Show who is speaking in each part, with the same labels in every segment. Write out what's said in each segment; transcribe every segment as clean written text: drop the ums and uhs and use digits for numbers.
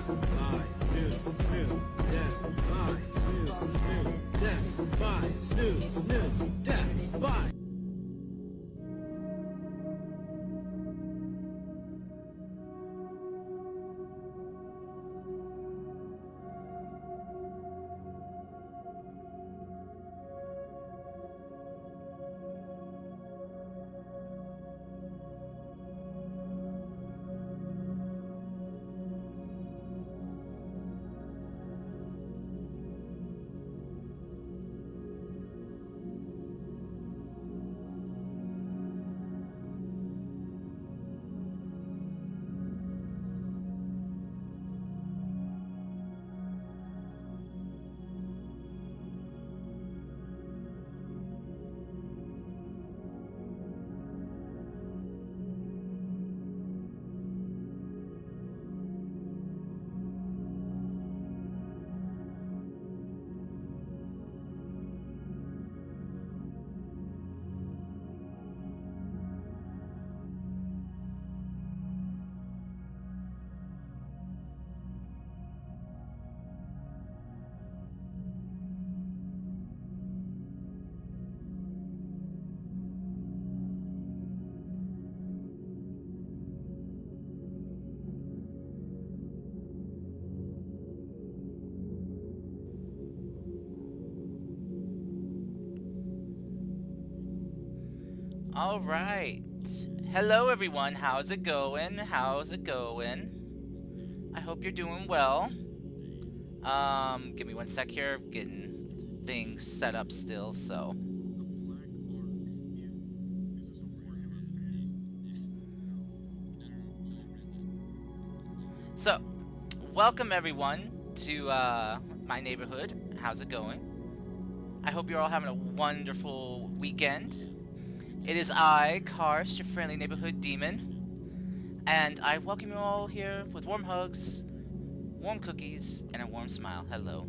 Speaker 1: by snooze, snooze, death by snooze, snooze, death by snooze, snooze, death by.
Speaker 2: All right. Hello, everyone. How's it going? How's it going? I hope you're doing well. Give me one sec here. Getting things set up still, so. So, welcome everyone to my neighborhood. How's it going? I hope you're all having a wonderful weekend. It is I, Karst, your friendly neighborhood demon, and I welcome you all here with warm hugs, warm cookies, and a warm smile. Hello.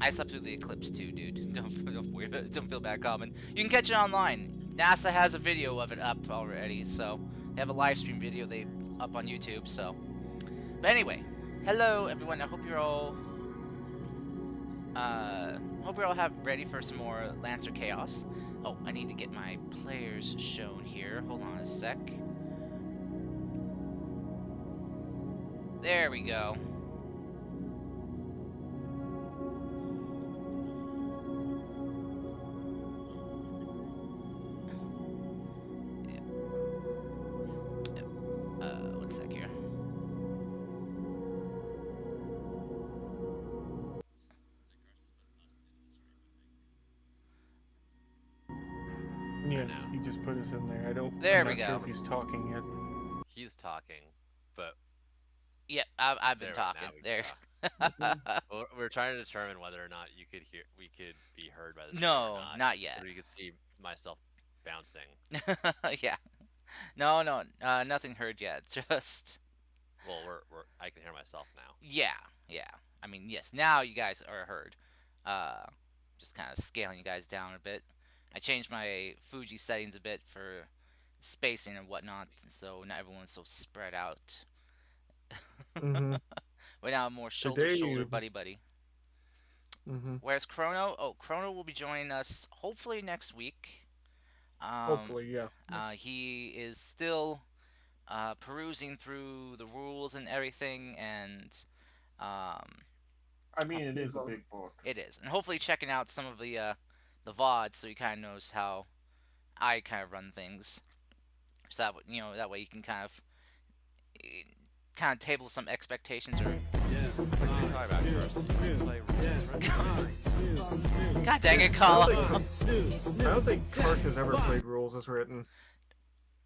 Speaker 2: I slept through the eclipse too, dude. Don't worry about it. Don't feel bad, Common. You can catch it online. NASA has a video of it up already, so they have a live stream video they up on YouTube. So, but anyway, hello everyone. I hope you're all ready for some more Lancer chaos. Oh, I need to get my players shown here. Hold on a sec. There we go. One sec here.
Speaker 3: Yes, he just put us in there.
Speaker 2: There
Speaker 3: I'm
Speaker 2: we
Speaker 3: not sure
Speaker 2: go.
Speaker 3: if he's talking yet.
Speaker 4: He's talking, but
Speaker 2: Yep, I've been
Speaker 4: now
Speaker 2: talking.
Speaker 4: we
Speaker 2: There.
Speaker 4: well, we're trying to determine whether or not we could be heard by the stream
Speaker 2: No,
Speaker 4: or not.
Speaker 2: not yet.
Speaker 4: Or you could see myself bouncing.
Speaker 2: Yeah. No, nothing heard yet. Just.
Speaker 4: Well, I can hear myself now.
Speaker 2: Yeah. I mean, yes. Now you guys are heard. Uh, just kind of scaling you guys down a bit. I changed my Fuji settings a bit for spacing and whatnot, so not everyone's so spread out.
Speaker 3: Mm-hmm.
Speaker 2: We're now more shoulder to
Speaker 3: Today,
Speaker 2: shoulder, buddy buddy.
Speaker 3: mm-hmm.
Speaker 2: Whereas Chrono, Chrono will be joining us hopefully next week.
Speaker 3: Hopefully, yeah.
Speaker 2: He is still perusing through the rules and everything, and um,
Speaker 3: I mean, it is a big book.
Speaker 2: it is, and hopefully checking out some of the VODs so he kind of knows how I kind of run things. So that way you can kind of table some expectations or. God dang it, Kala!
Speaker 3: I don't think Karst has ever played rules as written.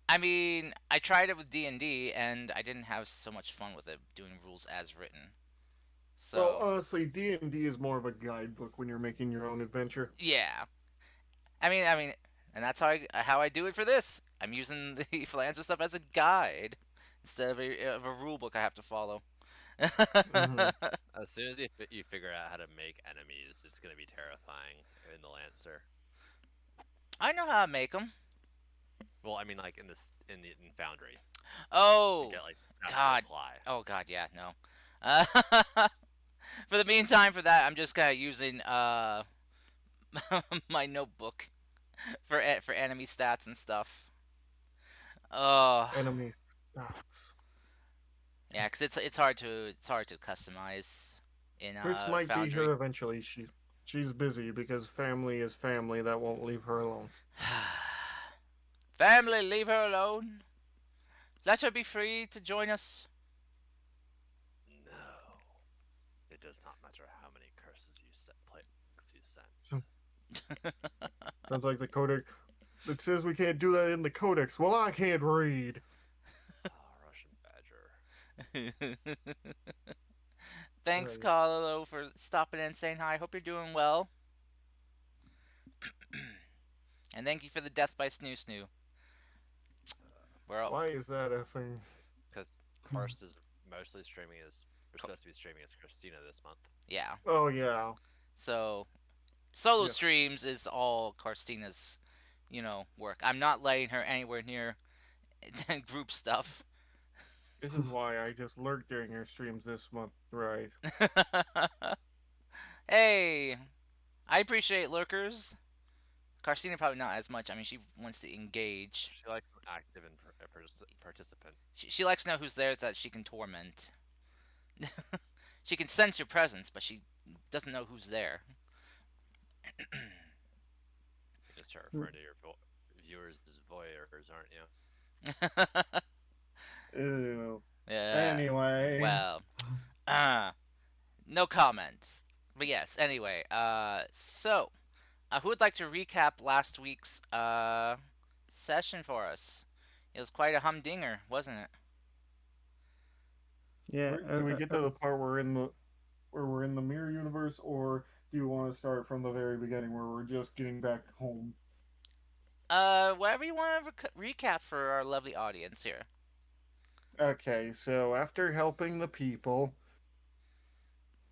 Speaker 2: I mean, I tried it with D&D, and I didn't have so much fun with it doing rules as written. So
Speaker 3: Well, honestly, D&D is more of a guidebook when you're making your own adventure.
Speaker 2: yeah, I mean, and that's how I do it for this. I'm using the Lancer stuff as a guide instead of a rule book I have to follow.
Speaker 3: Mm-hmm.
Speaker 4: As soon as you figure out how to make enemies, it's gonna be terrifying in the Lancer.
Speaker 2: I know how to make them.
Speaker 4: Well, I mean, like in Foundry, you
Speaker 2: Oh,
Speaker 4: get like stats to
Speaker 2: God.
Speaker 4: apply.
Speaker 2: Oh, God, yeah, no. Uh, for the meantime, for that, I'm just kind of using my notebook for enemy stats and stuff. Oh,
Speaker 3: Enemy stats.
Speaker 2: yeah, because it's hard to customize in
Speaker 3: Chris might be
Speaker 2: Foundry.
Speaker 3: here eventually. She's busy because family is family. That won't leave her alone.
Speaker 2: Family, leave her alone. Let her be free to join us.
Speaker 4: No, it does not matter how many curses you set plagues you send.
Speaker 3: Sounds like the codex. It says we can't do that in the codex. Well, I can't read.
Speaker 4: Ah, Russian Badger.
Speaker 2: Thanks,
Speaker 3: Right.
Speaker 2: Carlo, for stopping in and saying hi. Hope you're doing well. And thank you for the death by Snoo Snoo. We're all.
Speaker 3: Why is that a thing?
Speaker 4: Because Karst is mostly streaming as we're supposed to be streaming as Christina this month.
Speaker 2: Yeah.
Speaker 3: Oh yeah.
Speaker 2: So, solo
Speaker 3: Yes.
Speaker 2: streams is all Karstina's, work. I'm not letting her anywhere near group stuff.
Speaker 3: This is why I just lurk during your streams this month. Right.
Speaker 2: Hey, I appreciate lurkers. Karstina probably not as much. I mean, she wants to engage.
Speaker 4: She likes an active and participant.
Speaker 2: She likes to know who's there that she can torment. She can sense your presence, but she doesn't know who's there.
Speaker 4: You just start referring to your viewers as voyeurs, aren't you?
Speaker 3: Ew.
Speaker 2: Yeah.
Speaker 3: Anyway.
Speaker 2: Well, no comment. But yes. Anyway. So, who would like to recap last week's session for us? It was quite a humdinger, wasn't it?
Speaker 3: Yeah. Do we get to the part where we're in the mirror universe, or do you want to start from the very beginning where we're just getting back home?
Speaker 2: Whatever you want to recap for our lovely audience here.
Speaker 3: Okay, so after helping the people,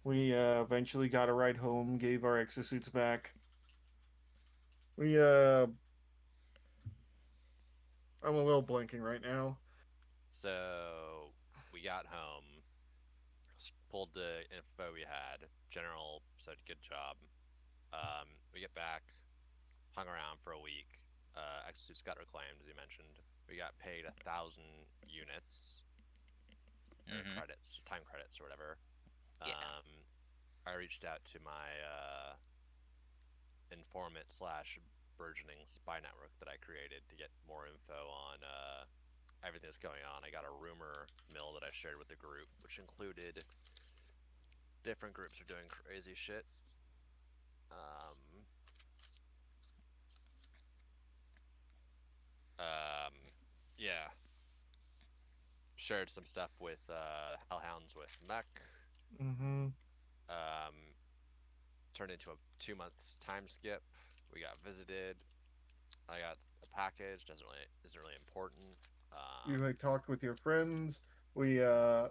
Speaker 3: we eventually got a ride home, gave our exosuits back. We I'm a little blanking right now.
Speaker 4: So we got home, pulled the info we had. General said good job. We get back, hung around for a week. Exosuits got reclaimed, as you mentioned. We got paid 1,000 units or
Speaker 2: Mm-hmm.
Speaker 4: credits, time credits or whatever.
Speaker 2: Yeah.
Speaker 4: I reached out to my informant slash burgeoning spy network that I created to get more info on everything that's going on. I got a rumor mill that I shared with the group, which included different groups are doing crazy shit. Yeah. Shared some stuff with Hellhounds with Mech.
Speaker 3: Mm-hmm.
Speaker 4: Turned into a 2 months time skip. We got visited. I got a package. Isn't really important.
Speaker 3: You had talked with your friends. You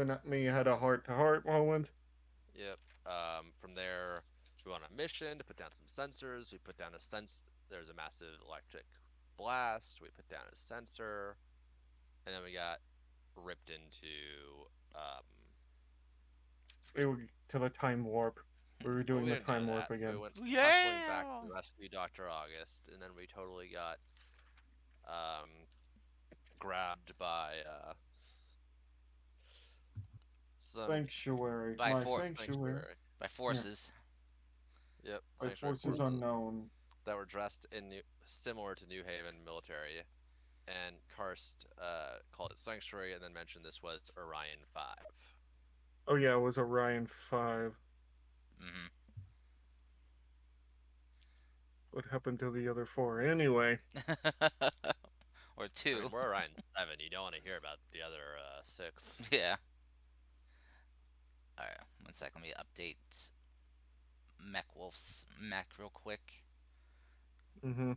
Speaker 3: and me had a heart-to-heart moment.
Speaker 4: Yep. From there, we went on a mission to put down some sensors. We put down a There's a massive electric blast. We put down a sensor, and then we got ripped into.
Speaker 3: We were to the time warp. We were
Speaker 4: Well,
Speaker 3: doing
Speaker 4: we
Speaker 3: the
Speaker 4: didn't know
Speaker 3: time warp
Speaker 4: that. We
Speaker 3: again.
Speaker 4: went hustling back
Speaker 2: Yeah.
Speaker 4: to rescue Dr. August, and then we totally got um, grabbed by some
Speaker 3: Sanctuary.
Speaker 2: By
Speaker 3: My
Speaker 2: for
Speaker 3: sanctuary.
Speaker 4: sanctuary.
Speaker 2: by forces.
Speaker 4: Yep,
Speaker 3: By
Speaker 4: sanctuary
Speaker 3: forces
Speaker 4: forces
Speaker 3: unknown.
Speaker 4: that were dressed in similar to New Haven military. And Karst called it Sanctuary, and then mentioned this was Orion 5.
Speaker 3: Oh yeah, it was Orion 5.
Speaker 2: Mm-hmm.
Speaker 3: What happened to the other 4? Anyway.
Speaker 2: Or
Speaker 4: I mean,
Speaker 2: two.
Speaker 4: we're Orion 7. You don't want to hear about the other 6.
Speaker 2: Yeah. All right. 1 sec. Let me update MechWolf's mech real quick.
Speaker 3: Mm-hmm.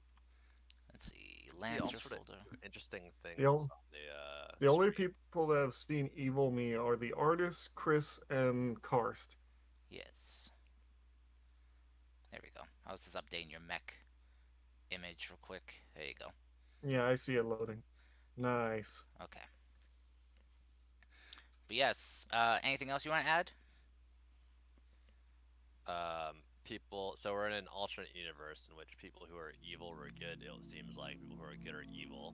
Speaker 2: Let's see.
Speaker 4: See all
Speaker 2: Lancer
Speaker 4: sort of
Speaker 2: folder.
Speaker 4: interesting things
Speaker 3: The,
Speaker 4: on
Speaker 3: o- the
Speaker 4: the
Speaker 3: only
Speaker 4: screen.
Speaker 3: people that have seen Evil Me are the artist, Chris, and Karst.
Speaker 2: Yes. There we go. I was just updating your mech image real quick. There you go.
Speaker 3: Yeah, I see it loading. Nice.
Speaker 2: Okay. But yes, anything else you want to add?
Speaker 4: People. So we're in an alternate universe in which people who are evil were good. It seems like people who are good are evil.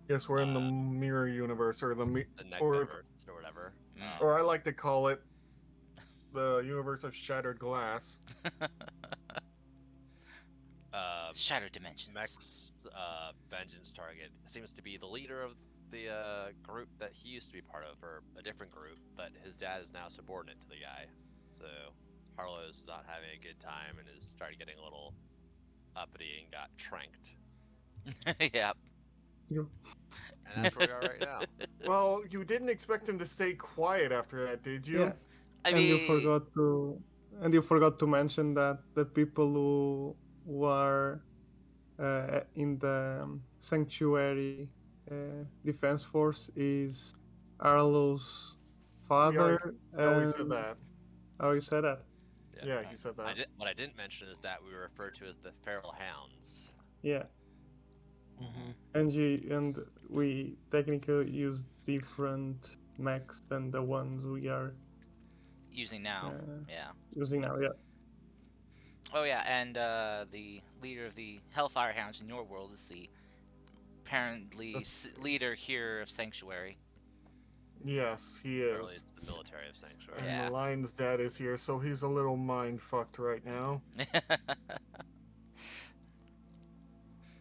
Speaker 3: Yes, we're in the mirror universe, or
Speaker 4: The Negdaverse or whatever.
Speaker 2: Mm.
Speaker 3: or I like to call it the universe of shattered glass.
Speaker 2: Shattered dimensions.
Speaker 4: Mech's vengeance target seems to be the leader of the group that he used to be part of, or a different group, but his dad is now subordinate to the guy. So Harlow's not having a good time and is started getting a little uppity and got tranked.
Speaker 2: Yep.
Speaker 4: And that's where we are right now.
Speaker 3: Well, you didn't expect him to stay quiet after that, did you?
Speaker 5: Yeah.
Speaker 2: I
Speaker 5: and
Speaker 2: mean,
Speaker 5: you forgot to mention that the people who were in the sanctuary defense force is Arlo's father.
Speaker 3: No, he said
Speaker 5: and-
Speaker 3: that.
Speaker 5: Oh, you said that.
Speaker 3: Yeah, he said that.
Speaker 4: What I didn't mention is that we were referred to as the Feral Hounds.
Speaker 5: Yeah.
Speaker 2: mhm.
Speaker 5: And we technically use different mechs than the ones we are
Speaker 2: Using now. Yeah.
Speaker 5: using now. Yeah.
Speaker 2: Oh yeah, and the leader of the Hellfire Hounds in your world is the apparently leader here of Sanctuary.
Speaker 3: Yes, he
Speaker 4: Literally,
Speaker 3: is.
Speaker 4: it's the military of Sanctuary.
Speaker 3: And
Speaker 2: Yeah.
Speaker 3: Malion's dad is here, so he's a little mind fucked right now.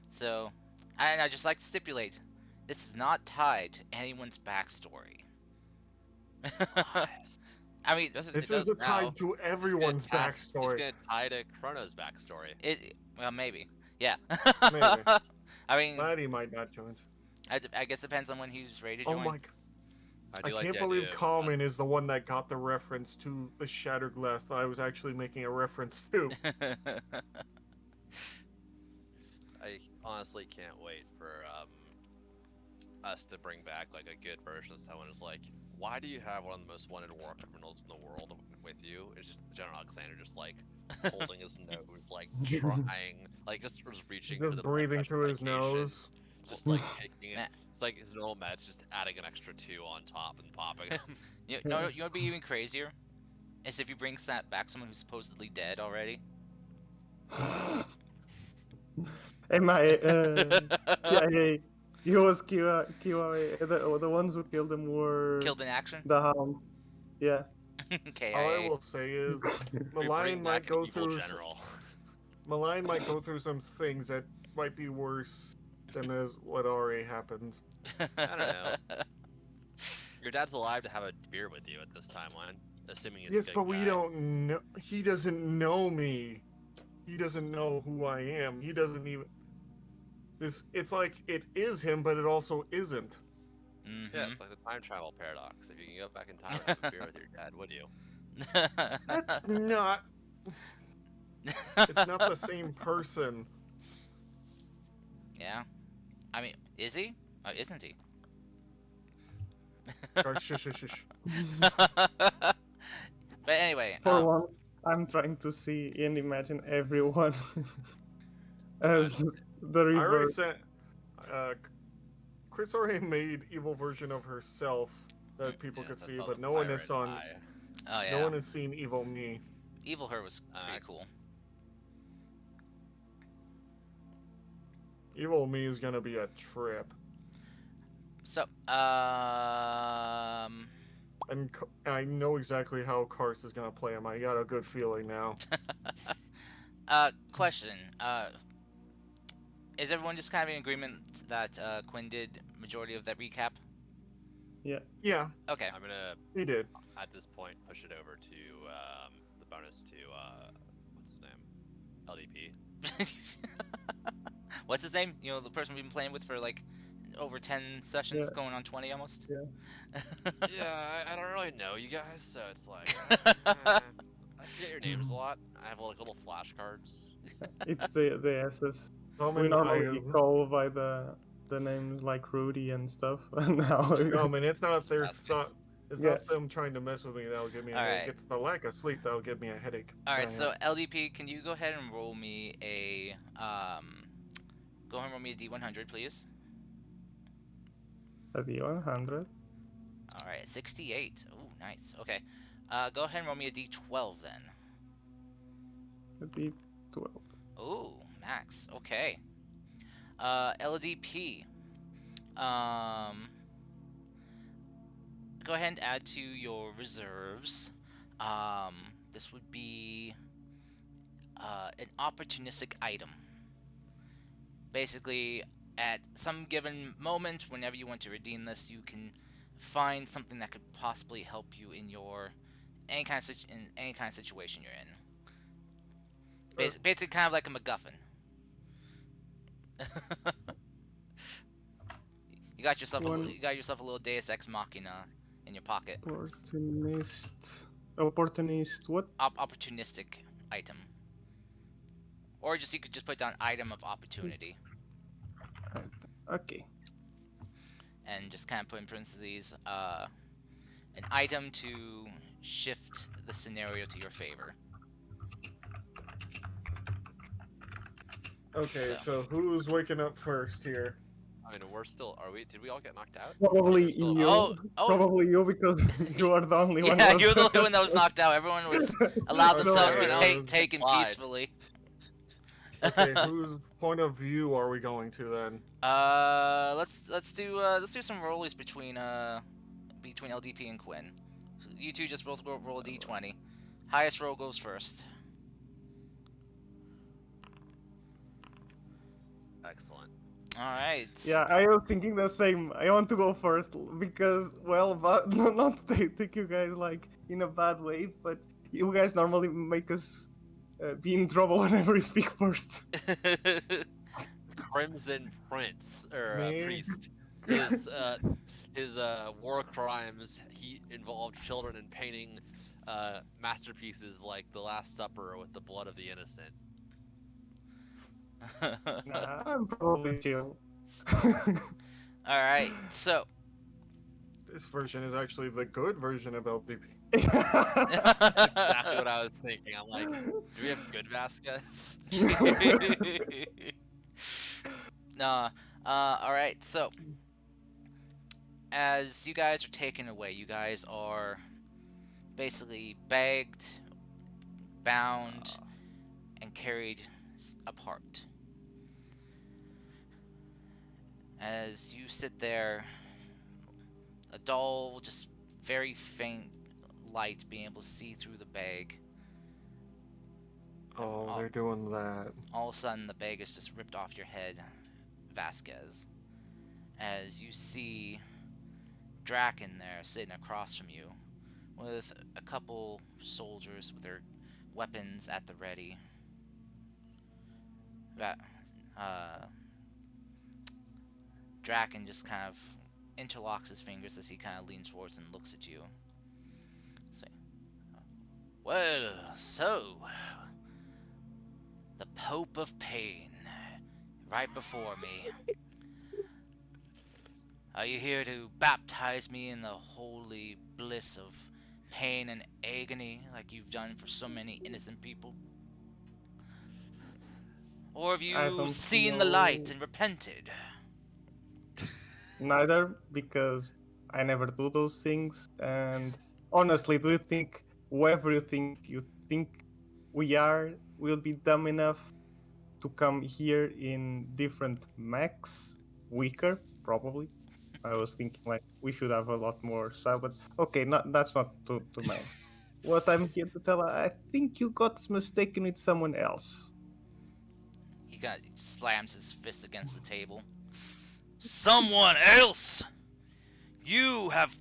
Speaker 2: So, and I just like to stipulate, this is not tied to anyone's backstory.
Speaker 4: Nice.
Speaker 2: I mean,
Speaker 3: This is tied to everyone's
Speaker 4: He's
Speaker 3: backstory.
Speaker 4: gonna tie to Chrono's backstory.
Speaker 2: well, maybe. Yeah.
Speaker 3: Maybe.
Speaker 2: I mean,
Speaker 3: Glad he might not join.
Speaker 2: I guess it depends on when he's ready to
Speaker 3: Oh
Speaker 2: join.
Speaker 3: my! I
Speaker 4: do like
Speaker 3: can't
Speaker 4: the
Speaker 3: believe
Speaker 4: idea of
Speaker 3: Common is the one that got the reference to the shattered glass that I was actually making a reference to.
Speaker 4: I honestly can't wait for us to bring back like a good version of someone who's like, why do you have one of the most wanted war criminals in the world with you? It's just General Alexander just like holding his nose, like trying, like just reaching for
Speaker 3: Just
Speaker 4: the
Speaker 3: breathing
Speaker 4: blood
Speaker 3: through his
Speaker 4: medication,
Speaker 3: nose.
Speaker 4: just like taking it.
Speaker 2: Nah.
Speaker 4: It's like his normal meds, just adding an extra 2 on top and popping them.
Speaker 2: you know what'd be even crazier? Is if you bring back someone who's supposedly dead already.
Speaker 5: Am I? Yeah. He was QA. The ones who killed him were
Speaker 2: Killed in action?
Speaker 5: the hounds. Yeah.
Speaker 2: KIA.
Speaker 3: All I will say is,
Speaker 4: We
Speaker 3: Malign
Speaker 4: bring
Speaker 3: might
Speaker 4: back an
Speaker 3: go
Speaker 4: evil
Speaker 3: through.
Speaker 4: general.
Speaker 3: Malign might go through some things that might be worse than what already happened.
Speaker 4: I don't know. Your dad's alive to have a beer with you at this timeline, assuming he's a
Speaker 3: Yes,
Speaker 4: good
Speaker 3: but we
Speaker 4: guy.
Speaker 3: don't know. He doesn't know me. He doesn't know who I am. He doesn't even. It's like it is him, but it also isn't.
Speaker 2: Mhm.
Speaker 4: Yeah, it's like the time travel paradox. If you can go back in time and have a beer with your dad, would you?
Speaker 3: That's not. It's not the same person.
Speaker 2: Yeah. I mean, is he? Isn't he?
Speaker 3: Or shush, shush, shush.
Speaker 2: But anyway,
Speaker 5: For one, I'm trying to see and imagine everyone as the
Speaker 3: I already
Speaker 5: reverse.
Speaker 3: sent. Chris already made evil version of herself that people
Speaker 4: Yes,
Speaker 3: could
Speaker 4: I
Speaker 3: see,
Speaker 4: saw
Speaker 3: but
Speaker 4: the
Speaker 3: no one
Speaker 4: pirate
Speaker 3: has seen.
Speaker 4: eye.
Speaker 2: oh yeah,
Speaker 3: No one has seen evil me.
Speaker 2: Evil Her was pretty cool.
Speaker 3: Evil me is gonna be a trip,
Speaker 2: So,
Speaker 3: and I know exactly how Karst is gonna play him. I got a good feeling now.
Speaker 2: question. Is everyone just kind of in agreement that Quinn did majority of that recap?
Speaker 3: Yeah,
Speaker 2: Okay.
Speaker 4: I'm gonna,
Speaker 3: he did.
Speaker 4: at this point, push it over to the bonus to what's his name, LDP.
Speaker 2: What's his name? You know, the person we've been playing with for like over 10 sessions,
Speaker 5: Yeah.
Speaker 2: going on 20 almost.
Speaker 4: Yeah, I don't really know you guys, so it's like I forget your names a lot. I have like little flashcards.
Speaker 5: It's the SS. We
Speaker 3: Common,
Speaker 5: normally call by the names like Rudy and stuff. And now
Speaker 3: Common, it's not their
Speaker 4: That's-
Speaker 3: thought. It's
Speaker 5: Yeah.
Speaker 3: not them trying to mess with me that'll give me a headache.
Speaker 2: Alright.
Speaker 3: It's the lack of sleep that'll give me a headache.
Speaker 2: Alright,
Speaker 3: I
Speaker 2: so
Speaker 3: have.
Speaker 2: LDP, can you go ahead and roll me a D100, please?
Speaker 5: A D100.
Speaker 2: All right, 68. Ooh, nice. Okay. Go ahead and roll me a d12 then.
Speaker 5: A D12.
Speaker 2: Ooh, max. Okay. LDP. Go ahead and add to your reserves. This would be an opportunistic item. Basically, at some given moment, whenever you want to redeem this, you can find something that could possibly help you in your any kind of in any kind of situation you're in. Basically, kind of like a MacGuffin. You got yourself a little Deus Ex Machina in your pocket.
Speaker 5: Opportunist. What?
Speaker 2: Opportunistic item. Or you could just put down item of opportunity.
Speaker 5: Okay.
Speaker 2: And just kind of put in parentheses an item to shift the scenario to your favor.
Speaker 3: Okay, so who's waking up first here?
Speaker 4: I mean, we're still. Did we all get knocked out?
Speaker 5: Probably
Speaker 4: Still-
Speaker 5: you.
Speaker 2: Oh.
Speaker 5: Probably you because you are the only one.
Speaker 2: Yeah,
Speaker 5: was-
Speaker 2: you're the only one that was knocked out. Everyone was allowed themselves to be
Speaker 3: Okay.
Speaker 2: taken
Speaker 4: Lied.
Speaker 2: peacefully.
Speaker 3: Okay, whose point of view are we going to then?
Speaker 2: Let's do some rollies between LDP and Quinn. So you two just both roll a d20. Highest roll goes first.
Speaker 4: Excellent.
Speaker 2: All right.
Speaker 5: Yeah, I was thinking the same. I want to go first because, well, but not to take you guys like in a bad way, but you guys normally make us be in trouble whenever we speak first.
Speaker 4: Crimson Prince or
Speaker 3: Me?
Speaker 4: priest. His war crimes. He involved children in painting masterpieces like The Last Supper with the blood of the innocent.
Speaker 5: Nah, I'm probably chill.
Speaker 2: All right. So.
Speaker 3: This version is actually the good version of LDP.
Speaker 4: Exactly what I was thinking. I'm like, do we have good Vasquez?
Speaker 2: Nah. All right. So, as you guys are taken away, you guys are basically bagged, bound, and carried apart. As you sit there, a dull, just very faint light being able to see through the bag.
Speaker 3: Oh, they're doing that.
Speaker 2: All of a sudden, the bag is just ripped off your head, Vasquez. As you see Draken there sitting across from you, with a couple soldiers with their weapons at the ready. Draken just kind of interlocks his fingers as he kind of leans towards and looks at you. Say, well, so the Pope of Pain, right before me. Are you here to baptize me in the holy bliss of pain and agony like you've done for so many innocent people? Or have you seen the light and repented?
Speaker 5: Neither, because I never do those things. And honestly, do you think whoever you think we are will be dumb enough to come here in different mechs? Weaker, probably. I was thinking like we should have a lot more style, but okay, that's not to mind. What I'm here to tell, I think you got mistaken with someone else.
Speaker 2: He slams his fist against the table. Someone else! You have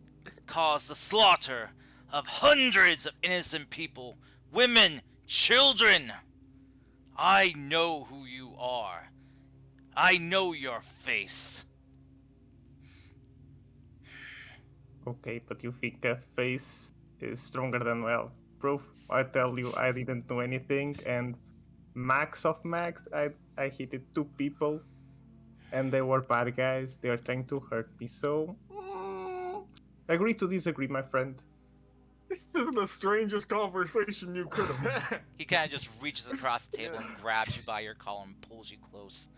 Speaker 2: caused the slaughter of hundreds of innocent people, women, children. I know who you are. I know your face.
Speaker 5: Okay, but you think a face is stronger than, well, proof? I tell you, I didn't do anything, and max of max, I hit 2 people, and they were bad guys. They were trying to hurt me, so agree to disagree, my friend.
Speaker 3: This is the strangest conversation you could have had.
Speaker 2: He kind of just reaches across the table and grabs you by your collar and pulls you close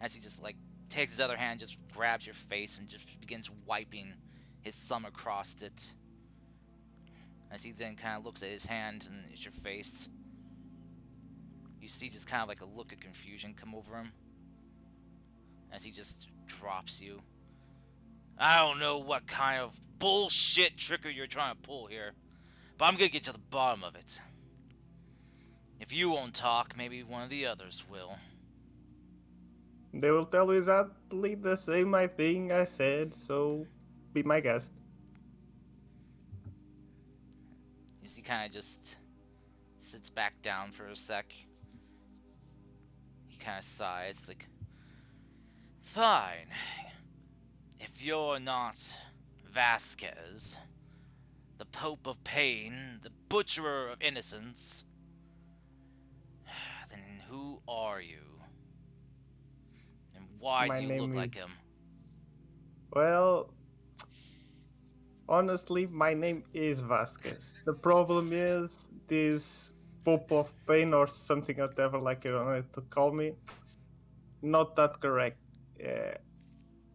Speaker 2: as he just like takes his other hand, just grabs your face, and just begins wiping his thumb across it. As he then kind of looks at his hand and at your face, you see just kind of like a look of confusion come over him as he just drops you. I don't know what kind of bullshit trickery you're trying to pull here, but I'm gonna get to the bottom of it. If you won't talk, maybe one of the others will.
Speaker 5: They will tell you exactly the same thing I said, so be my guest.
Speaker 2: As he kind of just sits back down for a sec. He kind of sighs, like, fine. If you're not Vasquez, the Pope of Pain, the Butcherer of Innocence, then who are you? And why
Speaker 5: My
Speaker 2: do you
Speaker 5: name
Speaker 2: look
Speaker 5: is-
Speaker 2: like him?
Speaker 5: Well, honestly, my name is Vasquez. The problem is this Pope of Pain or something whatever like you wanted to call me, not that correct.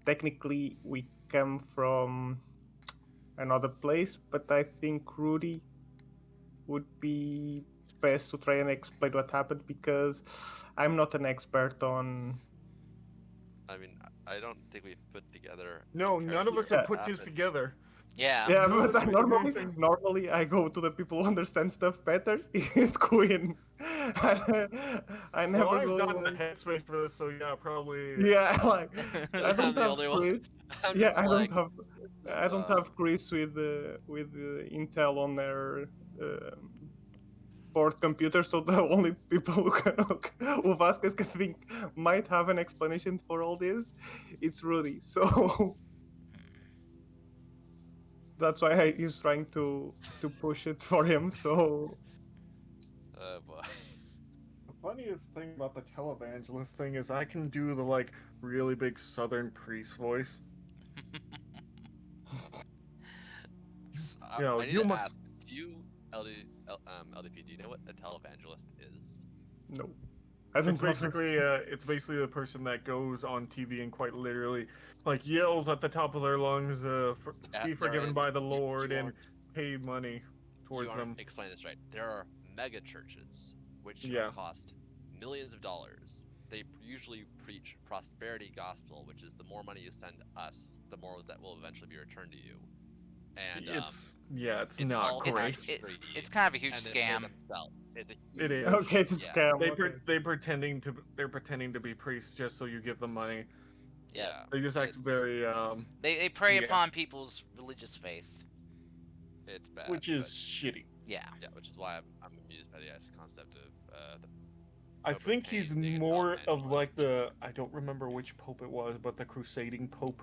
Speaker 5: Technically, we come from another place, but I think Rudy would be best to try and explain what happened because I'm not an expert on.
Speaker 4: I mean, I don't think we've put together.
Speaker 3: No, none of us have
Speaker 5: Yeah.
Speaker 3: put this together.
Speaker 2: Yeah.
Speaker 5: Yeah,
Speaker 3: No,
Speaker 5: but
Speaker 3: that's
Speaker 5: normally,
Speaker 3: anything.
Speaker 5: normally I go to the people who understand stuff better. It's Queen. I never
Speaker 3: Orion's
Speaker 5: go.
Speaker 3: not in the headspace for this, so yeah, probably.
Speaker 5: Yeah, like I
Speaker 4: I'm
Speaker 5: don't
Speaker 4: the
Speaker 5: have
Speaker 4: only one.
Speaker 5: Chris.
Speaker 4: I'm
Speaker 5: Yeah,
Speaker 4: just
Speaker 5: I
Speaker 4: like,
Speaker 5: don't have.
Speaker 4: this
Speaker 5: I
Speaker 4: is,
Speaker 5: don't have Chris with Intel on their board computer, so the only people who Vasquez can think might have an explanation for all this, it's Rudy. So that's why he's trying to push it for him. So
Speaker 4: Oh boy.
Speaker 3: The funniest thing about the televangelist thing is I can do the like really big southern priest voice.
Speaker 4: I,
Speaker 3: You know,
Speaker 4: I need
Speaker 3: you
Speaker 4: to
Speaker 3: must-
Speaker 4: ask, do you, LDP, do you know what a televangelist is?
Speaker 5: no, I don't
Speaker 3: It's
Speaker 5: know.
Speaker 3: basically the person that goes on TV and quite literally like yells at the top of their lungs,
Speaker 4: Yeah,
Speaker 3: "Be forgiven
Speaker 4: they're
Speaker 3: by the
Speaker 4: you
Speaker 3: Lord," and
Speaker 4: aren't-
Speaker 3: pay money
Speaker 4: you
Speaker 3: towards
Speaker 4: aren't
Speaker 3: them.
Speaker 4: explaining this right. There are mega churches which
Speaker 3: Yeah.
Speaker 4: cost millions of dollars. They usually preach prosperity gospel, which is the more money you send us, the more that will eventually be returned to you. And
Speaker 3: It's
Speaker 4: it's
Speaker 3: not
Speaker 4: all
Speaker 3: great.
Speaker 4: tax-free,
Speaker 2: It's kind of a huge
Speaker 4: and they pay
Speaker 2: scam.
Speaker 4: themselves. It's a
Speaker 3: It
Speaker 4: huge-
Speaker 3: is.
Speaker 5: Okay, it's a
Speaker 4: Yeah.
Speaker 5: scam.
Speaker 3: They
Speaker 5: okay.
Speaker 3: they're pretending to be priests just so you give them money.
Speaker 2: Yeah.
Speaker 3: They just act
Speaker 4: it's-
Speaker 3: very
Speaker 2: They prey
Speaker 3: Yeah.
Speaker 2: upon people's religious faith.
Speaker 4: It's bad.
Speaker 3: which is
Speaker 4: but-
Speaker 3: shitty.
Speaker 2: Yeah.
Speaker 4: yeah, which is why I'm amused by the concept of the
Speaker 3: I
Speaker 4: Pope of
Speaker 3: think
Speaker 4: Pain
Speaker 3: he's
Speaker 4: being a
Speaker 3: more of like
Speaker 4: televangelist.
Speaker 3: I don't remember which pope it was, but the crusading pope.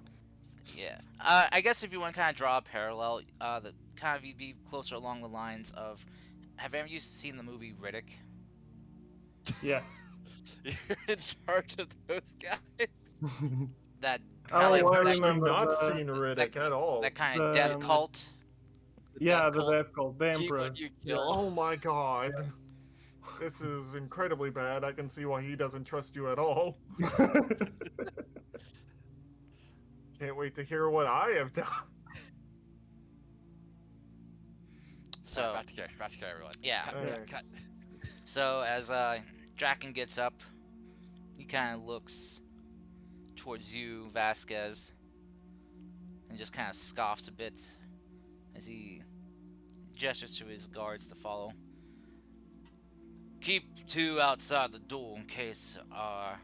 Speaker 2: Yeah. I guess if you want to kind of draw a parallel, that kind of you'd be closer along the lines of, have any of you seen the movie Riddick?
Speaker 5: Yeah.
Speaker 4: You're in charge of those guys.
Speaker 2: That
Speaker 5: Oh,
Speaker 2: kind
Speaker 5: I
Speaker 2: of
Speaker 3: I've
Speaker 5: remember
Speaker 3: not
Speaker 5: the-
Speaker 3: seen Riddick at all.
Speaker 2: that kind of death
Speaker 5: The-
Speaker 2: cult.
Speaker 5: Yeah,
Speaker 4: death
Speaker 5: the
Speaker 4: cult,
Speaker 5: death cult, the
Speaker 4: keep
Speaker 5: emperor.
Speaker 4: what you kill.
Speaker 3: Oh my god. This is incredibly bad. I can see why he doesn't trust you at all. Can't wait to hear what I have done.
Speaker 2: So
Speaker 4: back to character, everyone.
Speaker 2: yeah.
Speaker 4: Cut,
Speaker 3: Alright.
Speaker 4: cut, cut.
Speaker 2: So as Draken gets up, he kind of looks towards you, Vasquez, and just kind of scoffs a bit as he gestures to his guards to follow. Keep two outside the door in case our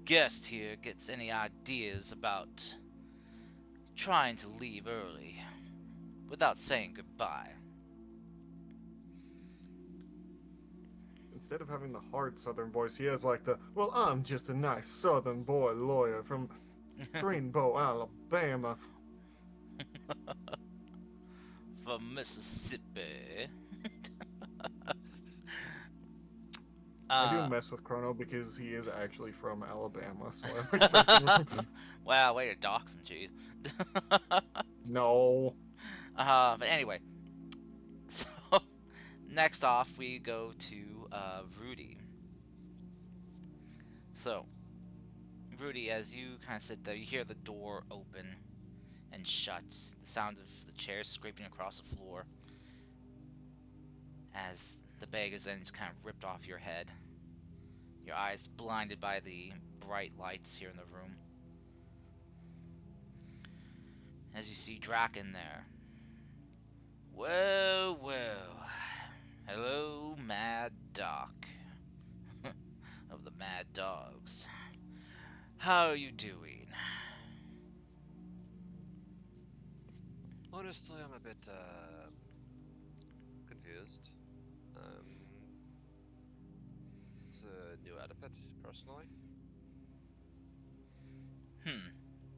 Speaker 2: guest here gets any ideas about trying to leave early without saying goodbye.
Speaker 3: Instead of having the hard southern voice, he has like the, well, I'm just a nice southern boy lawyer from Greenbow, Alabama.
Speaker 2: From Mississippi.
Speaker 3: I do mess with Chrono because he is actually from Alabama, so I like messing with him.
Speaker 2: Wow, way to dox him, jeez.
Speaker 3: No.
Speaker 2: But anyway, so next off we go to Rudy. So, Rudy, as you kind of sit there, you hear the door open and shut. The sound of the chairs scraping across the floor as the bag is then just kind of ripped off your head. Your eyes blinded by the bright lights here in the room. As you see Draken there. Whoa, whoa. Hello, Mad Doc. Of the Mad Dogs. How are you doing?
Speaker 4: Honestly, I'm a bit confused. It's a new outfit, personally.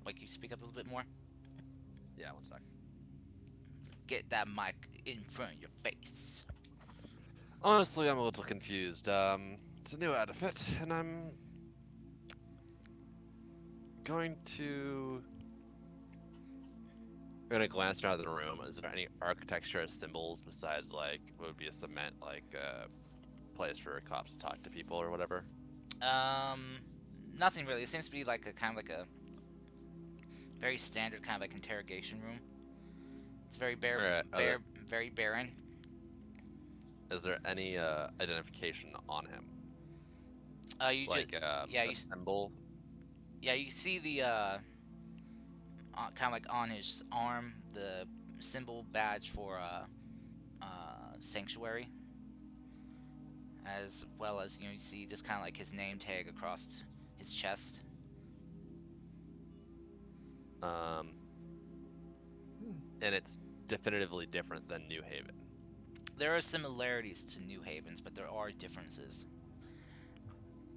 Speaker 2: Like, you speak up a little bit more?
Speaker 4: Yeah, one sec.
Speaker 2: Get that mic in front of your face.
Speaker 4: Honestly, I'm a little confused. It's a new outfit, and I'm going to. I'm gonna glance around the room. Is there any architecture or symbols besides like what would be a cement place for cops to talk to people or whatever?
Speaker 2: Nothing really. It seems to be like a kind of like a very standard kind of like interrogation room. It's very very barren.
Speaker 4: Is there any identification on him?
Speaker 2: You
Speaker 4: Like
Speaker 2: yeah,
Speaker 4: a symbol?
Speaker 2: yeah, you see the kind of like on his arm the symbol badge for sanctuary, as well as you see just kind of like his name tag across his chest.
Speaker 4: And it's definitively different than New Haven.
Speaker 2: There are similarities to New Haven's, but there are differences.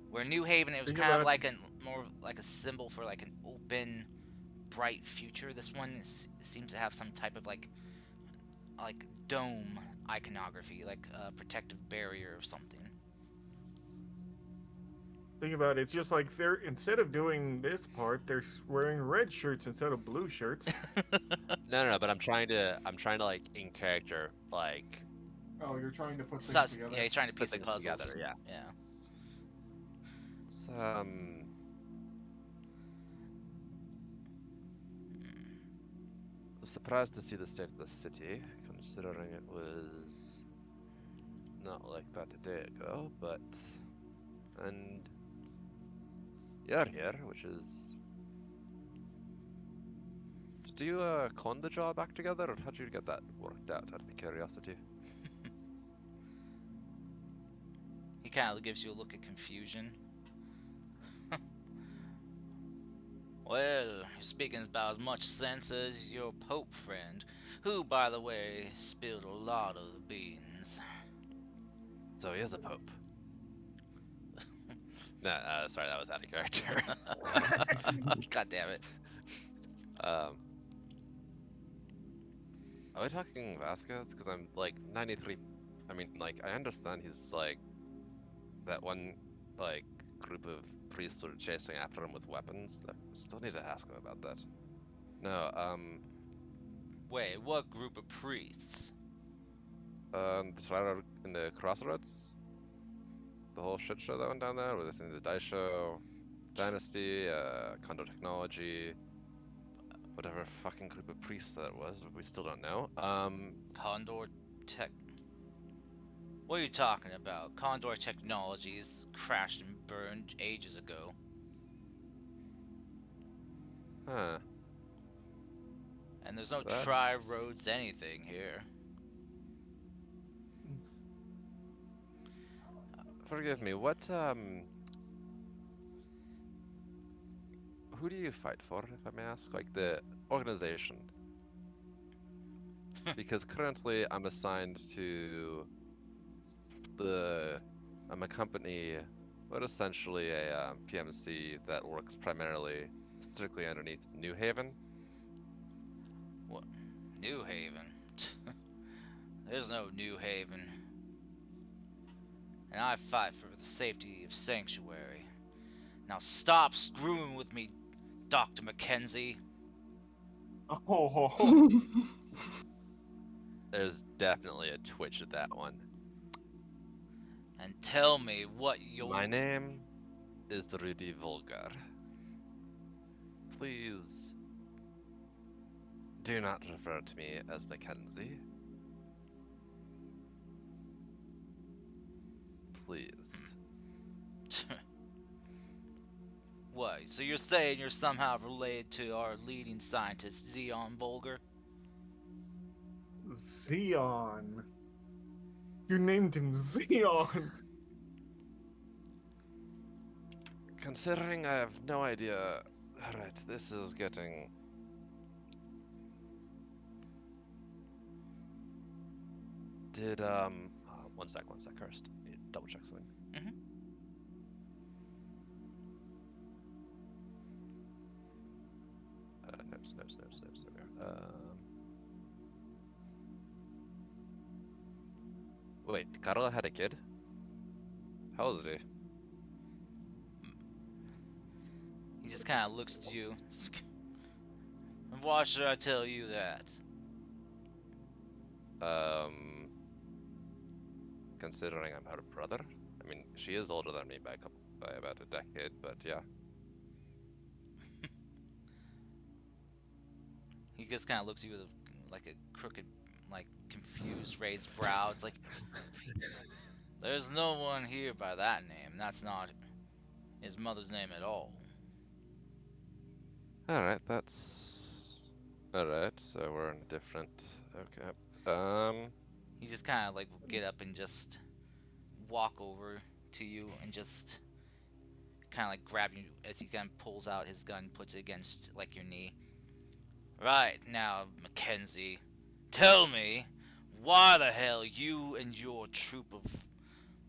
Speaker 2: Where New Haven, it was
Speaker 3: Think
Speaker 2: kind of
Speaker 3: about-
Speaker 2: like more like a symbol for like an open, bright future. This one seems to have some type of like dome iconography, like a protective barrier or something.
Speaker 3: Think about it. It's just like they're instead of doing this part, they're wearing red shirts instead of blue shirts.
Speaker 4: No. But I'm trying to like in character like
Speaker 3: Oh, you're trying to put things
Speaker 2: Sus,
Speaker 3: together.
Speaker 2: yeah, he's trying to
Speaker 4: put
Speaker 2: piece the
Speaker 4: things
Speaker 2: puzzles.
Speaker 4: together. Yeah.
Speaker 2: Yeah.
Speaker 4: It's, I was surprised to see the state of the city, considering it was not like that a day ago, but... And... You're here, which is... Did you, con the job back together, or how'd you get that worked out, out of curiosity?
Speaker 2: He kind of gives you a look of confusion. Well, you're speaking about as much sense as your Pope friend, who, by the way, spilled a lot of the beans.
Speaker 4: So he is a pope. No, sorry, that was out of character.
Speaker 2: God damn it.
Speaker 4: Are we talking Vasquez? Because I'm like 93. I mean, like, I understand he's like that one, like, group of priests were chasing after him with weapons. I still need to ask him about that. No,
Speaker 2: Wait, what group of priests?
Speaker 4: the trial in the Crossroads? The whole shit show that went down there with the Dice Show, Dynasty, Condor Technology, whatever fucking group of priests that was, we still don't know.
Speaker 2: Condor Tech. What are you talking about? Condor Technologies crashed and burned ages ago.
Speaker 4: Huh.
Speaker 2: And there's no
Speaker 4: That's-
Speaker 2: Tri-Roads anything here.
Speaker 4: Forgive me, what, who do you fight for, if I may ask? Like, the organization? Because currently I'm assigned to I'm a company, but essentially a PMC that works primarily, strictly underneath New Haven.
Speaker 2: What? New Haven? There's no New Haven. And I fight for the safety of Sanctuary. Now stop screwing with me, Dr. Mackenzie.
Speaker 3: Oh.
Speaker 4: There's definitely a twitch at that one.
Speaker 2: And tell me what you'll...
Speaker 4: My name is Rudy Volgar. Please do not refer to me as Mackenzie. Please.
Speaker 2: What? So you're saying you're somehow related to our leading scientist, Zeon Volger?
Speaker 3: Xeon. You named him Xeon.
Speaker 4: Considering I have no idea. Alright, this is getting. Did, one sec, Cursed. Need to double check something.
Speaker 2: Mhm.
Speaker 4: Notes. There we are. Wait, Carla had a kid? How old is he?
Speaker 2: He just kind of looks at you. And why should I tell you that?
Speaker 4: Considering I'm her brother. I mean, she is older than me by about a decade, but yeah.
Speaker 2: He just kind of looks at you with like a crooked, like confused, raised brow. It's like, there's no one here by that name. That's not his mother's name at all.
Speaker 4: Alright, that's... Alright, so we're in a different... Okay.
Speaker 2: He just kind of like will get up and just walk over to you and just kind of like grab you as he kind of pulls out his gun, puts it against like your knee. Right, now, Mackenzie, tell me why the hell you and your troop of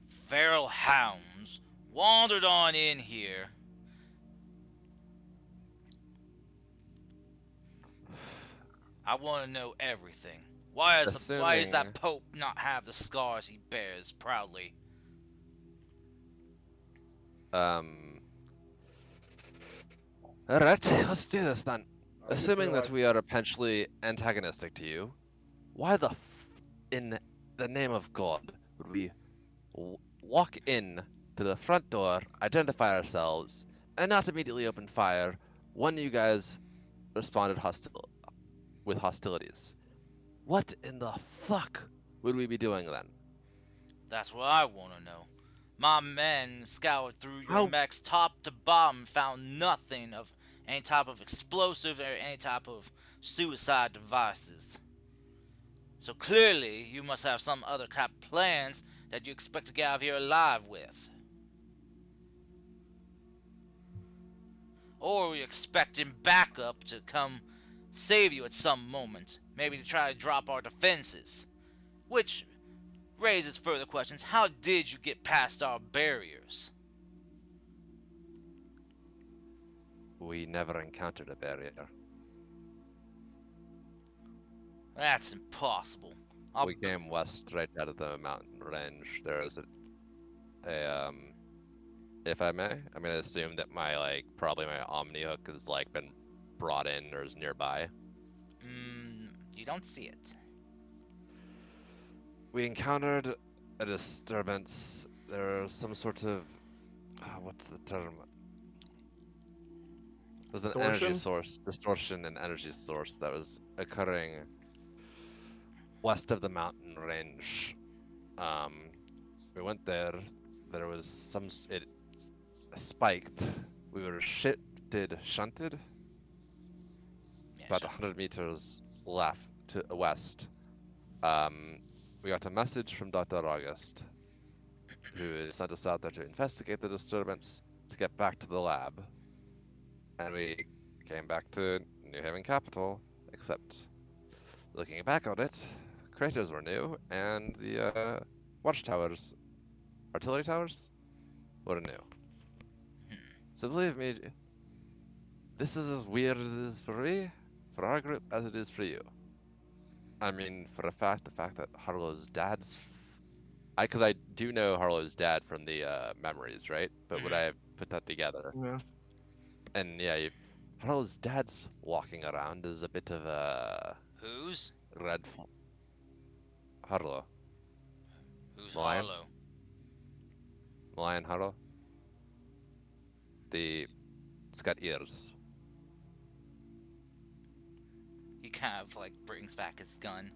Speaker 2: feral hounds wandered on in here. I want to know everything. Why does that Pope not have the scars he bears proudly?
Speaker 4: Alright, let's do this then.
Speaker 3: I just
Speaker 4: Assuming that
Speaker 3: realized-
Speaker 4: we are potentially antagonistic to you, why the in the name of God would we walk in to the front door, identify ourselves, and not immediately open fire when you guys responded with hostilities? What in the fuck would we be doing then?
Speaker 2: That's what I want to know. My men scoured through your
Speaker 4: How-
Speaker 2: mechs top to bottom, found nothing of any type of explosive or any type of suicide devices. So clearly, you must have some other kind of plans that you expect to get out of here alive with. Or are you expecting backup to come save you at some moment, maybe to try to drop our defenses? Which raises further questions. How did you get past our barriers?
Speaker 4: We never encountered a barrier.
Speaker 2: That's impossible.
Speaker 4: We came west right out of the mountain range. There is if I may, I'm gonna assume that probably my Omni hook has been brought in or is nearby.
Speaker 2: You don't see it.
Speaker 4: We encountered a disturbance. There was some sort of what's the term? There's an energy source, distortion and energy source that was occurring west of the mountain range. We went there. There was it spiked. We were shunted
Speaker 2: Yeah,
Speaker 4: about
Speaker 2: sure.
Speaker 4: 100 meters left to west. We got a message from Dr. August, who sent us out there to investigate the disturbance, to get back to the lab. And we came back to New Haven Capital, except looking back on it, craters were new, and the watchtowers, artillery towers, were new. So believe me, this is as weird as it is for me, for our group, as it is for you. I mean, for a fact, the fact that Harlow's dad's... Because I do know Harlow's dad from the memories, right? But would I have put that together?
Speaker 3: Yeah.
Speaker 4: And yeah, Harlow's dad's walking around is a bit of a...
Speaker 2: Who's?
Speaker 4: red... Harlow.
Speaker 2: Who's
Speaker 4: Lion?
Speaker 2: Harlow?
Speaker 4: Lion Harlow. It's got ears.
Speaker 2: kind of like brings back his gun.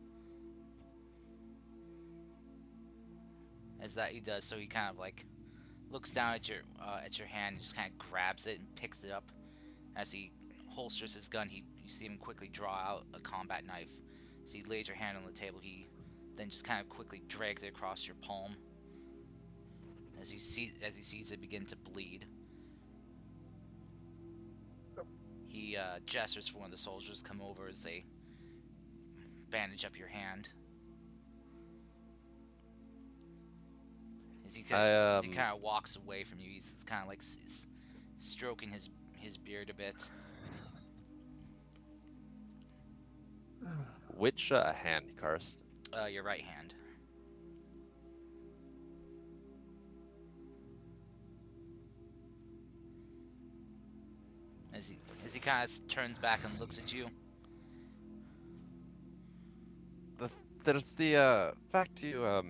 Speaker 2: As that he does, so he kind of like looks down at your hand and just kind of grabs it and picks it up. As he holsters his gun, you see him quickly draw out a combat knife. As he lays your hand on the table, he then just kind of quickly drags it across your palm. As he sees it begin to bleed, he gestures for one of the soldiers to come over as they bandage up your hand. As he kind of walks away from you, he's kind of like stroking his beard a bit.
Speaker 4: Which hand, Karst?
Speaker 2: Your right hand. As he kind of turns back and looks at you.
Speaker 4: There's the fact you're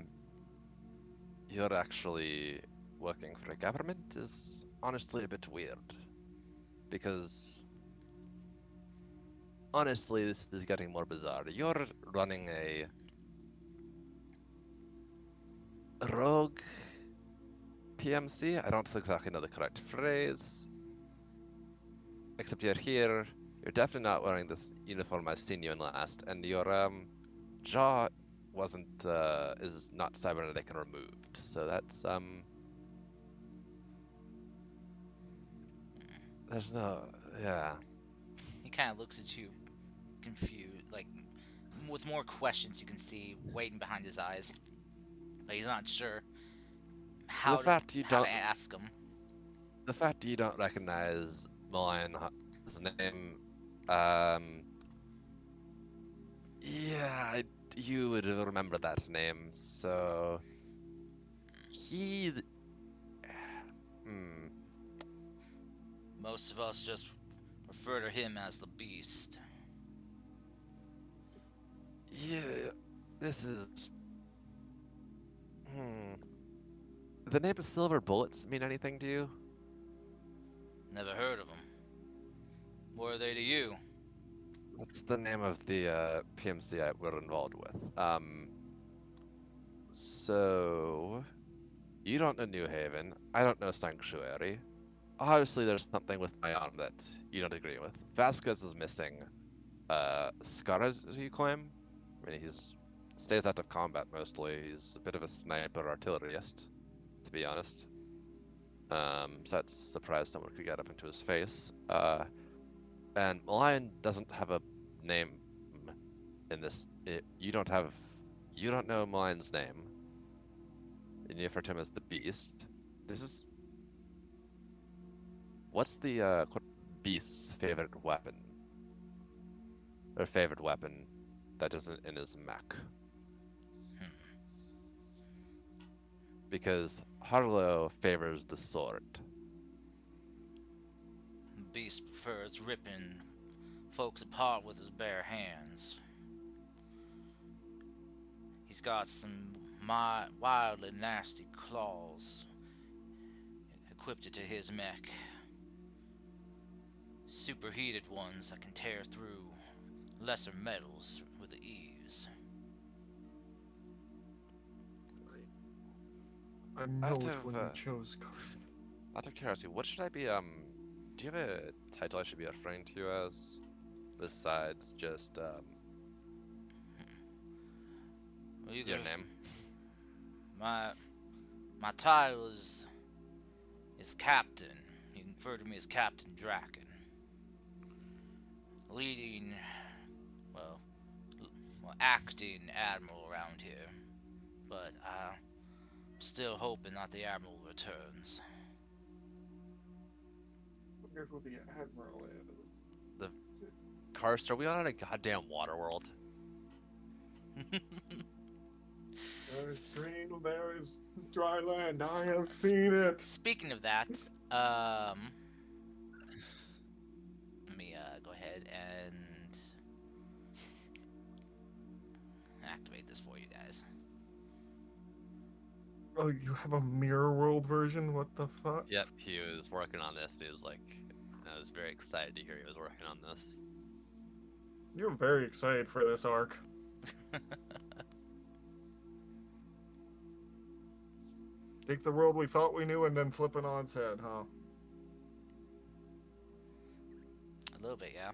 Speaker 4: actually working for the government is honestly a bit weird. Because honestly, this is getting more bizarre. You're running a rogue PMC? I don't exactly know the correct phrase. Except you're here. You're definitely not wearing this uniform I've seen you in last, and your jaw is not cybernetic and removed. So that's there's no, yeah.
Speaker 2: He kind of looks at you, confused, like with more questions you can see waiting behind his eyes. But he's not sure how to ask him.
Speaker 4: The fact you don't recognize Malion's name, yeah, you would remember that name. So he,
Speaker 2: Most of us just refer to him as the Beast.
Speaker 4: yeah, this is, The name of Silver Bullets mean anything to you?
Speaker 2: Never heard of them. What are they to you?
Speaker 4: That's the name of the PMC we're involved with. So you don't know New Haven. I don't know Sanctuary. Obviously, there's something with my arm that you don't agree with. Vasquez is missing. Scars, as you claim. I mean, he's stays out of combat mostly. He's a bit of a sniper artillerist, to be honest. So that's surprised someone could get up into his face. And Lion doesn't have a name in this. You don't know Malion's name. And you refer to him as the Beast. What's the Beast's favorite weapon? Or favorite weapon that isn't in his mech? Because Harlow favors the sword.
Speaker 2: Beast prefers ripping folks apart with his bare hands. He's got some wildly nasty claws equipped to his mech. Superheated ones that can tear through lesser metals with ease.
Speaker 3: I know which one you chose, Carson.
Speaker 4: Out of curiosity, what should I be, do you have a title I should be referring to you as? Besides just,
Speaker 2: Well,
Speaker 4: your name?
Speaker 2: My title is Captain. You can refer to me as Captain Draken. Leading, acting admiral around here. But I'm still hoping that the admiral returns.
Speaker 3: I wonder who the admiral is.
Speaker 4: Karst, are we on a goddamn water world?
Speaker 3: There is green, there is dry land. I have seen it.
Speaker 2: Speaking of that, let me go ahead and activate this for you guys.
Speaker 3: Oh, you have a mirror world version? What the fuck?
Speaker 4: Yep, he was working on this. He was like, I was very excited to hear he was working on this.
Speaker 3: You're very excited for this arc. Take the world we thought we knew and then flip it on its head, huh?
Speaker 2: A little bit, yeah.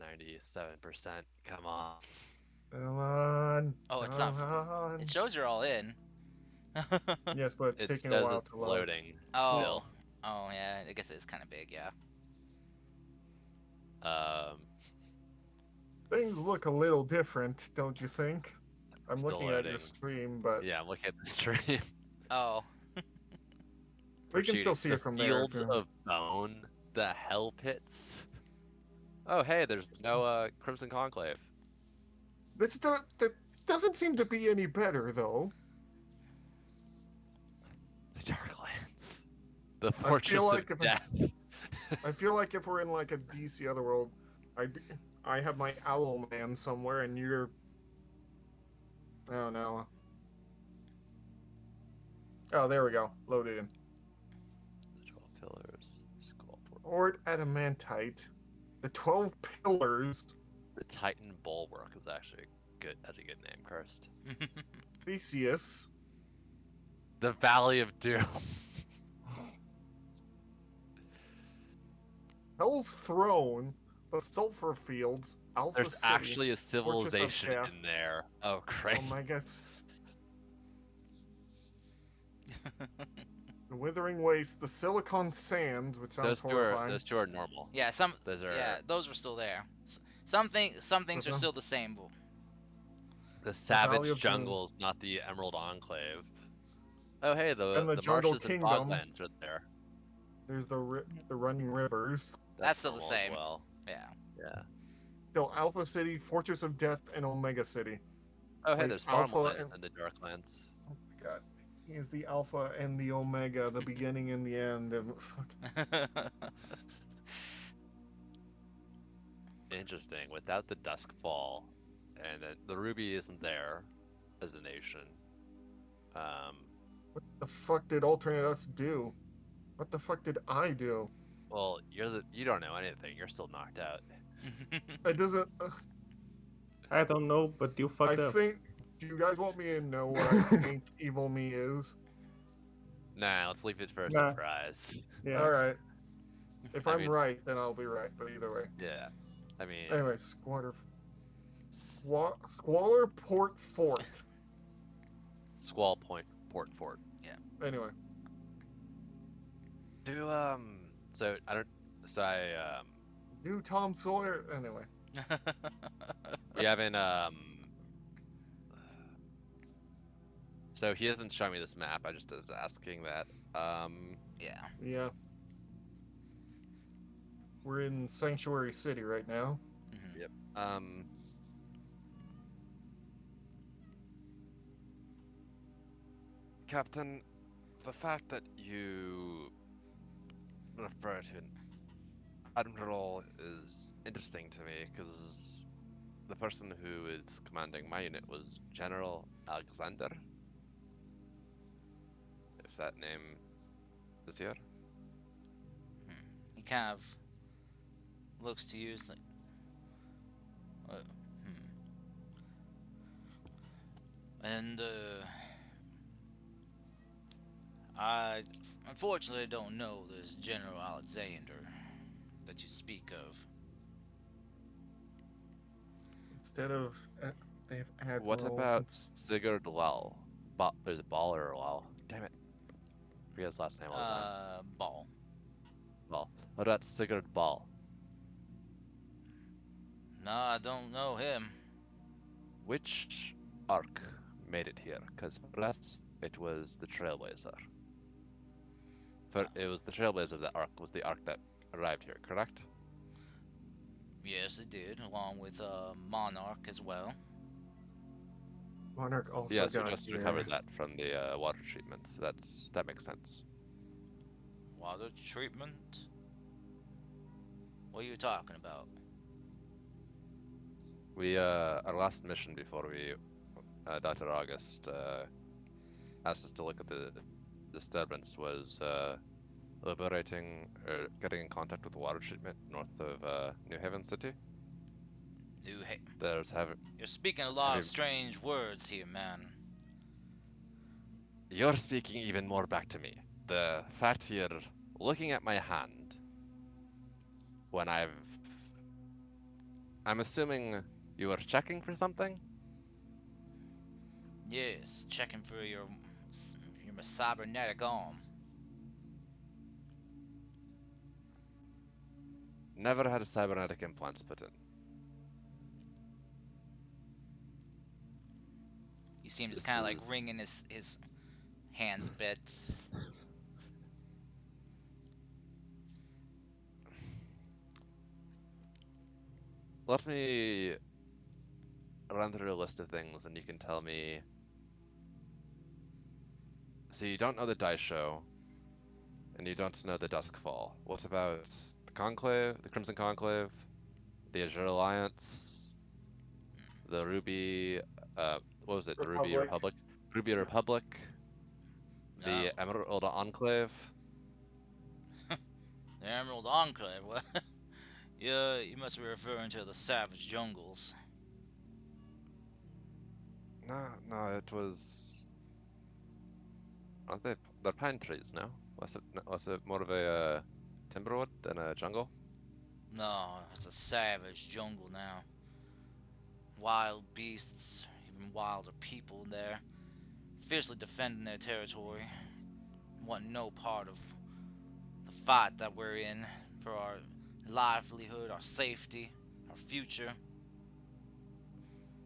Speaker 4: $97%. Come on.
Speaker 3: Come on.
Speaker 2: Oh, it's
Speaker 3: come
Speaker 2: not.
Speaker 3: on.
Speaker 2: It shows you're all in.
Speaker 3: Yes, but it's
Speaker 4: It
Speaker 3: taking a
Speaker 4: says
Speaker 3: while
Speaker 4: it's
Speaker 3: to load.
Speaker 4: loading
Speaker 2: Oh.
Speaker 4: still.
Speaker 2: Oh yeah, I guess it's kind of big, yeah.
Speaker 3: Things look a little different, don't you think? I'm
Speaker 4: Still
Speaker 3: looking at your
Speaker 4: loading.
Speaker 3: stream, but
Speaker 4: Yeah, I'm looking at the stream.
Speaker 2: Oh.
Speaker 3: we can still see
Speaker 4: the
Speaker 3: it from there.
Speaker 4: fields of bone, the hell pits. Oh, hey, there's no Crimson Conclave.
Speaker 3: That doesn't seem to be any better, though.
Speaker 4: The Darklands. The
Speaker 3: I
Speaker 4: Fortress
Speaker 3: feel
Speaker 4: of
Speaker 3: like if
Speaker 4: Death.
Speaker 3: I feel like if we're in like a DC Otherworld, I have my Owl Man somewhere, and you're. I don't know. Oh, there we go. Loaded in.
Speaker 4: The 12 pillars. Skullport.
Speaker 3: Horde Adamantite. The 12 Pillars.
Speaker 4: The Titan Bulwark is actually good. That's a good name, Cursed.
Speaker 3: Theseus.
Speaker 4: The Valley of Doom.
Speaker 3: Hell's Throne. The Sulphur Fields. Alpha
Speaker 4: There's
Speaker 3: City.
Speaker 4: actually a
Speaker 3: Fortress of
Speaker 4: civilization
Speaker 3: Death.
Speaker 4: in there. Oh, great.
Speaker 3: Oh my gosh. The Withering Waste, the Silicon Sands, which sounds horrifying.
Speaker 4: Those two are normal.
Speaker 2: Yeah,
Speaker 4: Those are
Speaker 2: yeah, those were still there. Some things are
Speaker 3: Uh-huh.
Speaker 2: still the same.
Speaker 4: the
Speaker 3: Valley
Speaker 4: Savage
Speaker 3: of Doom.
Speaker 4: Jungles, not the Emerald Enclave. Oh, hey,
Speaker 3: And the
Speaker 4: the
Speaker 3: Jungle
Speaker 4: marshes and
Speaker 3: Kingdom.
Speaker 4: boglands are there.
Speaker 3: There's the running rivers.
Speaker 2: That's still the
Speaker 4: normal as
Speaker 2: same.
Speaker 4: well.
Speaker 2: Yeah.
Speaker 4: Yeah.
Speaker 3: Still Alpha City, Fortress of Death, and Omega City.
Speaker 4: Oh, hey,
Speaker 3: Wait,
Speaker 4: there's
Speaker 3: Alpha
Speaker 4: farmlands
Speaker 3: and-
Speaker 4: in the Darklands.
Speaker 3: Oh my god. He is the Alpha and the Omega, the beginning and the end. And
Speaker 4: Interesting. Without the Duskfall, and the Ruby isn't there as a nation.
Speaker 3: what the fuck did Alternate Us do? What the fuck did I do?
Speaker 4: Well, you don't know anything. You're still knocked out.
Speaker 3: It doesn't.
Speaker 5: I don't know, but you
Speaker 3: I
Speaker 5: fucked up.
Speaker 3: think. Do you guys want me to know what I think Evil Me is?
Speaker 4: Nah, let's leave it for a
Speaker 5: Nah.
Speaker 4: surprise.
Speaker 5: Yeah.
Speaker 3: Alright. If
Speaker 4: I
Speaker 3: I'm
Speaker 4: mean-
Speaker 3: right, then I'll be right, but either way.
Speaker 4: Yeah. I mean,
Speaker 3: Anyway, Squalor Port Fort.
Speaker 4: Squall Point, Port Fort.
Speaker 3: Anyway.
Speaker 4: So I
Speaker 3: New Tom Sawyer. Anyway.
Speaker 4: we haven't so he hasn't shown me this map. I just was asking that.
Speaker 2: Yeah.
Speaker 3: Yeah. We're in Sanctuary City right now.
Speaker 2: Mhm.
Speaker 4: Captain, the fact that you refer to an admiral is interesting to me because the person who is commanding my unit was General Alexander. If that name is here.
Speaker 2: He kind of looks to you as like, and I unfortunately don't know this General Alexander that you speak of.
Speaker 3: Instead of. They have admirals.
Speaker 4: What about
Speaker 3: and-
Speaker 4: Sigurd Lal? Is it Ball or Lal? Damn it. I forget his last name all the time.
Speaker 2: Ball.
Speaker 4: Ball. What about Sigurd Ball?
Speaker 2: No, I don't know him.
Speaker 4: Which arc made it here? Because for us, it was the Trailblazer. It was the Trailblazer that arc was the arc that arrived here, correct?
Speaker 2: Yes, it did, along with Monarch as well.
Speaker 3: Monarch also
Speaker 4: Yes, we
Speaker 3: got
Speaker 4: just
Speaker 3: there.
Speaker 4: recovered that from the water treatment, so that makes sense.
Speaker 2: Water treatment? What are you talking about?
Speaker 4: We our last mission before we Dr. August asked us to look at the disturbance was liberating or getting in contact with water treatment north of New Haven City. There's
Speaker 2: You're speaking a lot
Speaker 4: heavy.
Speaker 2: of strange words here, man.
Speaker 4: You're speaking even more back to me. The fact you're looking at my hand when I'm assuming you were checking for something?
Speaker 2: Yes, checking for your cybernetic arm.
Speaker 4: Never had a cybernetic implants put in.
Speaker 2: You seem just
Speaker 4: This
Speaker 2: kind of like
Speaker 4: is-
Speaker 2: wringing his hands a bit.
Speaker 4: Let me run through a list of things and you can tell me. So you don't know the Dice Show, and you don't know the Duskfall. What about the Conclave, the Crimson Conclave, the Azure Alliance, the Ruby, what was it? The Ruby
Speaker 5: Republic.
Speaker 4: Republic, the
Speaker 2: No,
Speaker 4: Emerald Enclave.
Speaker 2: the Emerald Enclave. What? Yeah, you must be referring to the Savage Jungles.
Speaker 4: No, it was. Aren't they? They're pine trees, no? Was it more of a timberwood than a jungle?
Speaker 2: No, it's a savage jungle now. Wild beasts, even wilder people there, fiercely defending their territory. Want no part of the fight that we're in for our livelihood, our safety, our future.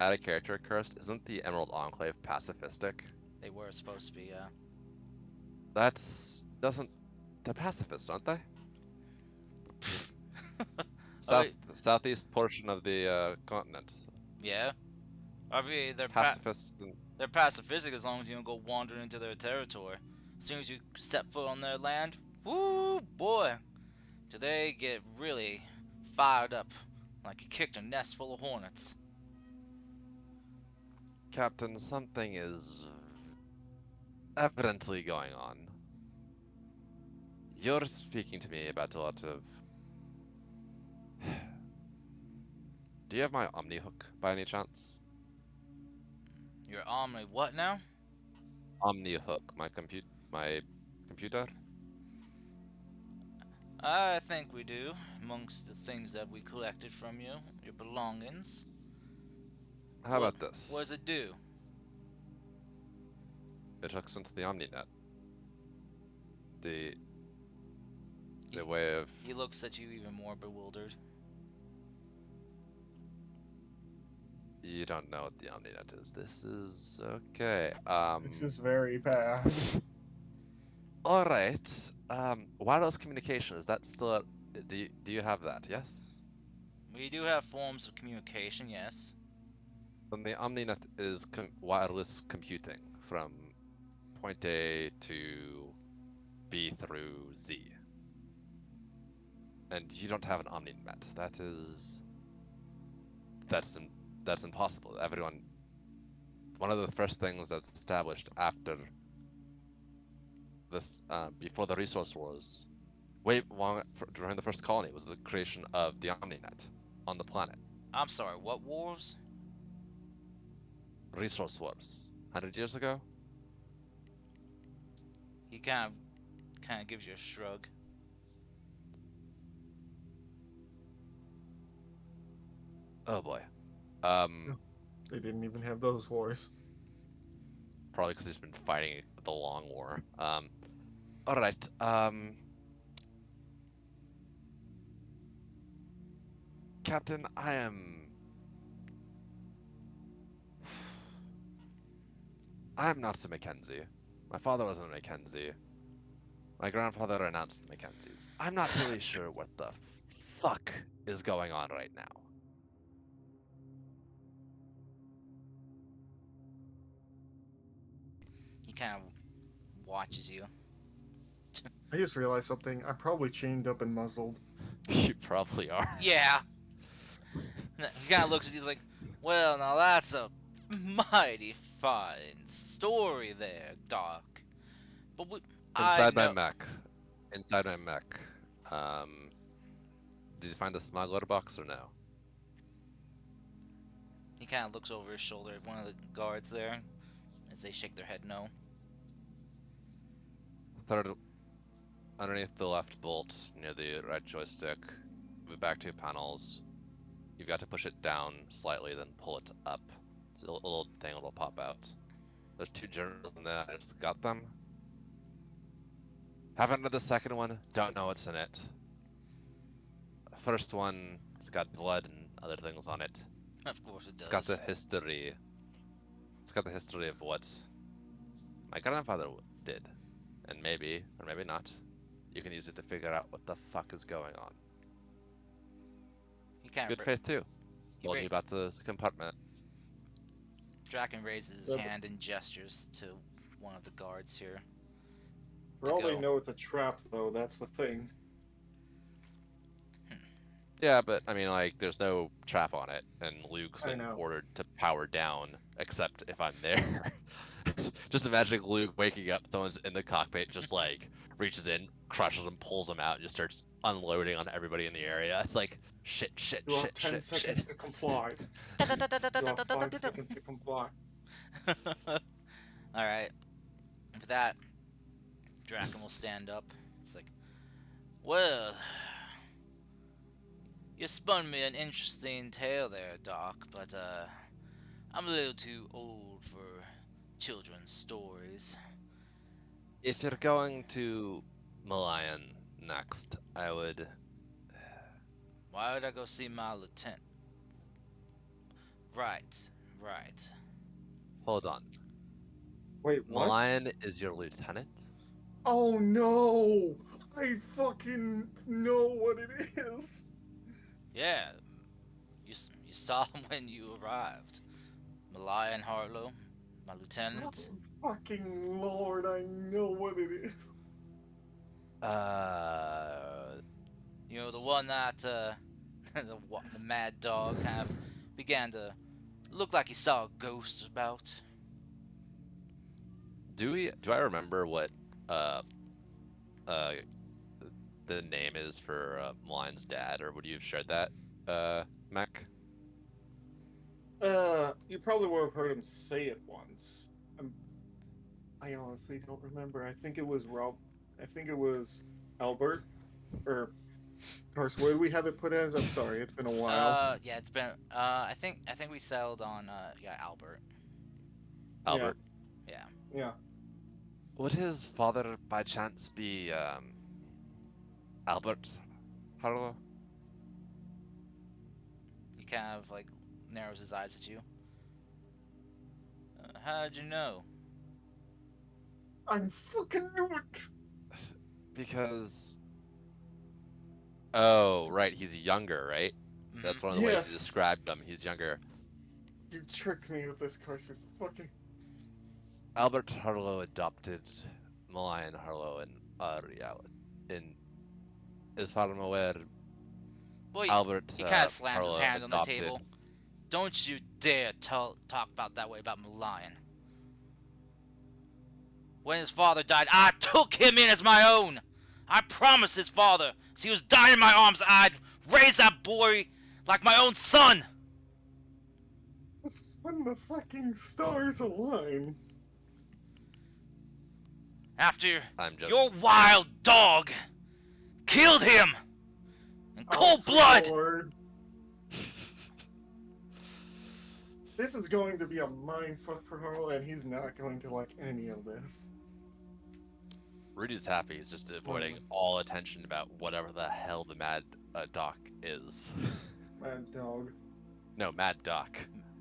Speaker 4: Out of character, cursed. Isn't the Emerald Enclave pacifistic?
Speaker 2: They were supposed to be,
Speaker 4: Doesn't they're pacifists, aren't they?
Speaker 2: Oh,
Speaker 4: Southeast portion of the continent.
Speaker 2: yeah. I mean,
Speaker 4: Pacifists and
Speaker 2: they're pacifistic as long as you don't go wandering into their territory. As soon as you step foot on their land, whoo boy, do they get really fired up like you kicked a nest full of hornets.
Speaker 4: Captain, something is evidently going on. You're speaking to me about a lot of. Do you have my Omni hook by any chance?
Speaker 2: Your army, what now?
Speaker 4: Omni hook, my computer.
Speaker 2: I think we do, amongst the things that we collected from you, your belongings.
Speaker 4: How about this?
Speaker 2: What does it do?
Speaker 4: It hooks into the OmniNet. The way of.
Speaker 2: He looks at you even more bewildered.
Speaker 4: You don't know what the OmniNet is. This is okay.
Speaker 5: This is very bad.
Speaker 4: All right. Wireless communication, is that still? Do you have that? Yes.
Speaker 2: We do have forms of communication, yes.
Speaker 4: Then the OmniNet is wireless computing from point A to B through Z. And you don't have an OmniNet. That's impossible. One of the first things that's established after this, before the resource wars, during the first colony, was the creation of the OmniNet on the planet.
Speaker 2: I'm sorry, what wars?
Speaker 4: Resource wars. 100 years ago?
Speaker 2: He kind of gives you a shrug.
Speaker 4: Oh boy.
Speaker 3: They didn't even have those wars.
Speaker 4: Probably because he's been fighting the Long War. All right. Captain, I am not a Mackenzie. My father wasn't a Mackenzie. My grandfather renounced the Mackenzies. I'm not really sure what the fuck is going on right now.
Speaker 2: He kind of watches you.
Speaker 3: I just realized something. I'm probably chained up and muzzled.
Speaker 4: You probably are.
Speaker 2: Yeah. He kind of looks at you like, well, now that's a mighty fine story there, Doc. But
Speaker 4: Inside my
Speaker 2: know.
Speaker 4: mech. Inside my mech. Did you find the smuggler box or no?
Speaker 2: He kind of looks over his shoulder at one of the guards there as they shake their head no.
Speaker 4: Third, underneath the left bolt near the right joystick, move back 2 panels. You've got to push it down slightly, then pull it up. It's a little thing will pop out. There's 2 journals in there. I just got them. Haven't read the second one. Don't know what's in it. First one, it's got blood and other things on it.
Speaker 2: Of course it
Speaker 4: It's
Speaker 2: does.
Speaker 4: got the history. It's got the history of what my grandfather did, and maybe or maybe not. You can use it to figure out what the fuck is going on.
Speaker 2: He kind
Speaker 4: Good
Speaker 2: of
Speaker 4: faith too.
Speaker 2: he
Speaker 4: Told
Speaker 2: ra-
Speaker 4: you about the compartment.
Speaker 2: Draken raises his
Speaker 3: Yeah, but-
Speaker 2: hand and gestures to one of the guards here.
Speaker 3: For all they
Speaker 2: go.
Speaker 3: know, it's a trap, though. That's the thing.
Speaker 4: Yeah, but I mean, like, there's no trap on it, and Luke's
Speaker 3: I
Speaker 4: been
Speaker 3: know.
Speaker 4: ordered to power down, except if I'm there. Just imagine Luke waking up, someone's in the cockpit, just like reaches in, crushes him, pulls him out, and just starts unloading on everybody in the area. It's like shit, shit,
Speaker 3: You have
Speaker 4: shit,
Speaker 3: 10
Speaker 4: shit,
Speaker 3: seconds
Speaker 4: shit.
Speaker 3: to comply. You have 5 seconds to comply.
Speaker 2: Alright. For that, Draken will stand up. It's like, well, you spun me an interesting tale there, Doc, but I'm a little too old for children's stories.
Speaker 4: If you're going to Malayan next, I would.
Speaker 2: Why would I go see my lieutenant? Right, right.
Speaker 4: Hold on.
Speaker 3: Wait, what?
Speaker 4: Malayan is your lieutenant?
Speaker 3: Oh no! I fucking know what it is!
Speaker 2: Yeah, you saw him when you arrived. Malaya and Harlow, my lieutenant.
Speaker 3: Oh, fucking lord, I know what it is.
Speaker 2: You know, the one that, the mad dog kind of began to look like he saw a ghost about.
Speaker 4: Do I remember what uh uh the name is for Malayan's dad, or would you have shared that, Mac?
Speaker 3: You probably would have heard him say it once. I honestly don't remember. I think it was Albert. Or, of course, what do we have it put as? I'm sorry, it's been a while.
Speaker 2: Yeah, it's been, I think we settled on, Albert.
Speaker 4: Albert.
Speaker 2: Yeah.
Speaker 3: Yeah.
Speaker 4: Would his father by chance be Albert Harlow?
Speaker 2: He kind of, like, narrows his eyes at you. How'd you know?
Speaker 3: I fucking knew it!
Speaker 4: Because oh right, he's younger, right? That's one of the ways
Speaker 3: Yes.
Speaker 4: you described him. He's younger.
Speaker 3: You tricked me with this, Carson. Fucking.
Speaker 4: Albert Harlow adopted Malayan Harlow and Ariel. In as far as I'm aware,
Speaker 2: Boy,
Speaker 4: Albert
Speaker 2: he kind of slams his
Speaker 4: Harlow
Speaker 2: hand on the
Speaker 4: adopted-
Speaker 2: table. Don't you dare talk about that way about Malayan. When his father died, I took him in as my own. I promised his father, as he was dying in my arms, I'd raise that boy like my own son.
Speaker 3: This is when the fucking stars align.
Speaker 2: After
Speaker 4: I'm just
Speaker 2: your wild dog killed him in cold
Speaker 3: Oh,
Speaker 2: blood.
Speaker 3: Lord. This is going to be a mindfuck for Harlow, and he's not going to like any of this.
Speaker 4: Rudy's happy. He's just avoiding all attention about whatever the hell the Mad Doc is.
Speaker 3: Mad dog.
Speaker 4: No, Mad Doc.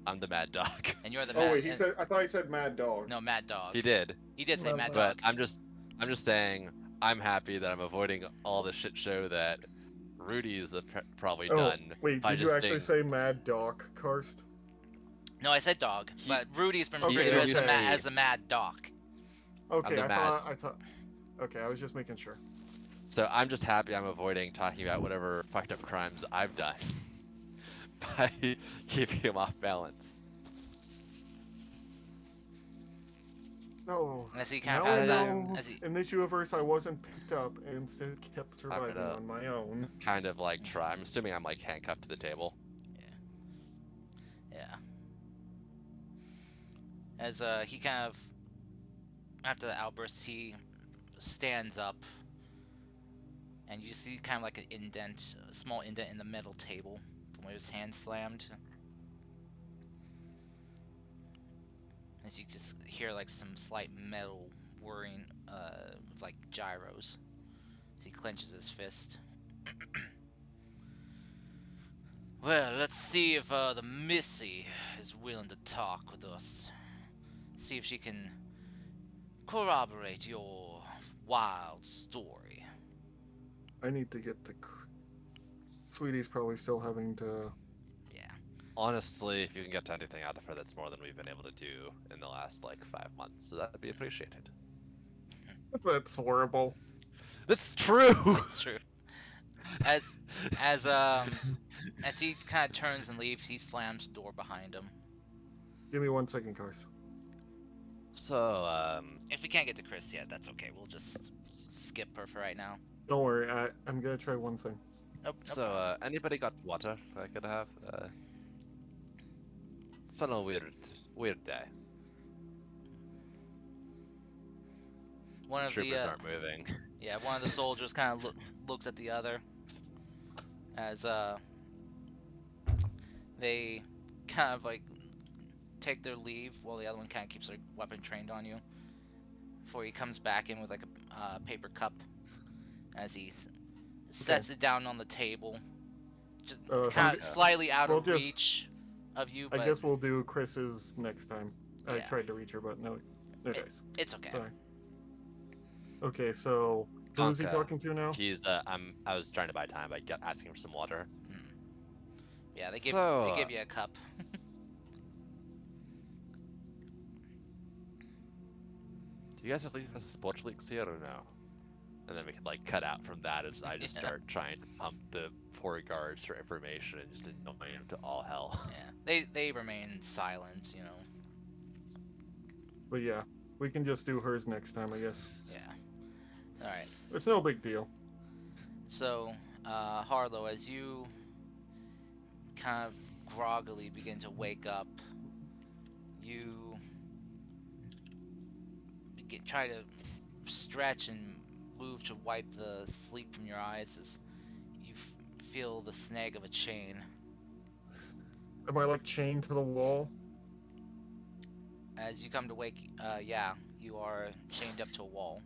Speaker 4: I'm the Mad Doc.
Speaker 2: And you're the
Speaker 3: Oh
Speaker 2: mad.
Speaker 3: wait, I thought he said mad dog.
Speaker 2: No, mad dog.
Speaker 4: He did,
Speaker 2: He did say
Speaker 3: No,
Speaker 2: mad
Speaker 4: but
Speaker 2: dog.
Speaker 4: I'm just saying I'm happy that I'm avoiding all the shit show that Rudy's probably
Speaker 3: Oh,
Speaker 4: done.
Speaker 3: wait,
Speaker 4: by
Speaker 3: did you
Speaker 4: just
Speaker 3: actually
Speaker 4: being-
Speaker 3: say mad dog, Karst?
Speaker 2: No, I said dog, but Rudy has been
Speaker 3: Okay,
Speaker 2: referred to as the
Speaker 3: okay.
Speaker 2: mad dog.
Speaker 3: Okay,
Speaker 4: the
Speaker 3: I thought. Okay, I was just making sure.
Speaker 4: So I'm just happy I'm avoiding talking about whatever fucked up crimes I've done by keeping him off balance.
Speaker 3: Oh,
Speaker 2: As he kind of
Speaker 3: now I
Speaker 2: has that,
Speaker 3: know
Speaker 2: as he,
Speaker 3: in this universe I wasn't picked up and instead kept surviving
Speaker 4: gonna-
Speaker 3: on my own.
Speaker 4: Kind of like try. I'm assuming I'm like handcuffed to the table.
Speaker 2: yeah. As he kind of, after the outburst, he stands up, and you see kind of like an indent, a small indent in the metal table from where his hand slammed. As you just hear like some slight metal whirring, with like gyros. As he clenches his fist. Well, let's see if the Missy is willing to talk with us. See if she can corroborate your wild story.
Speaker 3: I need to get the. Sweetie's probably still having to.
Speaker 2: Yeah.
Speaker 4: Honestly, if you can get to anything out of her, that's more than we've been able to do in the last like 5 months. So that'd be appreciated.
Speaker 3: That's horrible.
Speaker 4: It's true.
Speaker 2: It's true. As as he kind of turns and leaves, he slams the door behind him.
Speaker 3: Give me 1 second, Cars.
Speaker 4: So,
Speaker 2: If we can't get to Chris yet, that's okay. We'll just skip her for right now.
Speaker 3: Don't worry, I'm gonna try one thing.
Speaker 2: Nope. No
Speaker 4: so
Speaker 2: problem.
Speaker 4: anybody got water I could have? It's been a weird day.
Speaker 2: One of
Speaker 4: Troopers
Speaker 2: the
Speaker 4: aren't moving.
Speaker 2: yeah, one of the soldiers kind of looks at the other as they kind of like take their leave while the other one kind of keeps their weapon trained on you. Before he comes back in with like a paper cup, as he sets it down on the table, just kind of slightly out
Speaker 3: we'll
Speaker 2: of
Speaker 3: just-
Speaker 2: reach of you. But
Speaker 3: I guess we'll do Chris's next time. I
Speaker 2: Yeah.
Speaker 3: tried to reach her, but no dice.
Speaker 2: it's okay.
Speaker 3: Sorry. Okay, so who's he
Speaker 4: Tonka.
Speaker 3: talking to now?
Speaker 4: He's I was trying to buy time by asking for some water.
Speaker 2: Yeah, they give
Speaker 4: So,
Speaker 2: you a cup.
Speaker 4: Do you guys have leave us sports leaks here or no? And then we can like cut out from that as I just
Speaker 2: Yeah.
Speaker 4: start trying to pump the poor guards for information and just annoy them to all hell.
Speaker 2: Yeah, they remain silent. You know.
Speaker 3: But yeah, we can just do hers next time, I guess.
Speaker 2: Yeah. All right.
Speaker 3: It's no big deal.
Speaker 2: So, Harlow, as you kind of groggily begin to wake up, you try to stretch and move to wipe the sleep from your eyes as you feel the snag of a chain.
Speaker 3: Am I like chained to the wall?
Speaker 2: As you come to wake, yeah, you are chained up to a wall.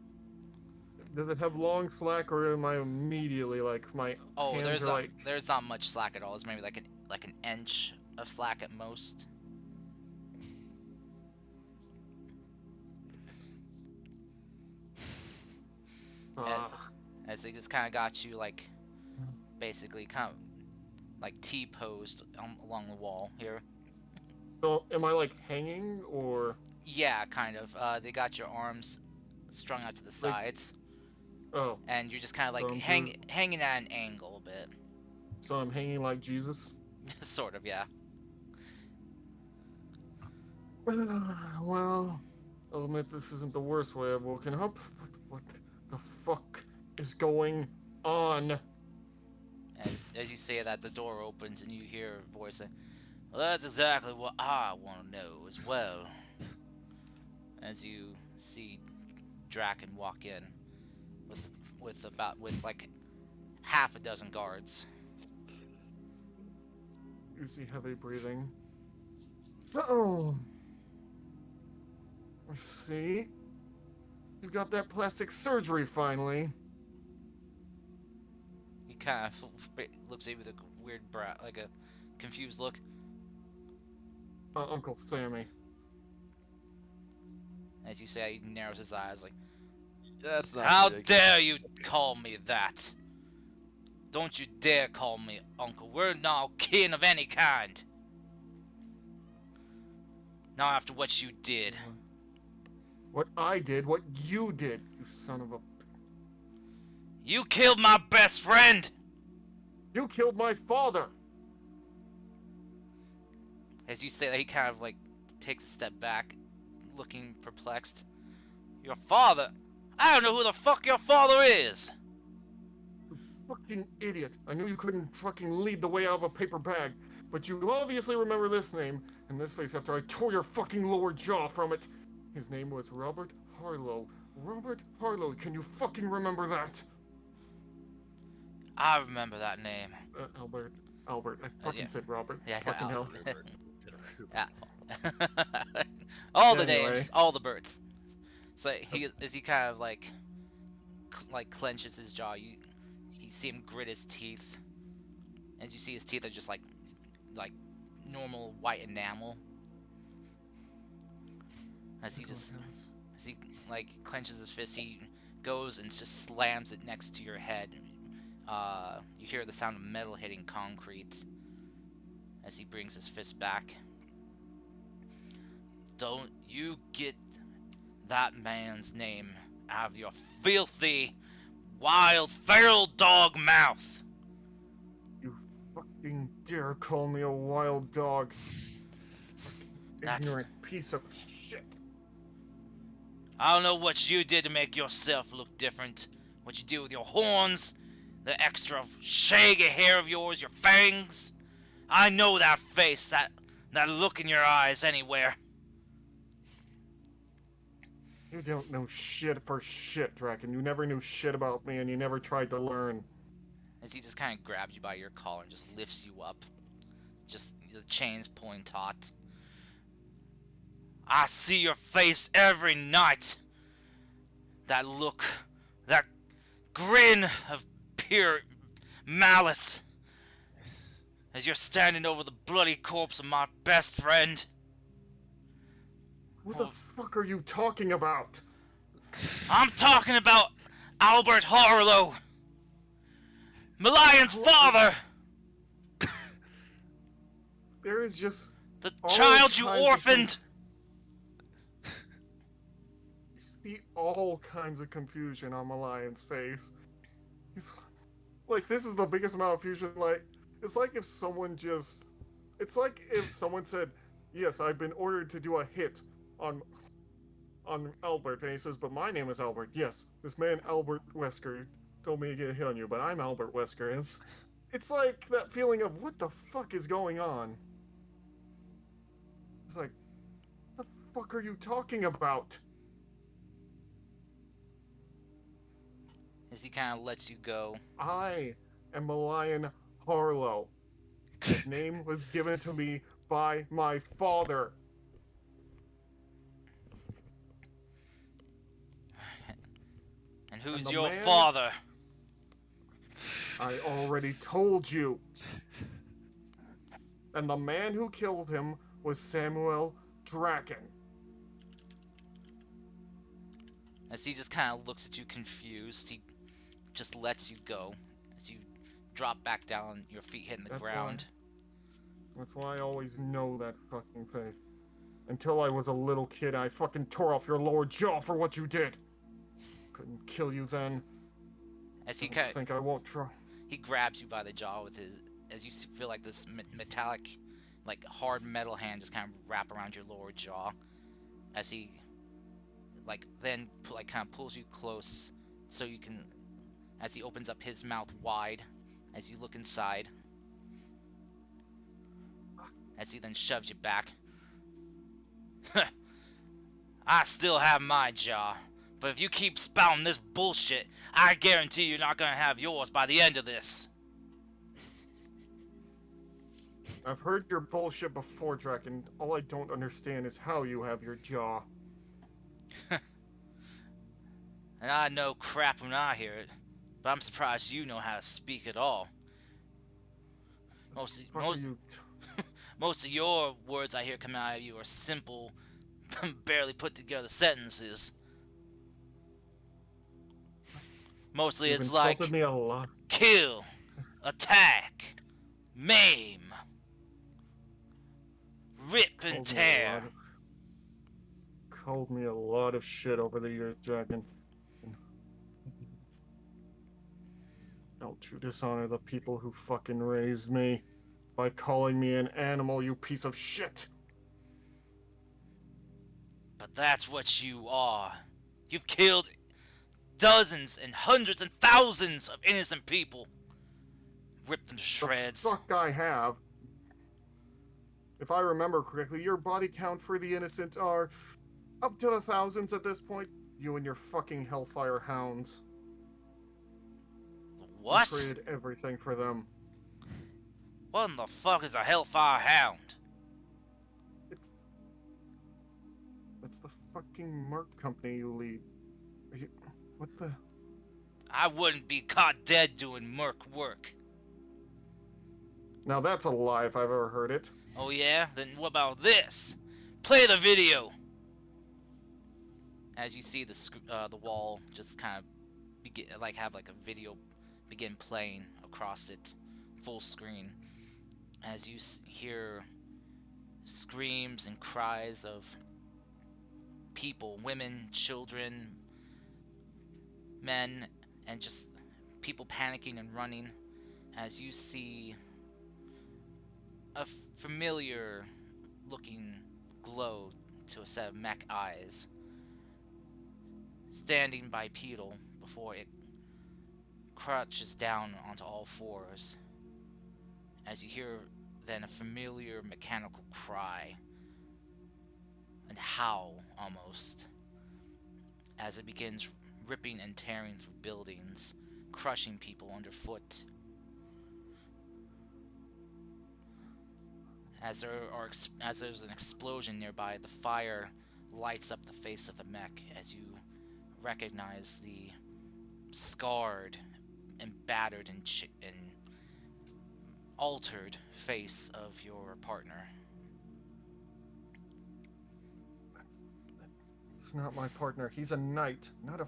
Speaker 3: Does it have long slack, or am I immediately like my
Speaker 2: Oh,
Speaker 3: hands are like?
Speaker 2: there's not much slack at all. It's maybe like an inch of slack at most. As it just kind of got you like basically kind of like T-posed along the wall here.
Speaker 3: So am I like hanging or?
Speaker 2: Yeah, kind of. They got your arms strung out to the sides,
Speaker 3: Oh,
Speaker 2: and you're just kind of like
Speaker 3: So I'm
Speaker 2: hanging at an angle a bit.
Speaker 3: so I'm hanging like Jesus.
Speaker 2: Sort of, yeah.
Speaker 3: Well, I'll admit this isn't the worst way I've woken up. But what the fuck is going on?
Speaker 2: As you say that, the door opens and you hear a voice say, "Well, that's exactly what I want to know as well." As you see Draken walk in with like half a dozen guards.
Speaker 3: You see heavy breathing. So, see, you got that plastic surgery finally.
Speaker 2: He kind of looks at you with a weird brow, like a confused look.
Speaker 3: Uncle Sammy.
Speaker 2: As you say, he narrows his eyes like,
Speaker 4: That's not
Speaker 2: "How
Speaker 4: big.
Speaker 2: dare you call me that? Don't you dare call me uncle. We're not kin of any kind. Not after what you did."
Speaker 3: What I did, what you did, you son of a...
Speaker 2: You killed my best friend!
Speaker 3: You killed my father!
Speaker 2: As you say that, he kind of like takes a step back, looking perplexed. Your father? I don't know who the fuck your father is!
Speaker 3: You fucking idiot. I knew you couldn't fucking lead the way out of a paper bag, but you obviously remember this name and this face after I tore your fucking lower jaw from it. His name was Robert Harlow. Robert Harlow, can you fucking remember that?
Speaker 2: I remember that name.
Speaker 3: Albert. I fucking
Speaker 2: yeah.
Speaker 3: said Robert.
Speaker 2: Yeah,
Speaker 3: Fucking hell.
Speaker 2: Yeah. All the
Speaker 3: Anyway.
Speaker 2: names, all the birds. So he kind of like clenches his jaw. You see him grit his teeth. As you see, his teeth are just like normal white enamel. As he like clenches his fist, he goes and just slams it next to your head. You hear the sound of metal hitting concrete as he brings his fist back. Don't you get that man's name out of your filthy, wild, feral dog mouth!
Speaker 3: You fucking dare call me a wild dog. Ignorant piece of shit.
Speaker 2: I don't know what you did to make yourself look different. What you did with your horns, the extra shaggy hair of yours, your fangs. I know that face, that look in your eyes anywhere.
Speaker 3: You don't know shit for shit, Draken. You never knew shit about me and you never tried to learn.
Speaker 2: As he just kind of grabs you by your collar and just lifts you up. Just the chains pulling taut. I see your face every night. That look, that grin of pure malice. As you're standing over the bloody corpse of my best friend.
Speaker 3: Who the fuck are you talking about?
Speaker 2: I'm talking about Albert Harlow. Malion's father.
Speaker 3: There is just
Speaker 2: The
Speaker 3: all
Speaker 2: child you
Speaker 3: kinds of
Speaker 2: orphaned.
Speaker 3: You see all kinds of confusion on Malion's face. He's like, this is the biggest amount of fusion. Like, it's like if someone just, it's like if someone said, "Yes, I've been ordered to do a hit on Albert," and he says, "But my name is Albert." Yes, this man Albert Wesker told me to get a hit on you, but I'm Albert Wesker. And it's like that feeling of what the fuck is going on. It's like, the fuck are you talking about?
Speaker 2: As he kind of lets you go.
Speaker 3: I am Malion Harlow. That name was given to me by my father.
Speaker 2: And who's
Speaker 3: the
Speaker 2: your
Speaker 3: man-
Speaker 2: father?
Speaker 3: I already told you. And the man who killed him was Samuel Draken.
Speaker 2: As he just kind of looks at you confused, he just lets you go. As you drop back down, your feet hitting the ground.
Speaker 3: That's why I always know that fucking face. Until I was a little kid, I fucking tore off your lower jaw for what you did. Couldn't kill you then.
Speaker 2: As he
Speaker 3: Don't
Speaker 2: kind of,
Speaker 3: think I won't try.
Speaker 2: he grabs you by the jaw with his, as you feel like this metallic, like hard metal hand just kind of wrap around your lower jaw. As he, like, then like kind of pulls you close, so you can, as he opens up his mouth wide, as you look inside. As he then shoves you back. I still have my jaw. But if you keep spouting this bullshit, I guarantee you're not gonna have yours by the end of this.
Speaker 3: I've heard your bullshit before, Draken. All I don't understand is how you have your jaw.
Speaker 2: And I know crap when I hear it. But I'm surprised you know how to speak at all. Most of your words I hear come out of you are simple, barely put together sentences. Mostly
Speaker 3: You've
Speaker 2: it's like,
Speaker 3: insulted me a lot.
Speaker 2: kill, attack, maim, rip and tear.
Speaker 3: Called me a lot of shit over the years, Dragon. Don't you dishonor the people who fucking raised me by calling me an animal, you piece of shit.
Speaker 2: But that's what you are. You've killed dozens and hundreds and thousands of innocent people. Ripped them to shreds.
Speaker 3: The fuck I have. If I remember correctly, your body count for the innocent are up to the thousands at this point. You and your fucking Hellfire hounds.
Speaker 2: What?
Speaker 3: You traded everything for them.
Speaker 2: What in the fuck is a Hellfire Hound?
Speaker 3: That's the fucking Merc company you lead. Are you... What the...
Speaker 2: I wouldn't be caught dead doing merc work.
Speaker 3: Now that's a lie if I've ever heard it.
Speaker 2: Oh yeah? Then what about this? Play the video! As you see the wall just kind of have like a video begin playing across it, full screen. As you hear screams and cries of people, women, children, men, and just people panicking and running. As you see a familiar looking glow to a set of mech eyes standing bipedal before it crouches down onto all fours. As you hear then a familiar mechanical cry and howl almost as it begins ripping and tearing through buildings, crushing people underfoot. As there's an explosion nearby, the fire lights up the face of the mech as you recognize the scarred and battered and altered face of your partner.
Speaker 3: He's not my partner. He's a knight, not a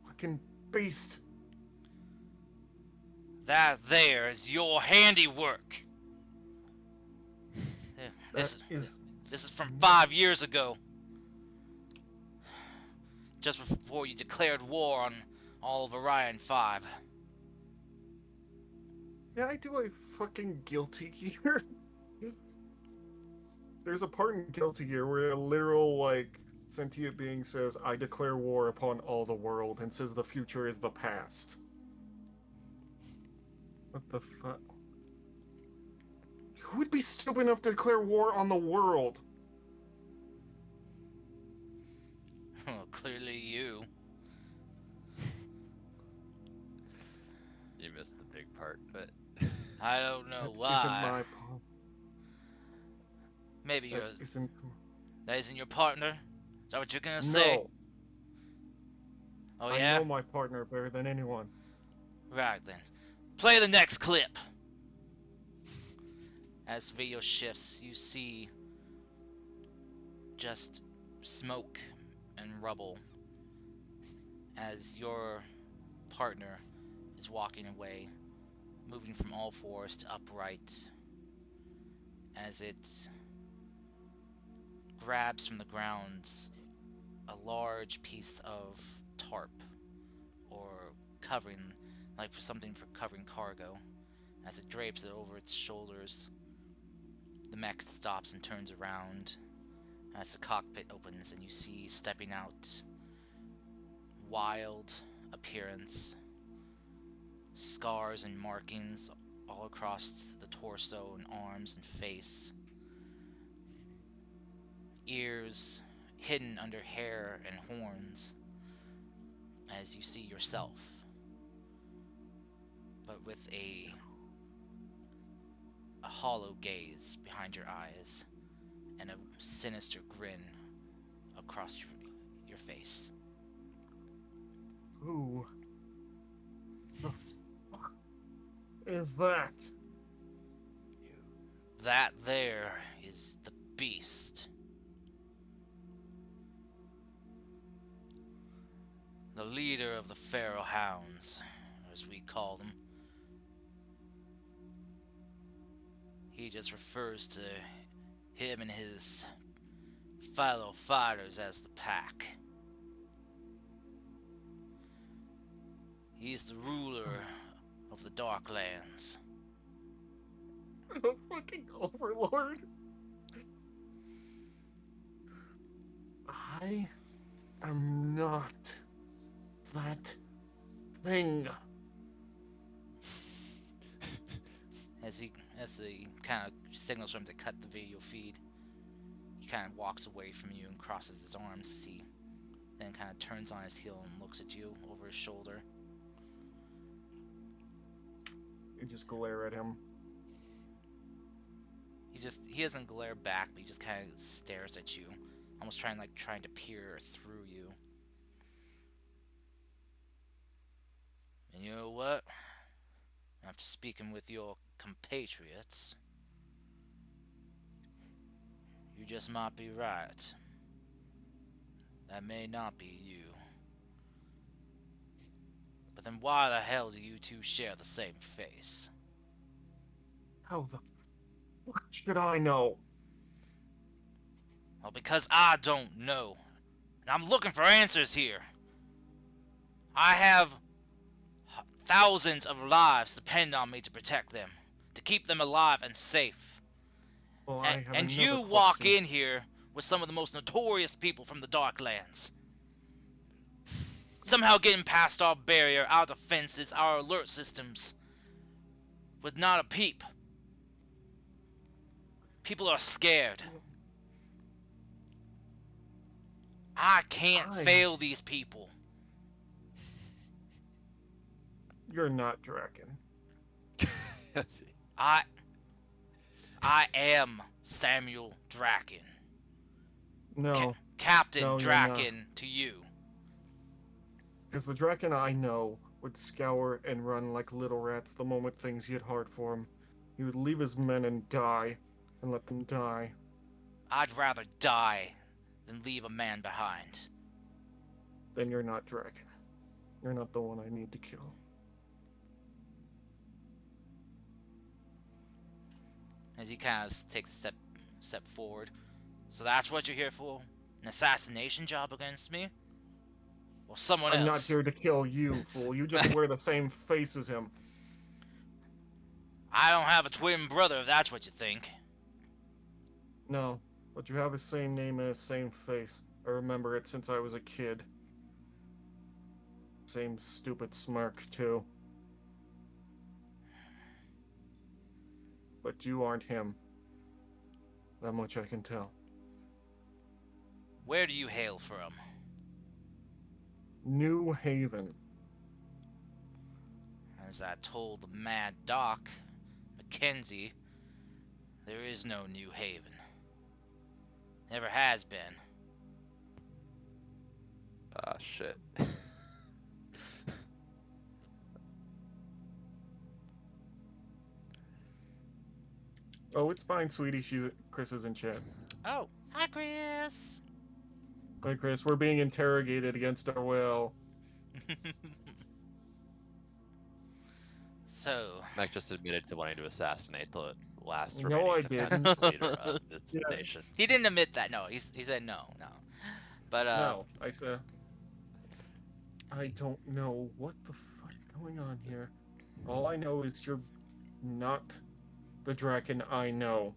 Speaker 3: fucking beast.
Speaker 2: That there is your handiwork. This is from 5 years ago. Just before you declared war on all of Orion 5.
Speaker 3: Yeah, I do a fucking Guilty Gear. There's a part in Guilty Gear where a literal, like, sentient being says, I declare war upon all the world, and says the future is the past. What the fuck? Who would be stupid enough to declare war on the world?
Speaker 2: Well, clearly you.
Speaker 4: You missed the big part, but
Speaker 2: I don't know
Speaker 3: That
Speaker 2: why.
Speaker 3: isn't my part.
Speaker 2: Maybe
Speaker 3: That
Speaker 2: that isn't your partner? Is that what you're gonna
Speaker 3: No.
Speaker 2: say? Oh
Speaker 3: I
Speaker 2: yeah?
Speaker 3: know my partner better than anyone.
Speaker 2: Right then. Play the next clip. As the video shifts, you see just smoke and rubble as your partner is walking away, moving from all fours to upright, as it grabs from the ground a large piece of tarp or covering, like for something for covering cargo. As it drapes it over its shoulders, the mech stops and turns around as the cockpit opens and you see stepping out, wild appearance, scars and markings all across the torso and arms and face, ears hidden under hair and horns, as you see yourself, but with a hollow gaze behind your eyes and a sinister grin across your face.
Speaker 3: Who the fuck is that?
Speaker 2: That there is the beast. The leader of the Feral Hounds, as we call them. He just refers to him and his fellow fighters as the Pack. He's the ruler of the Darklands.
Speaker 3: The fucking Overlord. I am not that thing.
Speaker 2: As he kind of signals for him to cut the video feed, he kind of walks away from you and crosses his arms as he then kind of turns on his heel and looks at you over his shoulder.
Speaker 3: You just glare at him.
Speaker 2: He doesn't glare back, but he just kind of stares at you, almost trying to peer through you. And you know what? After speaking with your compatriots, you just might be right. That may not be you. But then why the hell do you two share the same face?
Speaker 3: How the fuck should I know?
Speaker 2: Well, because I don't know. And I'm looking for answers here. I have thousands of lives depend on me to protect them, to keep them alive and safe.
Speaker 3: Well, I have
Speaker 2: And
Speaker 3: another
Speaker 2: you walk
Speaker 3: question.
Speaker 2: in here with some of the most notorious people from the Darklands. Somehow getting past our barrier, our defenses, our alert systems, with not a peep. People are scared. I can't fail these people.
Speaker 3: You're not Draken.
Speaker 2: I am Samuel Draken.
Speaker 3: No,
Speaker 2: Captain
Speaker 3: No, you're
Speaker 2: Draken to you.
Speaker 3: because the Draken I know would scour and run like little rats the moment things get hard for him. He would leave his men and die, and let them die.
Speaker 2: I'd rather die than leave a man behind.
Speaker 3: Then you're not Draken. You're not the one I need to kill.
Speaker 2: As he kind of takes a step forward. So that's what you're here for? An assassination job against me? Or someone
Speaker 3: I'm not
Speaker 2: else?
Speaker 3: here to kill you, fool. You just wear the same face as him.
Speaker 2: I don't have a twin brother, if that's what you think.
Speaker 3: No, but you have his same name and his same face. I remember it since I was a kid. Same stupid smirk, too. But you aren't him. That much I can tell.
Speaker 2: Where do you hail from?
Speaker 3: New Haven.
Speaker 2: As I told the Mad Doc, Mackenzie, there is no New Haven. Never has been.
Speaker 4: Ah, shit.
Speaker 3: Oh, it's fine, sweetie. Chris is in chat.
Speaker 2: Oh, hi, Chris.
Speaker 3: Hey, Chris, we're being interrogated against our will.
Speaker 2: So,
Speaker 4: Mac just admitted to wanting to assassinate the last
Speaker 3: No,
Speaker 4: remaining
Speaker 3: I
Speaker 4: defense
Speaker 3: didn't.
Speaker 4: leader of this
Speaker 3: Yeah.
Speaker 4: nation.
Speaker 2: he didn't admit that. No, he said no. But
Speaker 3: No, I said. I don't know what the fuck going on here. All I know is you're not the Draken I know.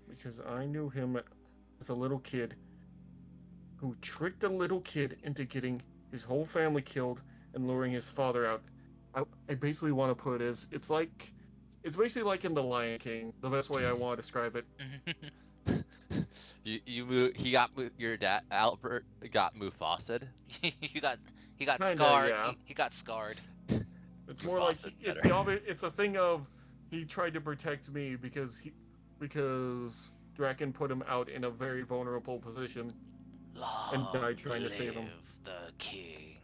Speaker 3: Because I knew him as a little kid who tricked a little kid into getting his whole family killed and luring his father out. I basically want to put it is, it's basically like in The Lion King, the best way I want to describe it.
Speaker 4: Your dad Albert got Mufasa'd.
Speaker 2: he got
Speaker 3: Kinda,
Speaker 2: scarred.
Speaker 3: yeah.
Speaker 2: He got scarred.
Speaker 3: It's more like
Speaker 4: Mufasa
Speaker 3: it's
Speaker 4: better.
Speaker 3: it's a thing of he tried to protect me because Draken put him out in a very vulnerable position. And
Speaker 2: Long
Speaker 3: died trying to save him.
Speaker 2: live the king.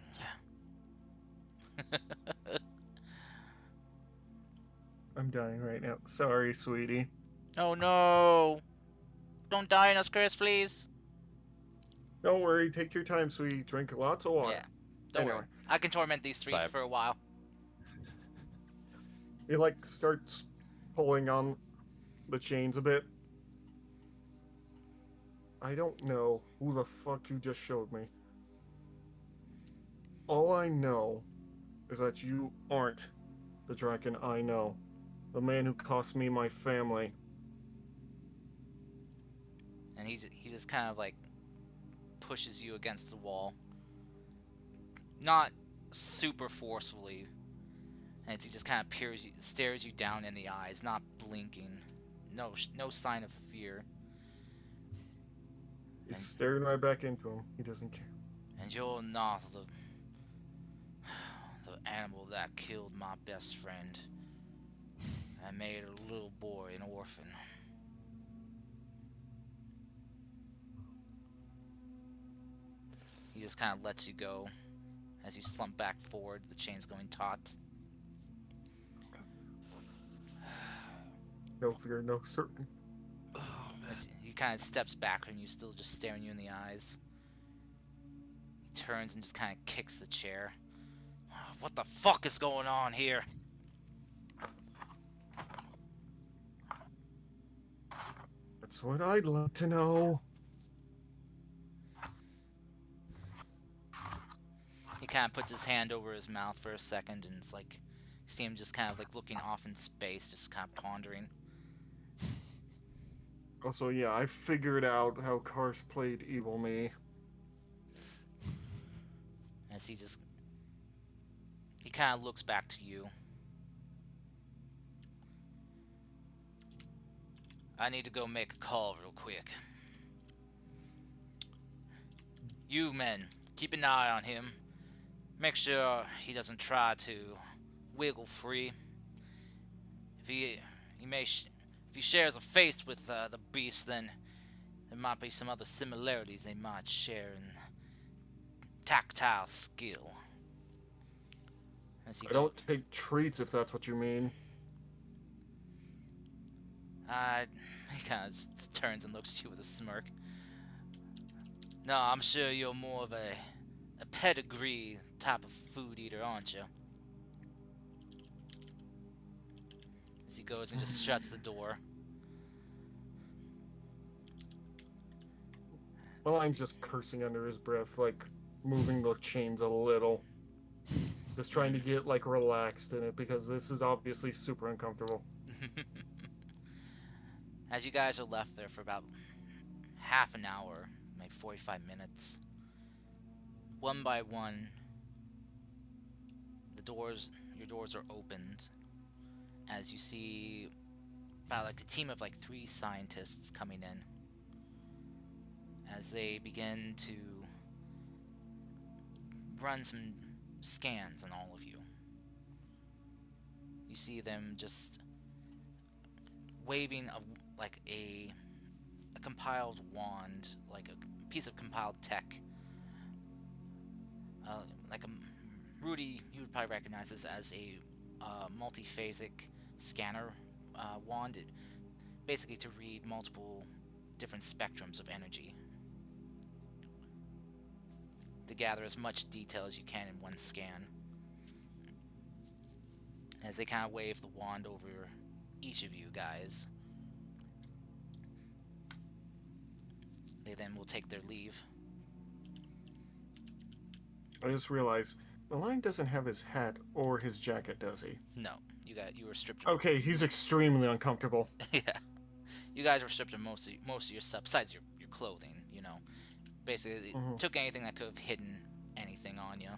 Speaker 3: I'm dying right now. Sorry, sweetie.
Speaker 2: Oh no! Don't die on us, Chris, please.
Speaker 3: Don't worry. Take your time, sweetie. Drink lots of water.
Speaker 2: Yeah. Don't
Speaker 3: Anyway.
Speaker 2: worry. I can torment these three
Speaker 4: Sorry.
Speaker 2: for a while.
Speaker 3: He starts pulling on the chains a bit. I don't know who the fuck you just showed me. All I know is that you aren't the Draken I know. The man who cost me my family.
Speaker 2: And he just kind of like pushes you against the wall. Not super forcefully. And he just kind of stares you down in the eyes, not blinking. No sign of fear.
Speaker 3: He's staring right back into him. He doesn't care.
Speaker 2: And you're not the animal that killed my best friend and made a little boy an orphan. He just kind of lets you go as you slump back forward, the chain's going taut.
Speaker 3: No fear, no certain.
Speaker 4: Oh, man.
Speaker 2: As he kind of steps back from you, still just staring you in the eyes. He turns and just kind of kicks the chair. What the fuck is going on here?
Speaker 3: That's what I'd like to know.
Speaker 2: He kind of puts his hand over his mouth for a second, and it's like, you see him just kind of like looking off in space, just kind of pondering.
Speaker 3: Also, yeah, I figured out how Kars played Evil Me.
Speaker 2: As he kind of looks back to you. I need to go make a call real quick. You men, keep an eye on him. Make sure he doesn't try to wiggle free. If he shares a face with the beast, then there might be some other similarities they might share in tactile skill.
Speaker 3: I don't take treats if that's what you mean.
Speaker 2: He kind of just turns and looks at you with a smirk. No, I'm sure you're more of a pedigree type of food eater, aren't you? As he goes and just shuts the door.
Speaker 3: Malign's just cursing under his breath, like moving the chains a little. Just trying to get like relaxed in it because this is obviously super uncomfortable.
Speaker 2: As you guys are left there for about half an hour, maybe 45 minutes, one by one, your doors are opened as you see about like a team of like 3 scientists coming in as they begin to run some scans on all of you. You see them just waving a compiled wand, like a piece of compiled tech. Rudy, you would probably recognize this as a multiphasic scanner wand. Basically to read multiple different spectrums of energy, to gather as much detail as you can in one scan. As they kind of wave the wand over each of you guys, they then will take their leave.
Speaker 3: I just realized Malign doesn't have his hat or his jacket, does he?
Speaker 2: No, you were stripped.
Speaker 3: Okay, he's extremely uncomfortable.
Speaker 2: Yeah, you guys were stripped of most of your stuff, besides your clothing. You know, basically took anything that could have hidden anything on you.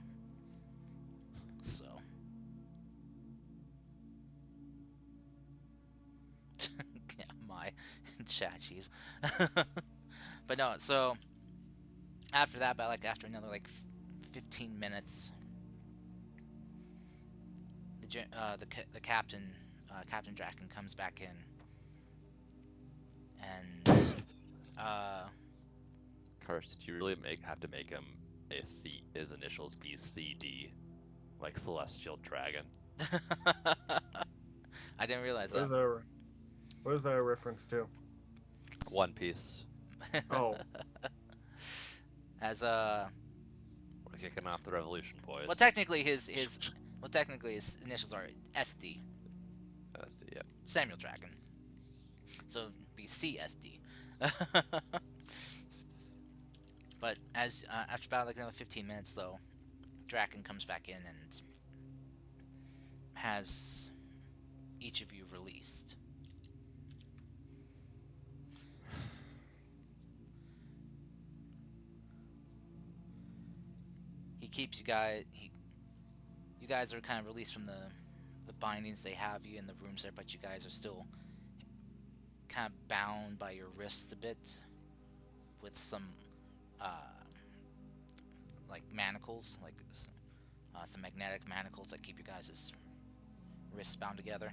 Speaker 2: So. Yeah, my chachies. But no, so after that, after another 15 minutes, the captain, Captain Draken, comes back in, and
Speaker 4: Curse, did you really have to make him his initials be CD, like Celestial Dragon?
Speaker 2: I didn't realize
Speaker 3: What is that a reference to?
Speaker 4: One Piece.
Speaker 3: Oh.
Speaker 2: As
Speaker 4: We're kicking off the revolution, boys.
Speaker 2: well, technically his initials are SD.
Speaker 4: Yeah.
Speaker 2: Samuel Dragon. So it'd be CSD. But as after about another 15 minutes, though, Draken comes back in and has each of you released. keeps you guys. You guys are kind of released from the bindings they have you in the rooms there, but you guys are still kind of bound by your wrists a bit with some like manacles, like some magnetic manacles that keep you guys' wrists bound together.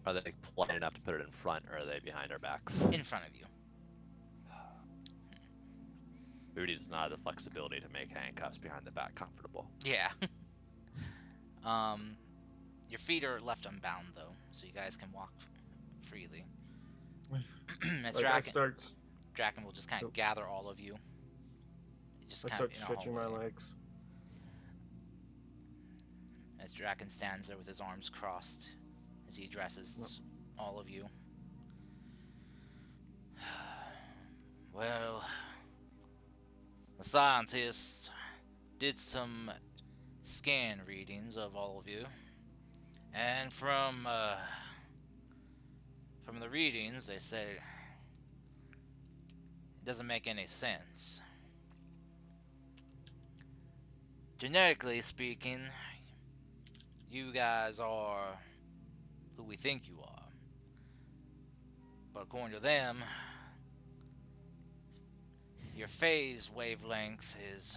Speaker 4: Are they polite enough to put it in front, or are they behind our backs?
Speaker 2: In front of you.
Speaker 4: Booty does not have the flexibility to make handcuffs behind the back comfortable.
Speaker 2: Yeah. Your feet are left unbound though, so you guys can walk freely. As
Speaker 3: Like, I start
Speaker 2: Draken will just kind of gather all of you. Just
Speaker 3: I
Speaker 2: kind
Speaker 3: start
Speaker 2: of in a
Speaker 3: stretching my
Speaker 2: hallway.
Speaker 3: legs.
Speaker 2: As Draken stands there with his arms crossed as he addresses all of you. Well, the scientist did some scan readings of all of you, and from the readings, they say it doesn't make any sense. Genetically speaking, you guys are who we think you are. But according to them, your phase wavelength is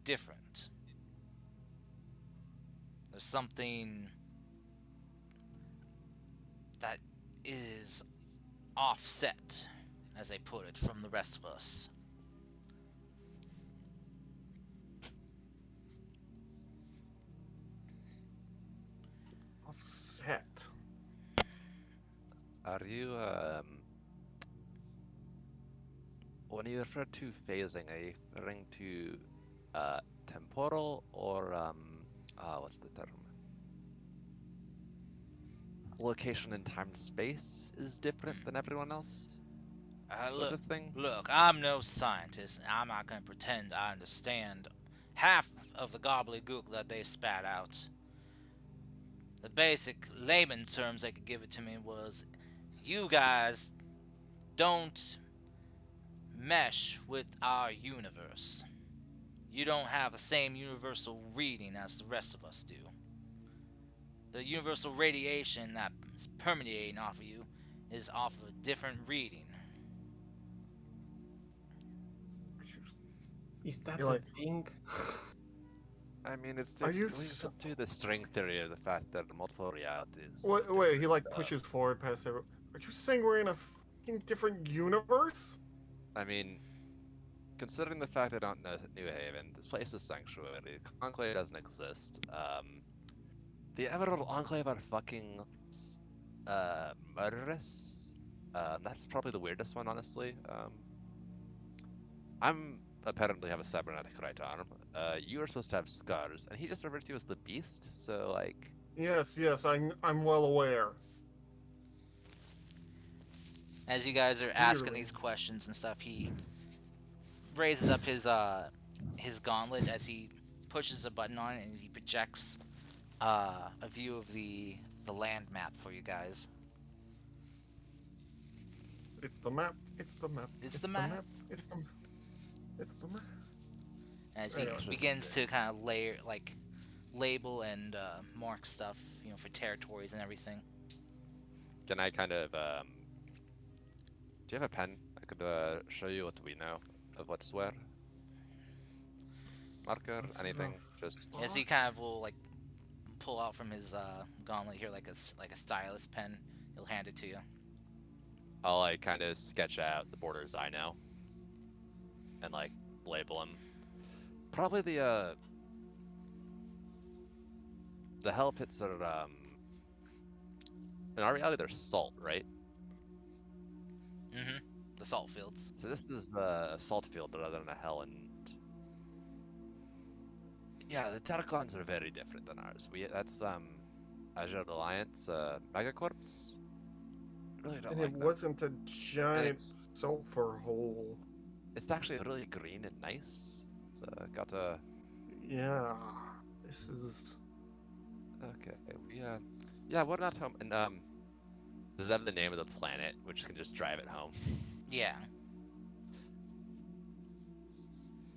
Speaker 2: different. There's something that is offset, as they put it, from the rest of us.
Speaker 3: Offset.
Speaker 4: Are you, when you refer to phasing, are you referring to, temporal or, what's the term? Location in time and space is different than everyone else? Sort of thing?
Speaker 2: Look, I'm no scientist, and I'm not going to pretend I understand half of the gobbledygook that they spat out. The basic layman terms they could give it to me was, you guys don't mesh with our universe. You don't have the same universal reading as the rest of us do. The universal radiation that's permeating off of you is off of a different reading.
Speaker 5: Is that
Speaker 3: You're
Speaker 5: a
Speaker 3: like-
Speaker 5: thing?
Speaker 4: I mean, it's
Speaker 3: Are you
Speaker 4: leads
Speaker 3: so-
Speaker 4: up to the string theory of the fact that multiple realities.
Speaker 3: Wait, he like pushes forward past everyone. Are you saying we're in a fucking different universe?
Speaker 4: I mean, considering the fact I don't know New Haven, this place is sanctuary. Enclave doesn't exist. The Emerald Enclave are fucking murderous. That's probably the weirdest one, honestly. I'm apparently have a cybernetic right arm. You were supposed to have scars, and he just referred to you as the Beast. So like,
Speaker 3: Yes, I'm well aware.
Speaker 2: As you guys are asking
Speaker 3: Clearly.
Speaker 2: these questions and stuff, he raises up his gauntlet as he pushes a button on it, and he projects a view of the land map for you guys.
Speaker 3: It's the map. It's the map.
Speaker 2: It's the map.
Speaker 3: It's the map. It's the map.
Speaker 2: As he
Speaker 3: Interesting.
Speaker 2: begins to kind of label and mark stuff, for territories and everything.
Speaker 4: can I kind of do you have a pen? I could show you what we know of what's where. Marker, anything? Just
Speaker 2: As he kind of will pull out from his gauntlet here like a stylus pen. He'll hand it to you.
Speaker 4: I'll like kind of sketch out the borders I know, and like label them. Probably the hell pits are in our reality they're salt, right?
Speaker 2: Mm-hmm. The salt fields.
Speaker 4: So this is a salt field rather than a hell, and yeah, the Terraclons are very different than ours. That's Azure Alliance megacorps. Really don't
Speaker 3: And
Speaker 4: like
Speaker 3: it
Speaker 4: them.
Speaker 3: wasn't a giant
Speaker 4: it's-
Speaker 3: sulfur hole.
Speaker 4: It's actually really green and nice. It's got a
Speaker 3: Yeah. This is.
Speaker 4: okay. Yeah, we're not home. And does it have the name of the planet, which can just drive it home?
Speaker 2: Yeah.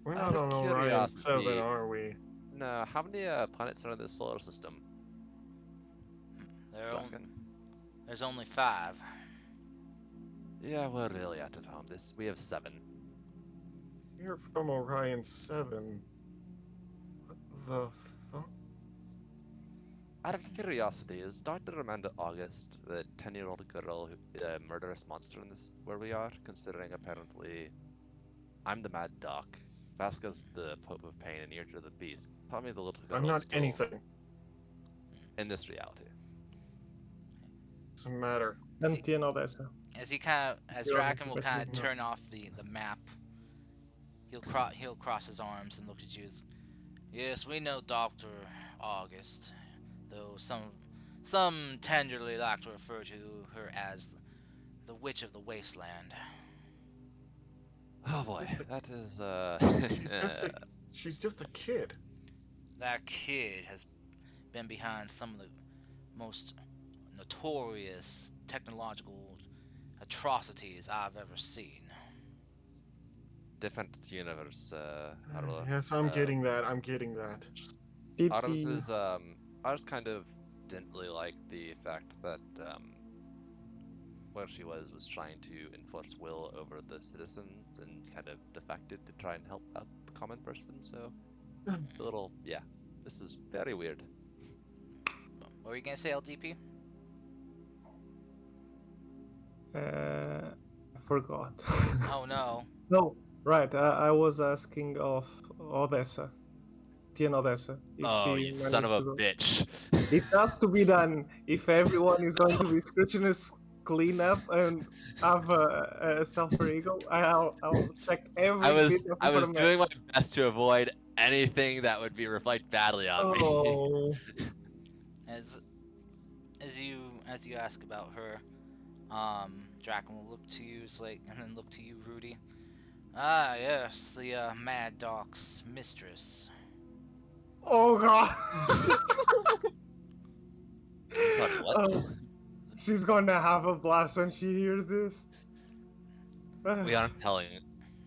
Speaker 3: We're
Speaker 4: Out
Speaker 3: not
Speaker 4: of
Speaker 3: on Orion 7,
Speaker 4: curiosity,
Speaker 3: are we?
Speaker 4: no, how many planets are in the solar system? Reckon?
Speaker 2: There's only 5.
Speaker 4: Yeah, we're really out of home. We have 7.
Speaker 3: You're from Orion 7. What the fuck?
Speaker 4: Out of curiosity, is Dr. Amanda August the 10-year-old girl who murderous monster in this where we are? Considering apparently I'm the Mad Doc, Vasquez the Pope of Pain, and you're the Beast. Tell me the little girl
Speaker 3: I'm not
Speaker 4: still
Speaker 3: anything.
Speaker 4: in this reality.
Speaker 3: Doesn't matter.
Speaker 2: Is he-
Speaker 5: Entiendo eso.
Speaker 2: As
Speaker 3: You're
Speaker 2: Draken will kind of
Speaker 3: no.
Speaker 2: turn off the map, he'll cross his arms and look at you. Yes, we know Dr. August, though some tenderly like to refer to her as the Witch of the Wasteland.
Speaker 4: Oh boy, that is
Speaker 3: She's just a kid.
Speaker 2: That kid has been behind some of the most notorious technological atrocities I've ever seen.
Speaker 4: different universe. Arlo.
Speaker 3: Yes, I'm getting that. I'm getting that.
Speaker 4: Ours
Speaker 5: Pity.
Speaker 4: is ours kind of didn't really like the fact that where she was trying to enforce will over the citizens and kind of defected to try and help out the common person. So it's a little this is very weird.
Speaker 2: What were you gonna say, LDP?
Speaker 5: I forgot.
Speaker 2: Oh no.
Speaker 5: No, right. I was asking of Odessa. Tien Odessa. If
Speaker 4: Oh,
Speaker 5: she
Speaker 4: you son of
Speaker 5: managed
Speaker 4: a
Speaker 5: to go.
Speaker 4: bitch!
Speaker 5: It has to be done. If everyone is going to be scrutinous cleanup and have a self ego, I'll check every bit of
Speaker 4: I was
Speaker 5: information.
Speaker 4: doing my best to avoid anything that would be reflect badly on me.
Speaker 3: Oh,
Speaker 2: As you ask about her, Draken will look to you, and then look to you, Rudy. Ah, yes, the Mad Doc's mistress.
Speaker 5: Oh god!
Speaker 4: Sorry, what?
Speaker 5: She's gonna have a blast when she hears this.
Speaker 4: We aren't telling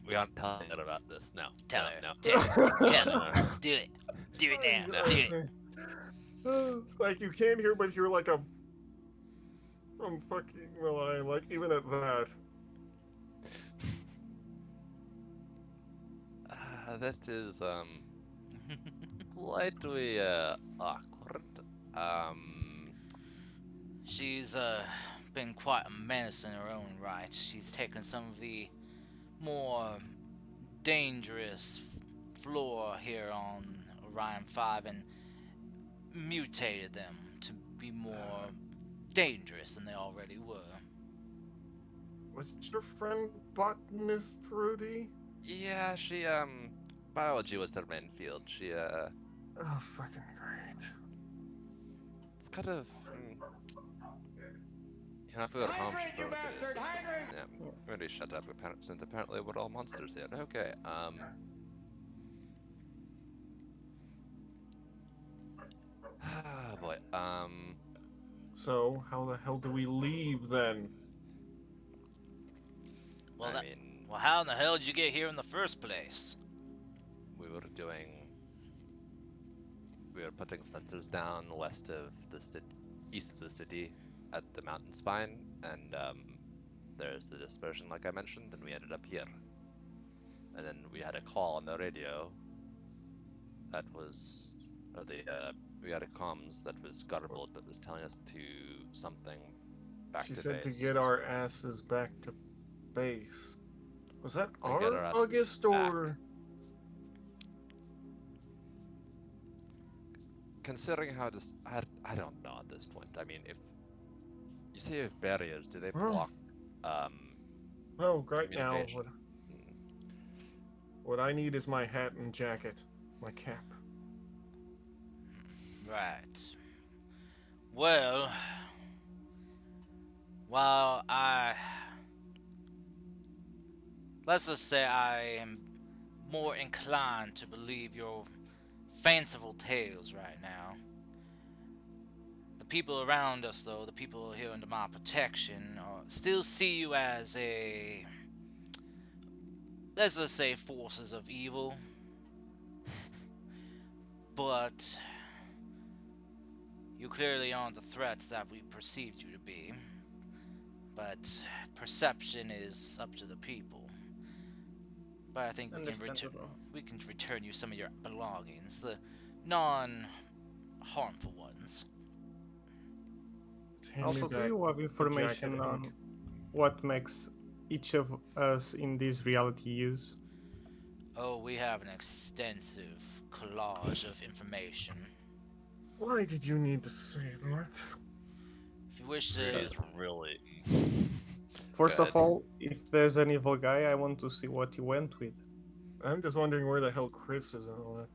Speaker 4: her about this. No.
Speaker 2: Tell
Speaker 4: no,
Speaker 2: her.
Speaker 4: No.
Speaker 2: Tell her. Tell
Speaker 4: No,
Speaker 2: her.
Speaker 4: no, no.
Speaker 2: Do it. Do it now. Do it.
Speaker 3: like you can't hear, but you're like from fucking Reliant. Like even at that.
Speaker 4: That is slightly awkward.
Speaker 2: She's been quite a menace in her own right. She's taken some of the more dangerous flora here on Orion 5 and mutated them to be more dangerous than they already were.
Speaker 3: Was your friend botanist Rudy?
Speaker 4: Yeah, she biology was her main field. She
Speaker 3: Oh, fucking great.
Speaker 4: it's kind of you know, if we were at home, she'd probably look at this. Yeah, maybe shut up. Since apparently we're all monsters here. Okay. Ah, boy.
Speaker 3: So how the hell do we leave then?
Speaker 2: Well,
Speaker 4: I mean,
Speaker 2: well, how in the hell did you get here in the first place?
Speaker 4: we were putting sensors down west of the city, east of the city, at the mountain spine, and there's the dispersion, like I mentioned, and we ended up here. And then we had a call on the radio. That was, we had a comms that was garbled, but was telling us to something back
Speaker 3: She
Speaker 4: to
Speaker 3: said
Speaker 4: base.
Speaker 3: to get our asses back to base. Was that
Speaker 4: To get our
Speaker 3: our
Speaker 4: asses
Speaker 3: August
Speaker 4: back.
Speaker 3: or?
Speaker 4: Considering how I don't know at this point. I mean, if you say you have barriers, do they
Speaker 3: Well,
Speaker 4: block
Speaker 3: Oh, right now,
Speaker 4: communication?
Speaker 3: what I need is my hat and jacket, my cap.
Speaker 2: Right. Well, let's just say I am more inclined to believe your fanciful tales right now. The people around us, though, the people here under my protection, still see you as let's just say forces of evil. But you clearly aren't the threats that we perceived you to be. But perception is up to the people. But I think
Speaker 5: Understandable.
Speaker 2: we can return you some of your belongings, the non-harmful ones.
Speaker 3: Hand me
Speaker 5: Also, do
Speaker 3: back
Speaker 5: you have
Speaker 3: the
Speaker 5: information
Speaker 3: jacket,
Speaker 5: on
Speaker 3: Hank.
Speaker 5: what makes each of us in this reality use?
Speaker 2: Oh, we have an extensive collage of information.
Speaker 3: Why did you need to say that?
Speaker 2: If you wish
Speaker 4: Rudy's
Speaker 2: to,
Speaker 4: really.
Speaker 5: First
Speaker 4: Good.
Speaker 5: of all, if there's an evil guy, I want to see what he went with.
Speaker 3: I'm just wondering where the hell Chris is and all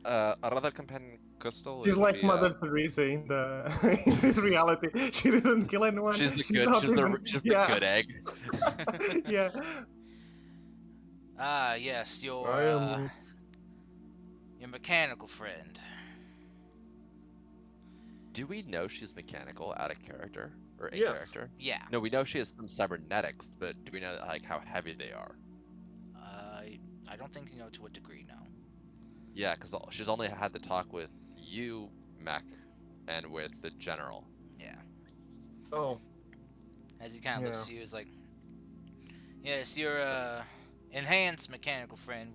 Speaker 3: that.
Speaker 4: Another companion crystal
Speaker 5: She's
Speaker 4: is
Speaker 5: like
Speaker 4: be.
Speaker 5: Mother Teresa in the in this reality. She didn't kill anyone.
Speaker 4: She's the
Speaker 5: She's
Speaker 4: good.
Speaker 5: not
Speaker 4: She's
Speaker 5: even.
Speaker 4: the. She's
Speaker 5: Yeah.
Speaker 4: the good egg.
Speaker 5: Yeah.
Speaker 2: ah, yes,
Speaker 3: I am.
Speaker 2: your mechanical friend.
Speaker 4: Do we know she's mechanical out of character or in
Speaker 3: Yes.
Speaker 4: character?
Speaker 2: Yeah.
Speaker 4: No, we know she has some cybernetics, but do we know like how heavy they are?
Speaker 2: I don't think you know to what degree. No.
Speaker 4: Yeah, because she's only had the talk with you, Mech, and with the general.
Speaker 2: Yeah.
Speaker 3: Oh,
Speaker 2: As he kind of looks
Speaker 3: Yeah.
Speaker 2: to you, is like, yes, your enhanced mechanical friend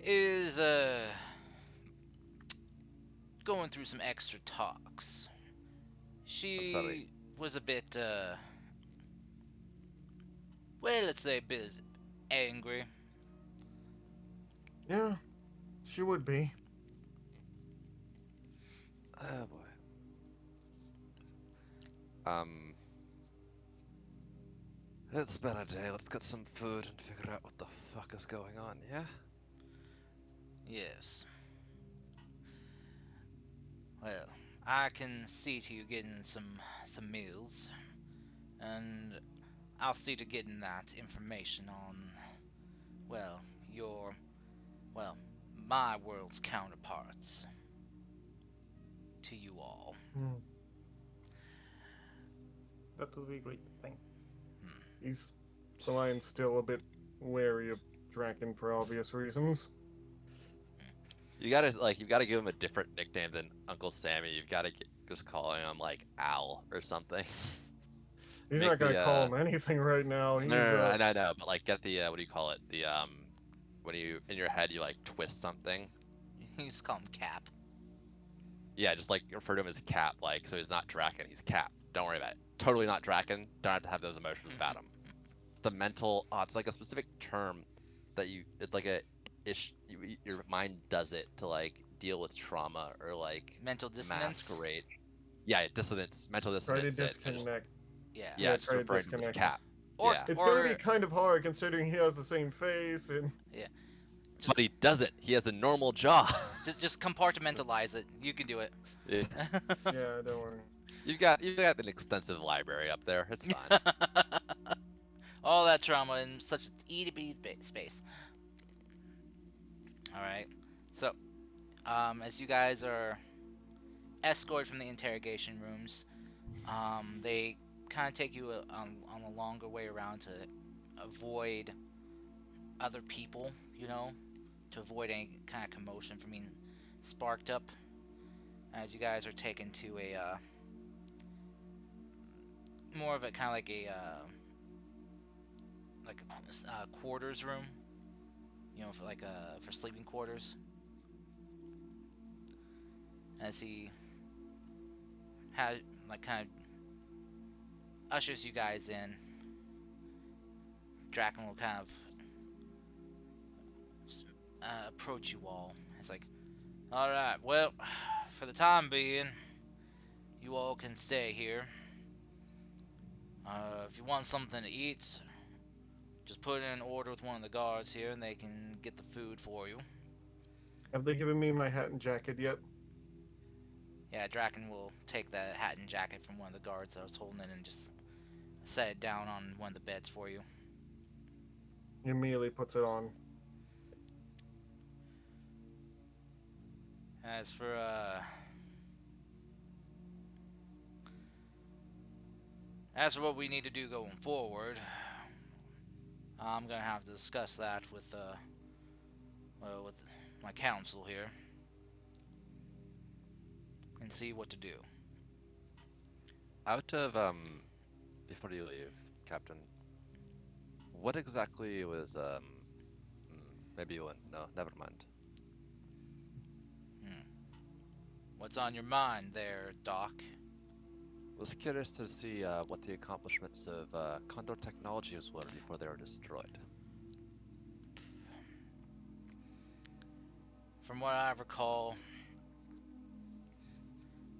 Speaker 2: is going through some extra talks.
Speaker 4: sorry.
Speaker 2: She was a bit well, let's say a bit angry.
Speaker 3: yeah. She would be.
Speaker 4: Oh boy. It's been a day. Let's get some food and figure out what the fuck is going on. Yeah.
Speaker 2: Yes. Well, I can see to you getting some meals, and I'll see to getting that information on, well, my world's counterparts to you all.
Speaker 3: Hmm.
Speaker 5: That would be great. Thank.
Speaker 3: He's the lion's still a bit wary of Draken for obvious reasons.
Speaker 4: You gotta give him a different nickname than Uncle Sammy. You've gotta just call him like Al or something.
Speaker 3: He's
Speaker 4: Make
Speaker 3: not gonna
Speaker 4: the,
Speaker 3: call him anything right now. He's
Speaker 4: no, I know, but like get the what do you call it? The when you in your head you like twist something.
Speaker 2: You just call him Cap.
Speaker 4: Yeah, just like refer to him as Cap, like so he's not Draken, he's Cap. Don't worry about it. Totally not Draken. Don't have to have those emotions about him. It's the mental. It's like a specific term that you. It's like a your mind does it to like deal with trauma or like
Speaker 2: Mental dissonance.
Speaker 4: masquerade. Yeah, dissonance, mental
Speaker 3: try to
Speaker 4: dissonance.
Speaker 3: disconnect.
Speaker 2: Yeah.
Speaker 4: Yeah,
Speaker 3: Yeah,
Speaker 4: just
Speaker 3: try to
Speaker 4: referring to him as
Speaker 3: disconnect.
Speaker 4: Cap.
Speaker 2: Or,
Speaker 4: Yeah.
Speaker 3: It's
Speaker 2: or
Speaker 3: gonna be kind of hard considering he has the same face and.
Speaker 4: But he doesn't. He has a normal jaw.
Speaker 2: just compartmentalize it. You can do it.
Speaker 4: Yeah.
Speaker 3: Yeah, don't worry.
Speaker 4: You've got an extensive library up there. It's fine.
Speaker 2: All that trauma in such an itty bitty space. All right. So, as you guys are escorted from the interrogation rooms, they kind of take you on a longer way around to avoid other people, to avoid any kind of commotion from being sparked up. As you guys are taken to a more of a kind of like a quarters room, for sleeping quarters. As he kind of ushers you guys in, Draken will kind of approach you all. It's like, all right, well, for the time being, you all can stay here. If you want something to eat, just put in an order with one of the guards here, and they can get the food for you.
Speaker 3: Have they given me my hat and jacket yet?
Speaker 2: Yeah, Draken will take the hat and jacket from one of the guards that was holding it and just set it down on one of the beds for you.
Speaker 3: He immediately puts it on.
Speaker 2: As for what we need to do going forward, I'm gonna have to discuss that with with my council here and see what to do.
Speaker 4: Out of before you leave, Captain, what exactly was maybe you wouldn't. No, never mind.
Speaker 2: What's on your mind there, Doc?
Speaker 4: Was curious to see what the accomplishments of Condor Technologies were before they were destroyed.
Speaker 2: From what I recall,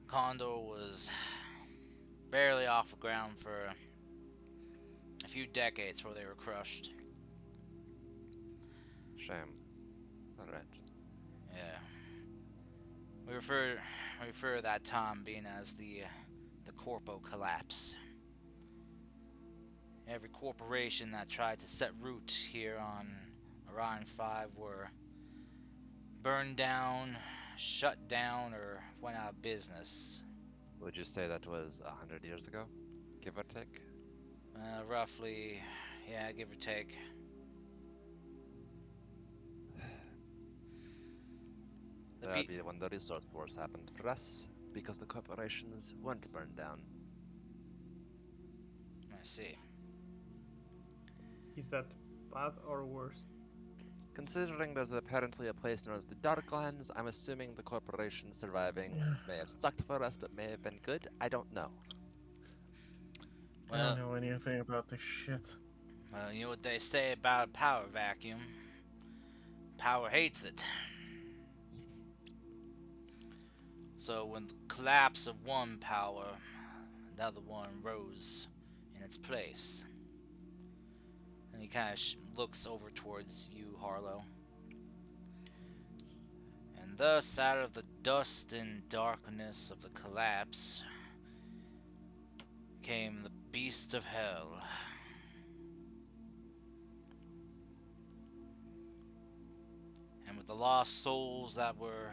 Speaker 2: Condor was barely off the ground for a few decades before they were crushed.
Speaker 4: Shame. Alright.
Speaker 2: Yeah. We refer to that time being as the Corpo collapse. Every corporation that tried to set root here on Orion 5 were burned down, shut down, or went out of business.
Speaker 4: Would you say that was 100 years ago, give or take?
Speaker 2: Roughly, yeah, give or take.
Speaker 4: That'd be when the resource wars happened for us, because the corporations weren't burned down.
Speaker 2: I see.
Speaker 5: Is that bad or worse?
Speaker 4: Considering there's apparently a place known as the Darklands, I'm assuming the corporation surviving may have sucked for us, but may have been good. I don't know.
Speaker 3: I don't know anything about this shit.
Speaker 2: Well, you know what they say about a power vacuum. Power hates it. So when the collapse of one power, another one rose in its place. And he kind of looks over towards you, Harlow. And thus, out of the dust and darkness of the collapse, came the beast of hell. And with the lost souls that were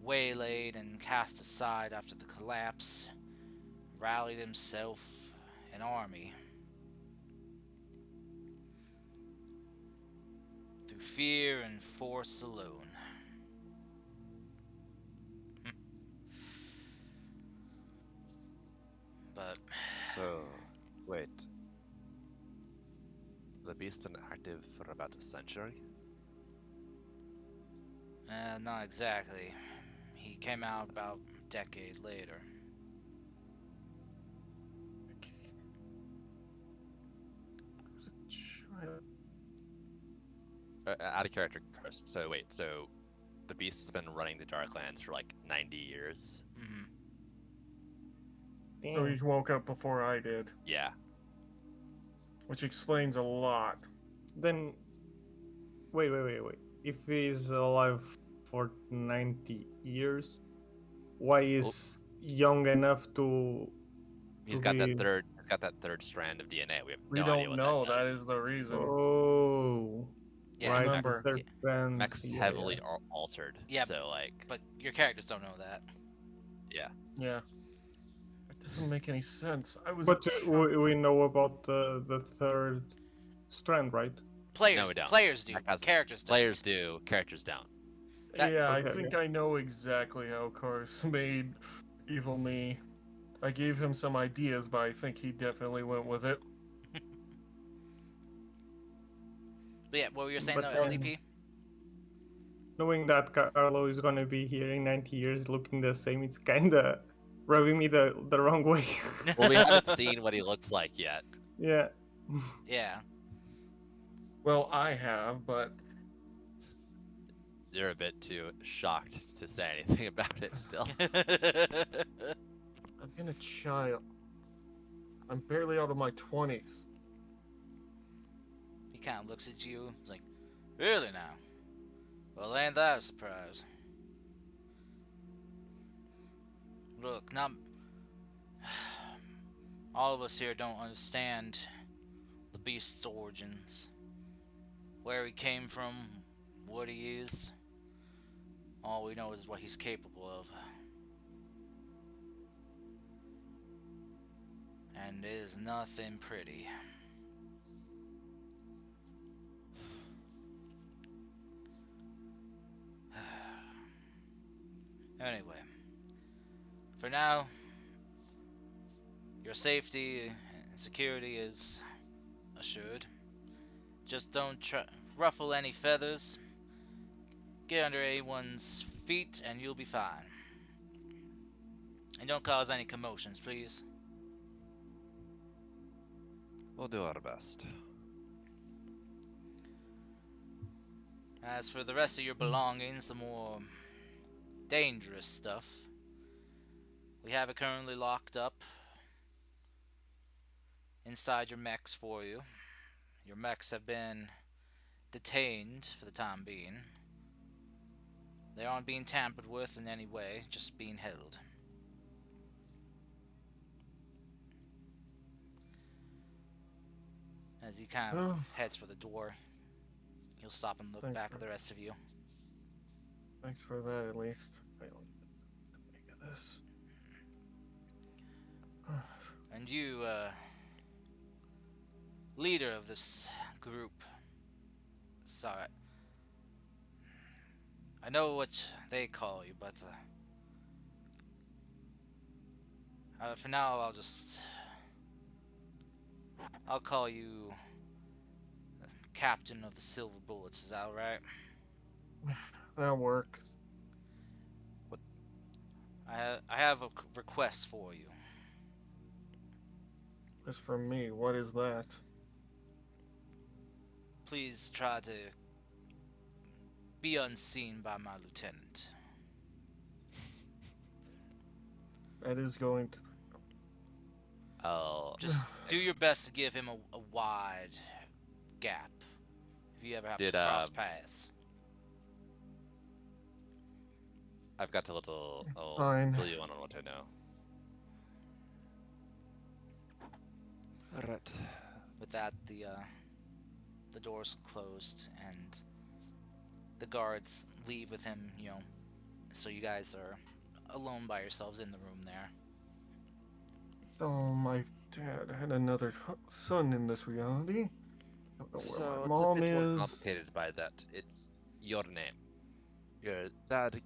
Speaker 2: waylaid and cast aside after the collapse, rallied himself an army. Through fear and force alone. But
Speaker 4: So, wait. The beast's been active for about a century?
Speaker 2: not exactly. He came out about a decade later.
Speaker 3: Child.
Speaker 4: Out of character, Chris. So wait, so the beast's been running the Darklands for like 90 years?
Speaker 2: Mm-hmm.
Speaker 3: So
Speaker 5: Damn.
Speaker 3: he woke up before I did,
Speaker 4: Yeah.
Speaker 3: which explains a lot.
Speaker 5: Then, wait. If he's alive for 90 years, why is young enough to?
Speaker 4: He's
Speaker 5: to
Speaker 4: got
Speaker 5: be...
Speaker 4: that third strand of DNA. We have
Speaker 3: We
Speaker 4: no idea
Speaker 3: don't
Speaker 4: what
Speaker 3: know.
Speaker 4: that
Speaker 3: That
Speaker 4: does.
Speaker 3: is the reason.
Speaker 5: Oh,
Speaker 2: Yeah,
Speaker 5: right.
Speaker 3: remember.
Speaker 5: The third strands,
Speaker 4: Mech's
Speaker 5: yeah,
Speaker 4: heavily altered.
Speaker 2: Yeah,
Speaker 4: So like,
Speaker 2: but your characters don't know that.
Speaker 4: yeah.
Speaker 3: Yeah. It doesn't make any sense. I was.
Speaker 5: But we know about the third strand, right?
Speaker 2: Players,
Speaker 4: No, we don't.
Speaker 2: players do.
Speaker 4: Mech has-
Speaker 2: Characters don't.
Speaker 4: Players do, characters don't.
Speaker 2: that-
Speaker 3: Yeah,
Speaker 5: Okay,
Speaker 3: I think I know exactly how Cars made Evil Me. I gave him some ideas, but I think he definitely went with it.
Speaker 2: But yeah, what were you saying
Speaker 5: But
Speaker 2: though,
Speaker 5: then-
Speaker 2: LDP?
Speaker 5: Knowing that Carlo is gonna be here in 90 years looking the same, it's kinda rubbing me the wrong way.
Speaker 4: Well, we haven't seen what he looks like yet.
Speaker 5: Yeah.
Speaker 2: Yeah.
Speaker 3: Well, I have, but
Speaker 4: You're a bit too shocked to say anything about it still.
Speaker 3: I've been a child. I'm barely out of my 20s.
Speaker 2: He kind of looks at you. He's like, really now? Well, ain't that a surprise? Look, not all of us here don't understand the beast's origins, where he came from, what he is. All we know is what he's capable of. And it is nothing pretty. Anyway, for now, your safety and security is assured. Just don't ruffle any feathers. Get under anyone's feet and you'll be fine. And don't cause any commotions, please.
Speaker 4: We'll do our best.
Speaker 2: As for the rest of your belongings, the more dangerous stuff, we have it currently locked up inside your mechs for you. Your mechs have been detained for the time being. They aren't being tampered with in any way, just being held. As he kind of heads for the door, he'll stop and look
Speaker 3: Thanks
Speaker 2: back
Speaker 3: for-
Speaker 2: at the rest of you.
Speaker 3: Thanks for that, at least. I don't make of this.
Speaker 2: And you, leader of this group. Sorry. I know what they call you, but for now I'll call you Captain of the Silver Bullets. Is that alright?
Speaker 3: That works.
Speaker 2: I have a request for you.
Speaker 3: As for me, what is that?
Speaker 2: Please try to be unseen by my lieutenant.
Speaker 3: That is going to.
Speaker 4: I'll
Speaker 2: Just do your best to give him a wide gap if you ever have to
Speaker 4: Did,
Speaker 2: cross paths.
Speaker 4: I've got a little. I'll
Speaker 3: Fine.
Speaker 4: fill you in on what I know. Alright.
Speaker 2: With that, the doors closed and the guards leave with him. So you guys are alone by yourselves in the room there.
Speaker 3: Oh, my dad had another son in this reality. I don't know where
Speaker 4: So
Speaker 3: my
Speaker 4: it's a
Speaker 3: mom
Speaker 4: bit more
Speaker 3: is.
Speaker 4: complicated by that. It's your name. Your dad.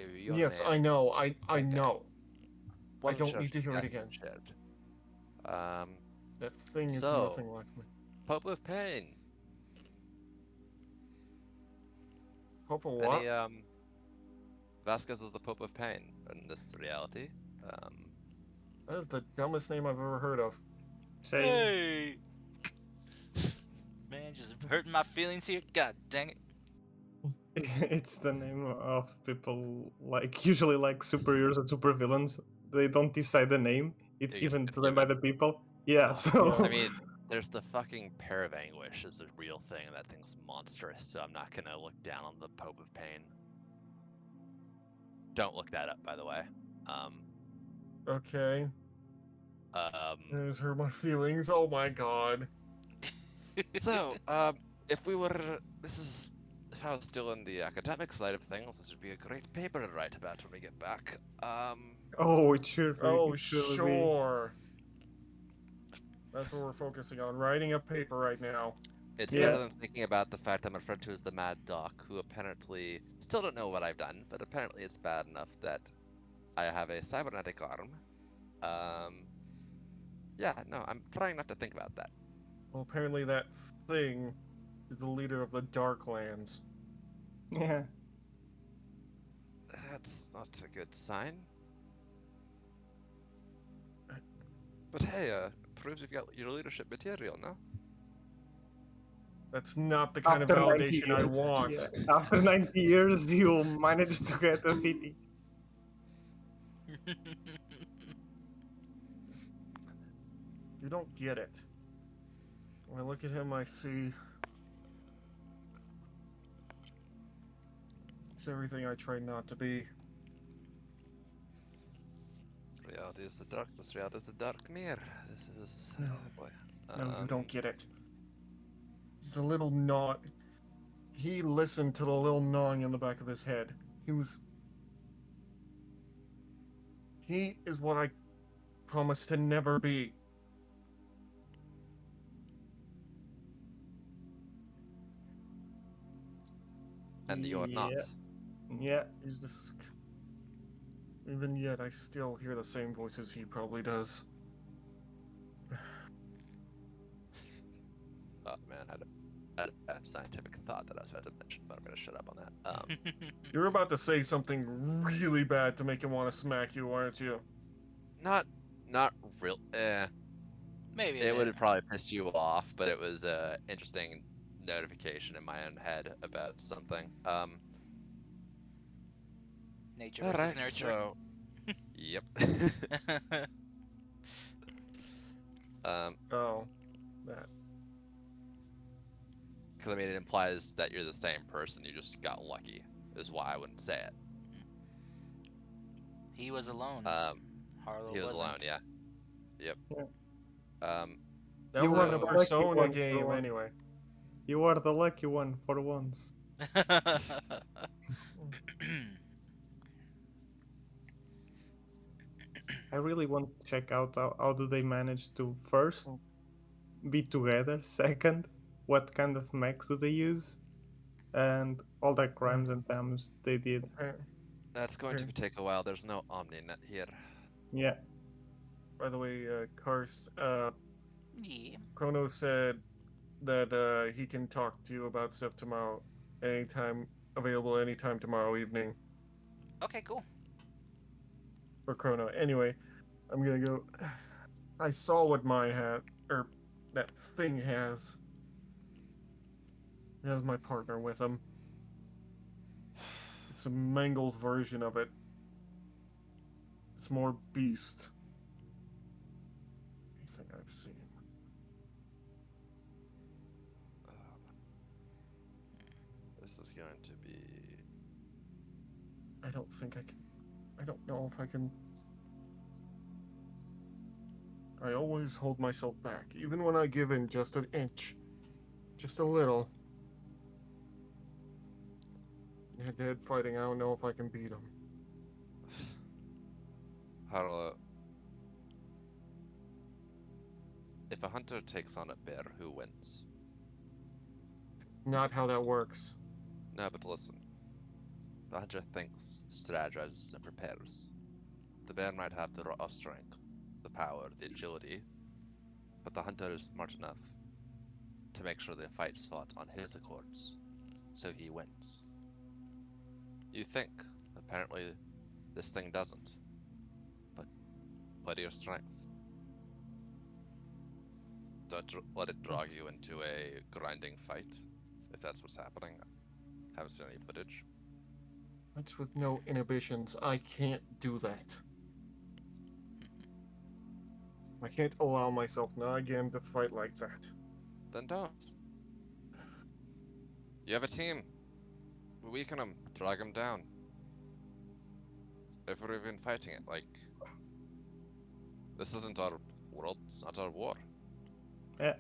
Speaker 4: Your
Speaker 3: Yes,
Speaker 4: name.
Speaker 3: I know. I
Speaker 4: Okay.
Speaker 3: know. I
Speaker 4: One
Speaker 3: don't
Speaker 4: church
Speaker 3: need to hear it
Speaker 4: got
Speaker 3: again.
Speaker 4: shared.
Speaker 3: That thing is
Speaker 4: So-
Speaker 3: nothing like me.
Speaker 4: Pope of Pain.
Speaker 3: Hope of what?
Speaker 4: Vasquez is the Pope of Pain in this reality.
Speaker 3: That is the dumbest name I've ever heard of.
Speaker 5: Say,
Speaker 2: Hey! Man, just hurting my feelings here. God dang it.
Speaker 5: it's the name of people usually like superiors and supervillains. They don't decide the name. It's
Speaker 4: It's-
Speaker 5: given
Speaker 4: it's
Speaker 5: to them by
Speaker 4: given.
Speaker 5: the people. Yeah,
Speaker 4: Oh,
Speaker 5: so
Speaker 3: yeah.
Speaker 4: I mean, there's the fucking Pair of Anguish is a real thing, and that thing's monstrous, so I'm not gonna look down on the Pope of Pain. Don't look that up, by the way.
Speaker 3: Okay. There's hurt my feelings. Oh my god.
Speaker 4: So, if I was still in the academic side of things, this would be a great paper to write about when we get back.
Speaker 5: oh, it should.
Speaker 3: Oh,
Speaker 5: it should be.
Speaker 3: sure. That's what we're focusing on. Writing a paper right now.
Speaker 4: It's
Speaker 5: Yeah.
Speaker 4: better than thinking about the fact I'm referred to as the Mad Doc, who apparently still don't know what I've done, but apparently it's bad enough that I have a cybernetic arm. Yeah, no, I'm trying not to think about that.
Speaker 3: Well, apparently that thing is the leader of the Darklands.
Speaker 5: Yeah.
Speaker 4: That's not a good sign. But hey, proves you've got your leadership material, no?
Speaker 3: That's not the kind of
Speaker 5: After 90
Speaker 3: validation I
Speaker 5: years,
Speaker 3: want.
Speaker 5: yeah, after 90 years, you managed to get a city.
Speaker 3: You don't get it. When I look at him, I see... It's everything I try not to be.
Speaker 4: Reality is the darkness, reality is the dark mirror. This is...
Speaker 3: No.
Speaker 4: boy.
Speaker 3: No, you don't get it. He's the little gnaw. He listened to the little gnawing in the back of his head. He is what I promised to never be.
Speaker 4: And you're not.
Speaker 5: Yeah.
Speaker 3: He's this. Even yet, I still hear the same voices he probably does.
Speaker 4: Oh man, I had a bad scientific thought that I was about to mention, but I'm gonna shut up on that.
Speaker 3: You're about to say something really bad to make him want to smack you, aren't you?
Speaker 4: Not real.
Speaker 2: Maybe a
Speaker 4: It would
Speaker 2: bit.
Speaker 4: have probably pissed you off, but it was a interesting notification in my own head about something.
Speaker 2: Nature versus nurture.
Speaker 4: So, yep.
Speaker 3: Oh, that.
Speaker 4: Because I mean, it implies that you're the same person. You just got lucky, is why I wouldn't say it.
Speaker 2: He was alone. Harlow
Speaker 4: He was alone,
Speaker 2: wasn't.
Speaker 4: yeah. Yep.
Speaker 5: Yeah.
Speaker 3: That
Speaker 5: You
Speaker 3: was
Speaker 5: were
Speaker 3: a
Speaker 5: the lucky
Speaker 3: Persona
Speaker 5: one,
Speaker 3: game,
Speaker 5: bro.
Speaker 3: anyway.
Speaker 5: You are the lucky one for once. I really want to check out how do they manage to first be together, second, what kind of mechs do they use, and all the crimes and damage they did.
Speaker 4: That's going to take a while. There's no OmniNet here.
Speaker 5: Yeah.
Speaker 3: By the way, Karst,
Speaker 2: Yeah.
Speaker 3: Chrono said that he can talk to you about stuff tomorrow, available anytime tomorrow evening
Speaker 2: Okay, cool.
Speaker 3: for Chrono. Anyway, I'm gonna go. I saw what my that thing has. It has my partner with him. It's a mangled version of it. It's more beast. Anything I've seen.
Speaker 4: This is going to be.
Speaker 3: I don't think I can. I don't know if I can. I always hold myself back, even when I give in just an inch. Just a little. Head-to-head fighting, I don't know if I can beat him.
Speaker 4: Harlow. If a hunter takes on a bear, who wins?
Speaker 3: It's not how that works.
Speaker 4: No, but listen. The hunter thinks, strategizes, and prepares. The bear might have the raw strength, the power, the agility, but the hunter is smart enough to make sure the fight's fought on his accords, so he wins. You think, apparently, this thing doesn't. But play to your strengths. Don't let it drag you into a grinding fight, if that's what's happening. Haven't seen any footage.
Speaker 3: That's with no inhibitions. I can't do that. I can't allow myself now again to fight like that.
Speaker 4: Then don't. You have a team. Weaken them, drag them down. If we're even fighting it, like... This isn't our world, it's not our war.
Speaker 5: Yeah.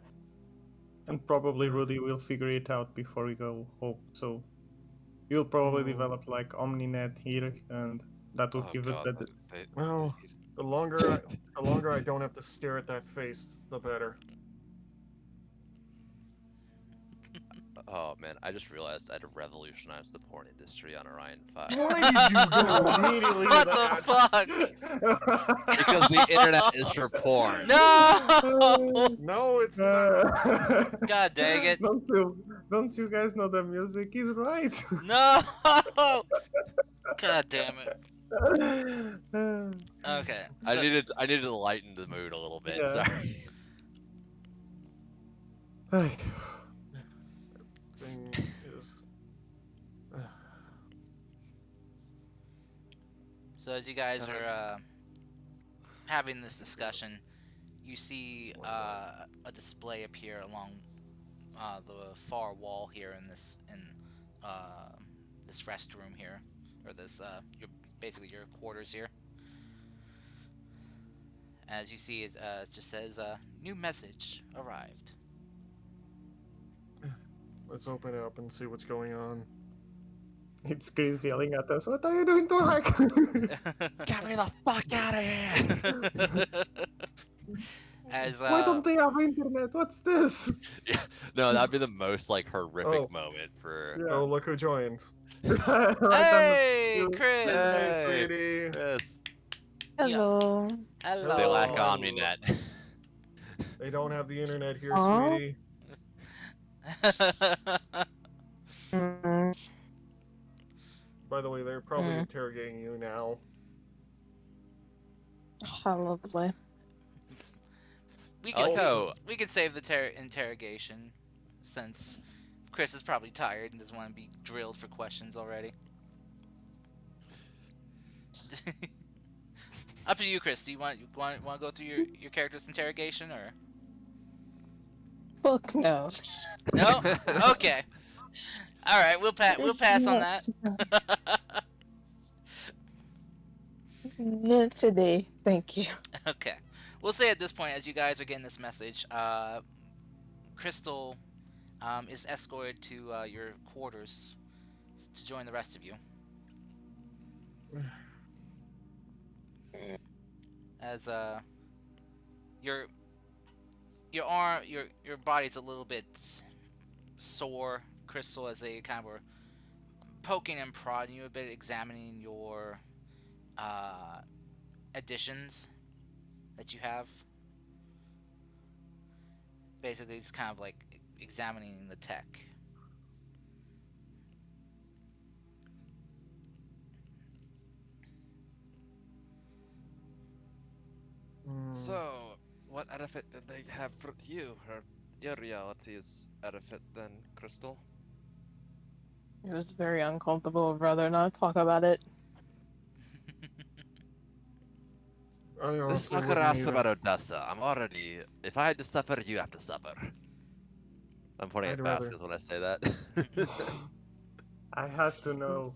Speaker 5: And probably Rudy will figure it out before we go home. So you'll probably develop like OmniNet here, and that will give
Speaker 4: God,
Speaker 5: it that.
Speaker 3: Well, the longer I don't have to stare at that face, the better.
Speaker 4: Oh man, I just realized I'd revolutionized the porn industry on Orion 5.
Speaker 3: Why did you go immediately to
Speaker 2: What
Speaker 3: that?
Speaker 2: the fuck?
Speaker 4: Because the internet is for porn.
Speaker 2: No!
Speaker 3: No, it's not.
Speaker 2: God dang it.
Speaker 5: Don't you guys know the music is right?
Speaker 2: No! God damn it. Okay.
Speaker 4: I
Speaker 2: so-
Speaker 4: needed to lighten the mood a little bit.
Speaker 5: Yeah.
Speaker 4: Sorry.
Speaker 3: Thing is,
Speaker 2: So as you guys are having this discussion, you see a display appear along the far wall here in this restroom here, or this basically your quarters here. As you see, it just says new message arrived.
Speaker 3: let's open it up and see what's going on.
Speaker 5: It's Chris yelling at us. What are you doing to hack?
Speaker 4: Get me the fuck out of here!
Speaker 2: As
Speaker 5: Why don't they have internet? What's this?
Speaker 4: Yeah, no, that'd be the most like horrific
Speaker 3: Oh.
Speaker 4: moment for.
Speaker 5: Yeah.
Speaker 3: Oh, look who joins.
Speaker 5: Right on the
Speaker 2: hey,
Speaker 5: queue.
Speaker 2: Chris!
Speaker 3: Hey,
Speaker 4: Hey.
Speaker 3: sweetie.
Speaker 4: Chris.
Speaker 6: Hello.
Speaker 2: Hello.
Speaker 4: They lack
Speaker 3: Hello.
Speaker 4: OmniNet.
Speaker 3: They don't have the internet here,
Speaker 6: Aw.
Speaker 3: sweetie.
Speaker 6: Mm,
Speaker 3: By the way, they're probably
Speaker 6: Mm.
Speaker 3: interrogating you now.
Speaker 6: how lovely.
Speaker 2: we
Speaker 4: I like
Speaker 2: can
Speaker 4: how
Speaker 2: we can save the interrogation, since Chris is probably tired and doesn't want to be drilled for questions already. Up to you, Chris. Do you want to go through your character's interrogation, or
Speaker 6: Fuck no.
Speaker 2: no? Okay. All right, we'll pass on that.
Speaker 6: Not today. Thank you.
Speaker 2: Okay. We'll say at this point, as you guys are getting this message, Crystal is escorted to your quarters to join the rest of you. As your your body's a little bit sore, Crystal, as they kind of were poking and prodding you a bit, examining your additions that you have. Basically, it's kind of like examining the tech.
Speaker 4: So, what outfit did they have for you? Or your reality is outfit then, Crystal?
Speaker 6: It was very uncomfortable. I'd rather not talk about it.
Speaker 3: I
Speaker 4: This
Speaker 3: honestly
Speaker 4: fucker
Speaker 3: wouldn't
Speaker 4: asked
Speaker 3: either.
Speaker 4: about Odessa. I'm already. If I had to suffer, you have to suffer. I'm pointing
Speaker 3: I'd
Speaker 4: at
Speaker 3: rather-
Speaker 4: baskets when I say that.
Speaker 5: I had to know.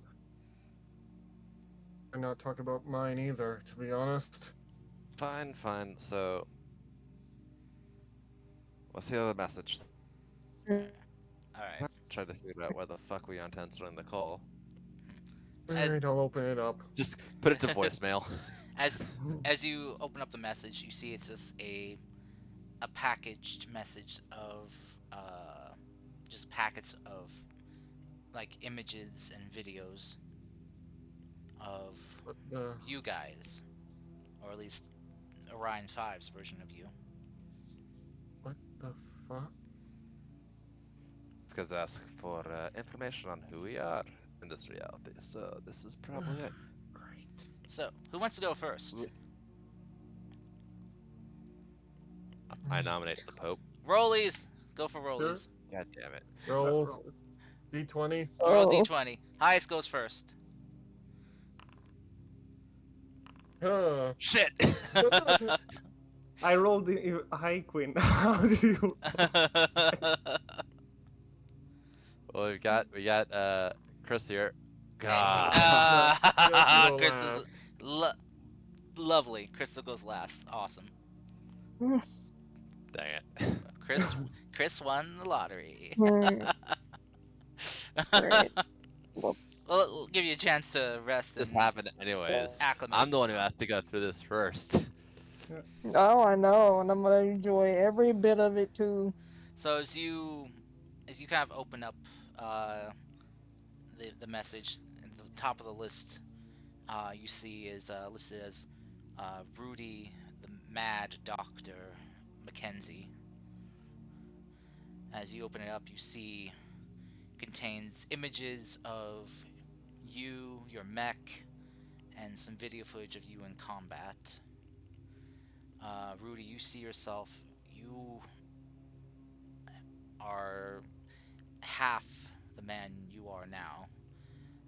Speaker 3: And not talk about mine either, to be honest.
Speaker 4: Fine, fine. So, what's the other message?
Speaker 2: All right.
Speaker 4: Trying to figure out why the fuck we aren't answering the call.
Speaker 2: As-
Speaker 3: Alright, I'll open it up.
Speaker 4: Just put it to voicemail.
Speaker 2: As you open up the message, you see it's just a packaged message of just packets of like images and videos of
Speaker 3: What the...
Speaker 2: you guys, or at least Orion 5's version of you.
Speaker 3: What the fuck?
Speaker 4: It's because ask for information on who we are in this reality. So this is probably it.
Speaker 3: Great.
Speaker 2: So, who wants to go first?
Speaker 4: I nominate the Pope.
Speaker 2: Rollies! Go for rollies.
Speaker 4: God damn it.
Speaker 3: Rolls. D20.
Speaker 2: Roll
Speaker 6: Oh.
Speaker 2: d20. Highest goes first.
Speaker 3: Huh.
Speaker 4: Shit!
Speaker 5: I rolled the high queen. How do you?
Speaker 4: Well, we got Chris here. God.
Speaker 3: Yes, roll
Speaker 2: Crystal's
Speaker 3: last.
Speaker 2: lovely. Crystal goes last. Awesome.
Speaker 4: Dang it.
Speaker 2: Chris won the lottery.
Speaker 6: Mm, Great.
Speaker 2: Well, we'll give you a chance to rest
Speaker 4: This
Speaker 2: and
Speaker 4: happened anyways.
Speaker 2: acclimate.
Speaker 4: I'm the one who has to go through this first.
Speaker 6: Oh, I know, and I'm gonna enjoy every bit of it too.
Speaker 2: So as you kind of open up the message, at the top of the list, you see is listed as Rudy the Mad Doctor Mackenzie. As you open it up, you see contains images of you, your mech, and some video footage of you in combat. Rudy, you see yourself. You are half the man you are now,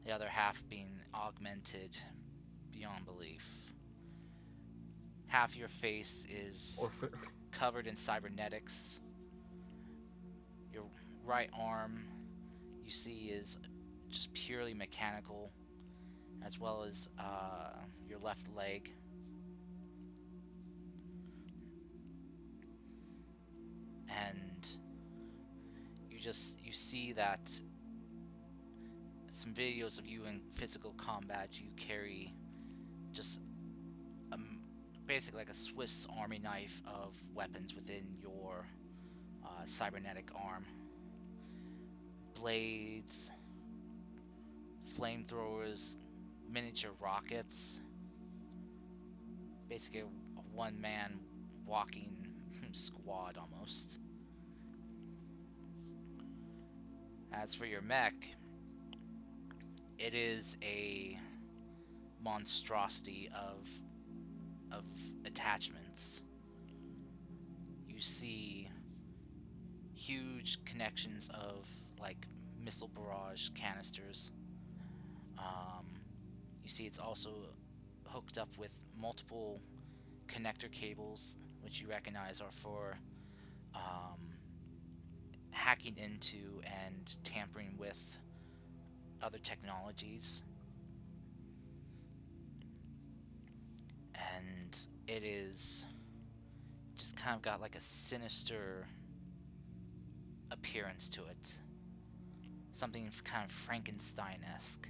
Speaker 2: the other half being augmented beyond belief. Half your face is
Speaker 3: Orphan.
Speaker 2: covered in cybernetics. Your right arm, you see, is just purely mechanical, as well as your left leg. And you see that some videos of you in physical combat. You carry just basically like a Swiss Army knife of weapons within your cybernetic arm. Blades, flamethrowers, miniature rockets, basically a one-man walking squad almost. As for your mech, it is a monstrosity of attachments. You see huge connections of like missile barrage canisters. You see it's also hooked up with multiple connector cables, which you recognize are for hacking into and tampering with other technologies. And it is just kind of got like a sinister appearance to it. Something kind of Frankenstein-esque.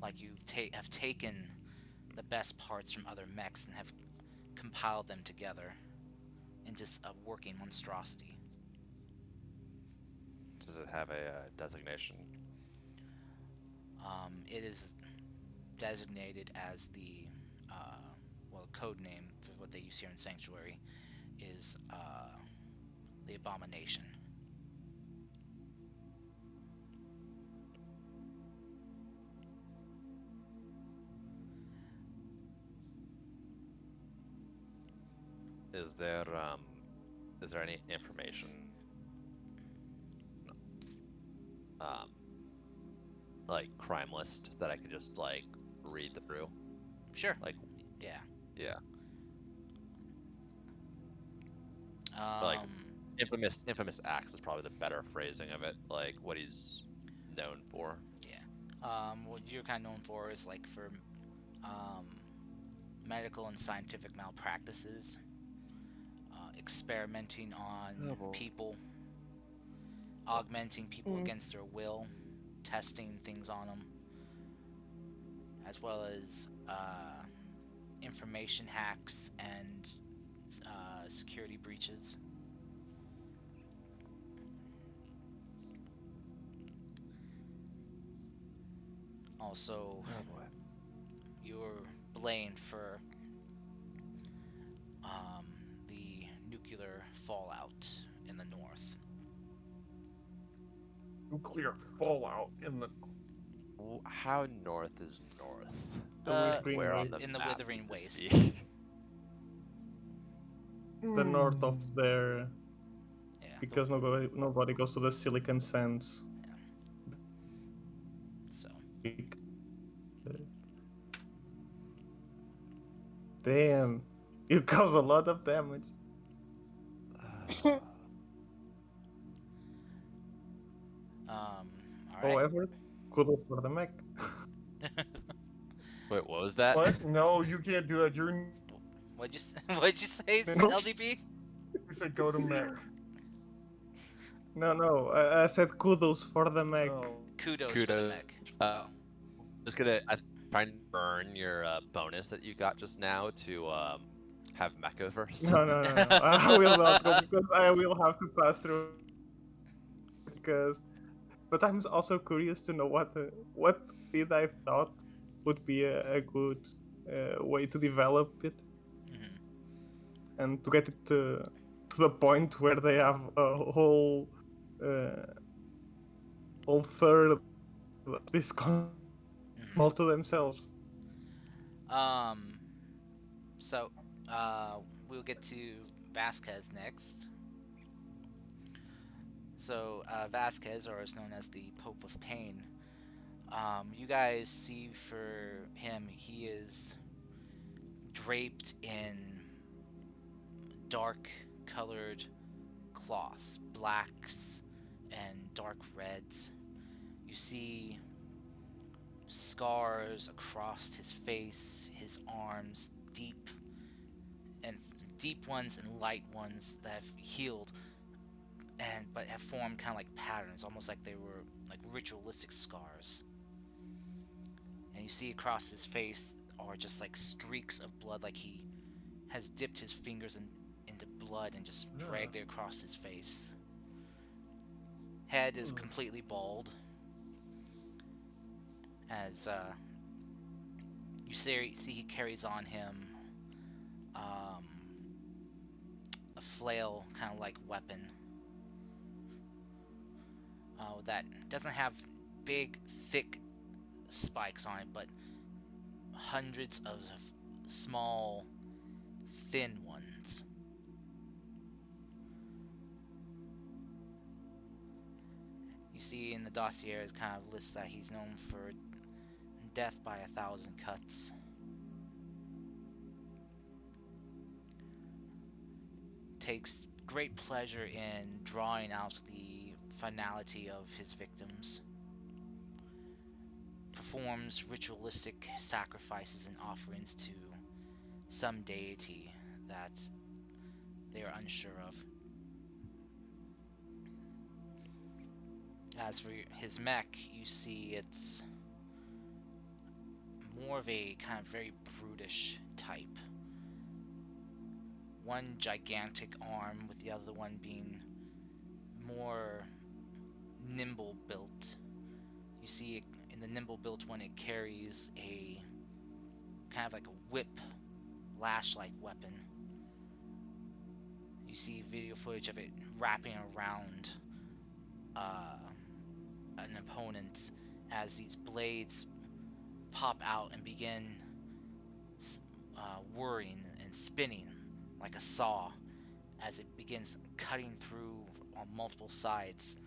Speaker 2: Like you have taken the best parts from other mechs and have compiled them together into a working monstrosity.
Speaker 4: Does it have a designation?
Speaker 2: It is designated as the code name for what they use here in Sanctuary is the Abomination.
Speaker 4: Is there any information like crime list that I could just like read through?
Speaker 2: Sure.
Speaker 4: Like,
Speaker 2: Yeah.
Speaker 4: yeah. Like infamous acts is probably the better phrasing of it. Like what he's known for.
Speaker 2: Yeah. What you're kind of known for is like for medical and scientific malpractices, experimenting on people, augmenting people against their will, testing things on them, as well as information hacks and security breaches. Also, you're blamed for the nuclear fallout in the north.
Speaker 3: Nuclear fallout in the.
Speaker 4: How north is north?
Speaker 5: The Withering
Speaker 4: Where on
Speaker 5: Waste.
Speaker 4: the
Speaker 2: In the
Speaker 4: map
Speaker 2: Withering
Speaker 4: would this
Speaker 2: Wastes.
Speaker 4: be?
Speaker 5: The north of there,
Speaker 2: Yeah.
Speaker 5: because nobody goes to the Silicon Sands.
Speaker 2: So.
Speaker 5: Damn, you cause a lot of damage.
Speaker 2: All right.
Speaker 5: However, kudos for the mech.
Speaker 4: Wait, what was that?
Speaker 3: What? No, you can't do that. You're.
Speaker 2: What'd you say,
Speaker 5: No.
Speaker 2: LDP?
Speaker 3: You said go to mech.
Speaker 5: No, I said kudos for the mech.
Speaker 3: Oh.
Speaker 2: Kudos for the
Speaker 4: Kudos.
Speaker 2: mech.
Speaker 4: Just gonna try and burn your bonus that you got just now to have Mecha first.
Speaker 5: No. I will not go because I will have to pass through. But I'm also curious to know what did I thought would be a good way to develop it, and to get it to the point where they have a whole third of this all to themselves.
Speaker 2: So, we'll get to Vasquez next. So, Vasquez, or is known as the Pope of Pain, you guys see for him, he is draped in dark colored cloths, blacks and dark reds. You see scars across his face, his arms, deep ones and light ones that have healed but have formed kind of like patterns, almost like they were like ritualistic scars. And you see across his face are just like streaks of blood, like he has dipped his fingers into blood and just dragged it across his face. Head is completely bald. As you see he carries on him a flail kind of like weapon that doesn't have big, thick spikes on it, but hundreds of small, thin ones. You see in the dossier it kind of lists that he's known for death by 1,000 cuts. Takes great pleasure in drawing out the finality of his victims. Performs ritualistic sacrifices and offerings to some deity that they are unsure of. As for his mech, you see it's more of a kind of very brutish type. One gigantic arm with the other one being more nimble built. You see in the nimble built one it carries a kind of like a whip lash-like weapon. You see video footage of it wrapping around an opponent as these blades pop out and begin whirring and spinning like a saw as it begins cutting through on multiple sides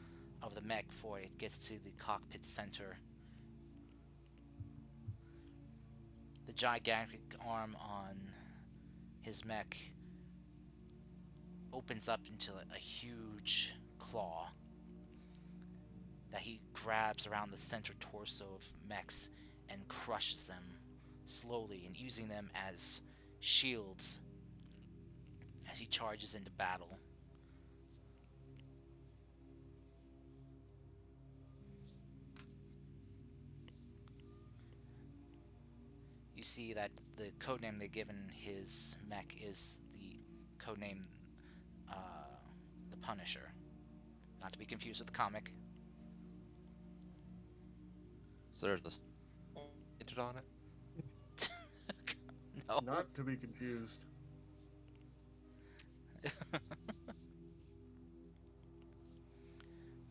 Speaker 2: of the mech before it gets to the cockpit center. The gigantic arm on his mech opens up into a huge claw that he grabs around the center torso of mechs and crushes them slowly, and using them as shields as he charges into battle. You see that the codename they've given his mech is the codename the Punisher. Not to be confused with the comic.
Speaker 4: So there's this painted on it.
Speaker 2: No.
Speaker 3: Not to be confused.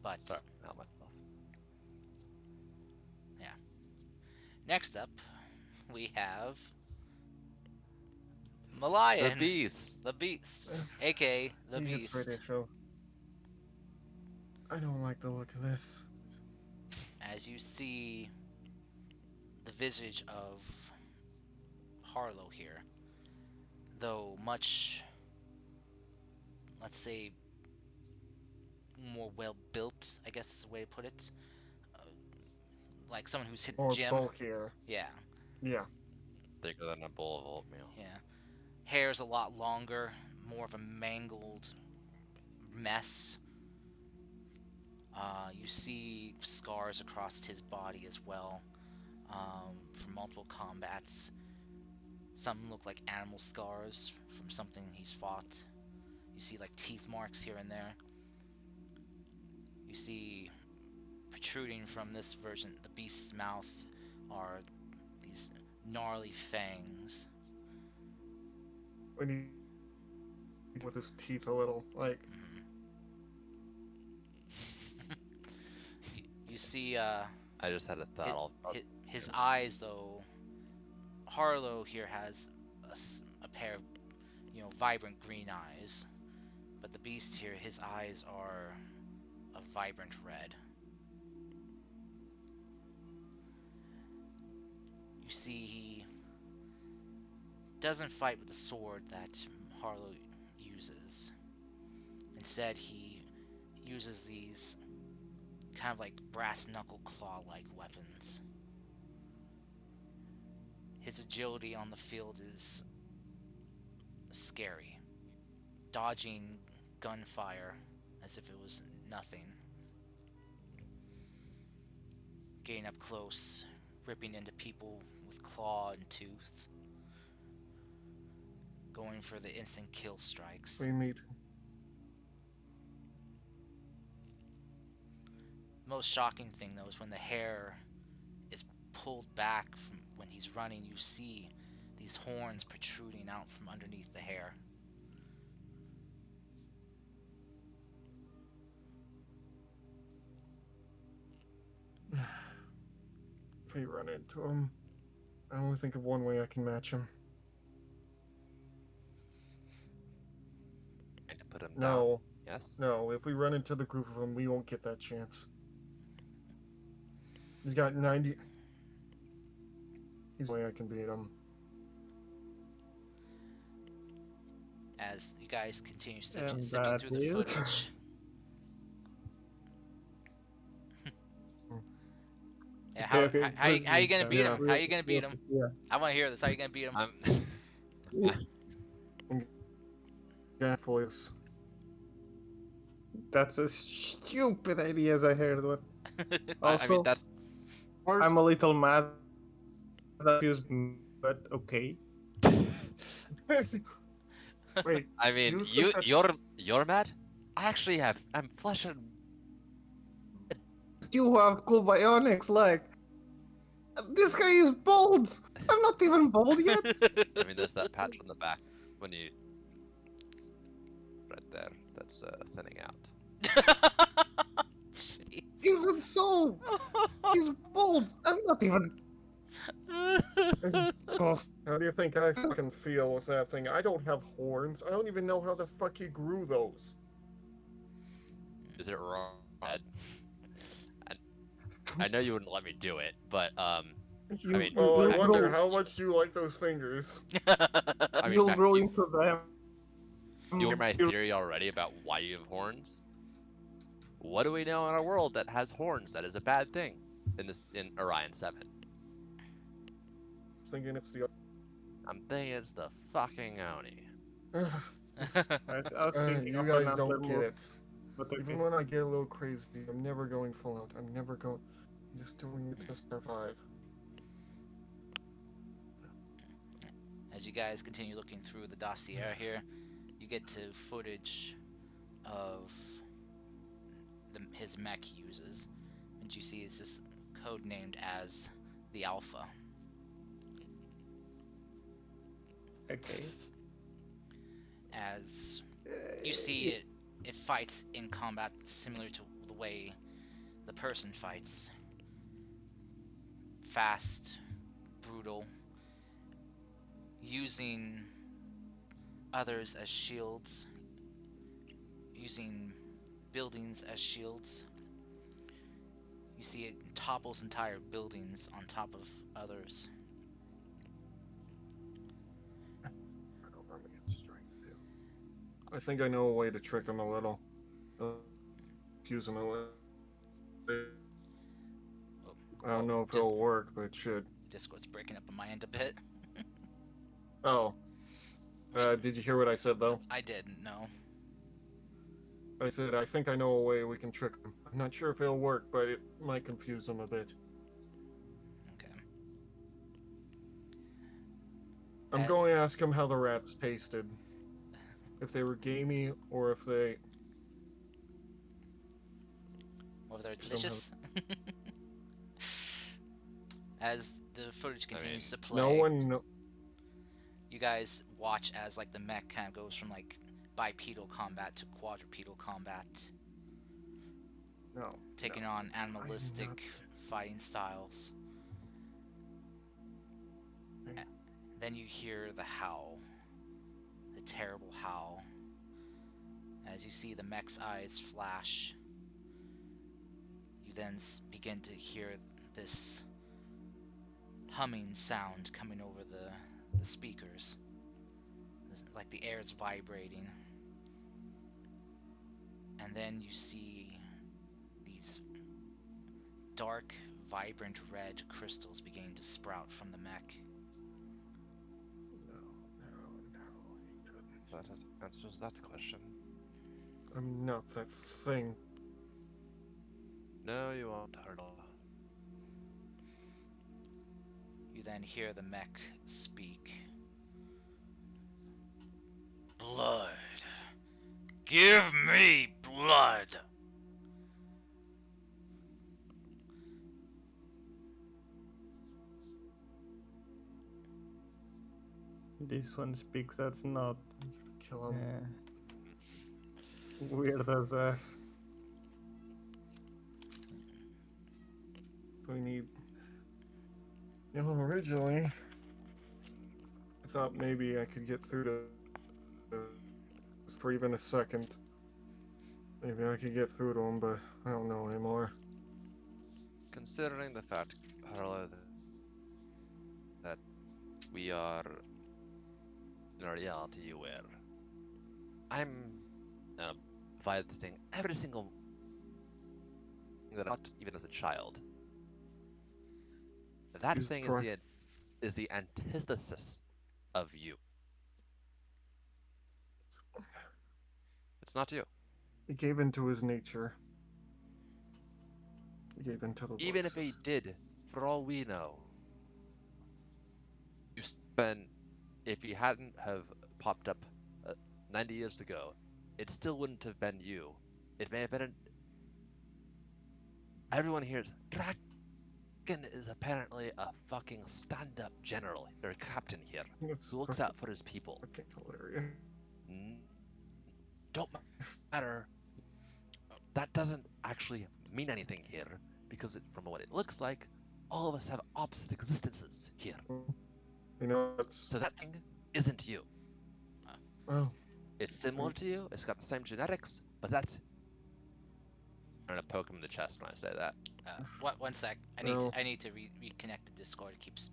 Speaker 2: But
Speaker 4: Sorry, not myself.
Speaker 2: yeah. Next up, we have Malayan,
Speaker 4: The Beast.
Speaker 2: the Beast, aka the
Speaker 3: He gets
Speaker 2: Beast.
Speaker 3: radio show. I don't like the look of this.
Speaker 2: As you see the visage of Harlow here, though much, let's say, more well built, I guess is the way to put it. Like someone who's hit the
Speaker 3: Or
Speaker 2: gym.
Speaker 3: bulkier.
Speaker 2: Yeah,
Speaker 3: Yeah.
Speaker 4: Thicker than a bowl of oatmeal.
Speaker 2: yeah. Hair's a lot longer, more of a mangled mess. You see scars across his body as well, from multiple combats. Some look like animal scars from something he's fought. You see like teeth marks here and there. You see protruding from this version, the beast's mouth, are these gnarly fangs.
Speaker 3: When he with his teeth a little, like
Speaker 2: You see
Speaker 4: I just had a thought. I'll
Speaker 2: his eyes, though. Harlow here has a pair of, vibrant green eyes, but the beast here, his eyes are a vibrant red. You see, he doesn't fight with the sword that Harlow uses. Instead, he uses these kind of like brass knuckle claw-like weapons. His agility on the field is scary, dodging gunfire as if it was nothing. Getting up close, ripping into people with claw and tooth. Going for the instant kill strikes.
Speaker 3: we meet.
Speaker 2: Most shocking thing though is when the hair is pulled back from when he's running, you see these horns protruding out from underneath the hair.
Speaker 3: if we run into him. I only think of one way I can match him.
Speaker 4: Trying to put him down.
Speaker 3: No,
Speaker 4: Yes.
Speaker 3: no. If we run into the group of them, we won't get that chance. He's got 90. He's the way I can beat him.
Speaker 2: As you guys continue
Speaker 5: And
Speaker 2: sifting
Speaker 5: that
Speaker 2: through the
Speaker 5: is-
Speaker 2: footage. Yeah, how,
Speaker 5: Okay,
Speaker 2: how you gonna
Speaker 5: proceed,
Speaker 2: beat him?
Speaker 3: yeah.
Speaker 2: How you gonna beat him?
Speaker 5: Yeah.
Speaker 2: I want to hear this. How you gonna beat him?
Speaker 4: I'm.
Speaker 3: Yeah, voice.
Speaker 5: That's a stupid idea, as I heard one.
Speaker 4: I
Speaker 5: Also,
Speaker 4: mean, that's.
Speaker 5: I'm a little mad that used me, but okay.
Speaker 3: Wait,
Speaker 4: I mean,
Speaker 3: you think that's-
Speaker 4: you're mad. I actually have. I'm flesh and.
Speaker 5: You have cool bionics, like. This guy is bald! I'm not even bald yet!
Speaker 4: I mean, there's that patch on the back when you. Right there. That's thinning out.
Speaker 2: Jeez.
Speaker 5: Even so! He's bald! I'm not even close.
Speaker 3: How do you think I fucking feel with that thing? I don't have horns. I don't even know how the fuck he grew those.
Speaker 4: Is it wrong? I know you wouldn't let me do it, but
Speaker 5: You,
Speaker 4: mean-
Speaker 3: Oh, I
Speaker 5: you'll
Speaker 3: wonder
Speaker 5: grow,
Speaker 3: how much do you like those fingers?
Speaker 4: I mean,
Speaker 5: you'll
Speaker 4: Mac,
Speaker 5: grow
Speaker 4: you,
Speaker 5: into them.
Speaker 4: you hear my
Speaker 5: You'll-
Speaker 4: theory already about why you have horns? What do we know in a world that has horns that is a bad thing in Orion 7?
Speaker 3: Thinking it's the.
Speaker 4: I'm thinking it's the fucking Oni.
Speaker 5: I was thinking
Speaker 3: You
Speaker 5: of
Speaker 3: guys
Speaker 5: another
Speaker 3: don't get
Speaker 5: move,
Speaker 3: it.
Speaker 5: but okay.
Speaker 3: Even when I get a little crazy, I'm never going full out. I'm never going. I'm just doing it to survive.
Speaker 2: As you guys continue looking through the dossier here, you get to footage of his mech he uses, and you see it's just codenamed as the Alpha.
Speaker 5: Okay.
Speaker 2: As you see it fights in combat similar to the way the person fights. Fast, brutal, using others as shields, using buildings as shields. You see it topples entire buildings on top of others.
Speaker 3: I think I know a way to trick him a little. Fuse him a little. I don't know if
Speaker 2: just-
Speaker 3: it'll work, but it should.
Speaker 2: Discord's breaking up on my end a bit.
Speaker 3: Oh. Did you hear what I said, though?
Speaker 2: I didn't know.
Speaker 3: I said, I think I know a way we can trick him. I'm not sure if it'll work, but it might confuse him a bit.
Speaker 2: Okay.
Speaker 3: I'm going to ask him how the rats tasted. If they were gamey, or if they...
Speaker 2: Whether they're
Speaker 3: Somehow-
Speaker 2: delicious. As the footage continues to play,
Speaker 3: No one... No...
Speaker 2: you guys watch as like the mech kind of goes from like bipedal combat to quadrupedal combat,
Speaker 3: No.
Speaker 2: taking on animalistic fighting styles.
Speaker 3: Okay.
Speaker 2: Then you hear the howl, the terrible howl, as you see the mech's eyes flash. You then begin to hear this humming sound coming over the speakers. Like the air is vibrating. And then you see these dark, vibrant red crystals beginning to sprout from the mech.
Speaker 4: That answers that question.
Speaker 3: I'm not that thing.
Speaker 4: No, you aren't, Turtle.
Speaker 2: You then hear the mech speak. Blood. Give me blood.
Speaker 5: This one speaks, that's not
Speaker 3: Kill him.
Speaker 5: weird as F.
Speaker 3: We need... You know, originally, I thought maybe I could get through to for even a second. Maybe I could get through to him, but I don't know anymore.
Speaker 4: Considering the fact, Harlow, that we are in a reality where I'm violating every single thing that I thought, even as a child. That
Speaker 3: Jesus
Speaker 4: thing
Speaker 3: Christ.
Speaker 4: is the antithesis of you. It's not you.
Speaker 3: He gave into his nature. He gave into the
Speaker 4: Even if he
Speaker 3: voices.
Speaker 4: did, for all we know, you spent. If he hadn't have popped up 90 years ago, it still wouldn't have been you. It may have been. Everyone here is. Draken is apparently a fucking stand-up general. They're a captain here
Speaker 3: It's
Speaker 4: who looks out for his people.
Speaker 3: fucking hilarious.
Speaker 4: Don't matter. That doesn't actually mean anything here because from what it looks like, all of us have opposite existences here.
Speaker 3: You know, it's
Speaker 4: So that thing isn't you.
Speaker 3: oh,
Speaker 4: It's similar to you. It's got the same genetics, but that's. I'm gonna poke him in the chest when I say that.
Speaker 2: One sec.
Speaker 3: Well-
Speaker 2: I need to reconnect the Discord. It keeps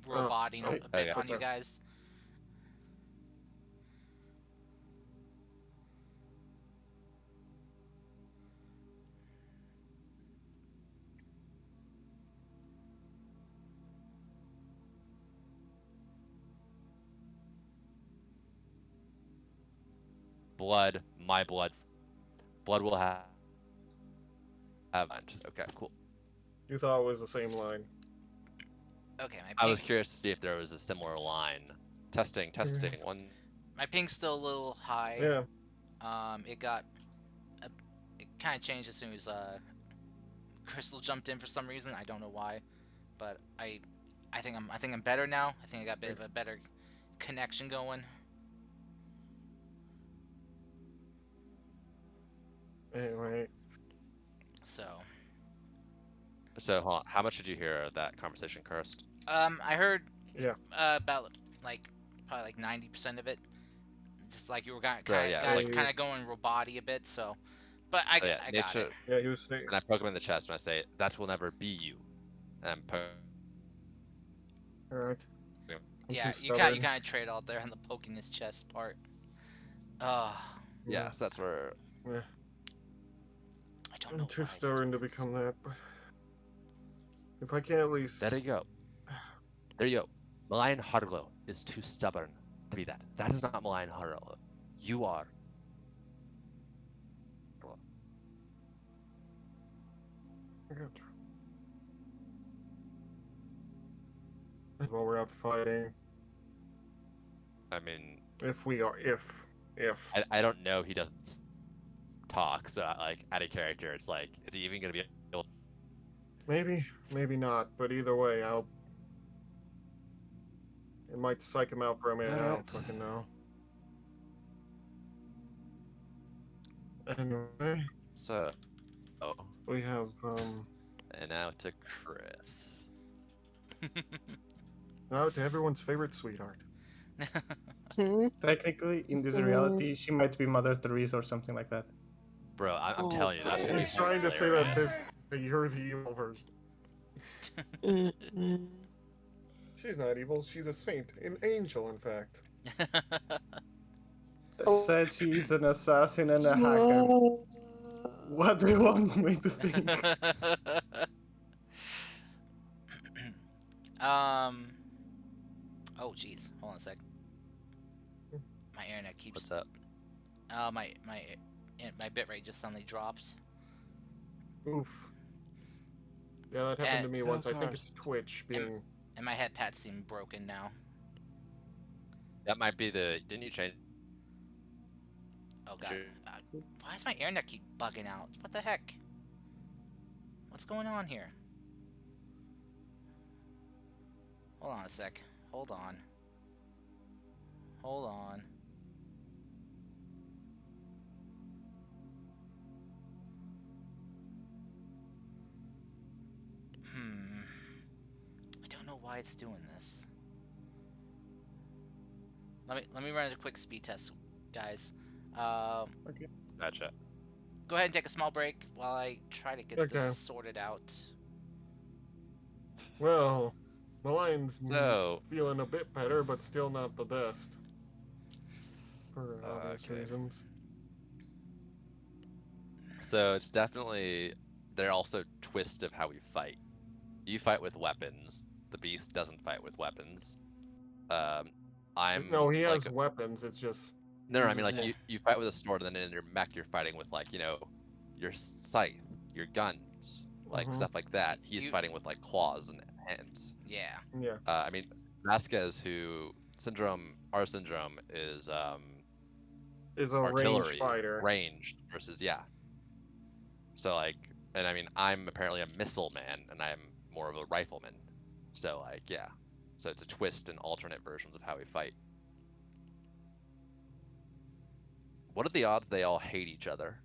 Speaker 3: Oh,
Speaker 2: roboting a bit
Speaker 4: okay.
Speaker 2: on you guys.
Speaker 4: Blood, my blood. Blood will have. Okay, cool.
Speaker 3: you thought it was the same line.
Speaker 2: Okay, my
Speaker 4: I
Speaker 2: ping,
Speaker 4: was curious to see if there was a similar line. Testing. One.
Speaker 2: my ping's still a little high.
Speaker 3: Yeah.
Speaker 2: It kind of changed as soon as Crystal jumped in for some reason. I don't know why, but I think I'm better now. I think I got a bit of a better connection going.
Speaker 3: Anyway,
Speaker 2: So,
Speaker 4: So, hold on. How much did you hear of that conversation, Cursed?
Speaker 2: I heard
Speaker 3: yeah.
Speaker 2: about probably 90% of it. Just like you were
Speaker 4: So,
Speaker 2: guys
Speaker 4: yeah,
Speaker 3: like-
Speaker 2: kind of going roboty a bit. So, but I got
Speaker 4: nature,
Speaker 2: it.
Speaker 3: Yeah, he was saying.
Speaker 4: And I poke him in the chest and I say, "That will never be you." And I'm
Speaker 3: Alright.
Speaker 4: Yeah.
Speaker 2: Yeah, you kind of trade out there on the poking his chest part.
Speaker 4: yeah, so that's where.
Speaker 3: Yeah.
Speaker 2: I don't know.
Speaker 3: I'm too
Speaker 2: why it's
Speaker 3: stubborn to
Speaker 2: doing this.
Speaker 3: become that, but if I can at least.
Speaker 4: There you go. There you go. Malign Harlow is too stubborn to be that. That is not Malign Harlow. You are.
Speaker 3: I got you. While we're out fighting,
Speaker 4: I mean,
Speaker 3: if we are, if.
Speaker 4: I don't know. He doesn't talk, so like out of character, it's like, is he even gonna be able?
Speaker 3: Maybe not, but either way, it might psych him out for a minute, I don't
Speaker 4: Alright.
Speaker 3: fucking know. Anyway,
Speaker 4: So,
Speaker 3: we have,
Speaker 4: and now to Chris.
Speaker 3: now to everyone's favorite sweetheart.
Speaker 5: Technically, in this reality, she might be Mother Teresa or something like that.
Speaker 4: Bro, I'm
Speaker 6: Oh.
Speaker 4: telling you, that's gonna be
Speaker 3: He's trying to say that
Speaker 4: hilarious.
Speaker 3: that you're the evil version.
Speaker 6: Mm-mm.
Speaker 3: She's not evil, she's a saint. An angel, in fact.
Speaker 5: Said she's an assassin and a hacker. What do you want me to think?
Speaker 2: Oh jeez, hold on a sec. My internet keeps.
Speaker 4: What's up?
Speaker 2: My bitrate just suddenly dropped.
Speaker 3: Oof. Yeah, that happened to me
Speaker 4: Oh,
Speaker 3: once. I think
Speaker 4: gosh.
Speaker 3: it's Twitch being.
Speaker 2: And my head pads seem broken now.
Speaker 4: That might be the. Didn't you change?
Speaker 2: Oh god.
Speaker 4: Sure.
Speaker 2: Why does my internet keep bugging out? What the heck? What's going on here? Hold on a sec. Hold on. Hold on. I don't why it's doing this. Let me run a quick speed test, guys.
Speaker 5: Okay.
Speaker 4: Gotcha.
Speaker 2: Go ahead and take a small break while I try to get
Speaker 3: Okay.
Speaker 2: this sorted out.
Speaker 3: Well, the lion's
Speaker 4: So-
Speaker 3: feeling a bit better, but still not the best. For obvious
Speaker 4: Okay.
Speaker 3: reasons.
Speaker 4: So it's definitely they're also twist of how we fight. You fight with weapons. The beast doesn't fight with weapons. I'm
Speaker 3: No, he
Speaker 4: like
Speaker 3: has weapons. It's just
Speaker 4: no, I mean
Speaker 3: uses
Speaker 4: like
Speaker 2: them.
Speaker 4: you fight with a sword, and then in your mech you're fighting with like your scythe, your guns, like
Speaker 3: Mhm.
Speaker 4: stuff like that. He's
Speaker 2: You-
Speaker 4: fighting with like claws and hands.
Speaker 2: Yeah.
Speaker 3: yeah.
Speaker 4: I mean Vasquez, our syndrome is
Speaker 3: Is a
Speaker 4: artillery
Speaker 3: ranged fighter.
Speaker 4: ranged versus So like, and I mean, I'm apparently a missile man, and I'm more of a rifleman. So like, yeah. So it's a twist and alternate versions of how we fight. What are the odds they all hate each other?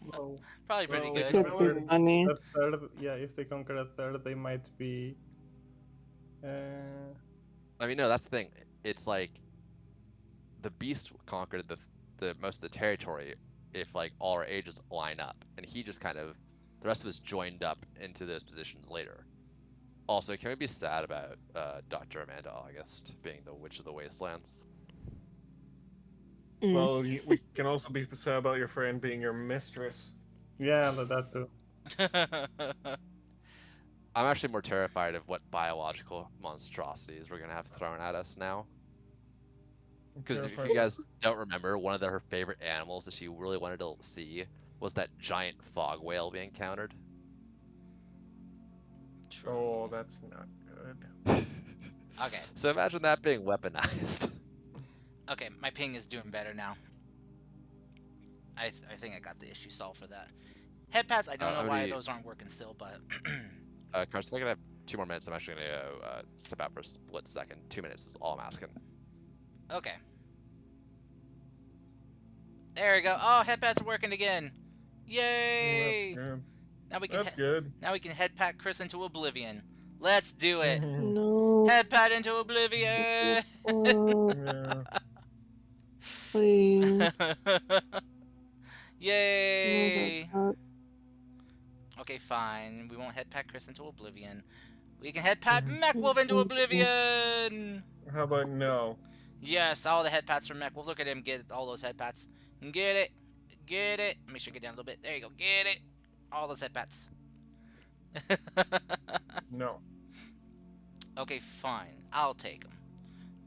Speaker 5: Well,
Speaker 2: Probably pretty
Speaker 3: Well,
Speaker 2: good.
Speaker 3: it's
Speaker 6: Could be
Speaker 3: Villain-
Speaker 6: funny.
Speaker 5: a third, yeah, if they conquer a third, they might be.
Speaker 4: I mean, no, that's the thing. It's like the beast conquered the most of the territory if like all our ages line up, and he just kind of the rest of us joined up into those positions later. Also, can we be sad about Dr. Amanda August being the Witch of the Wastelands?
Speaker 6: Mm.
Speaker 3: Well, we can also be sad about your friend being your mistress.
Speaker 5: Yeah, but that too.
Speaker 4: I'm actually more terrified of what biological monstrosities we're gonna have thrown at us now. Because if
Speaker 3: Terrified.
Speaker 4: you guys don't remember, one of her favorite animals that she really wanted to see was that giant fog whale we encountered.
Speaker 3: Oh, that's not good.
Speaker 2: Okay.
Speaker 4: So imagine that being weaponized.
Speaker 2: Okay, my ping is doing better now. I think I got the issue solved for that. Head pads, I don't know
Speaker 4: how
Speaker 2: why
Speaker 4: many-
Speaker 2: those aren't working still, but
Speaker 4: Carson, I can have 2 more minutes. I'm actually gonna go step out for a split second. 2 minutes is all I'm asking.
Speaker 2: okay. There we go. Oh, head pads are working again. Yay!
Speaker 3: That's good.
Speaker 2: Now we can
Speaker 3: That's good.
Speaker 2: now we can head pat Chris into oblivion. Let's do it.
Speaker 6: No.
Speaker 2: Head pat into oblivion.
Speaker 6: Oh,
Speaker 3: Yeah.
Speaker 6: please.
Speaker 2: Yay!
Speaker 6: No,
Speaker 2: Okay, fine. We won't head pat Chris into oblivion. We can head pat
Speaker 3: Mhm.
Speaker 2: Mechwolf into oblivion.
Speaker 3: How about no?
Speaker 2: Yes, all the head pats from Mechwolf. Look at him get all those head pats. Get it. Get it. Make sure you get down a little bit. There you go. Get it. All those head pats.
Speaker 3: No.
Speaker 2: Okay, fine. I'll take them.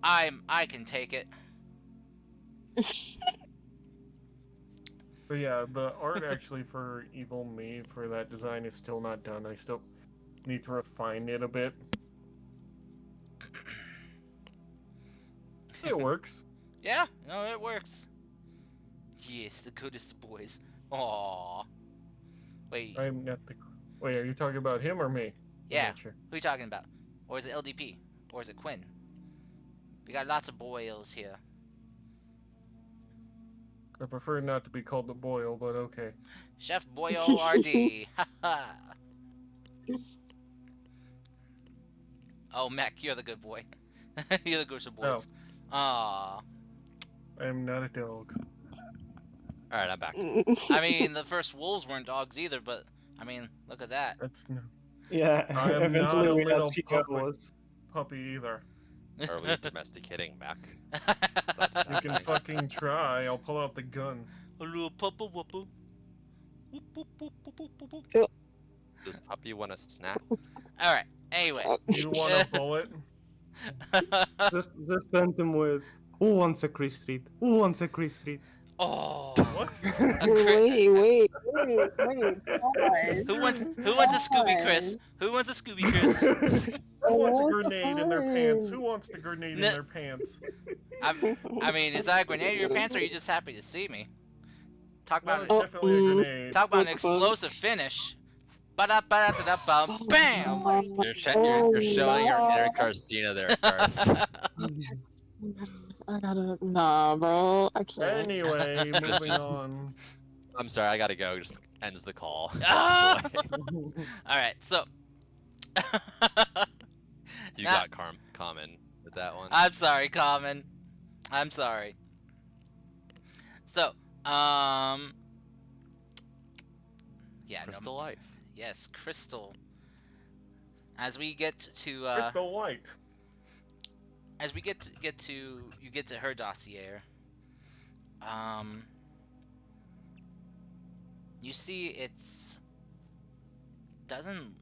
Speaker 2: I can take it.
Speaker 3: But yeah, the art actually for Evil Me for that design is still not done. I still need to refine it a bit. It works.
Speaker 2: Yeah, no, it works. Yes, the goodest boys. Aww. Wait,
Speaker 3: I'm not the. Wait, are you talking about him or me? I'm
Speaker 2: yeah.
Speaker 3: not sure.
Speaker 2: Who are you talking about? Or is it LDP? Or is it Quinn? We got lots of boils here.
Speaker 3: I prefer not to be called the Boyle, but okay.
Speaker 2: Chef Boyle RD. Haha. Oh, Mech, you're the good boy. You're the good boys. Aww.
Speaker 3: I'm not a dog.
Speaker 4: All right, I'm back.
Speaker 2: I mean, the first wolves weren't dogs either, but I mean, look at that.
Speaker 3: That's no
Speaker 5: Yeah,
Speaker 3: I am
Speaker 5: eventually
Speaker 3: not a
Speaker 5: we had
Speaker 3: little
Speaker 5: chihuahuas.
Speaker 3: puppy either.
Speaker 4: Are we domesticating Mac?
Speaker 3: You can fucking try. I'll pull out the gun.
Speaker 2: A little puppa wuppa. Whoop, whoop, whoop, whoop, whoop, whoop, whoop.
Speaker 4: Does puppy want a snack?
Speaker 2: Alright, anyway.
Speaker 3: You want a bullet?
Speaker 5: Just hunt them with. Who wants a Chris Street? Who wants a Chris Street?
Speaker 2: Oh.
Speaker 3: What?
Speaker 6: wait, pause.
Speaker 2: Who wants a Scooby Chris? Who wants a Scooby Chris?
Speaker 3: Who wants a
Speaker 6: What the
Speaker 3: grenade in their pants?
Speaker 6: fuck?
Speaker 3: Who wants the grenade in
Speaker 2: No.
Speaker 3: their pants?
Speaker 2: I mean, is that a grenade in your pants, or are you just happy to see me? Talk
Speaker 3: No,
Speaker 2: about
Speaker 3: it's definitely a grenade.
Speaker 2: talk about an
Speaker 6: What the-
Speaker 2: explosive finish. Ba-da-ba-da-da-bum, bam!
Speaker 4: You're showing your inner Carcina there first.
Speaker 6: I gotta. Nah, bro. I can't.
Speaker 3: Anyway, moving
Speaker 4: just-
Speaker 3: on.
Speaker 4: I'm sorry, I gotta go. Just ends the call.
Speaker 2: Ah! Alright, so
Speaker 4: You
Speaker 2: Nah.
Speaker 4: got common with that one.
Speaker 2: I'm sorry, Common. I'm sorry. So, yeah,
Speaker 4: Crystal Life.
Speaker 2: yes, Crystal. As we get to
Speaker 3: Crystal Light.
Speaker 2: as we get to you get to her dossier, you see it's doesn't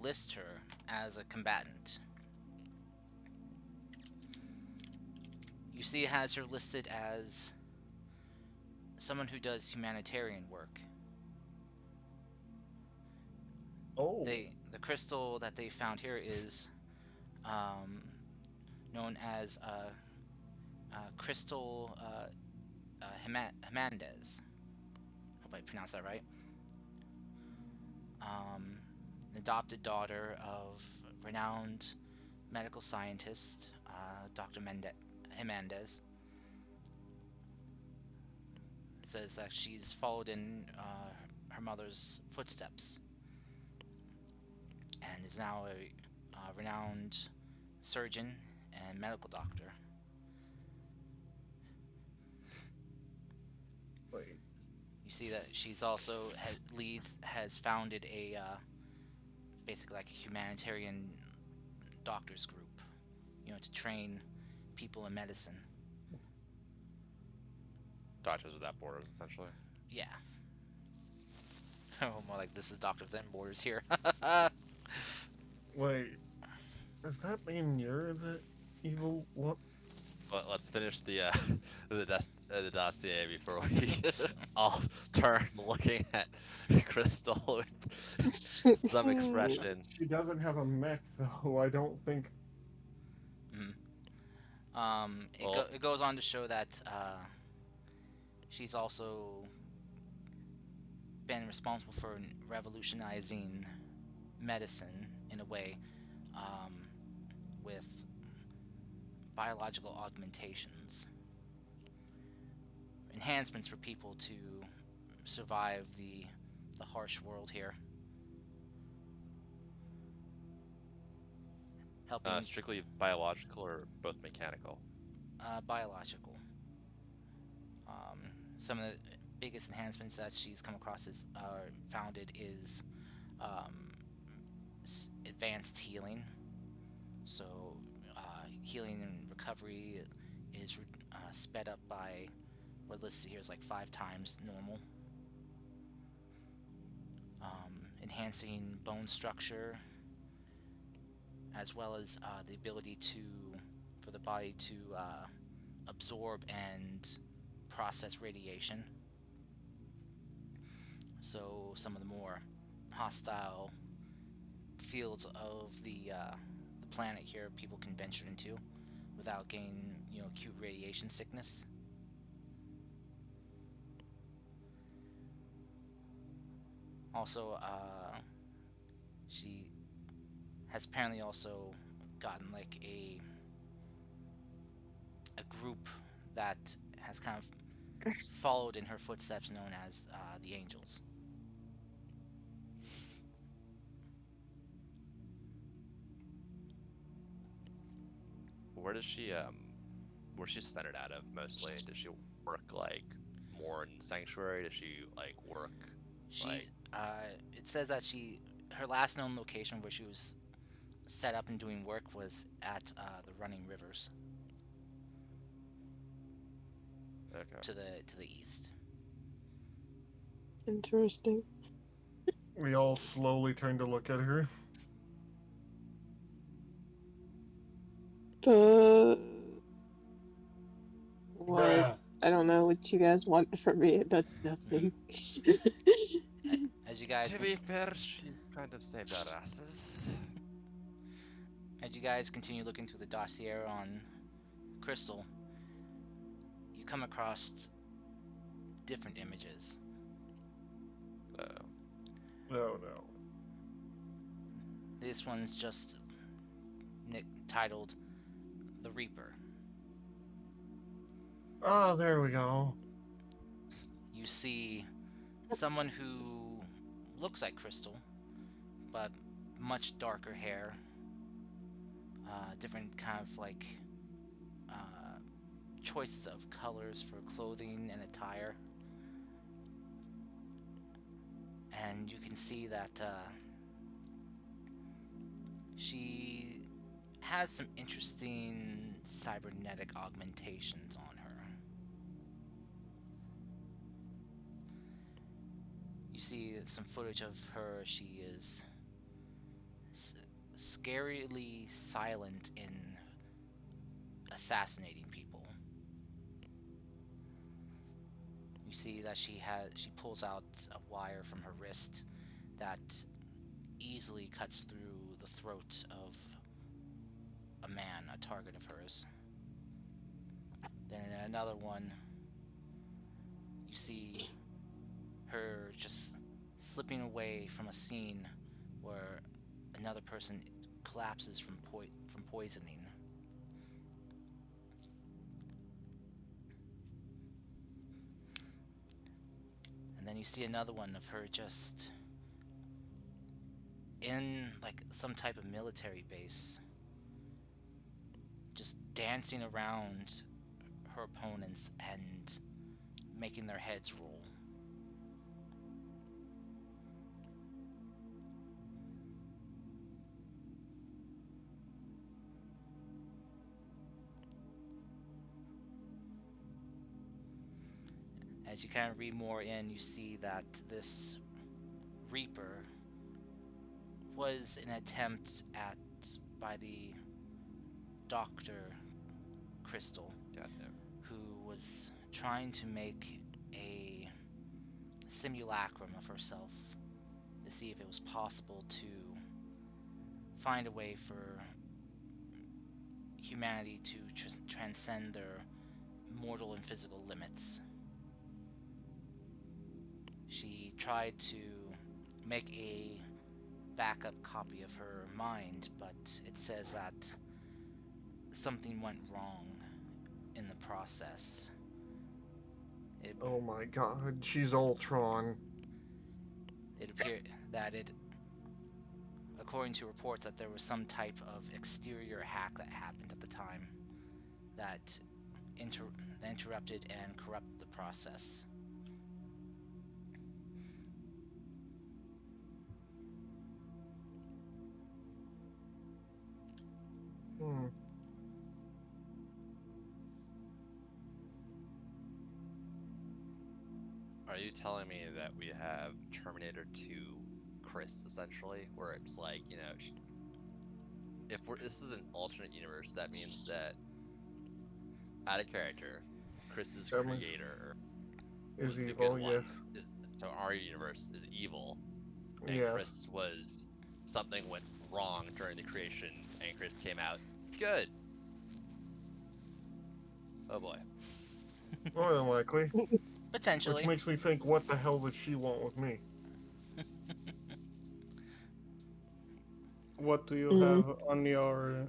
Speaker 2: list her as a combatant. You see it has her listed as someone who does humanitarian work.
Speaker 3: Oh.
Speaker 2: The crystal that they found here is known as Crystal Hernandez. Hope I pronounced that right. An adopted daughter of renowned medical scientist Dr. Hernandez. It says that she's followed in her mother's footsteps and is now a renowned surgeon and medical doctor.
Speaker 3: Wait.
Speaker 2: You see that she's also has founded a basically like a humanitarian doctors group, to train people in medicine.
Speaker 4: Doctors Without Borders, essentially.
Speaker 2: Yeah. Oh, more like this is Doctor Without Borders here.
Speaker 3: Wait. Does that mean you're the evil one?
Speaker 4: But let's finish the the dossier before we all turn looking at Crystal with some expression.
Speaker 3: She doesn't have a mech, though. I don't think.
Speaker 2: It goes on to show that she's also been responsible for revolutionizing medicine in a way, with biological augmentations, enhancements for people to survive the harsh world here. Helping
Speaker 4: Strictly biological or both mechanical?
Speaker 2: biological. Some of the biggest enhancements that she's come across is founded is advanced healing. So healing and recovery is sped up by what listed here is like 5 times normal. Enhancing bone structure, as well as the ability for the body to absorb and process radiation. So some of the more hostile fields of the planet here, people can venture into without getting acute radiation sickness. Also, she has apparently also gotten like a group that has kind of followed in her footsteps, known as the Angels.
Speaker 4: Where's she centered out of mostly? Does she work like more in Sanctuary? Does she like work?
Speaker 2: It says that her last known location where she was set up and doing work was at the Running Rivers.
Speaker 4: Okay.
Speaker 2: To the east.
Speaker 6: Interesting.
Speaker 3: We all slowly turn to look at her.
Speaker 6: What? I don't know what you guys want from me. That's nothing.
Speaker 2: As you guys
Speaker 4: To be fair, she's kind of saved our asses.
Speaker 2: As you guys continue looking through the dossier on Crystal, you come across different images.
Speaker 3: No, no.
Speaker 2: This one's just titled The Reaper.
Speaker 3: Oh, there we go.
Speaker 2: You see someone who looks like Crystal, but much darker hair, different kind of like choices of colors for clothing and attire. And you can see that she has some interesting cybernetic augmentations on her. You see some footage of her. She is scarily silent in assassinating people. You see that she pulls out a wire from her wrist that easily cuts through the throat of a man, a target of hers. Then in another one, you see her just slipping away from a scene where another person collapses from poisoning. And then you see another one of her just in like some type of military base, just dancing around her opponents and making their heads roll. As you kind of read more in, you see that this Reaper was an attempt at by the Dr. Crystal,
Speaker 4: Goddamn.
Speaker 2: who was trying to make a simulacrum of herself to see if it was possible to find a way for humanity to transcend their mortal and physical limits. She tried to make a backup copy of her mind, but it says that something went wrong in the process.
Speaker 3: Oh my god, she's Ultron.
Speaker 2: It appeared that according to reports, that there was some type of exterior hack that happened at the time that interrupted and corrupted the process.
Speaker 3: Hmm.
Speaker 4: Are you telling me that we have Terminator 2 Chris, essentially? Where it's like, you know, this is an alternate universe, that means that, out of character, Chris's
Speaker 3: That means-
Speaker 4: creator
Speaker 3: Is
Speaker 4: was the
Speaker 3: evil,
Speaker 4: good one.
Speaker 3: yes.
Speaker 4: So our universe is evil, and
Speaker 3: Yes.
Speaker 4: Chris was, something went wrong during the creation, and Chris came out good. Oh boy.
Speaker 3: More than likely.
Speaker 2: Potentially.
Speaker 3: Which makes me think, what the hell did she want with me?
Speaker 5: What do you
Speaker 6: Mm.
Speaker 5: have on your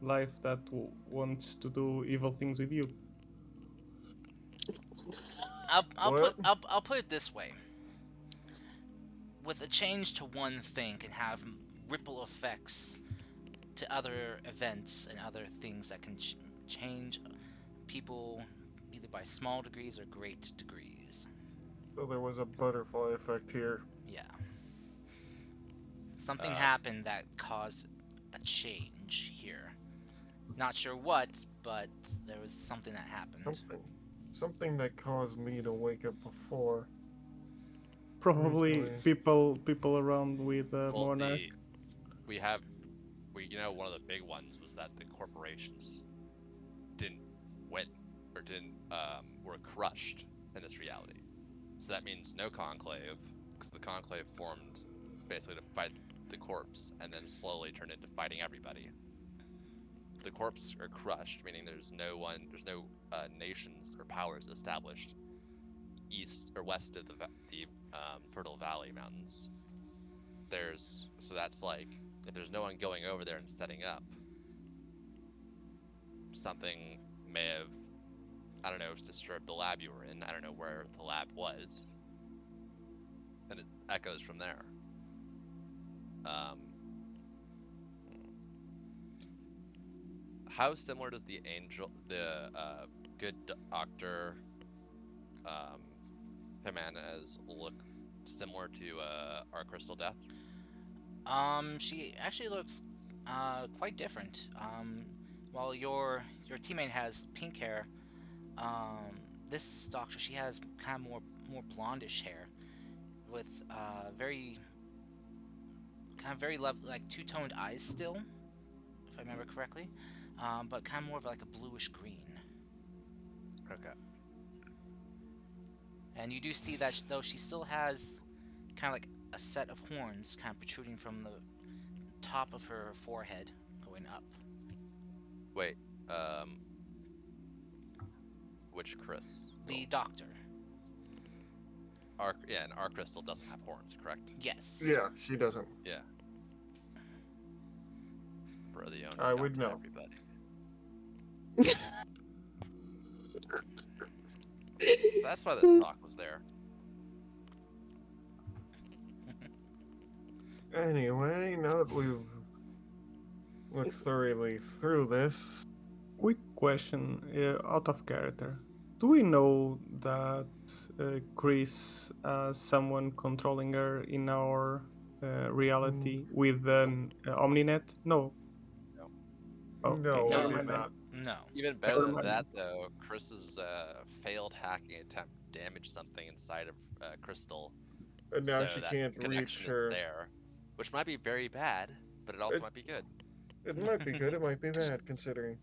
Speaker 5: life that wants to do evil things with you?
Speaker 2: I'll put it this way. With a change to one thing can have ripple effects to other events and other things that can change people either by small degrees or great degrees.
Speaker 3: So there was a butterfly effect here.
Speaker 2: Yeah. Something happened that caused a change here. Not sure what, but there was something that happened.
Speaker 3: Something that caused me to wake up before.
Speaker 5: Probably
Speaker 3: Right.
Speaker 5: people around with
Speaker 4: Well,
Speaker 5: Monarch.
Speaker 4: one of the big ones was that the corporations didn't win, or were crushed in this reality. So that means no conclave, because the conclave formed basically to fight the corpse, and then slowly turned into fighting everybody. The corpse are crushed, meaning there's no nations or powers established east or west of the Fertile Valley Mountains. So that's like, if there's no one going over there and setting up, something may have, I don't know, disturbed the lab you were in. I don't know where the lab was, and it echoes from there. how similar does the good doctor, Jimenez look similar to our Crystal Death?
Speaker 2: She actually looks quite different. While your teammate has pink hair, this doctor, she has kind of more blondish hair with very like two-toned eyes still, if I remember correctly, but kind of more of like a bluish green.
Speaker 4: Okay.
Speaker 2: And you do see that though she still has kind of like a set of horns kind of protruding from the top of her forehead going up.
Speaker 4: Wait. Which Chris?
Speaker 2: The doctor.
Speaker 4: And our Crystal doesn't have horns, correct?
Speaker 2: Yes.
Speaker 3: Yeah, she doesn't.
Speaker 4: Yeah. Bro, the owner.
Speaker 3: I would know.
Speaker 4: Everybody. That's why the talk was there.
Speaker 3: Anyway, now that we've looked thoroughly through this,
Speaker 5: Quick question, out of character. Do we know that Chris has someone controlling her in our reality with an Omninet? No.
Speaker 4: No.
Speaker 5: Okay,
Speaker 3: no,
Speaker 2: No.
Speaker 3: we
Speaker 5: never
Speaker 3: did
Speaker 5: mind then.
Speaker 3: not.
Speaker 2: No.
Speaker 4: Even better
Speaker 5: Never
Speaker 4: than
Speaker 5: mind.
Speaker 4: that, though, Chris's failed hacking attempt damaged something inside of Crystal,
Speaker 3: And now
Speaker 4: so
Speaker 3: she
Speaker 4: that
Speaker 3: can't
Speaker 4: connection
Speaker 3: reach
Speaker 4: is
Speaker 3: her.
Speaker 4: there, which might be very bad, but it also
Speaker 3: It-
Speaker 4: might be good.
Speaker 3: It might be good, it might be bad, considering.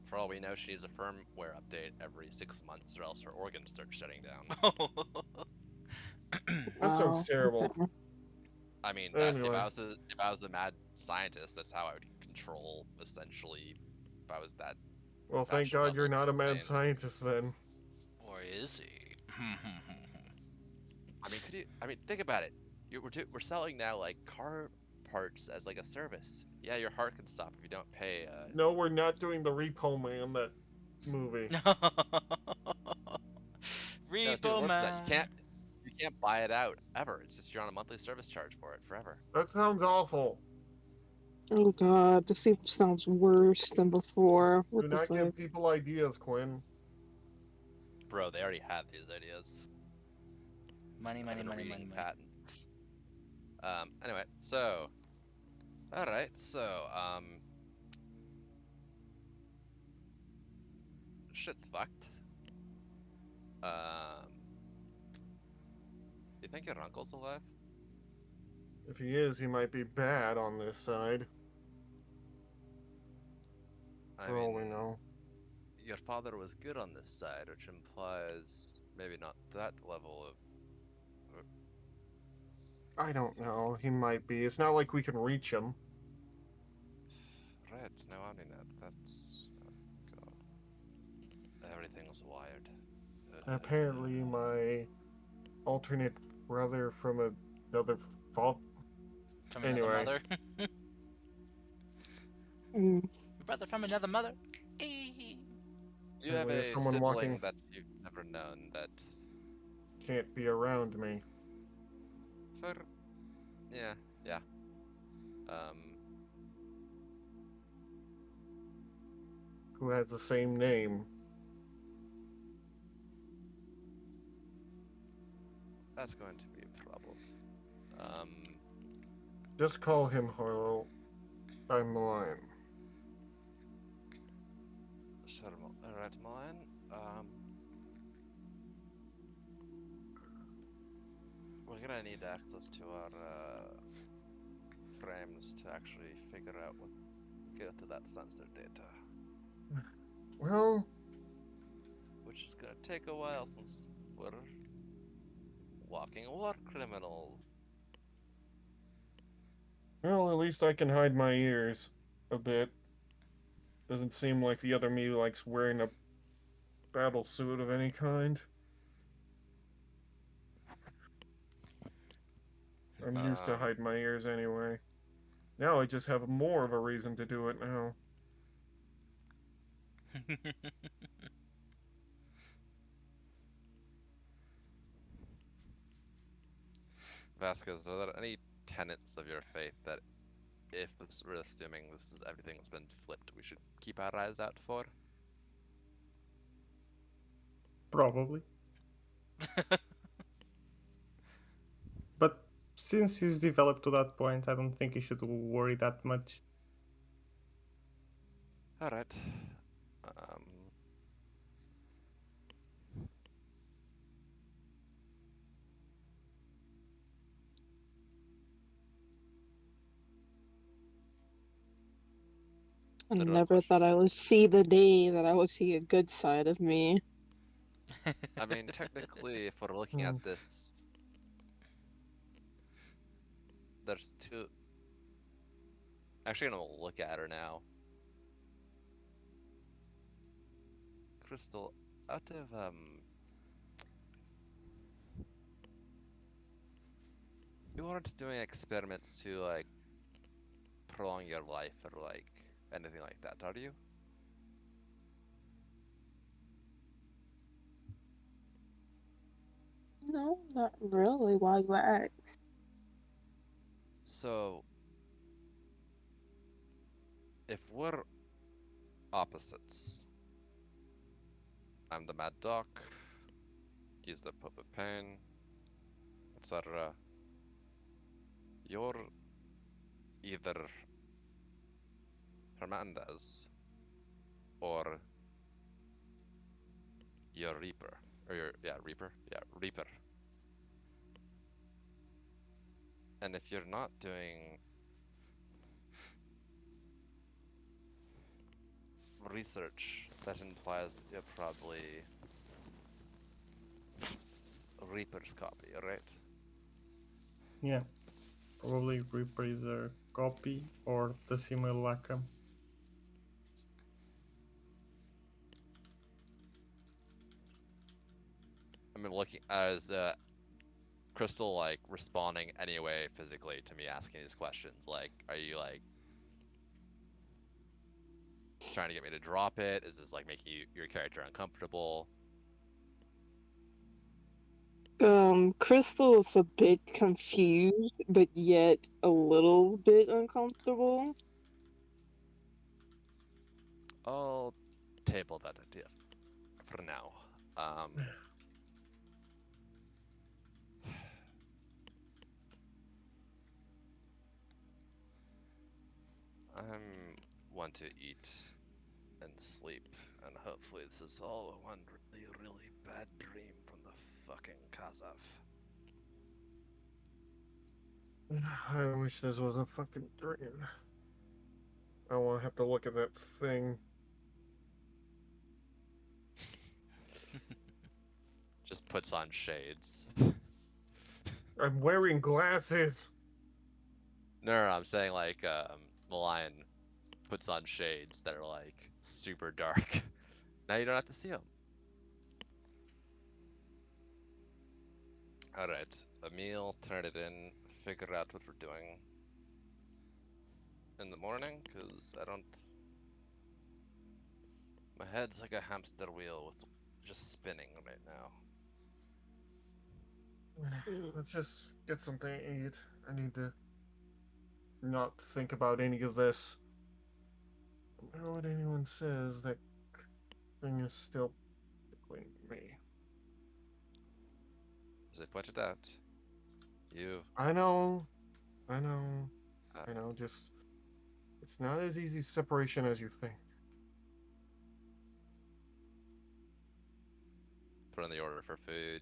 Speaker 4: For all we know, she needs a firmware update every 6 months, or else her organs start shutting down.
Speaker 3: That sounds
Speaker 6: Oh,
Speaker 3: terrible.
Speaker 6: okay.
Speaker 4: I mean,
Speaker 3: Anyway.
Speaker 4: if I was a mad scientist, that's how I would control, essentially, if I was that.
Speaker 3: Well, thank
Speaker 4: fashion
Speaker 3: God you're
Speaker 4: levels
Speaker 3: not a mad
Speaker 4: insane.
Speaker 3: scientist then.
Speaker 2: Or is he?
Speaker 4: I mean, think about it. We're selling now like car parts as like a service. Yeah, your heart can stop if you don't pay.
Speaker 3: No, we're not doing the Repo Man, that movie.
Speaker 4: No, it's even
Speaker 2: Repo
Speaker 4: worse than that.
Speaker 2: Man.
Speaker 4: You can't buy it out ever. It's just you're on a monthly service charge for it forever.
Speaker 3: That sounds awful.
Speaker 6: Oh god, this even sounds worse than before. What
Speaker 3: Do
Speaker 6: the
Speaker 3: not
Speaker 6: fuck?
Speaker 3: give people ideas, Quinn.
Speaker 4: Bro, they already had these ideas.
Speaker 2: Money,
Speaker 4: I've
Speaker 2: money,
Speaker 4: been
Speaker 2: money,
Speaker 4: reading
Speaker 2: money, money.
Speaker 4: patents. Anyway, so. Alright, so, shit's fucked. You think your uncle's alive?
Speaker 3: If he is, he might be bad on this side,
Speaker 4: I
Speaker 3: for all we
Speaker 4: mean,
Speaker 3: know.
Speaker 4: your father was good on this side, which implies maybe not that level of.
Speaker 3: I don't know. He might be. It's not like we can reach him.
Speaker 4: Right, no, I mean that's. Oh god. Everything's wired.
Speaker 3: Apparently, my alternate brother from another fault.
Speaker 2: From another
Speaker 3: Anyway.
Speaker 2: mother.
Speaker 6: Mm.
Speaker 2: Your brother from another mother. Hey.
Speaker 4: You have
Speaker 3: we have
Speaker 4: a
Speaker 3: someone
Speaker 4: sibling
Speaker 3: walking-
Speaker 4: that you've never known that.
Speaker 3: Can't be around me.
Speaker 4: For. Yeah.
Speaker 3: Who has the same name.
Speaker 4: That's going to be a problem.
Speaker 3: Just call him Harlow. I'm Lion.
Speaker 4: Sure, alright, Milan. We're gonna need access to our frames to actually figure out what get to that sensor data,
Speaker 3: Well,
Speaker 4: which is gonna take a while since we're walking war criminal.
Speaker 3: well, at least I can hide my ears a bit. Doesn't seem like the other me likes wearing a battle suit of any kind. I'm used to hide my ears anyway. Now I just have more of a reason to do it now.
Speaker 4: Vasquez, are there any tenets of your faith that if we're assuming this is everything's been flipped, we should keep our eyes out for.
Speaker 5: Probably. But since he's developed to that point, I don't think he should worry that much.
Speaker 4: All right.
Speaker 6: I
Speaker 4: The real
Speaker 6: never
Speaker 4: question.
Speaker 6: thought I would see the day that I would see a good side of me.
Speaker 4: I mean, technically, if we're looking at this, there's two. Actually, gonna look at her now. Crystal, out of you aren't doing experiments to like prolong your life or like anything like that, are you?
Speaker 6: No, not really. Why you ask?
Speaker 4: So, if we're opposites, I'm the Mad Doc, he's the Pope of Pain, etc. You're either Hernandez or you're Reaper. Or you're, yeah, Reaper? Yeah, Reaper. And if you're not doing research, that implies you're probably Reaper's copy, right?
Speaker 5: Yeah. Probably Reaper is a copy or the simulacrum.
Speaker 4: I mean, looking as Crystal like responding anyway physically to me asking these questions. Like, are you like trying to get me to drop it? Is this like making your character uncomfortable?
Speaker 6: Crystal's a bit confused, but yet a little bit uncomfortable.
Speaker 4: I'll table that idea for now. I'm want to eat and sleep, and hopefully this is all one really, really bad dream from the fucking Kazaf.
Speaker 3: I wish this was a fucking dream. I don't want to have to look at that thing.
Speaker 4: Just puts on shades.
Speaker 3: I'm wearing glasses.
Speaker 4: No, I'm saying like the lion puts on shades that are like super dark. Now you don't have to see them. All right, a meal, turn it in, figure out what we're doing in the morning, cause I don't. My head's like a hamster wheel with just spinning right now.
Speaker 3: Let's just get something to eat. I need to not think about any of this. No matter what anyone says, that thing is still tickling me.
Speaker 4: As I pointed out, you.
Speaker 3: I know. I
Speaker 4: Uh,
Speaker 3: know, just. It's not as easy separation as you think.
Speaker 4: put in the order for food.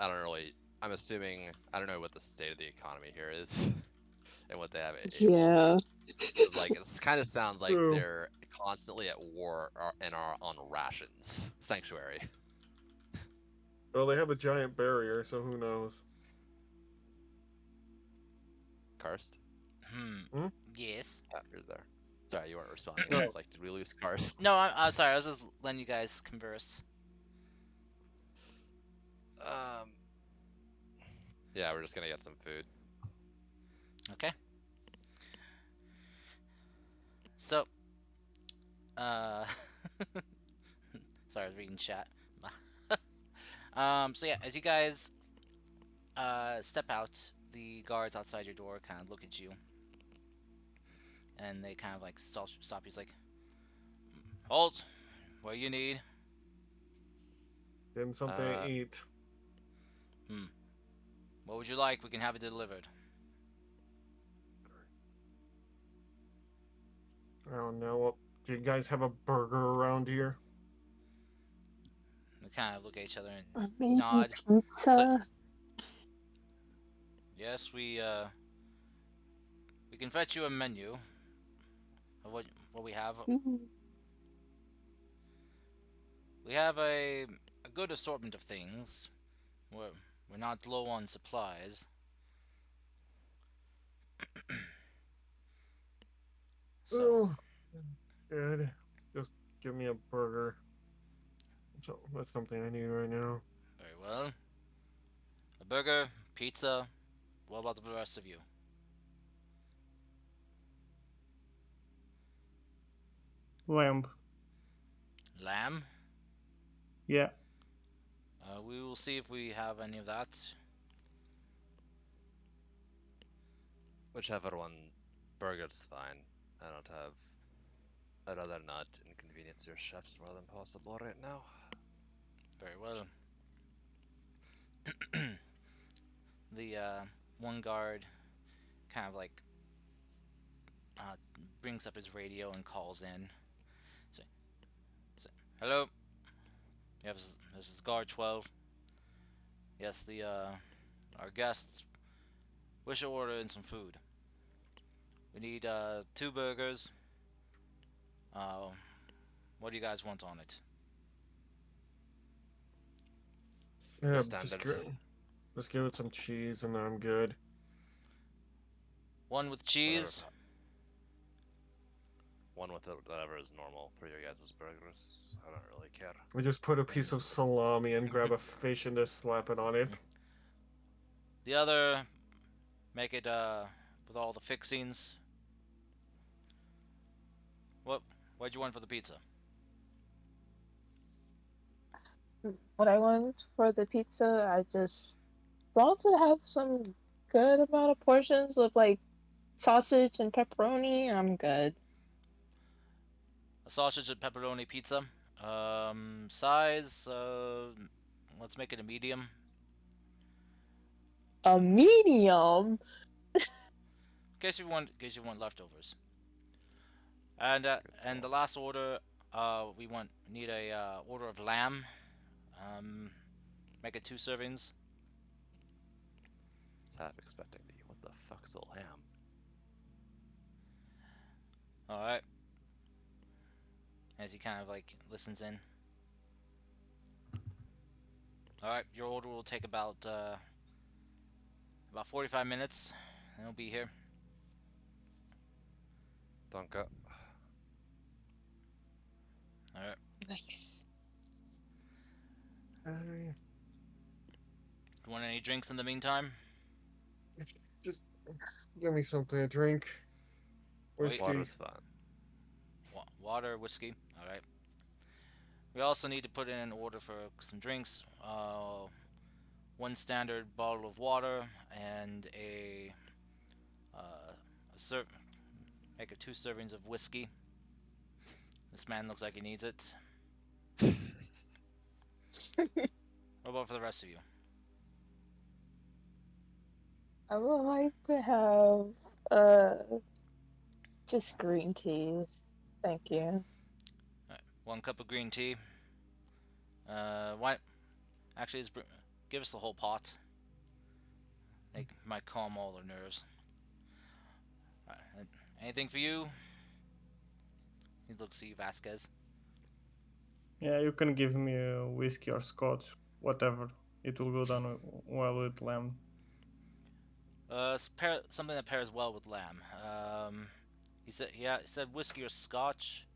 Speaker 4: I don't really. I'm assuming I don't know what the state of the economy here is, and what they have able.
Speaker 6: Yeah.
Speaker 4: It's like it kind of sounds like
Speaker 3: True.
Speaker 4: they're constantly at war and are on rations. Sanctuary.
Speaker 3: Well, they have a giant barrier, so who knows?
Speaker 4: Karst?
Speaker 3: Hmm?
Speaker 2: Yes.
Speaker 4: Yeah, you're there. Sorry, you weren't responding.
Speaker 3: No.
Speaker 4: I was like, did we lose Karst?
Speaker 2: No, I'm sorry. I was just letting you guys converse.
Speaker 4: Yeah, we're just gonna get some food.
Speaker 2: Okay. So, uh, sorry, I was reading chat. So yeah, as you guys step out. The guards outside your door kind of look at you, and they kind of like stop you. He's like, "Halt! What you need?"
Speaker 3: Getting something to eat.
Speaker 2: What would you like? We can have it delivered.
Speaker 3: I don't know. Do you guys have a burger around here?
Speaker 2: They kind of look at each other and
Speaker 6: Or maybe
Speaker 2: nod.
Speaker 6: pizza.
Speaker 2: Yes, we can fetch you a menu of what we have.
Speaker 6: Ooh.
Speaker 2: We have a good assortment of things. We're not low on supplies. So,
Speaker 3: Oh, good. Just give me a burger. So that's something I need right now.
Speaker 2: very well. A burger, pizza. What about the rest of you?
Speaker 5: Lamb.
Speaker 2: Lamb?
Speaker 5: Yeah.
Speaker 2: We will see if we have any of that.
Speaker 4: Whichever one, burger's fine. I don't have. I'd rather not inconvenience your chefs more than possible right now.
Speaker 2: Very well. The one guard kind of like brings up his radio and calls in. Say, hello. Yes, this is guard 12. Yes, our guests wish to order in some food. We need 2 burgers. What do you guys want on it?
Speaker 3: Yeah,
Speaker 4: Standard.
Speaker 3: just give it some cheese and I'm good.
Speaker 2: One with cheese.
Speaker 4: One with whatever is normal for your guys' burgers. I don't really care.
Speaker 3: We just put a piece of salami and grab a fish and just slap it on it.
Speaker 2: The other, make it with all the fixings. What'd you want for the pizza?
Speaker 6: What I want for the pizza, I just want to have some good amount of portions of like sausage and pepperoni. I'm good.
Speaker 2: A sausage and pepperoni pizza. Size, let's make it a medium.
Speaker 6: A medium.
Speaker 2: In case you want leftovers. And the last order, we need a order of lamb. Make it 2 servings.
Speaker 4: It's half expecting the what the fuck's a lamb?
Speaker 2: All right. As he kind of like listens in. All right, your order will take about 45 minutes, and it'll be here.
Speaker 4: Danke.
Speaker 2: All right.
Speaker 6: Nice.
Speaker 2: You want any drinks in the meantime?
Speaker 3: Just give me something to drink. Whiskey.
Speaker 4: Water's fine.
Speaker 2: Water, whiskey. All right. We also need to put in an order for some drinks. 1 standard bottle of water and make it 2 servings of whiskey. This man looks like he needs it. What about for the rest of you?
Speaker 6: I would like to have just green tea. Thank you.
Speaker 2: All right. 1 cup of green tea. Why? Actually, give us the whole pot. They might calm all their nerves. All right. Anything for you? He looks at you, Vasquez.
Speaker 5: Yeah, you can give me a whiskey or scotch, whatever. It will go down well with lamb.
Speaker 2: Something that pairs well with lamb. He said whiskey or scotch.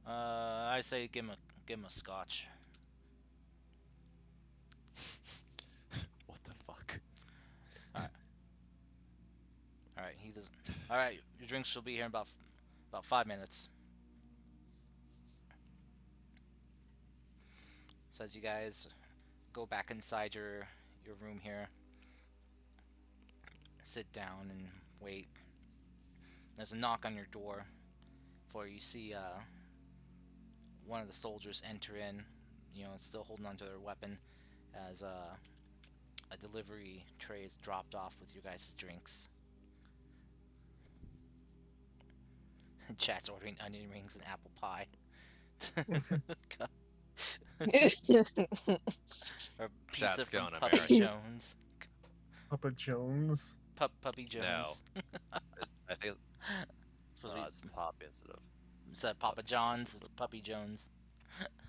Speaker 2: I say give him a scotch.
Speaker 4: What the fuck?
Speaker 2: All right. He doesn't. All right, your drinks will be here in about 5 minutes. So as you guys go back inside your room here, sit down and wait. There's a knock on your door, for you see one of the soldiers enter in, still holding onto their weapon, as a delivery tray is dropped off with your guys' drinks. Chat's ordering onion rings and apple pie. Or pizza
Speaker 4: Chat's
Speaker 2: from
Speaker 4: going
Speaker 2: Puppy
Speaker 4: American.
Speaker 2: Jones.
Speaker 3: Papa Jones.
Speaker 2: Puppy Jones.
Speaker 4: I think
Speaker 2: Supposed to be,
Speaker 4: it's Poppy instead of.
Speaker 2: instead of Papa John's, it's Puppy Jones.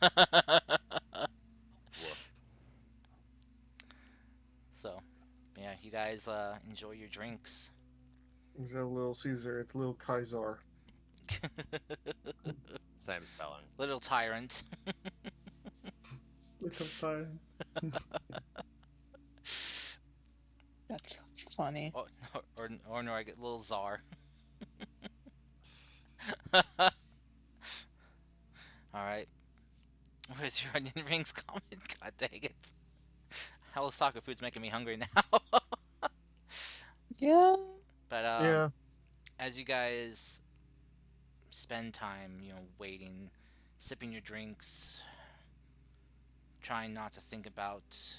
Speaker 4: Woof.
Speaker 2: So, yeah, you guys enjoy your drinks.
Speaker 3: He's a little Caesar. It's little Kaiser.
Speaker 4: Same spelling.
Speaker 2: Little tyrant.
Speaker 5: Little time.
Speaker 6: That's funny.
Speaker 2: Or no, I get little czar. Alright. Where's your onion rings comment? God dang it. Hell, this taco food's making me hungry now.
Speaker 6: Yeah.
Speaker 2: But,
Speaker 3: Yeah.
Speaker 2: as you guys spend time, waiting, sipping your drinks, trying not to think about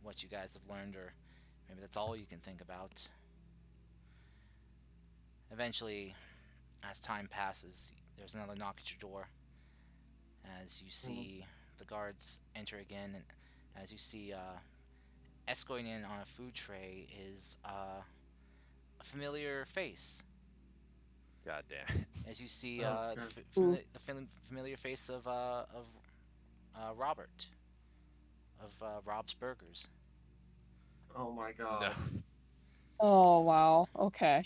Speaker 2: what you guys have learned, or maybe that's all you can think about. Eventually, as time passes, there's another knock at your door. As you see the guards enter again, and as you see escorting in on a food tray is a familiar face.
Speaker 4: God damn.
Speaker 2: As you see
Speaker 3: Oh,
Speaker 2: the familiar face of Robert, of Rob's Burgers.
Speaker 3: Oh my god.
Speaker 4: No.
Speaker 6: Oh wow. Okay.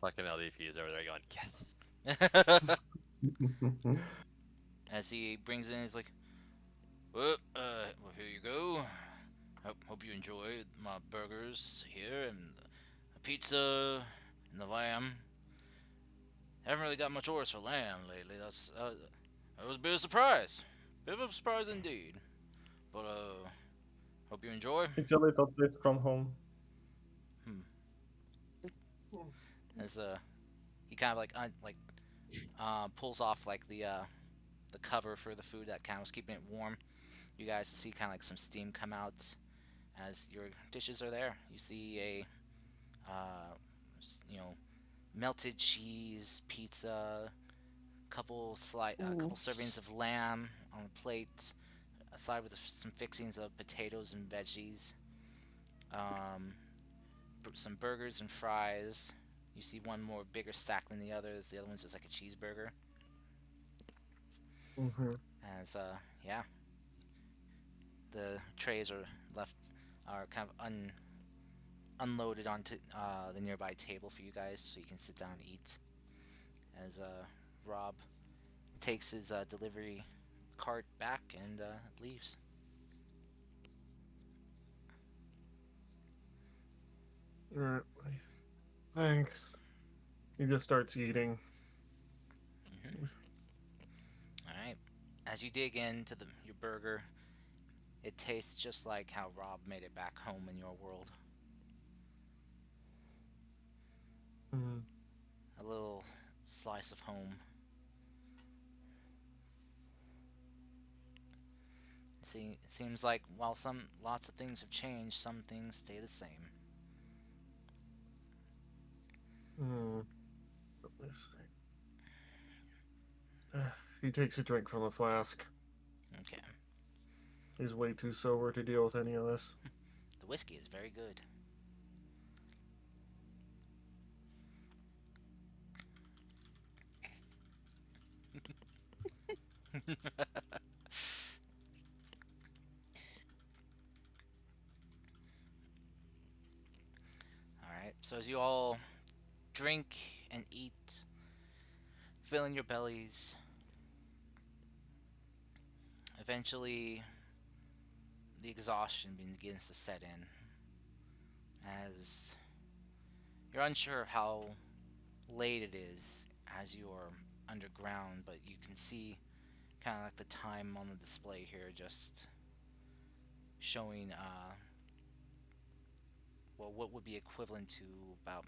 Speaker 4: Fucking LDP's over there going, yes.
Speaker 2: As he brings in, he's like, well, here you go. Hope you enjoy my burgers here, and a pizza, and the lamb. Haven't really got much orders for lamb lately. That was a bit of a surprise. Bit of a surprise indeed. But, hope you enjoy.
Speaker 5: It's a little place from home.
Speaker 2: As he kind of pulls off like the cover for the food that kind of was keeping it warm. You guys see kind of like some steam come out as your dishes are there. You see a melted cheese pizza, couple servings of lamb on a plate, aside with some fixings of potatoes and veggies, some burgers and fries. You see one more bigger stack than the others. The other one's just like a cheeseburger.
Speaker 3: Mm-hmm.
Speaker 2: As yeah, the trays are kind of unloaded onto the nearby table for you guys, so you can sit down and eat. As Rob takes his delivery cart back and leaves.
Speaker 3: Alright. Thanks. He just starts eating.
Speaker 2: Alright. As you dig into your burger, it tastes just like how Rob made it back home in your world.
Speaker 3: Mm-hmm.
Speaker 2: A little slice of home. See, it seems like while lots of things have changed, some things stay the same.
Speaker 3: Let me see. He takes a drink from the flask.
Speaker 2: Okay.
Speaker 3: He's way too sober to deal with any of this.
Speaker 2: The whiskey is very good. Alright, so as you all drink and eat, filling your bellies, eventually the exhaustion begins to set in, as you're unsure of how late it is as you're underground, but you can see kind of like the time on the display here just showing well, what would be equivalent to about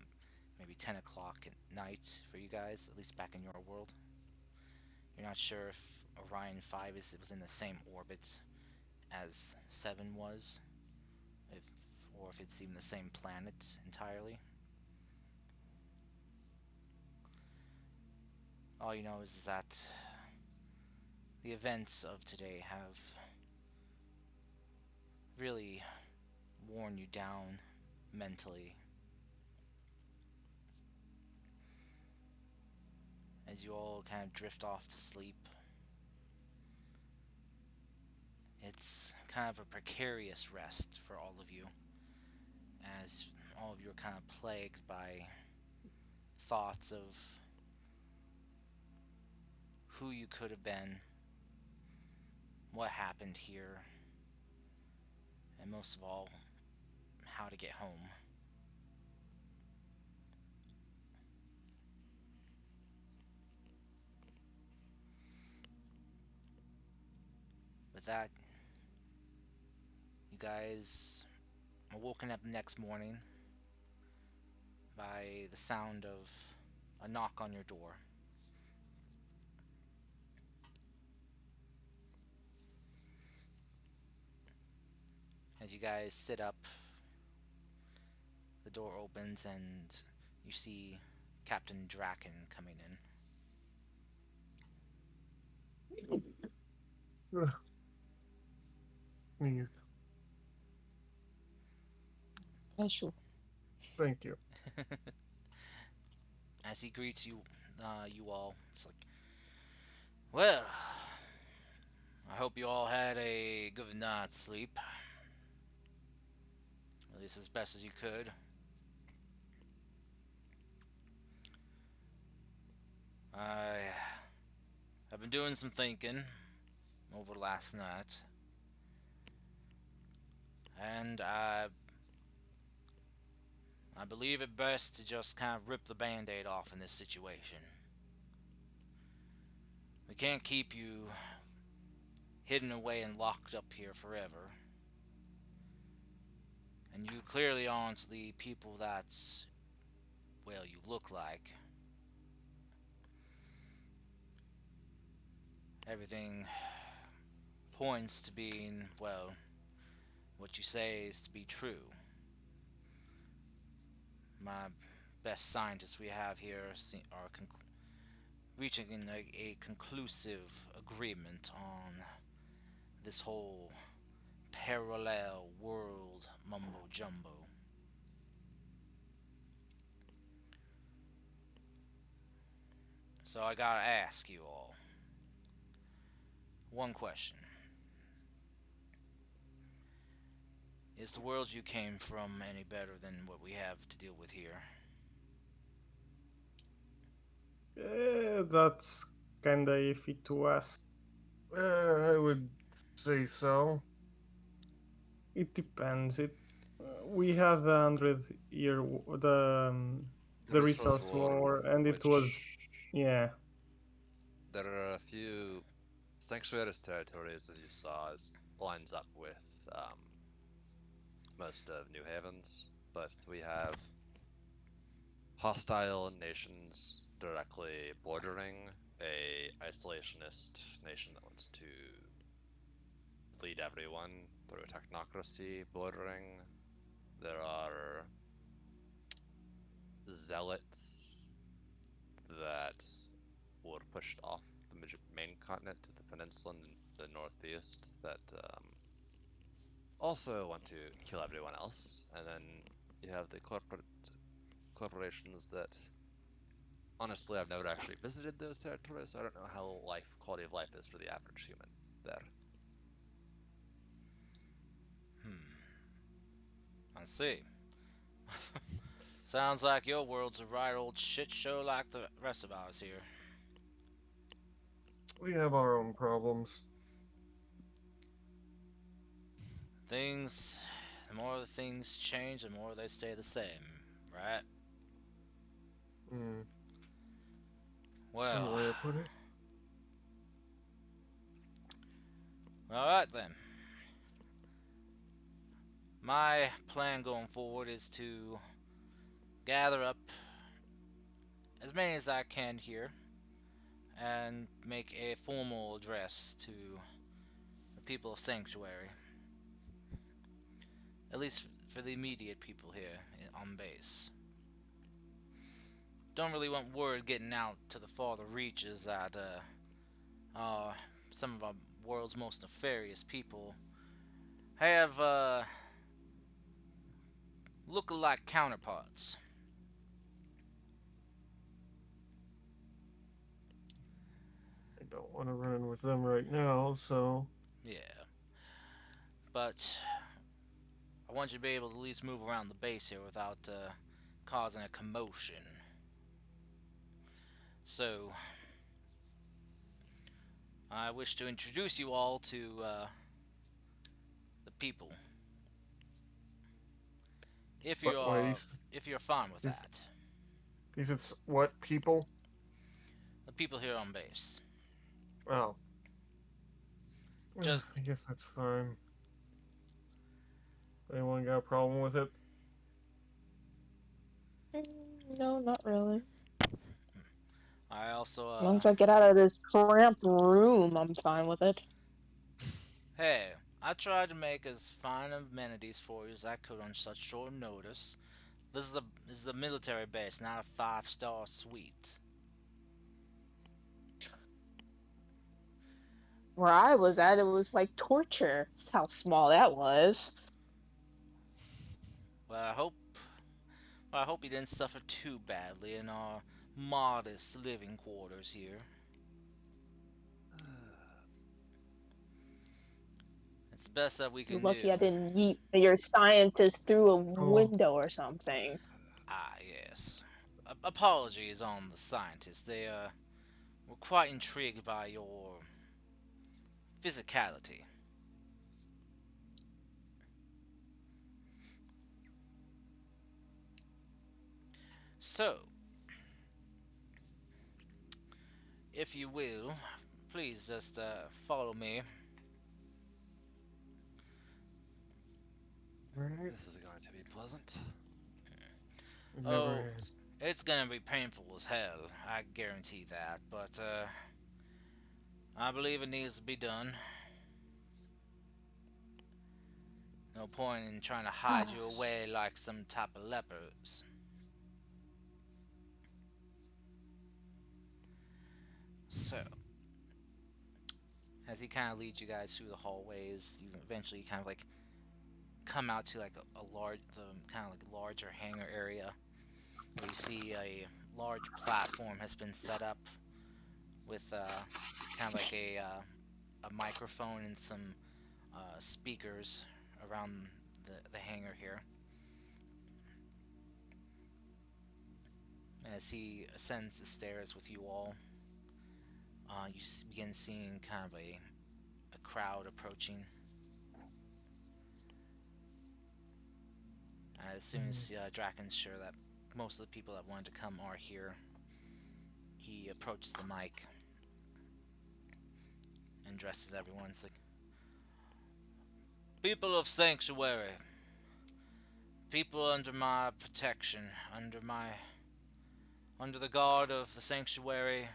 Speaker 2: maybe 10 o'clock at night for you guys, at least back in your world. You're not sure if Orion 5 is within the same orbit as 7 was, or if it's even the same planet entirely. All you know is that the events of today have really worn you down mentally. As you all kind of drift off to sleep, it's kind of a precarious rest for all of you, as all of you are kind of plagued by thoughts of who you could have been, what happened here, and most of all, how to get home. With that, you guys are woken up the next morning by the sound of a knock on your door. As you guys sit up, the door opens and you see Captain Draken coming in.
Speaker 3: Sneeze.
Speaker 6: Bless you.
Speaker 3: Thank you.
Speaker 2: As he greets you, you all, it's like, well, I hope you all had a good night's sleep. At least as best as you could. I have been doing some thinking over last night, and I believe it best to just kind of rip the band-aid off in this situation. We can't keep you hidden away and locked up here forever. And you clearly aren't the people that, well, you look like. Everything points to being, well, what you say is to be true. My best scientists we have here are reaching a conclusive agreement on this whole parallel world mumbo jumbo. So I gotta ask you all one question. Is the world you came from any better than what we have to deal with here?
Speaker 5: That's kinda iffy to ask.
Speaker 3: I would say so.
Speaker 5: It depends. We had the 100-year the resource war, and it was yeah.
Speaker 4: There are a few sanctuaries territories, as you saw, as lines up with most of New Haven's, but we have hostile nations directly bordering a isolationist nation that wants to lead everyone through a technocracy bordering. There are zealots that were pushed off the main continent to the peninsula in the northeast that also want to kill everyone else. And then you have the corporations that, honestly, I've never actually visited those territories, so I don't know how quality of life is for the average human there.
Speaker 2: I see. Sounds like your world's a right old shit show like the rest of ours here.
Speaker 3: We have our own problems.
Speaker 2: The more the things change, the more they stay the same, right?
Speaker 3: Hmm.
Speaker 2: Well,
Speaker 3: Any way to put it?
Speaker 2: alright then. My plan going forward is to gather up as many as I can here and make a formal address to the people of Sanctuary. At least for the immediate people here on base. Don't really want word getting out to the farther reaches that some of our world's most nefarious people have look-alike counterparts.
Speaker 3: I don't want to run with them right now, so
Speaker 2: Yeah. But I want you to be able to at least move around the base here without causing a commotion. So, I wish to introduce you all to the people. If
Speaker 3: What- why
Speaker 2: you're
Speaker 3: these-
Speaker 2: if you're fine with
Speaker 3: these-
Speaker 2: that,
Speaker 3: these it's what people?
Speaker 2: the people here on base.
Speaker 3: Oh,
Speaker 2: Just
Speaker 3: I guess that's fine. Anyone got a problem with it?
Speaker 6: No, not really.
Speaker 2: I also
Speaker 6: As long as I get out of this cramped room, I'm fine with it.
Speaker 2: hey, I tried to make as fine amenities for you as I could on such short notice. This is a military base, not a 5-star suite.
Speaker 6: Where I was at, it was like torture. That's how small that was.
Speaker 2: Well, I hope you didn't suffer too badly in our modest living quarters here. It's the best that we
Speaker 6: You're
Speaker 2: can
Speaker 6: lucky
Speaker 2: do.
Speaker 6: I didn't yeet your scientist through a
Speaker 3: Oh.
Speaker 6: window or something.
Speaker 2: Ah, yes. Apologies on the scientists. They were quite intrigued by your physicality. So, if you will, please just follow me.
Speaker 3: Right?
Speaker 4: This is going to be pleasant.
Speaker 3: It
Speaker 2: Oh,
Speaker 3: never is.
Speaker 2: it's gonna be painful as hell, I guarantee that, but I believe it needs to be done. No point in trying to hide you away like some type of lepers. So, as he kind of leads you guys through the hallways, you eventually kind of like come out to like the kind of like larger hangar area where you see a large platform has been set up with kind of like a microphone and some speakers around the hangar here. As he ascends the stairs with you all, you begin seeing kind of a crowd approaching. As soon as Draken's sure that most of the people that wanted to come are here, he approaches the mic and addresses everyone. It's like, people of Sanctuary, people under my protection, under the guard of the Sanctuary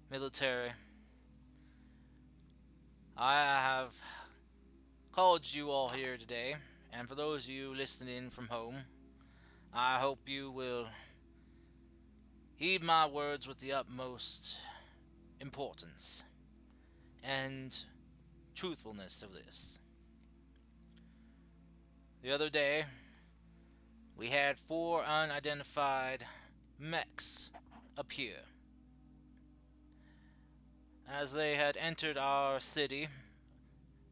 Speaker 2: military, I have called you all here today, and for those of you listening in from home, I hope you will heed my words with the utmost importance and truthfulness of this. The other day, we had 4 unidentified mechs appear. As they had entered our city,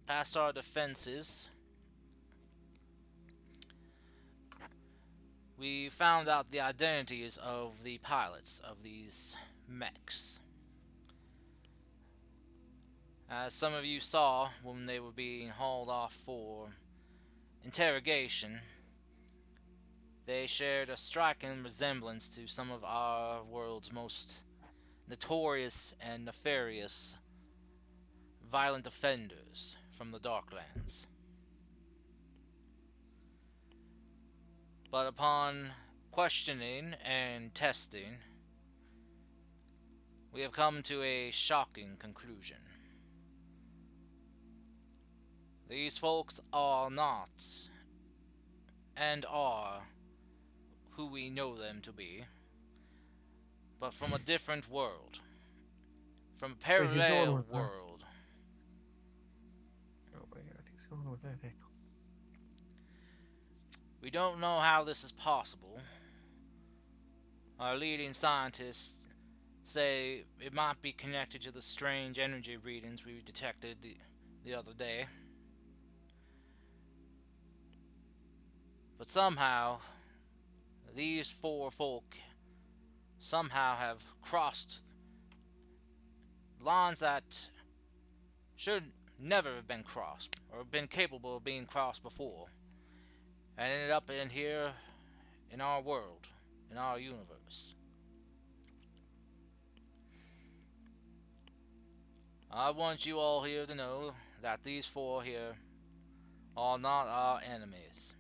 Speaker 2: past our defenses, we found out the identities of the pilots of these mechs. As some of you saw when they were being hauled off for interrogation, they shared a striking resemblance to some of our world's most notorious and nefarious violent offenders from the Darklands. But upon questioning and testing, we have come to a shocking conclusion. These folks are not, and are, who we know them to be, but from a different world. From a
Speaker 3: Wait, he's going
Speaker 2: parallel
Speaker 3: with that.
Speaker 2: world.
Speaker 3: Oh my god, he's going with that angle.
Speaker 2: We don't know how this is possible. Our leading scientists say it might be connected to the strange energy readings we detected the other day. But somehow, these four folk somehow have crossed lines that should never have been crossed, or been capable of being crossed before, and ended up in here, in our world, in our universe. I want you all here to know that these four here are not our enemies.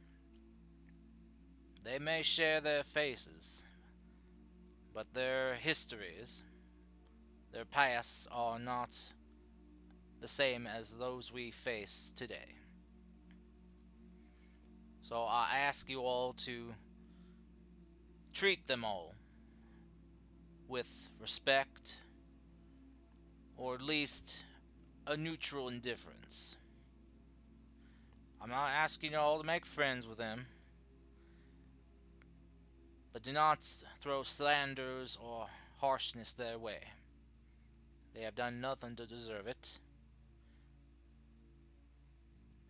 Speaker 2: They may share their faces, but their histories, their pasts are not the same as those we face today. So I ask you all to treat them all with respect, or at least a neutral indifference. I'm not asking you all to make friends with them, but do not throw slanders or harshness their way. They have done nothing to deserve it.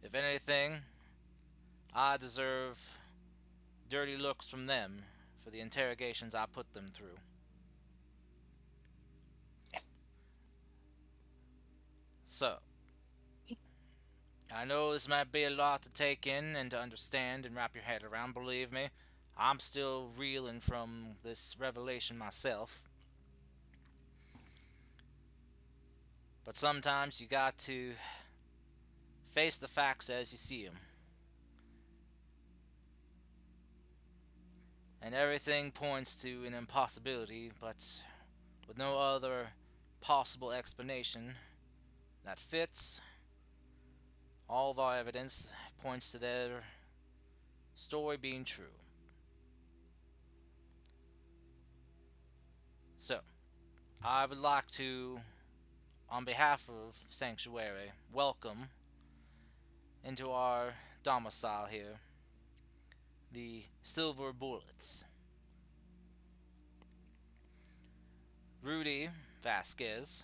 Speaker 2: If anything, I deserve dirty looks from them for the interrogations I put them through. So, I know this might be a lot to take in and to understand and wrap your head around. Believe me, I'm still reeling from this revelation myself. But sometimes you got to face the facts as you see them. And everything points to an impossibility, but with no other possible explanation that fits. All of our evidence points to their story being true. So, I would like to, on behalf of Sanctuary, welcome into our domicile here the Silver Bullets. Rudy Vasquez.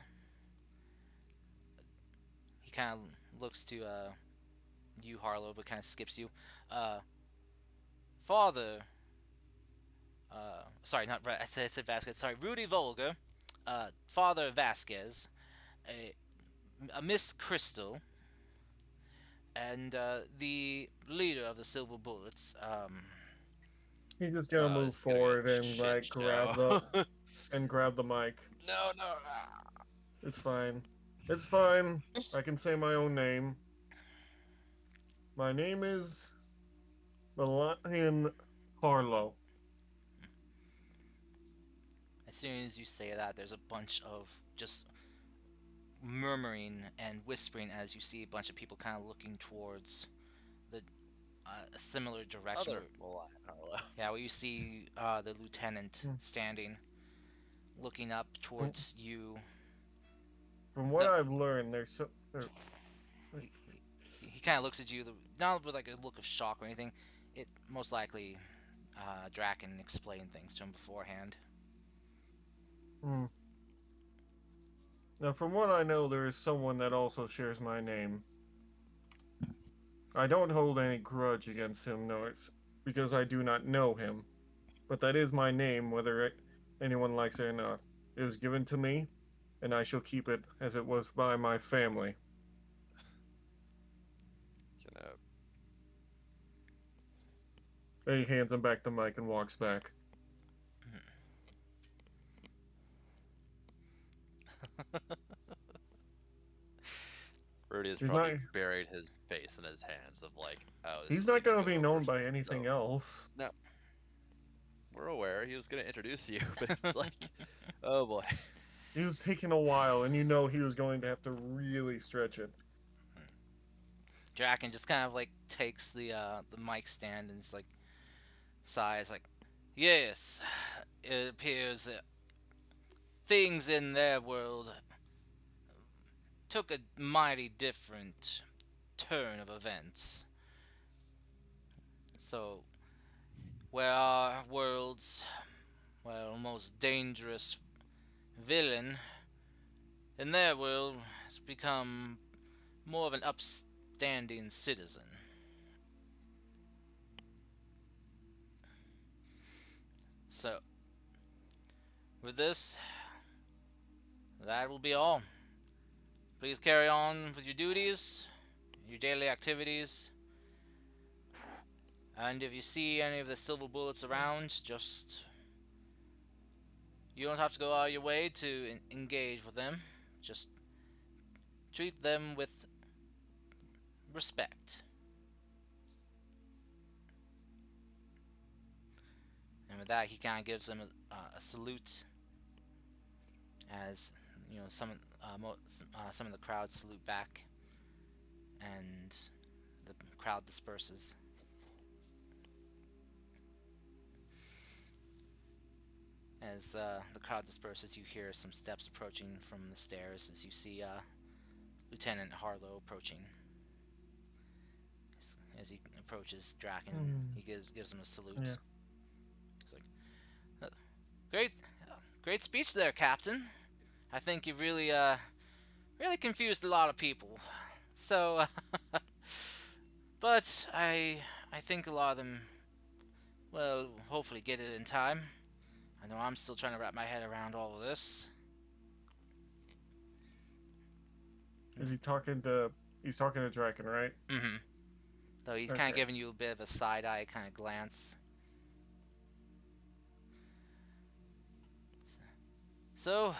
Speaker 2: He kind of looks to you, Harlow, but kind of skips you. Father. Sorry, not I said Vasquez. Sorry, Rudy Volga. Father Vasquez. A Miss Crystal. And the leader of the Silver Bullets.
Speaker 3: He's just gonna move
Speaker 4: It's gonna be a
Speaker 3: forward and
Speaker 4: shit
Speaker 3: like grab
Speaker 4: show.
Speaker 3: the mic.
Speaker 4: No.
Speaker 3: It's fine. It's fine. I can say my own name. My name is the Lion Harlow.
Speaker 2: As soon as you say that, there's a bunch of just murmuring and whispering as you see a bunch of people kind of looking towards the a similar direction.
Speaker 4: Other Lion Harlow.
Speaker 2: Yeah, where you see the lieutenant standing, looking up towards you.
Speaker 3: From what I've learned,
Speaker 2: He kind of looks at you, not with like a look of shock or anything. It most likely Draken explained things to him beforehand.
Speaker 3: Now, from what I know, there is someone that also shares my name. I don't hold any grudge against him, no, it's because I do not know him. But that is my name, whether anyone likes it or not. It was given to me, and I shall keep it as it was by my family. He hands him back the mic and walks back.
Speaker 4: Rudy has
Speaker 3: He's
Speaker 4: probably
Speaker 3: not-
Speaker 4: buried his face in his hands of like, oh.
Speaker 3: He's not going to be known by anything else.
Speaker 4: No, we're aware. He was gonna introduce you, but it's like, oh boy.
Speaker 3: It was taking a while, and you know he was going to have to really stretch it.
Speaker 2: Draken just kind of like takes the mic stand and just like sighs like, yes, it appears that things in their world took a mighty different turn of events. So, where our world's, well, most dangerous villain in their world has become more of an upstanding citizen. So, with this, that will be all. Please carry on with your duties, your daily activities, and if you see any of the silver bullets around, just... You don't have to go out of your way to engage with them. Just treat them with respect. And with that, he kind of gives them a salute, as you know, some of the crowd salute back, and the crowd disperses. As the crowd disperses, you hear some steps approaching from the stairs as you see Lieutenant Harlow approaching. As he approaches Draken, he gives him a salute.
Speaker 3: Yeah.
Speaker 2: He's like, great speech there, Captain. I think you've really confused a lot of people. So, but I think a lot of them, well, hopefully get it in time. I know I'm still trying to wrap my head around all of this.
Speaker 3: Is he talking to? He's talking to Draken, right?
Speaker 2: Mm-hmm. Though he's kind of giving you a bit of a side-eye kind of glance. So,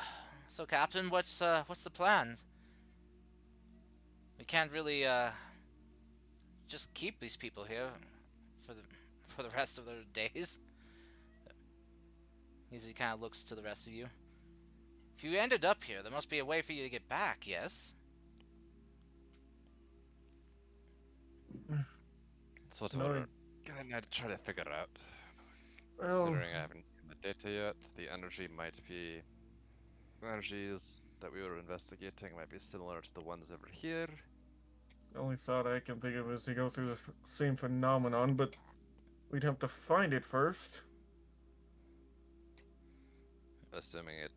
Speaker 2: Captain, what's the plans? We can't really just keep these people here for the rest of their days. He kind of looks to the rest of you. If you ended up here, there must be a way for you to get back, yes?
Speaker 4: That's what
Speaker 3: No,
Speaker 4: we're gonna try to figure out.
Speaker 3: Well,
Speaker 4: Considering I haven't seen the data yet, the energies that we were investigating might be similar to the ones over here.
Speaker 3: the only thought I can think of is to go through the same phenomenon, but we'd have to find it first.
Speaker 4: Assuming it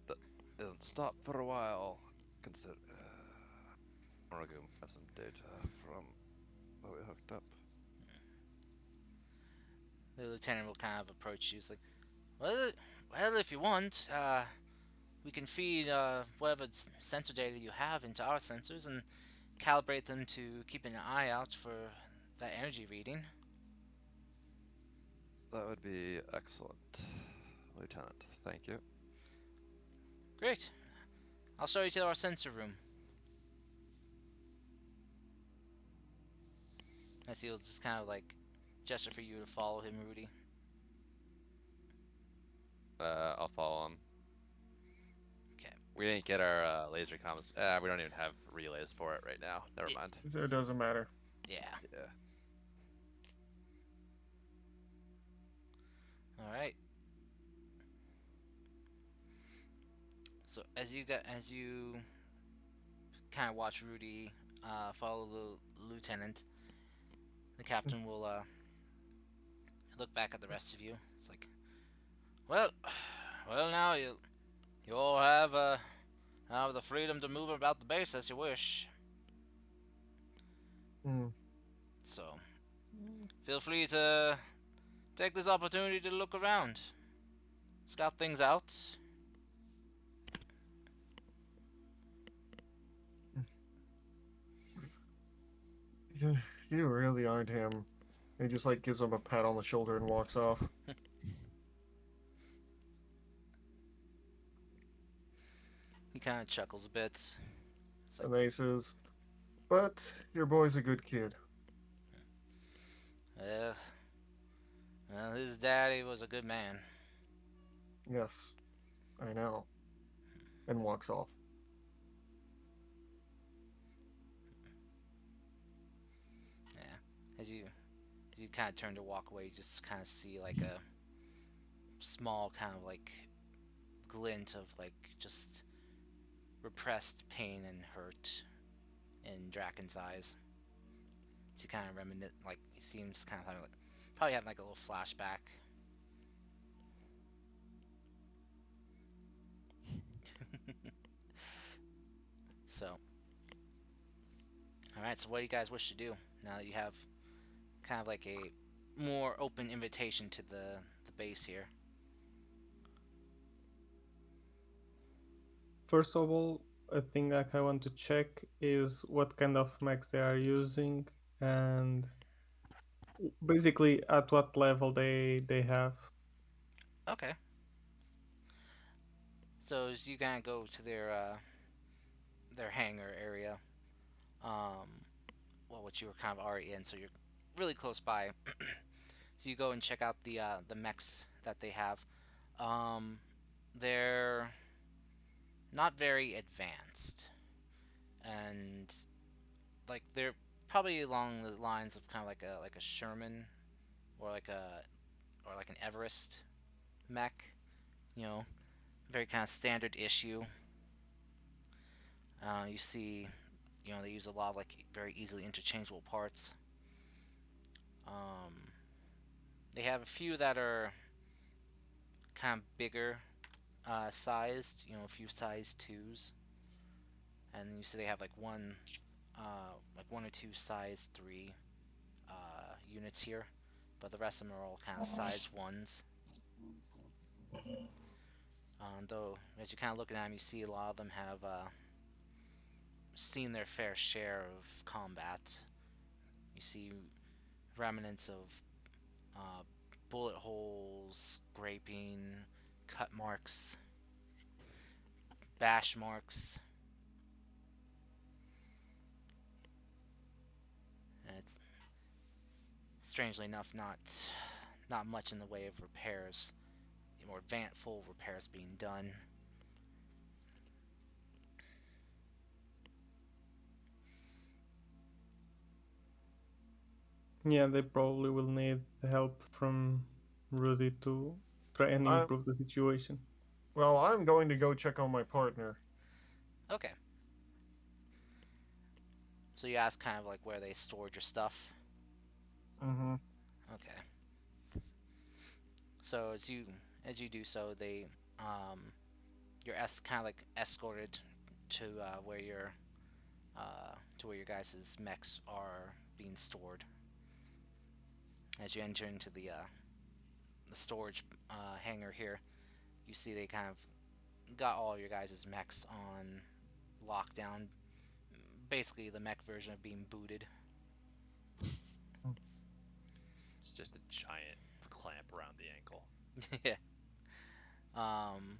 Speaker 4: doesn't stop for a while, consider Moragum has some data from where we hooked up.
Speaker 2: The lieutenant will kind of approach you. He's like, well, if you want, we can feed whatever sensor data you have into our sensors and calibrate them to keep an eye out for that energy reading.
Speaker 4: That would be excellent, Lieutenant. Thank you.
Speaker 2: Great. I'll show you to our sensor room. As he'll just kind of like gesture for you to follow him, Rudy.
Speaker 4: I'll follow him.
Speaker 2: Okay.
Speaker 4: We didn't get our laser comms. We don't even have relays for it right now. Never mind.
Speaker 3: It doesn't matter.
Speaker 2: Yeah.
Speaker 4: Yeah.
Speaker 2: All right. So as you kind of watch Rudy follow the lieutenant, the captain will look back at the rest of you. It's like, well, now you all have the freedom to move about the base as you wish. So feel free to take this opportunity to look around, scout things out.
Speaker 3: You really aren't him. He just like gives him a pat on the shoulder and walks off.
Speaker 2: He kind of chuckles a bit.
Speaker 3: And then he says, "But your boy's a good kid."
Speaker 2: Well, his daddy was a good man.
Speaker 3: Yes, I know. And walks off.
Speaker 2: Yeah. As you kind of turn to walk away, you just kind of see like a small kind of like glint of like just repressed pain and hurt in Draken's eyes. He kind of like he seems kind of having like probably having like a little flashback. So, all right. So, what do you guys wish to do now that you have kind of like a more open invitation to the base here?
Speaker 5: First of all, a thing that I want to check is what kind of mechs they are using and basically at what level they have.
Speaker 2: Okay. So as you kind of go to their hangar area, well, what you were kind of already in, so you're really close by. So you go and check out the mechs that they have. Um, they're not very advanced, and like they're probably along the lines of kind of like a Sherman or like an Everest mech. You know, very kind of standard issue. You see, they use a lot of like very easily interchangeable parts. Um, they have a few that are kind of bigger sized, a few size twos, and you see they have like one or two size three units here, but the rest of them are all kind of size ones. Though, as you're kind of looking at them, you see a lot of them have seen their fair share of combat. You see remnants of uh, bullet holes, scraping, cut marks, bash marks. And it's strangely enough not much in the way of repairs, more full repairs being done.
Speaker 5: Yeah, they probably will need help from Rudy to try and
Speaker 3: I'm
Speaker 5: improve the situation.
Speaker 3: well. I'm going to go check on my partner.
Speaker 2: Okay. So you ask kind of like where they stored your stuff.
Speaker 3: Mm-hmm.
Speaker 2: Okay. So as you do so, they you're kind of like escorted to where your guys' mechs are being stored. As you enter into the storage hangar here, you see they kind of got all your guys' mechs on lockdown. Basically, the mech version of being booted.
Speaker 4: It's just a giant clamp around the ankle.
Speaker 2: Yeah. Um,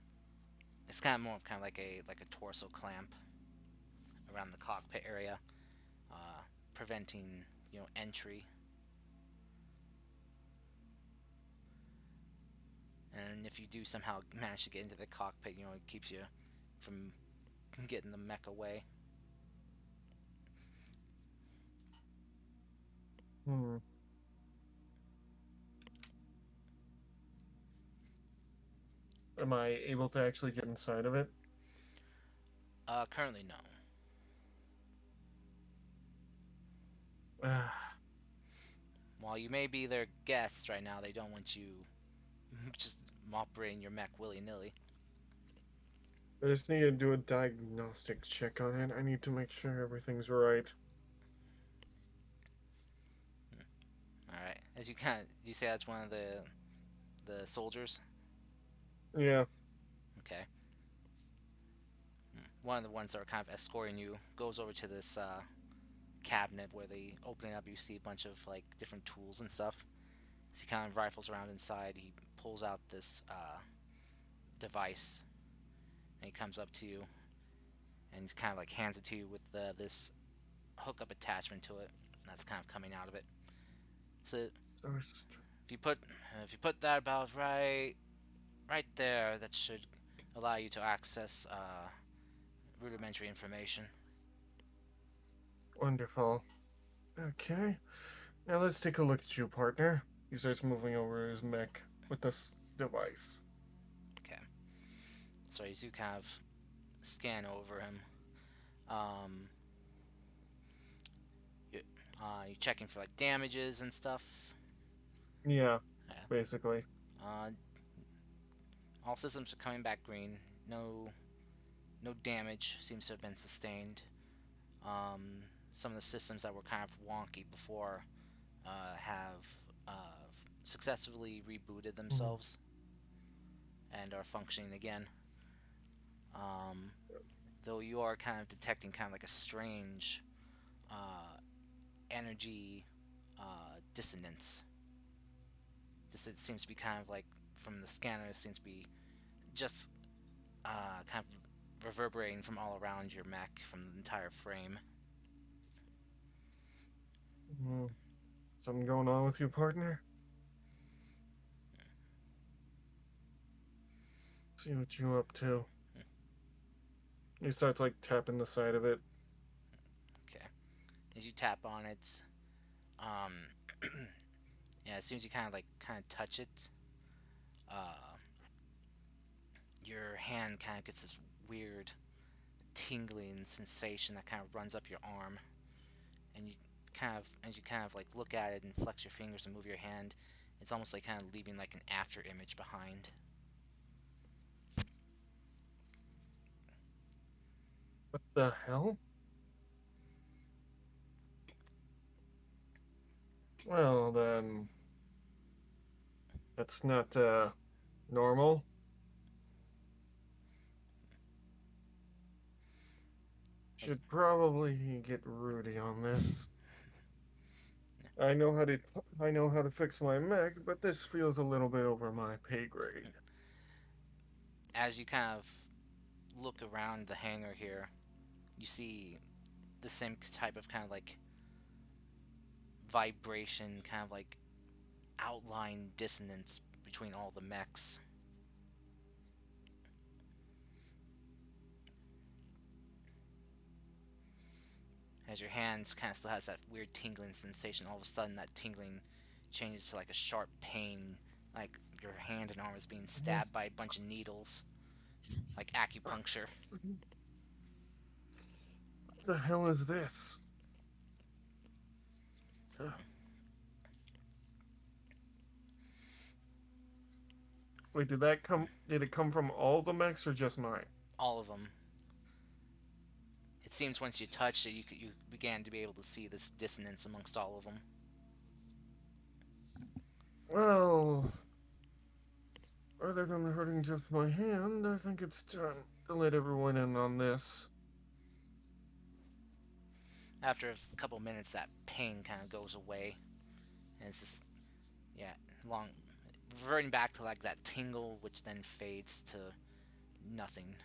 Speaker 2: it's kind of more of kind of like a torso clamp around the cockpit area, preventing entry. And if you do somehow manage to get into the cockpit, it keeps you from getting the mech away.
Speaker 3: Hmm. Am I able to actually get inside of it?
Speaker 2: Currently, no.
Speaker 3: Ah,
Speaker 2: While you may be their guests right now, they don't want you just operating your mech willy nilly.
Speaker 3: I just need to do a diagnostic check on it. I need to make sure everything's right.
Speaker 2: All right. As you say that's one of the soldiers.
Speaker 3: Yeah.
Speaker 2: Okay. One of the ones that are kind of escorting you goes over to this cabinet where they open it up. You see a bunch of like different tools and stuff. As he kind of rifles around inside, he pulls out this device, and he comes up to you, and he's kind of like hands it to you with this hookup attachment to it. That's kind of coming out of it. So
Speaker 3: So
Speaker 2: if you put that about right, right there that should allow you to access rudimentary information.
Speaker 3: Wonderful. Okay. Now let's take a look at you, partner. He starts moving over his mech with this device.
Speaker 2: Okay. So as you kind of scan over him, um, you, you're checking for like damages and stuff.
Speaker 3: Yeah,
Speaker 2: Yeah.
Speaker 3: basically.
Speaker 2: Uh, all systems are coming back green. No damage seems to have been sustained. Some of the systems that were kind of wonky before have successfully rebooted themselves and are functioning again. Um, though you are kind of detecting kind of like a strange energy dissonance. Just it seems to be kind of like from the scanner. It seems to be just kind of reverberating from all around your mech, from the entire frame.
Speaker 3: Something going on with you, partner? See what you up to. He starts like tapping the side of it.
Speaker 2: Okay. As you tap on it, um, yeah, as soon as you kind of touch it, uh, your hand kind of gets this weird tingling sensation that kind of runs up your arm, and you as you kind of like look at it and flex your fingers and move your hand, it's almost like kind of leaving like an after image behind.
Speaker 3: What the hell? Well, then. That's not, normal. Should probably get Rudy on this. I know how to fix my mech, but this feels a little bit over my pay grade.
Speaker 2: As you kind of look around the hangar here, you see the same type of kind of like vibration, kind of like outline dissonance between all the mechs. As your hands kind of still has that weird tingling sensation, all of a sudden that tingling changes to like a sharp pain, like your hand and arm is being stabbed by a bunch of needles, like acupuncture.
Speaker 3: What the hell is this? Wait, did it come from all the mechs or just mine?
Speaker 2: All of them. It seems once you touched it, you began to be able to see this dissonance amongst all of them.
Speaker 3: Well, other than hurting just my hand, I think it's time to let everyone in on this.
Speaker 2: After a couple minutes, that pain kind of goes away, and it's just, yeah, reverting back to like that tingle, which then fades to nothing.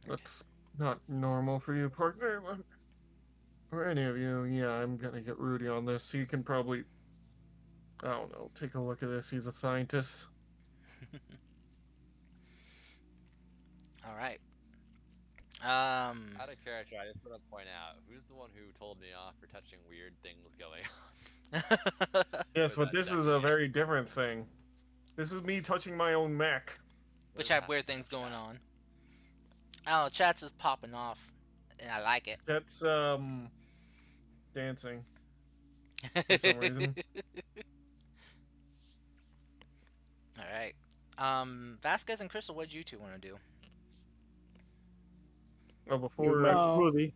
Speaker 3: That's not normal for you, partner. Or any of you, yeah, I'm gonna get Rudy on this. He can probably, I don't know, take a look at this. He's a scientist.
Speaker 2: All right.
Speaker 4: Out of character, I just want to point out who's the one who told me off for touching weird things going on.
Speaker 3: Yes,
Speaker 4: Or
Speaker 3: but
Speaker 4: that
Speaker 3: this is a
Speaker 4: definitely-
Speaker 3: very different thing. This is me touching my own mech.
Speaker 2: Which have weird things going on. I don't know, chat's just popping off, and I like it.
Speaker 3: That's dancing for some reason.
Speaker 2: All right. Vasquez and Crystal, what did you two want to do?
Speaker 3: Oh,
Speaker 5: You
Speaker 3: before
Speaker 5: met
Speaker 6: Oh.
Speaker 5: Rudy.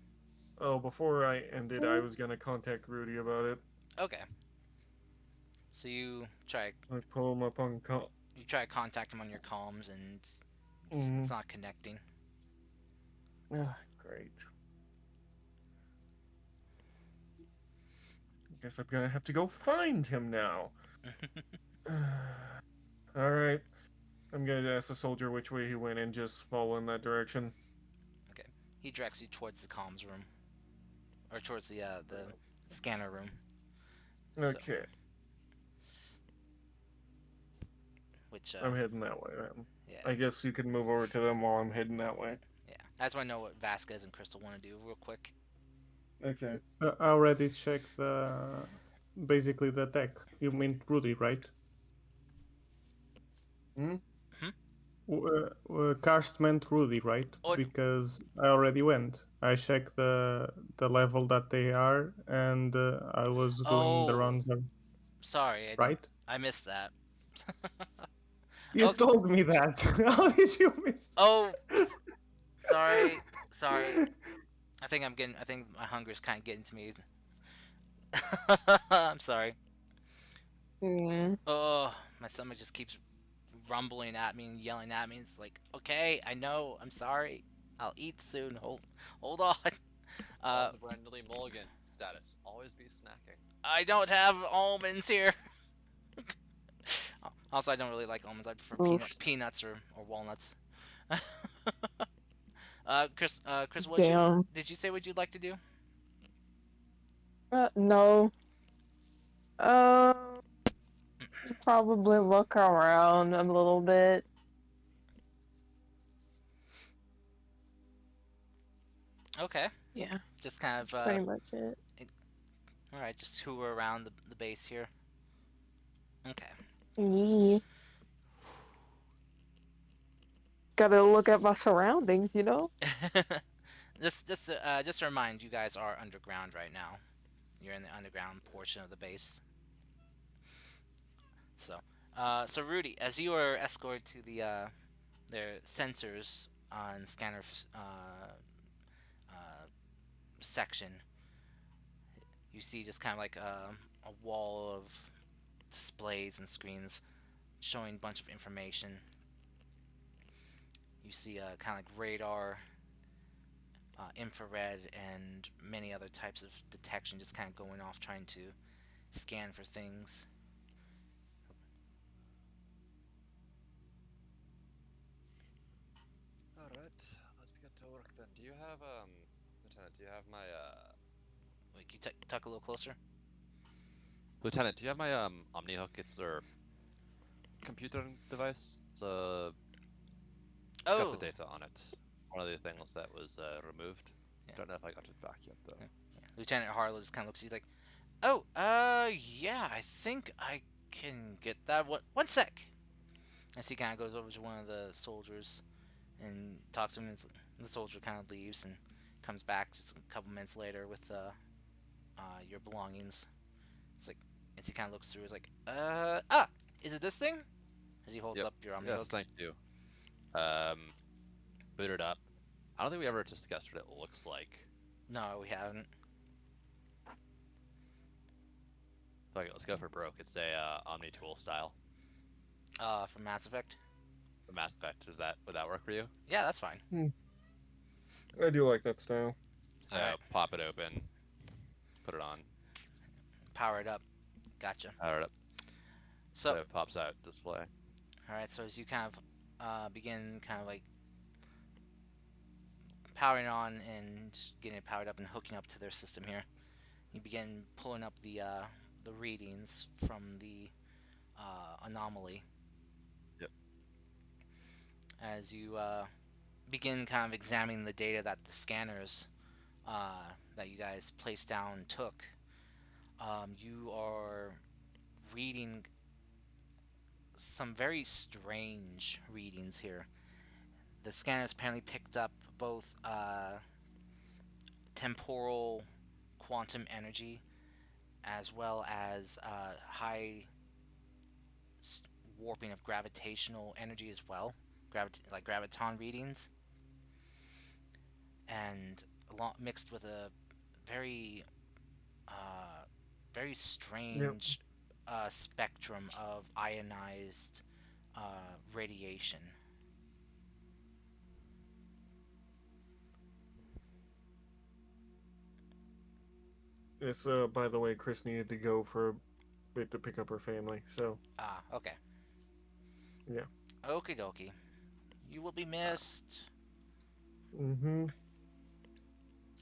Speaker 3: before I ended, I was gonna contact Rudy about it.
Speaker 2: Okay. So you try
Speaker 3: I pull him up on call.
Speaker 2: to contact him on your comms, and
Speaker 3: Mhm.
Speaker 2: it's not connecting.
Speaker 3: Ah, great. Guess I'm gonna have to go find him now. All right. I'm gonna ask the soldier which way he went and just follow in that direction.
Speaker 2: Okay. He directs you towards the comms room, or towards the scanner room. So,
Speaker 3: Okay,
Speaker 2: which
Speaker 3: I'm heading that way then.
Speaker 2: yeah,
Speaker 3: I guess you can move over to them while I'm heading that way.
Speaker 2: yeah. I just want to know what Vasquez and Crystal want to do real quick.
Speaker 3: Okay.
Speaker 5: I already checked basically the deck. You mean Rudy, right?
Speaker 3: Hmm?
Speaker 5: Karst meant Rudy, right?
Speaker 2: Oh,
Speaker 5: Because I already went. I checked the level that they are, and I was doing the
Speaker 2: oh,
Speaker 5: runs,
Speaker 2: sorry,
Speaker 5: right?
Speaker 2: I missed that.
Speaker 5: You
Speaker 2: Okay.
Speaker 5: told me that. How did you miss?
Speaker 2: Oh, sorry, sorry. I think my hunger is kind of getting to me. I'm sorry.
Speaker 6: Mm.
Speaker 2: Oh, my stomach just keeps rumbling at me and yelling at me. It's like, okay, I know. I'm sorry. I'll eat soon. Hold on.
Speaker 4: On
Speaker 2: Uh,
Speaker 4: the Brandley Mulligan status. Always be snacking.
Speaker 2: I don't have almonds here. Also, I don't really like almonds. I prefer
Speaker 6: Oof.
Speaker 2: peanuts or walnuts. Chris,
Speaker 6: Damn.
Speaker 2: did you say what you'd like to do?
Speaker 6: No. Probably look around a little bit.
Speaker 2: Okay,
Speaker 6: Yeah,
Speaker 2: just kind of
Speaker 6: pretty much it.
Speaker 2: all right, just tour around the base here. Okay.
Speaker 6: Yeah. Gotta look at my surroundings, you know?
Speaker 2: Just to remind you guys are underground right now. You're in the underground portion of the base. So Rudy, as you are escorted to their sensors on scanner uh, section, you see just kind of like a wall of displays and screens showing a bunch of information. You see kind of like radar, infrared, and many other types of detection just kind of going off trying to scan for things.
Speaker 4: Alright, let's get to work then. Do you have, Lieutenant, do you have my,
Speaker 2: Wait, can you talk a little closer?
Speaker 4: Lieutenant, do you have my, Omni Hook? It's their computer device. It's got the
Speaker 2: Oh,
Speaker 4: data on it. One of the things that was, removed.
Speaker 2: Yeah.
Speaker 4: Don't know if I got it back yet, though.
Speaker 2: Yeah. Lieutenant Harlow just kind of looks at you like, oh, yeah, I think I can get that. One sec. As he kind of goes over to one of the soldiers and talks to him. And the soldier kind of leaves and comes back just a couple minutes later with your belongings. It's like, as he kind of looks through, he's like, is it this thing? As he holds
Speaker 4: Yep.
Speaker 2: up your Omni
Speaker 4: Yes,
Speaker 2: Hook.
Speaker 4: thank you. Boot it up. I don't think we ever discussed what it looks like.
Speaker 2: No, we haven't.
Speaker 4: Okay, let's go for broke. It's a Omni Tool style.
Speaker 2: From Mass Effect.
Speaker 4: The Mass Effect. Would that work for you?
Speaker 2: Yeah, that's fine.
Speaker 3: I do like that style.
Speaker 4: So
Speaker 2: Alright.
Speaker 4: pop it open, put it on,
Speaker 2: Power it up. Gotcha.
Speaker 4: power it up.
Speaker 2: So,
Speaker 4: It pops out display.
Speaker 2: alright, so as you kind of begin kind of like powering on and getting it powered up and hooking up to their system here, you begin pulling up the readings from the anomaly.
Speaker 4: Yep.
Speaker 2: As you begin kind of examining the data that the scanners that you guys placed down took, you are reading some very strange readings here. The scanners apparently picked up both temporal quantum energy as well as high warping of gravitational energy as well, like graviton readings, and mixed with a very very strange spectrum of ionized radiation.
Speaker 3: It's by the way, Chris needed to go for a bit to pick up her family, so
Speaker 2: Okay.
Speaker 3: yeah.
Speaker 2: Okie dokie. You will be missed.
Speaker 3: Mm-hmm.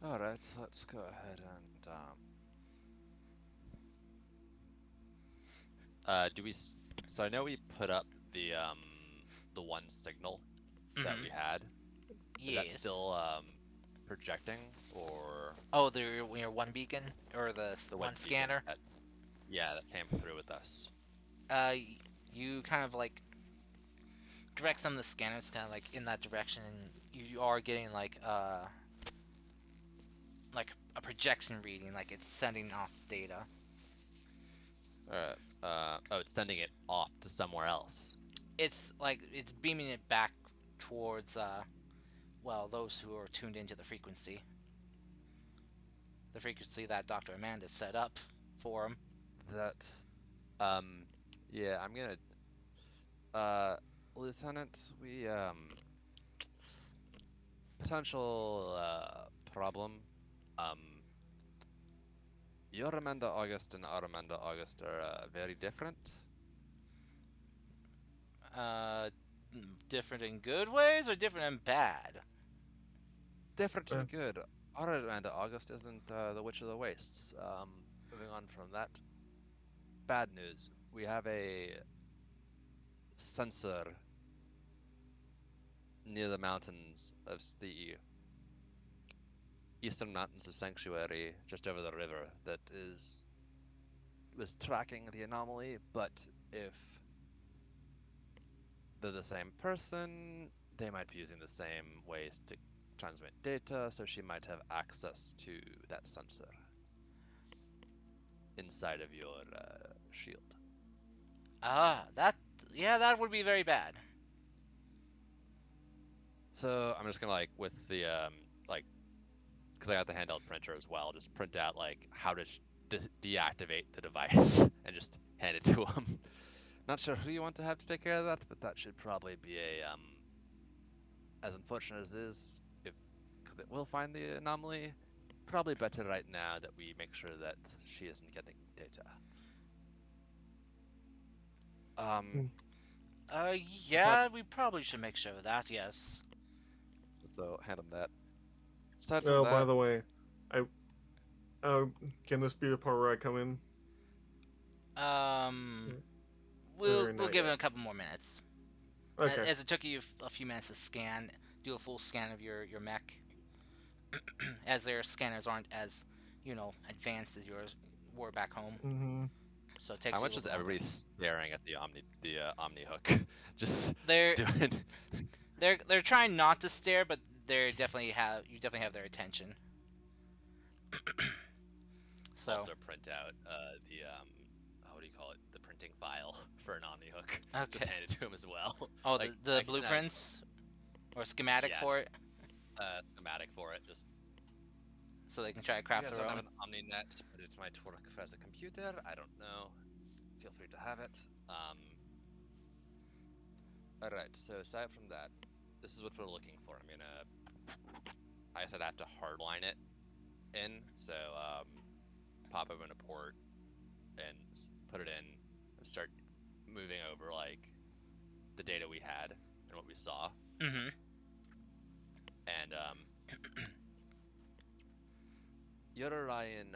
Speaker 4: All right, let's go ahead and Do we? So I know we put up the one signal that
Speaker 2: Mhm.
Speaker 4: we had. Is that
Speaker 2: Yes.
Speaker 4: still projecting, or
Speaker 2: Oh, your one beacon or the
Speaker 4: the
Speaker 2: one
Speaker 4: one beacon
Speaker 2: scanner.
Speaker 4: that that came through with us?
Speaker 2: You kind of like direct some of the scanners kind of like in that direction, and you are getting like a projection reading, like it's sending off data.
Speaker 4: Oh, it's sending it off to somewhere else.
Speaker 2: It's like it's beaming it back towards well, those who are tuned into the frequency that Dr. Amanda set up for him.
Speaker 4: That, yeah, I'm gonna, Lieutenant, we, potential, problem. Um, your Amanda August and our Amanda August are, very different.
Speaker 2: Uh, Different in good ways or different in bad?
Speaker 4: Different
Speaker 3: Uh.
Speaker 4: and good. Our Amanda August isn't, the Witch of the Wastes. Moving on from that. Bad news. We have a sensor near the mountains of the eastern mountains of Sanctuary, just over the river, that was tracking the anomaly. But if they're the same person, they might be using the same ways to transmit data, so she might have access to that sensor inside of your shield.
Speaker 2: That would be very bad.
Speaker 4: So I'm just gonna like with the like, because I got the handheld printer as well, just print out like how to deactivate the device and just hand it to him. Not sure who you want to have to take care of that, but that should probably be a as unfortunate as it is, if because it will find the anomaly. Probably better right now that we make sure that she isn't getting data. Um,
Speaker 2: Yeah, we probably should make sure of that, yes.
Speaker 4: so hand him that. Aside from
Speaker 3: Oh, by
Speaker 4: that,
Speaker 3: the way, I can this be the part where I come in?
Speaker 2: Um,
Speaker 3: Or
Speaker 2: we'll
Speaker 3: not
Speaker 2: give it
Speaker 3: yet?
Speaker 2: a couple more minutes.
Speaker 3: Okay.
Speaker 2: As it took you a few minutes to scan, do a full scan of your mech, as their scanners aren't as, advanced as yours were back home.
Speaker 3: Mm-hmm.
Speaker 2: So it takes
Speaker 4: how
Speaker 2: you a
Speaker 4: much
Speaker 2: little
Speaker 4: is
Speaker 2: bit longer.
Speaker 4: everybody staring at the Omni hook? Just
Speaker 2: They're
Speaker 4: doing.
Speaker 2: they're trying not to stare, but you definitely have their attention. So
Speaker 4: Also print out the what do you call it? The printing file for an Omni hook.
Speaker 2: okay.
Speaker 4: Just hand it to him as well.
Speaker 2: Oh,
Speaker 4: Like
Speaker 2: the
Speaker 4: I can
Speaker 2: blueprints or schematic
Speaker 4: yeah,
Speaker 2: for
Speaker 4: just
Speaker 2: it,
Speaker 4: schematic for it. Just
Speaker 2: so they can try to
Speaker 4: you
Speaker 2: craft
Speaker 4: guys
Speaker 2: their
Speaker 4: don't have
Speaker 2: own.
Speaker 4: an OmniNet, but it might work as a computer. I don't know. Feel free to have it. All right. So aside from that, this is what we're looking for. I'm gonna. I said I have to hardline it in. So pop open a port and put it in and start moving over like the data we had and what we saw.
Speaker 2: Mm-hmm.
Speaker 4: And your Orion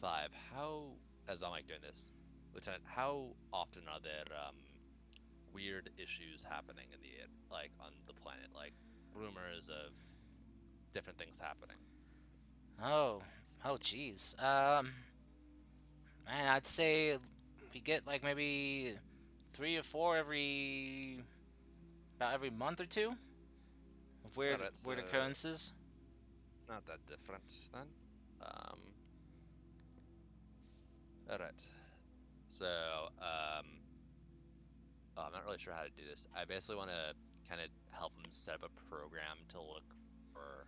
Speaker 4: 5, how, as I'm like doing this, Lieutenant, how often are there weird issues happening in the like on the planet, like rumors of different things happening?
Speaker 2: Geez. Man, I'd say we get like maybe 3 or 4 about every month or two of
Speaker 4: Alright, so
Speaker 2: weird occurrences.
Speaker 4: not that different then. Um, alright, so oh, I'm not really sure how to do this. I basically want to kind of help them set up a program to look for,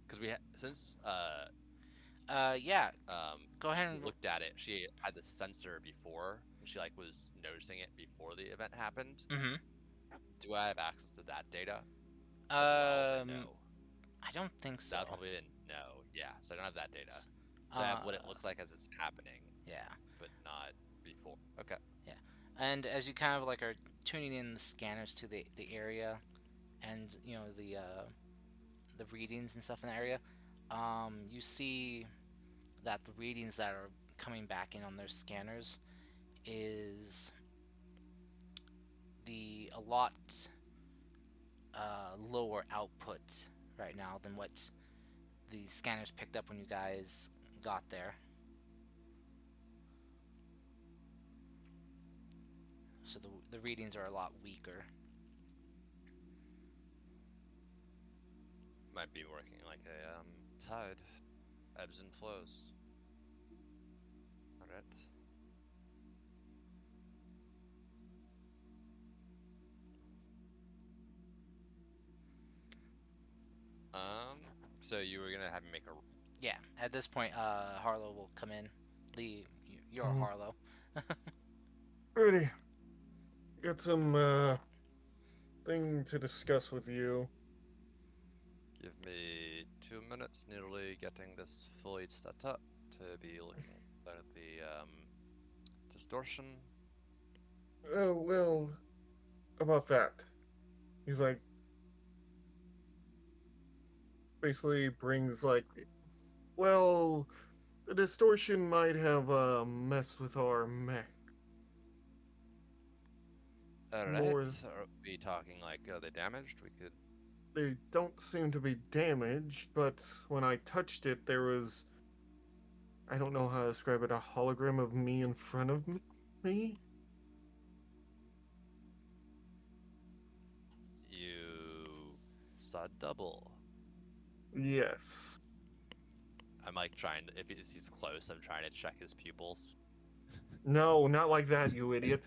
Speaker 4: because since
Speaker 2: Yeah. Go ahead
Speaker 4: she
Speaker 2: and.
Speaker 4: looked at it, she had the sensor before, and she like was noticing it before the event happened.
Speaker 2: Mm-hmm.
Speaker 4: Do I have access to that data as well, or
Speaker 2: Um,
Speaker 4: no?
Speaker 2: I don't think so.
Speaker 4: That would probably be a no. Yeah, so I don't have that data. So I
Speaker 2: Uh,
Speaker 4: have what it looks like as it's happening,
Speaker 2: yeah,
Speaker 4: but not before. Okay.
Speaker 2: yeah. And as you kind of like are tuning in the scanners to the area, and the readings and stuff in the area, you see that the readings that are coming back in on their scanners, is a lot lower output right now than what the scanners picked up when you guys got there. So the readings are a lot weaker.
Speaker 4: Might be working like a tide, ebbs and flows. All right. So you were gonna have me make a.
Speaker 2: Yeah, at this point, Harlow will come in. You're
Speaker 3: Mhm.
Speaker 2: Harlow.
Speaker 3: Ready. Got some thing to discuss with you.
Speaker 4: Give me 2 minutes, nearly getting this fully set up to be looking at the distortion.
Speaker 3: Oh well, about that. He's like, basically brings like, well, the distortion might have messed with our mech
Speaker 4: All right.
Speaker 3: more.
Speaker 4: Are we talking like they damaged? We could.
Speaker 3: They don't seem to be damaged, but when I touched it, there was, I don't know how to describe it, a hologram of me in front of me.
Speaker 4: You saw double.
Speaker 3: Yes.
Speaker 4: I'm like trying to. If he's close, I'm trying to check his pupils.
Speaker 3: No, not like that, you idiot.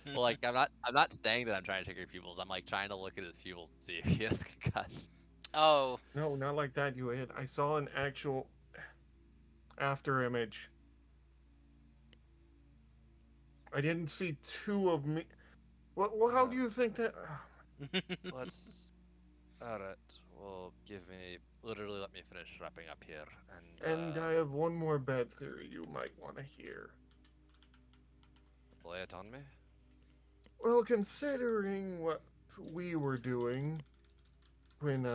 Speaker 4: Well, like I'm not saying that I'm trying to check your pupils. I'm like trying to look at his pupils to see if he has concussed.
Speaker 2: Oh,
Speaker 3: No, not like that, you idiot. I saw an actual after image. I didn't see two of me. Well, how do you think that?
Speaker 4: Let's. Alright, well, give me. Literally, let me finish wrapping up here.
Speaker 3: And I have one more bad theory you might want to hear.
Speaker 4: Lay it on me.
Speaker 3: Well, considering what we were doing when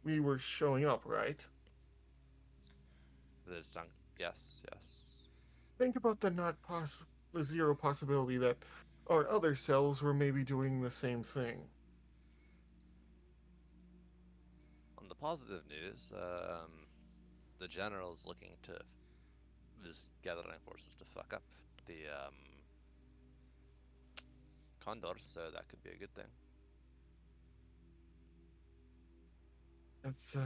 Speaker 3: we were showing up, right?
Speaker 4: There's dunk. Yes, yes.
Speaker 3: Think about the zero possibility that our other selves were maybe doing the same thing.
Speaker 4: On the positive news, the general is looking to is gathering forces to fuck up the Condor, so that could be a good thing.
Speaker 3: It's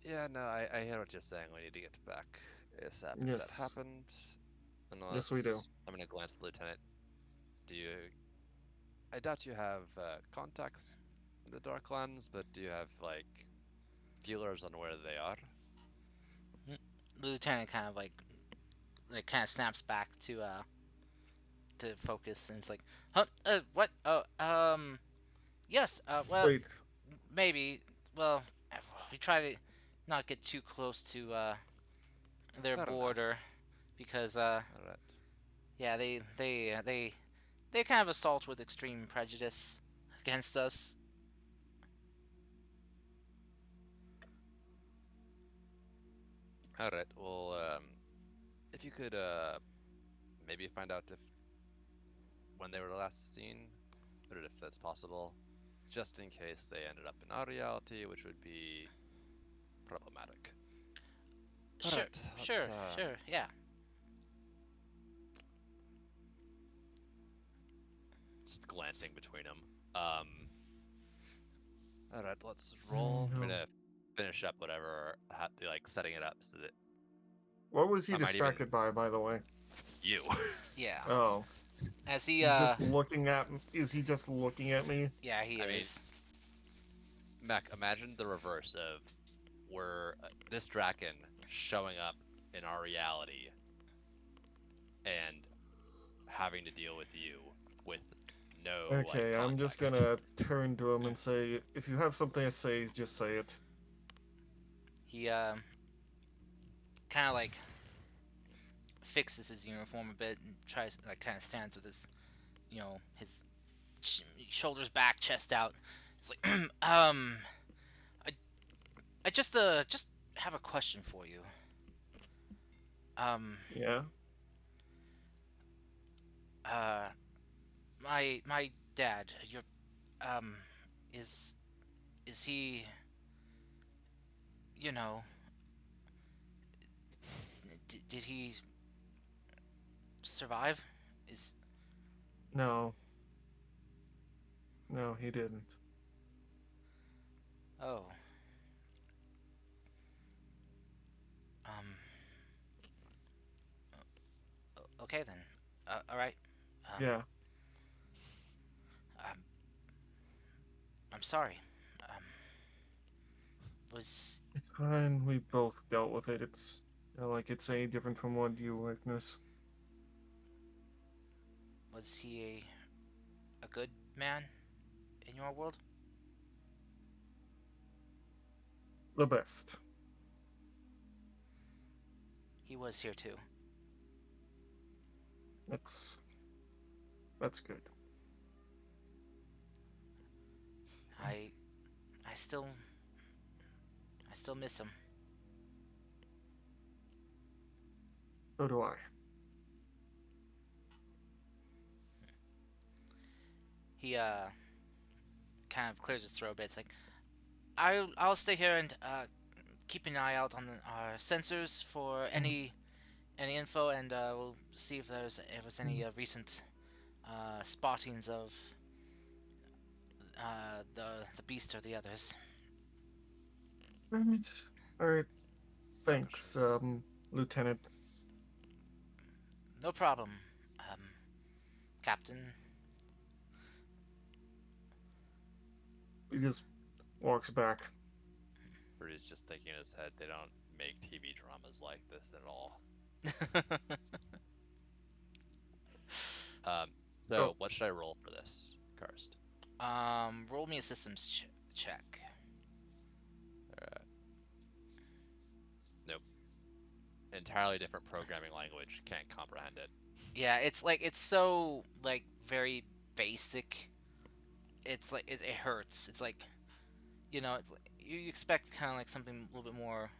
Speaker 4: Yeah, no, I hear what you're saying. We need to get back ASAP if
Speaker 3: Yes.
Speaker 4: that happened. Unless,
Speaker 3: Yes, we do.
Speaker 4: I'm gonna glance at the lieutenant. Do you? I doubt you have contacts in the Darklands, but do you have like feelers on where they are?
Speaker 2: the lieutenant kind of like kind of snaps back to focus, and it's like, huh? What? Oh, yes. Well,
Speaker 3: Wait.
Speaker 2: maybe. Well, we try to not get too close to their
Speaker 4: Fair enough.
Speaker 2: border, because
Speaker 4: All right.
Speaker 2: yeah, they kind of assault with extreme prejudice against us.
Speaker 4: All right. Well, if you could maybe find out if when they were last seen, or if that's possible, just in case they ended up in our reality, which would be problematic.
Speaker 2: Sure,
Speaker 4: Alright,
Speaker 2: sure, sure, yeah.
Speaker 4: Just glancing between them. Alright, let's roll. I'm
Speaker 3: No.
Speaker 4: gonna finish up whatever, like setting it up so that
Speaker 3: What was he
Speaker 4: I might
Speaker 3: distracted by the way?
Speaker 4: you.
Speaker 2: Yeah.
Speaker 3: Oh,
Speaker 2: As he
Speaker 3: he's just looking at. Is he just looking at me?
Speaker 2: yeah, he
Speaker 4: I mean-
Speaker 2: is.
Speaker 4: Mac, imagine the reverse of where this Draken showing up in our reality and having to deal with you with no
Speaker 3: Okay,
Speaker 4: like,
Speaker 3: I'm just
Speaker 4: context.
Speaker 3: gonna turn to him and say, if you have something to say, just say it.
Speaker 2: He kind of like fixes his uniform a bit and tries like kind of stands with his, his shoulders back, chest out. It's like, I just have a question for you.
Speaker 3: Yeah.
Speaker 2: Uh, my dad, your um, is he, you know, did he survive? Is
Speaker 3: No. No, he didn't.
Speaker 2: oh, um, okay then. All right. Um,
Speaker 3: Yeah.
Speaker 2: I'm I'm sorry. Um, was
Speaker 3: It's fine. We both dealt with it. It's not like it's any different from what you witnessed.
Speaker 2: was he a good man in your world?
Speaker 3: The best.
Speaker 2: He was here too.
Speaker 3: That's that's good.
Speaker 2: I I still miss him.
Speaker 3: So do I.
Speaker 2: He kind of clears his throat a bit. It's like I'll stay here and keep an eye out on our sensors for any info, and we'll see if there's any recent spottings of the beast or the others.
Speaker 3: Alright. Alright. Thanks, Lieutenant.
Speaker 2: No problem, um, Captain.
Speaker 3: He just walks back.
Speaker 4: Rudy's just thinking in his head, they don't make TV dramas like this at all. So
Speaker 3: Oh.
Speaker 4: what should I roll for this, Karst?
Speaker 2: Roll me a systems check.
Speaker 4: Nope. Entirely different programming language. Can't comprehend it.
Speaker 2: Yeah, it's so like very basic. It's like it hurts. It's like, it's like, you expect kind of like something a little bit more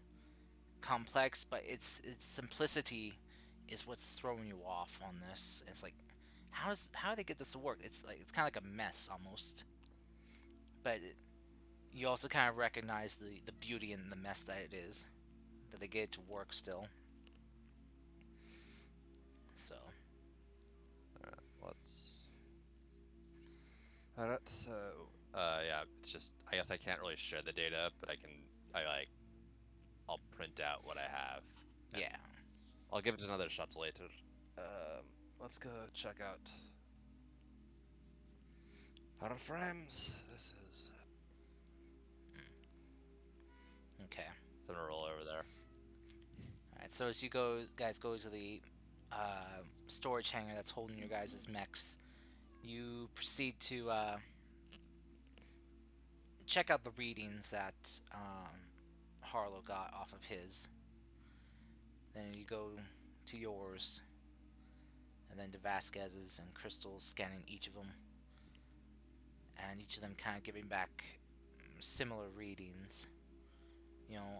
Speaker 2: complex, but its simplicity is what's throwing you off on this. It's like, how do they get this to work? It's like it's kind of like a mess almost, but you also kind of recognize the beauty in the mess that it is, that they get it to work still. So
Speaker 4: Let's. Alright, so yeah, it's just I guess I can't really share the data, but I'll print out what I have. and
Speaker 2: yeah,
Speaker 4: I'll give it another shot later. Let's go check out our frames. This is
Speaker 2: okay.
Speaker 4: so I'm gonna roll over there.
Speaker 2: Alright, so as you guys go to the storage hangar that's holding your guys' mechs, you proceed to check out the readings that Harlow got off of his. Then you go to yours, and then to Vasquez's and Crystal's, scanning each of them, and each of them kind of giving back similar readings.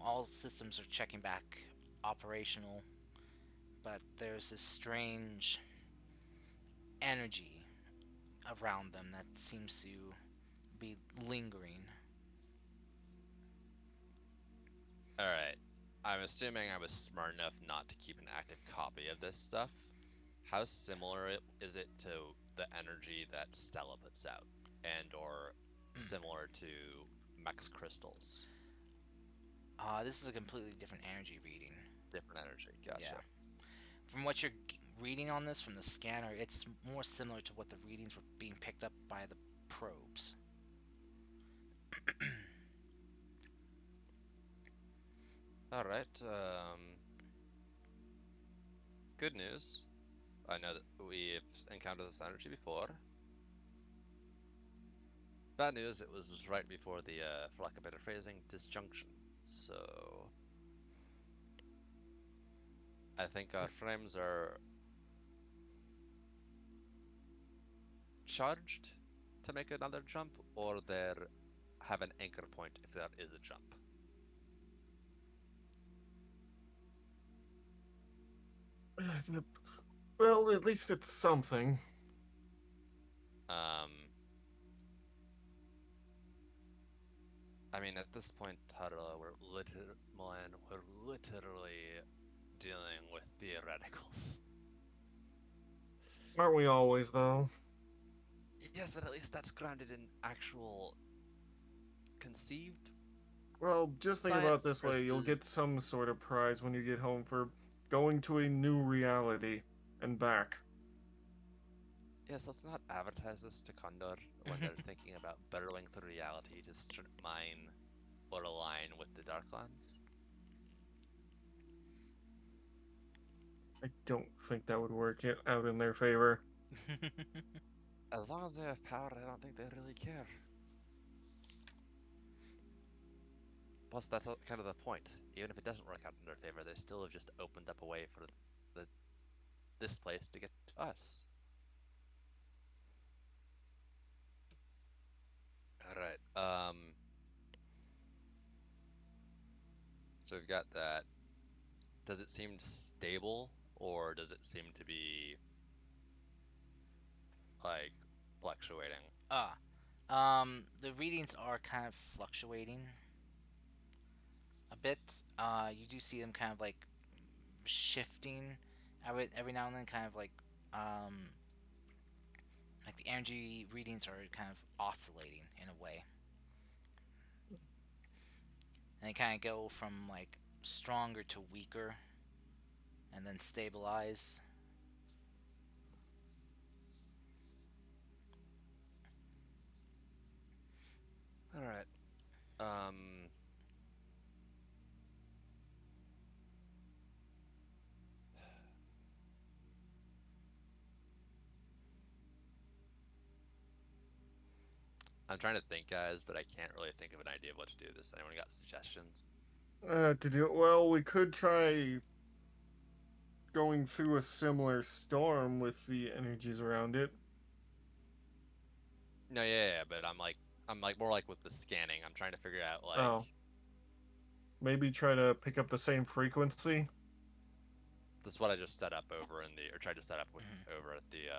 Speaker 2: All systems are checking back operational, but there's this strange energy around them that seems to be lingering.
Speaker 4: Alright. I'm assuming I was smart enough not to keep an active copy of this stuff. How similar is it to the energy that Stella puts out? And or similar to Max Crystals?
Speaker 2: This is a completely different energy reading.
Speaker 4: Different energy, gotcha.
Speaker 2: Yeah. From what you're reading on this from the scanner, it's more similar to what the readings were being picked up by the probes.
Speaker 4: Alright, good news. I know that we've encountered this energy before. Bad news, it was right before the, for lack of better phrasing, disjunction. So... I think our frames are... charged to make another jump, or they have an anchor point if there is a jump.
Speaker 3: Well, at least it's something.
Speaker 4: I mean, at this point, Taro, Milan, we're literally dealing with theoreticals.
Speaker 3: Aren't we always, though?
Speaker 4: Yes, but at least that's grounded in actual conceived
Speaker 3: Well, just think about it
Speaker 4: science
Speaker 3: this way. You'll
Speaker 4: versus.
Speaker 3: get some sort of prize when you get home for going to a new reality and back.
Speaker 4: Yes, let's not advertise this to Condor when they're thinking about burrowing through reality to mine or align with the Darklands.
Speaker 3: I don't think that would work out in their favor.
Speaker 4: As long as they have power, I don't think they really care. Plus, that's kind of the point. Even if it doesn't work out in their favor, they still have just opened up a way for the this place to get to us. All right. So we've got that. Does it seem stable, or does it seem to be like fluctuating?
Speaker 2: The readings are kind of fluctuating a bit. You do see them kind of like shifting every now and then, kind of like the energy readings are kind of oscillating in a way, and they kind of go from like stronger to weaker, and then stabilize.
Speaker 4: All right. Um. I'm trying to think, guys, but I can't really think of an idea of what to do with this. Anyone got suggestions?
Speaker 3: Well, we could try going through a similar storm with the energies around it.
Speaker 4: No, yeah, but I'm like more like with the scanning. I'm trying to figure out like
Speaker 3: Oh, maybe try to pick up the same frequency.
Speaker 4: this is what I just set up over in the or tried to set up with
Speaker 2: Mhm.
Speaker 4: over at the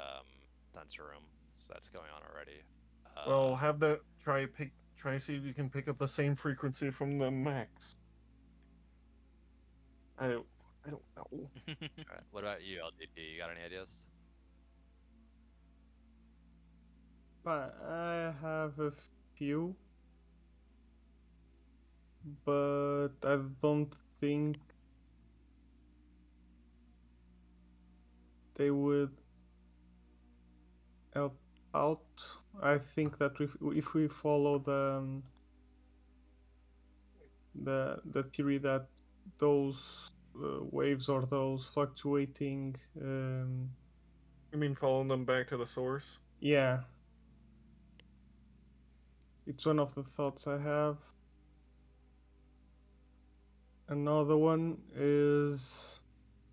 Speaker 4: sensor room. So that's going on already.
Speaker 3: Well, have that try see if you can pick up the same frequency from the max. I don't I don't know.
Speaker 4: All right. What about you, LDP? You got any ideas?
Speaker 5: But I have a few, but I don't think they would help out. I think that if we follow the theory that those waves or those fluctuating,
Speaker 3: You mean following them back to the source?
Speaker 5: yeah, it's one of the thoughts I have. Another one is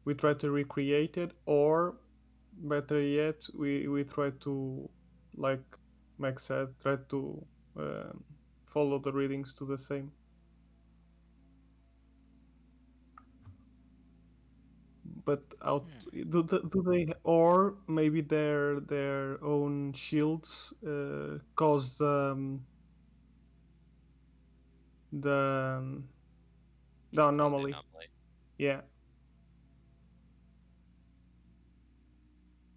Speaker 5: we try to recreate it, or better yet, we try to, like Max said, try to follow the readings to the same. But out do they, or maybe their own shields cause the
Speaker 4: Cause the
Speaker 5: anomaly.
Speaker 4: anomaly,
Speaker 5: Yeah.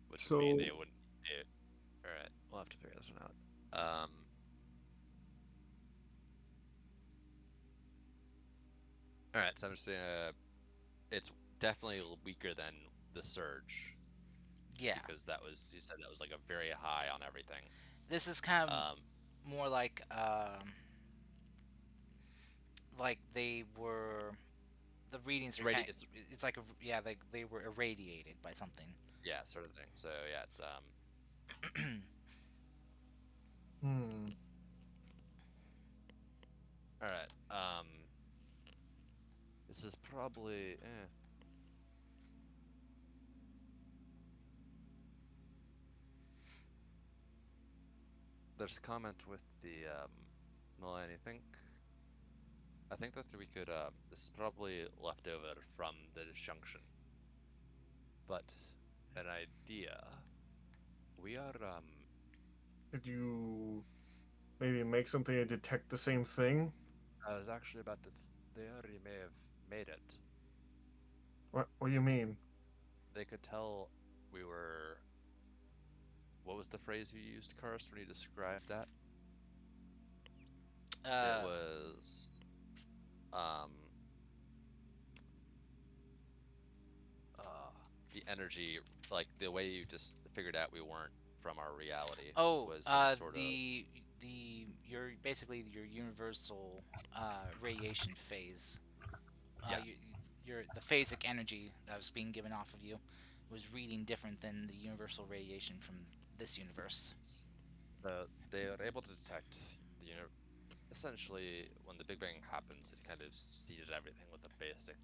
Speaker 4: which would mean
Speaker 5: So
Speaker 4: they wouldn't. All right, we'll have to figure this one out. All right, so I'm just gonna. It's definitely weaker than the surge
Speaker 2: Yeah,
Speaker 4: because that was you said that was like a very high on everything.
Speaker 2: this is kind of
Speaker 4: Um,
Speaker 2: more like they were the readings
Speaker 4: it's
Speaker 2: are
Speaker 4: ready.
Speaker 2: kind. It's like yeah, like they were irradiated by something.
Speaker 4: Yeah, sort of thing. So yeah, it's
Speaker 3: Hmm.
Speaker 4: all right. This is probably There's a comment with the Milan, I think that we could this is probably left over from the disjunction. but an idea. We are
Speaker 3: Did you maybe make something to detect the same thing?
Speaker 4: I was actually about to. They already may have made it.
Speaker 3: What do you mean?
Speaker 4: They could tell we were. What was the phrase you used, Karst, when you described that? It was um uh the energy, like the way you just figured out we weren't from our reality
Speaker 2: Oh,
Speaker 4: was some sort of.
Speaker 2: your basically your universal radiation phase.
Speaker 4: Yeah.
Speaker 2: Your the phasic energy that was being given off of you was reading different than the universal radiation from this universe.
Speaker 4: They are able to detect the essentially when the Big Bang happens, it kind of seeded everything with a basic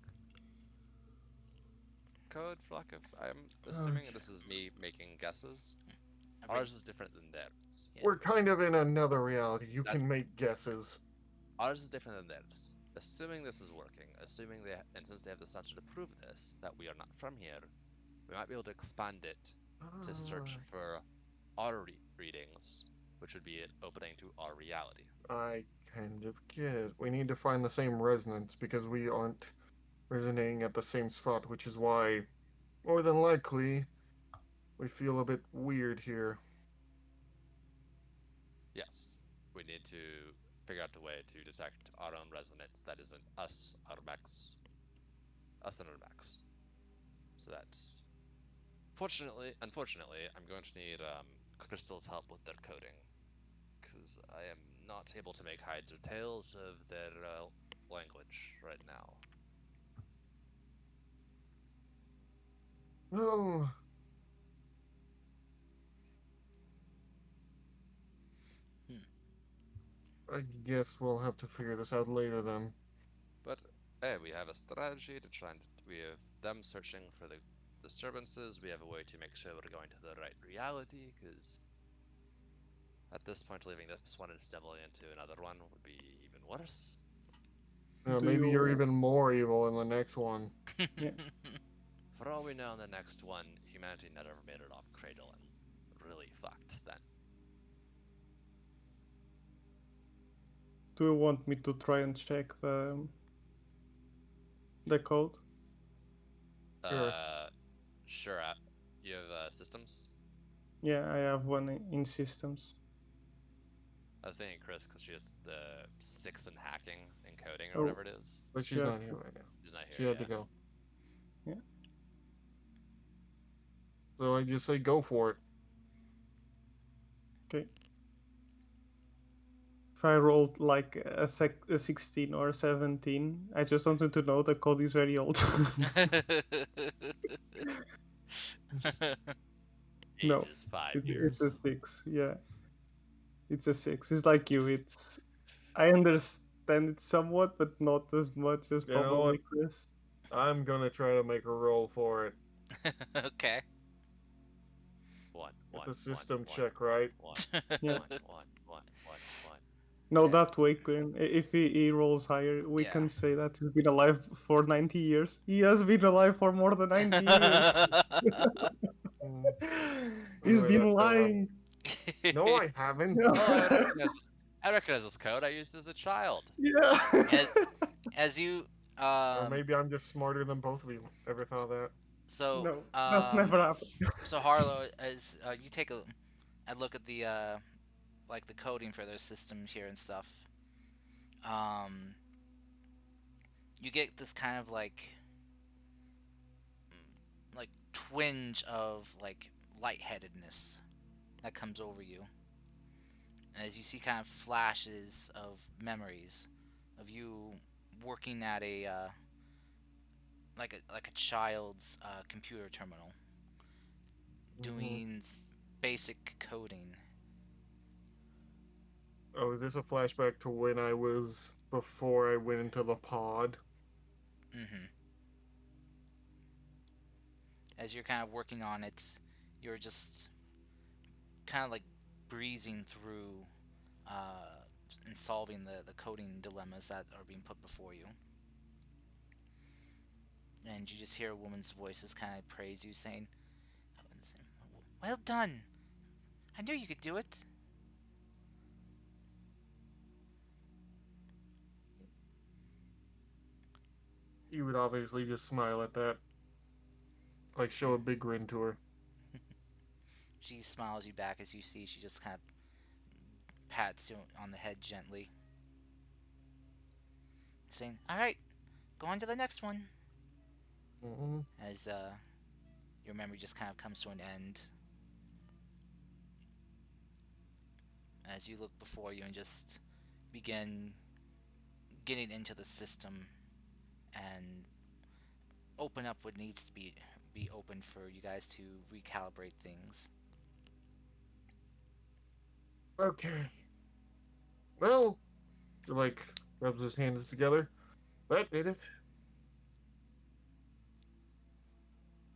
Speaker 4: code, for lack of. I'm assuming
Speaker 3: Okay.
Speaker 4: this is me making guesses.
Speaker 2: Every-
Speaker 4: Ours is different than theirs.
Speaker 2: Yeah.
Speaker 3: We're kind of in another reality. You
Speaker 4: That's
Speaker 3: can make guesses.
Speaker 4: Ours is different than theirs. Assuming this is working, assuming and since they have the sensor to prove this, that we are not from here, we might be able to expand it to search for our readings, which would be it opening to our reality.
Speaker 3: I kind of get it. We need to find the same resonance because we aren't resonating at the same spot, which is why, more than likely, we feel a bit weird here.
Speaker 4: Yes, we need to figure out a way to detect our own resonance that isn't us, our max, us and our max. So that's unfortunately, I'm going to need Crystal's help with their coding, because I am not able to make heads or tails of their language right now.
Speaker 3: Well, I guess we'll have to figure this out later then.
Speaker 4: But hey, we have a strategy to try and we have them searching for the disturbances. We have a way to make sure we're going to the right reality, because at this point, leaving this one and stumbling into another one would be even worse.
Speaker 5: Do
Speaker 3: Maybe you're
Speaker 5: you-
Speaker 3: even more evil in the next one.
Speaker 5: Yeah.
Speaker 4: For all we know, in the next one, humanity never made it off Cradle and really fucked then.
Speaker 5: Do you want me to try and check the code?
Speaker 3: Sure.
Speaker 4: Sure. You have systems?
Speaker 5: Yeah, I have one in systems.
Speaker 4: I was thinking Chris because she has the 6 in hacking and coding or
Speaker 5: Oh.
Speaker 4: whatever it is.
Speaker 3: But she's
Speaker 5: Yes.
Speaker 3: not here right now.
Speaker 4: She's not
Speaker 3: She
Speaker 4: here
Speaker 3: had to
Speaker 4: yet.
Speaker 3: go.
Speaker 5: Yeah.
Speaker 3: So I just say go for it.
Speaker 5: Okay. If I rolled like a 16 or 17, I just wanted to know the code is very old. No,
Speaker 4: Ages 5
Speaker 5: it's
Speaker 4: years.
Speaker 5: a 6. Yeah, it's a 6. It's like you. I understand it somewhat, but not as much as
Speaker 3: You know
Speaker 5: probably
Speaker 3: what?
Speaker 5: Chris.
Speaker 3: I'm gonna try to make a roll for it.
Speaker 2: Okay.
Speaker 3: Get the system check right.
Speaker 5: Yeah.
Speaker 4: One.
Speaker 5: No,
Speaker 4: Yeah.
Speaker 5: that way, Quinn. If he rolls higher, we
Speaker 2: Yeah.
Speaker 5: can say that he's been alive for 90 years. He has been alive for more than 90 years. He's
Speaker 3: Anyway,
Speaker 5: been
Speaker 3: that's
Speaker 5: lying.
Speaker 3: No, I haven't.
Speaker 5: Yeah.
Speaker 4: Oh, I recognize this code. I used as a child.
Speaker 5: Yeah.
Speaker 2: As you
Speaker 3: Or maybe I'm just smarter than both of you. Ever thought that?
Speaker 2: so
Speaker 5: No, that's never happened.
Speaker 2: so Harlow, as you take a look at the like the coding for their systems here and stuff, you get this kind of like twinge of like lightheadedness that comes over you, and as you see kind of flashes of memories of you working at a like a child's computer terminal, doing basic coding.
Speaker 3: Oh, is this a flashback to when I was before I went into the pod?
Speaker 2: Mm-hmm. As you're kind of working on it, you're just kind of like breezing through and solving the coding dilemmas that are being put before you. and you just hear a woman's voices kind of praise you, saying, "Well done! I knew you could do it."
Speaker 3: You would obviously just smile at that, like show a big grin to her.
Speaker 2: She smiles you back as you see she just kind of pats you on the head gently, saying, "All right, go on to the next one."
Speaker 3: Mm-hmm.
Speaker 2: As your memory just kind of comes to an end, as you look before you and just begin getting into the system and open up what needs to be opened for you guys to recalibrate things.
Speaker 3: Okay. Well, like rubs his hands together. That did it.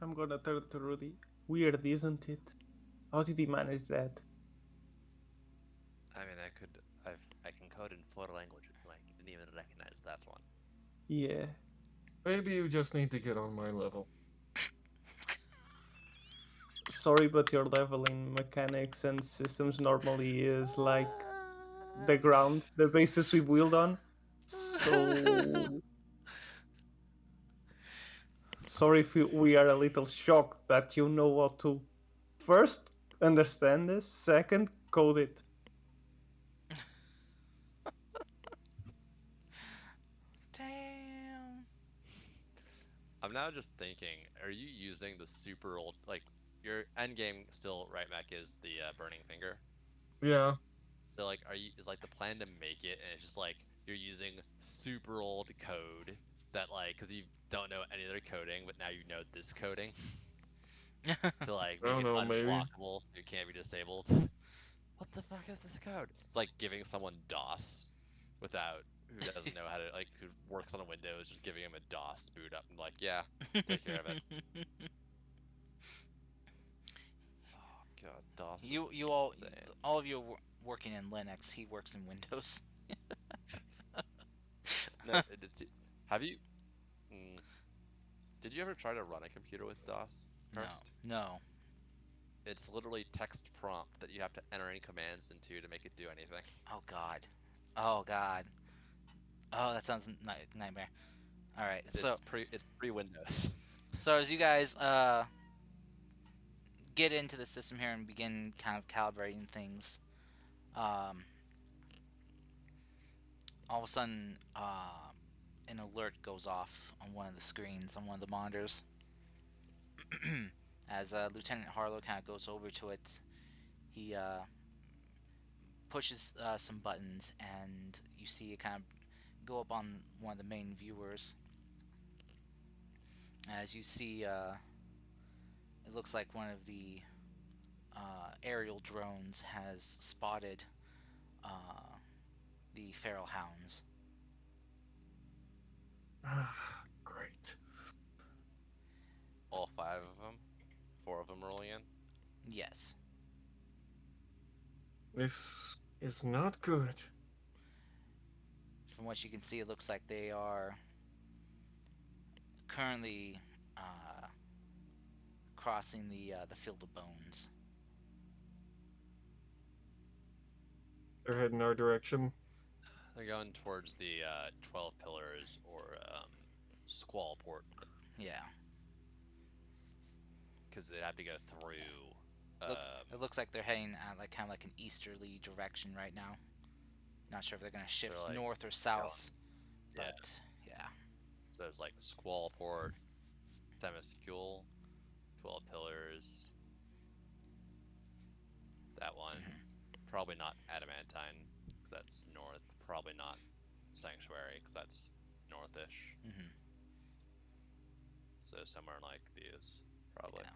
Speaker 5: I'm gonna turn to Rudy. Weird, isn't it? How did he manage that?
Speaker 4: I mean, I can code in 4 languages. Like, didn't even recognize that one.
Speaker 5: Yeah.
Speaker 3: Maybe you just need to get on my level.
Speaker 5: Sorry, but your level in mechanics and systems normally is like the ground, the basis we build on. So sorry if we are a little shocked that you know how to first understand this, second code it.
Speaker 2: Damn.
Speaker 4: I'm now just thinking, are you using the super old, like, your end game still, right, Mac, is the burning finger?
Speaker 3: Yeah.
Speaker 4: So, like, is like the plan to make it, and it's just like you're using super old code that, like, because you don't know any other coding, but now you know this coding to, like,
Speaker 3: I
Speaker 4: make
Speaker 3: don't
Speaker 4: it
Speaker 3: know, maybe.
Speaker 4: unblockable so it can't be disabled. What the fuck is this code? It's like giving someone DOS without, who doesn't know how to, like, who works on a Windows, just giving him a DOS boot up and like, yeah, take care of it. Oh god, DOS is
Speaker 2: you all
Speaker 4: insane.
Speaker 2: all of you are working in Linux. He works in Windows.
Speaker 4: No, have you? Mm, did you ever try to run a computer with DOS first?
Speaker 2: No.
Speaker 4: It's literally text prompt that you have to enter any commands into to make it do anything.
Speaker 2: Oh god. Oh god. Oh, that sounds nightmare. All right.
Speaker 4: It's pre Windows.
Speaker 2: So as you guys get into the system here and begin kind of calibrating things, um, all of a sudden an alert goes off on one of the screens on one of the monitors. As Lieutenant Harlow kind of goes over to it, he pushes some buttons, and you see it kind of go up on one of the main viewers. As you see, it looks like one of the aerial drones has spotted the feral hounds.
Speaker 3: Great.
Speaker 4: All 5 of them? 4 of them rolling in?
Speaker 2: Yes.
Speaker 3: This is not good.
Speaker 2: From what you can see, it looks like they are currently crossing the field of bones.
Speaker 3: They're heading our direction.
Speaker 4: They're going towards the 12 pillars or squall port,
Speaker 2: Yeah.
Speaker 4: because they have to go through.
Speaker 2: It looks like they're heading like kind of like an easterly direction right now. Not sure if they're gonna shift
Speaker 4: like
Speaker 2: north or south,
Speaker 4: yeah.
Speaker 2: but yeah.
Speaker 4: So there's like squall port, Themyscule, 12 pillars. That one. Probably not Adamantine, because that's north. Probably not Sanctuary, because that's northish.
Speaker 2: Mhm.
Speaker 4: So somewhere in like these, probably.
Speaker 2: Yeah.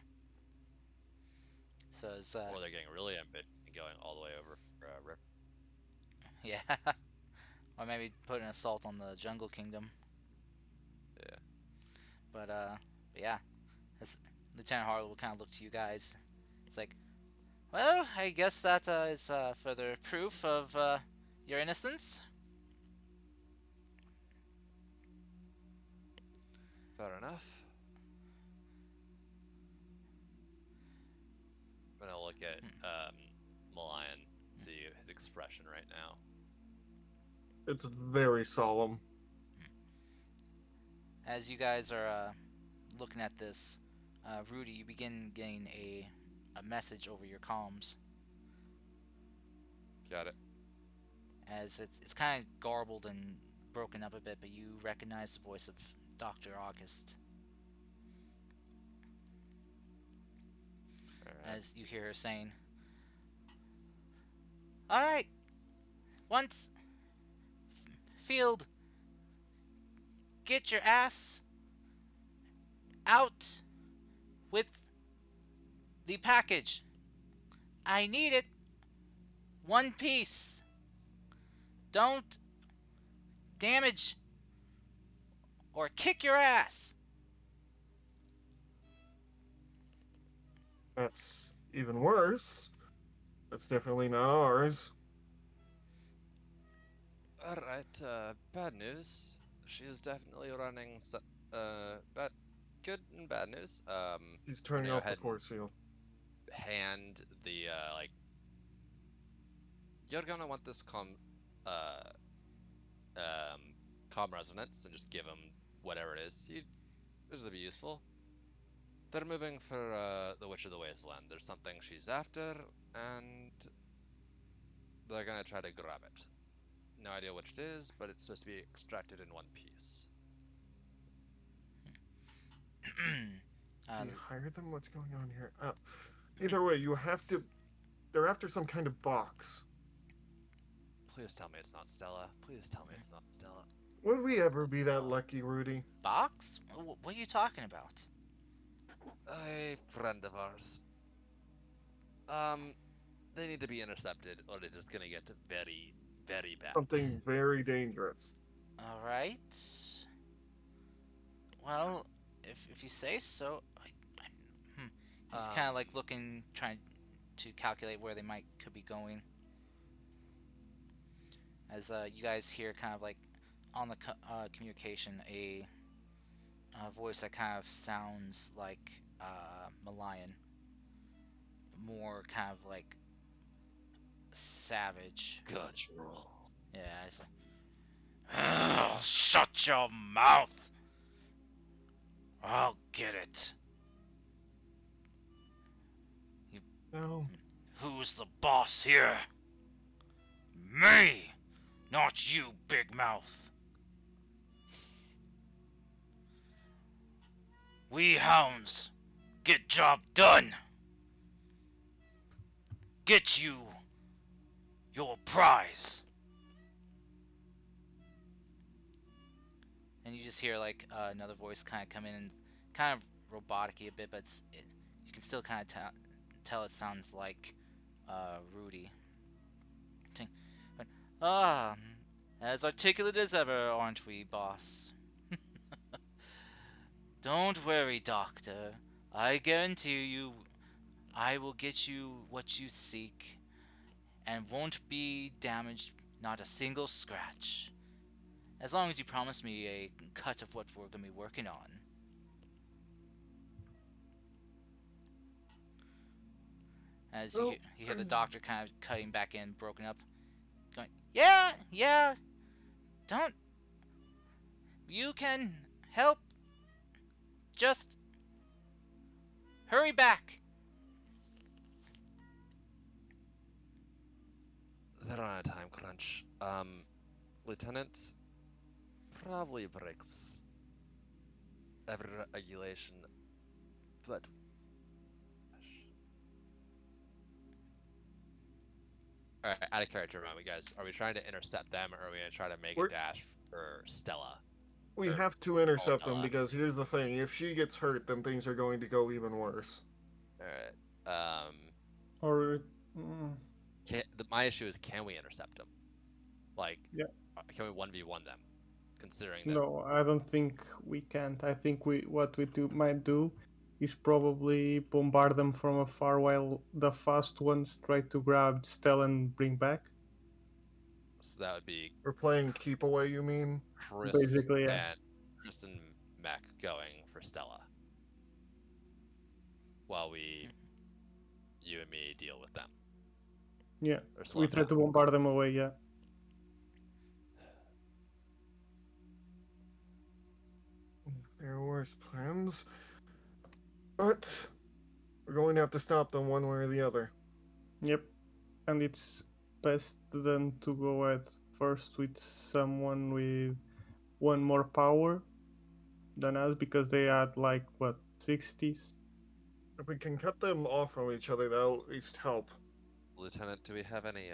Speaker 2: So it's
Speaker 4: Or they're getting really ambitious and going all the way over for Rip.
Speaker 2: yeah. Or maybe put an assault on the Jungle Kingdom.
Speaker 4: Yeah.
Speaker 2: But yeah. As Lieutenant Harlow will kind of look to you guys. It's like, well, I guess that is further proof of your innocence.
Speaker 4: Fair enough. at Malayan, see his expression right now.
Speaker 3: It's very solemn.
Speaker 2: As you guys are looking at this, Rudy, you begin getting a message over your comms.
Speaker 4: Got it.
Speaker 2: As it's kind of garbled and broken up a bit, but you recognize the voice of Dr. August.
Speaker 4: Alright.
Speaker 2: As you hear her saying, "Alright, once Field, get your ass out with the package. I need it. One piece. Don't damage or kick your ass."
Speaker 3: That's even worse. That's definitely not ours.
Speaker 4: Alright, bad news. She is definitely running bad, good and bad news.
Speaker 3: He's turning
Speaker 4: go
Speaker 3: off the
Speaker 4: ahead and
Speaker 3: force field.
Speaker 4: hand the, you're gonna want this comm resonance and just give him whatever it is. This will be useful. They're moving for, the Witch of the Wasteland. There's something she's after, and they're gonna try to grab it. No idea which it is, but it's supposed to be extracted in one piece.
Speaker 3: Do you hire them? What's going on here? Either way, you have to. They're after some kind of box.
Speaker 4: Please tell me it's not Stella. Please tell me it's not Stella.
Speaker 3: Would we ever be that lucky, Rudy?
Speaker 2: Box? What are you talking about?
Speaker 4: A friend of ours. They need to be intercepted, or they're just gonna get very, very bad.
Speaker 3: Something very dangerous.
Speaker 2: Alright. Well, if you say so. He's kind of like looking, trying to calculate where they could be going. As you guys hear kind of like on the communication a voice that kind of sounds like Malayan. More kind of like savage.
Speaker 4: Control.
Speaker 2: Yeah, it's like, shut your mouth! I'll get it.
Speaker 3: No.
Speaker 2: Who's the boss here? Me! Not you, Big Mouth. We hounds get job done. Get you your prize. And you just hear like another voice kind of come in and kind of robotic-y a bit, but you can still kind of tell it sounds like Rudy. As articulate as ever, aren't we, boss? Don't worry, Doctor. I guarantee you I will get you what you seek and won't be damaged, not a single scratch. As long as you promise me a cut of what we're going to be working on. As you hear the doctor kind of cutting back in, broken up, going, yeah, don't, you can help, just hurry back.
Speaker 4: They're on a time crunch. Lieutenant probably breaks every regulation, but alright, out of character moment, guys. Are we trying to intercept them, or are we gonna try to make a dash for Stella?
Speaker 3: We
Speaker 4: Or
Speaker 3: have to intercept them
Speaker 4: Stella?
Speaker 3: because here's the thing: if she gets hurt, then things are going to go even worse.
Speaker 4: Alright.
Speaker 5: Or
Speaker 4: My issue is, can we intercept them? Like,
Speaker 5: Yeah.
Speaker 4: Can we 1v1 them? Considering that.
Speaker 5: no, I don't think we can't. I think what we might do is probably bombard them from afar while the fast ones try to grab Stella and bring back.
Speaker 4: So that would be
Speaker 3: We're playing keep away, you mean?
Speaker 4: Chris
Speaker 5: Basically, yeah.
Speaker 4: and Chris and Mac going for Stella. While we, you and me deal with them.
Speaker 5: Yeah,
Speaker 4: Or slow
Speaker 5: we
Speaker 4: them
Speaker 5: try
Speaker 4: down.
Speaker 5: to bombard them away. Yeah.
Speaker 3: There are worse plans. But we're going to have to stop them one way or the other.
Speaker 5: Yep. And it's best then to go at first with someone with one more power than us because they had like what 60s.
Speaker 3: If we can cut them off from each other, that'll at least help.
Speaker 4: Lieutenant, do we have any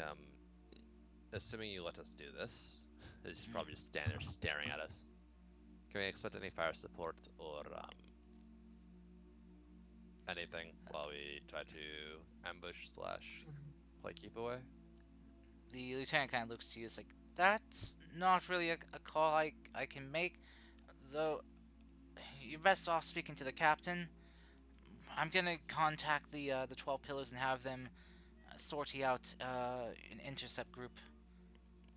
Speaker 4: assuming you let us do this, he's probably just standing there staring at us. Can we expect any fire support or anything while we try to ambush slash play keep away?
Speaker 2: The lieutenant kind of looks to you. It's like, that's not really a call I can make, though. You're best off speaking to the captain. I'm gonna contact the 12 pillars and have them sort you out an intercept group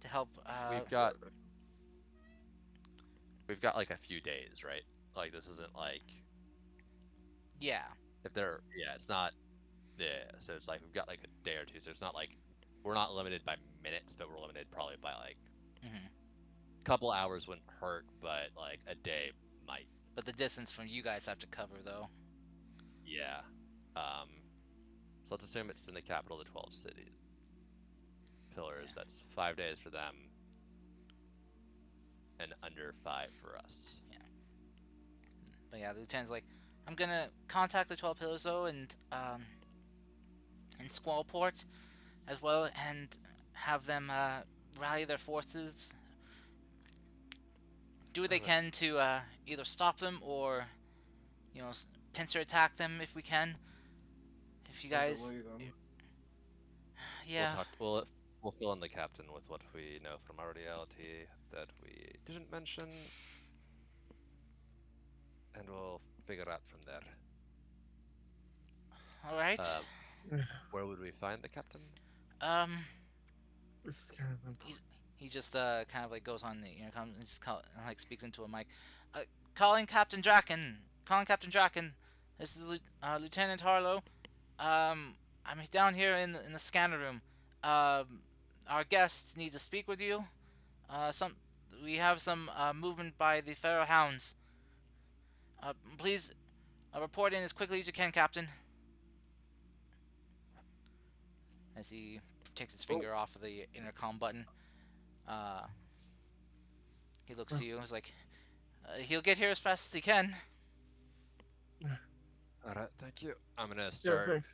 Speaker 2: to help.
Speaker 4: We've got like a few days, right? Like this isn't like
Speaker 2: Yeah.
Speaker 4: if they're it's not so it's like we've got like a day or two, so it's not like we're not limited by minutes, but we're limited probably by like a couple hours wouldn't hurt, but like a day might.
Speaker 2: But the distance from you guys have to cover though.
Speaker 4: Yeah. So let's assume it's in the capital of the 12 cities. Pillars, that's 5 days for them. And under 5 for us.
Speaker 2: Yeah. But yeah, the lieutenant's like, I'm gonna contact the 12 pillars though, and Squallport as well, and have them rally their forces, do what they can to either stop them or, pincer attack them if we can. If you guys, yeah.
Speaker 4: We'll fill in the captain with what we know from our reality that we didn't mention, and we'll figure out from there.
Speaker 2: All right.
Speaker 4: Where would we find the captain?
Speaker 3: This is kind of important.
Speaker 2: He just kind of like goes on the intercom and just like speaks into a mic. Calling Captain Draken. Calling Captain Draken. This is Lieutenant Harlow. I'm down here in the scanner room. Our guest needs to speak with you. We have some movement by the Pharaoh Hounds. Please report in as quickly as you can, Captain. As he takes his finger off of the intercom button, he looks to you and is like, he'll get here as fast as he can.
Speaker 4: Alright, thank you. I'm gonna start.
Speaker 3: Yeah, thanks.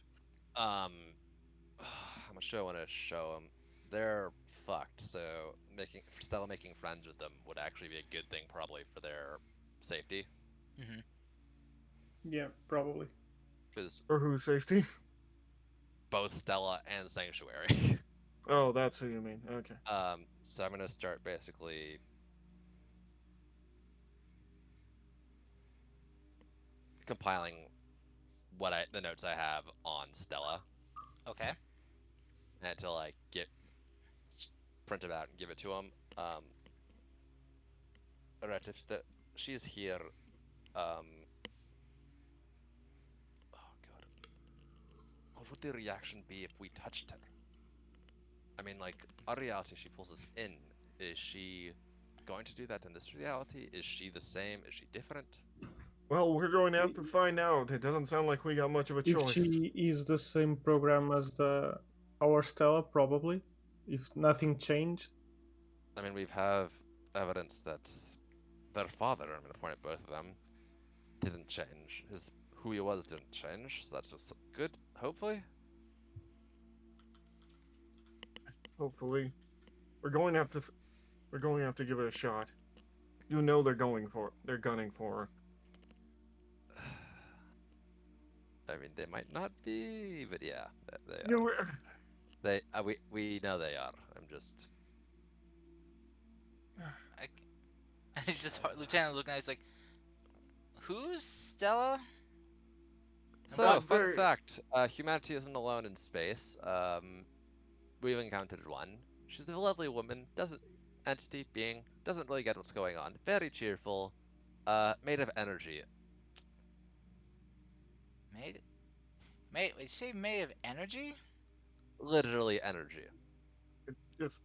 Speaker 4: How much do I want to show them? They're fucked, so Stella making friends with them would actually be a good thing, probably for their safety.
Speaker 5: Yeah, probably.
Speaker 4: Because
Speaker 3: For whose safety?
Speaker 4: both Stella and Sanctuary.
Speaker 3: Oh, that's who you mean. Okay.
Speaker 4: So I'm gonna start basically compiling the notes I have on Stella.
Speaker 2: Okay.
Speaker 4: Until I print it out and give it to him. Alright, if she's here, oh god, what would the reaction be if we touched her? I mean, like, our reality, she pulls us in. Is she going to do that in this reality? Is she the same? Is she different?
Speaker 3: Well, we're going to have to find out. It doesn't sound like we got much of a
Speaker 5: If
Speaker 3: choice.
Speaker 5: she is the same program as our Stella, probably. If nothing changed.
Speaker 4: I mean, we have evidence that their father, I'm going to point at both of them, didn't change. Who he was didn't change, so that's just good, hopefully.
Speaker 3: Hopefully, we're going to have to give it a shot. You know they're gunning for her.
Speaker 4: I mean, they might not be, but yeah, they are.
Speaker 3: You,
Speaker 4: We know they are. I'm just.
Speaker 2: He's just Lieutenant looking at it, he's like, who's Stella?
Speaker 4: So, fun fact: humanity isn't alone in space. We've encountered one. She's a lovely woman. Doesn't really get what's going on. Very cheerful. Made of energy.
Speaker 2: Made? May, did you say made of energy?
Speaker 4: Literally energy.
Speaker 3: Just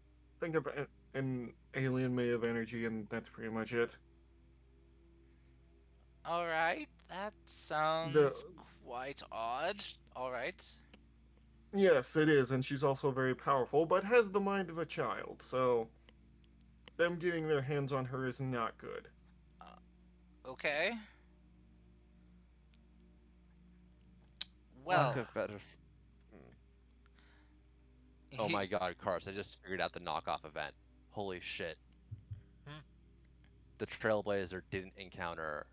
Speaker 3: think of an alien made of energy, and that's pretty much it.
Speaker 2: Alright, that
Speaker 3: The
Speaker 2: sounds quite odd. Alright.
Speaker 3: Yes, it is, and she's also very powerful, but has the mind of a child. So them getting their hands on her is not good.
Speaker 2: Okay.
Speaker 4: Lack
Speaker 2: Well,
Speaker 4: of better. Oh my god, Cars! I just figured out the knockoff event. Holy shit!
Speaker 7: Hmm?
Speaker 4: The Trailblazer didn't encounter,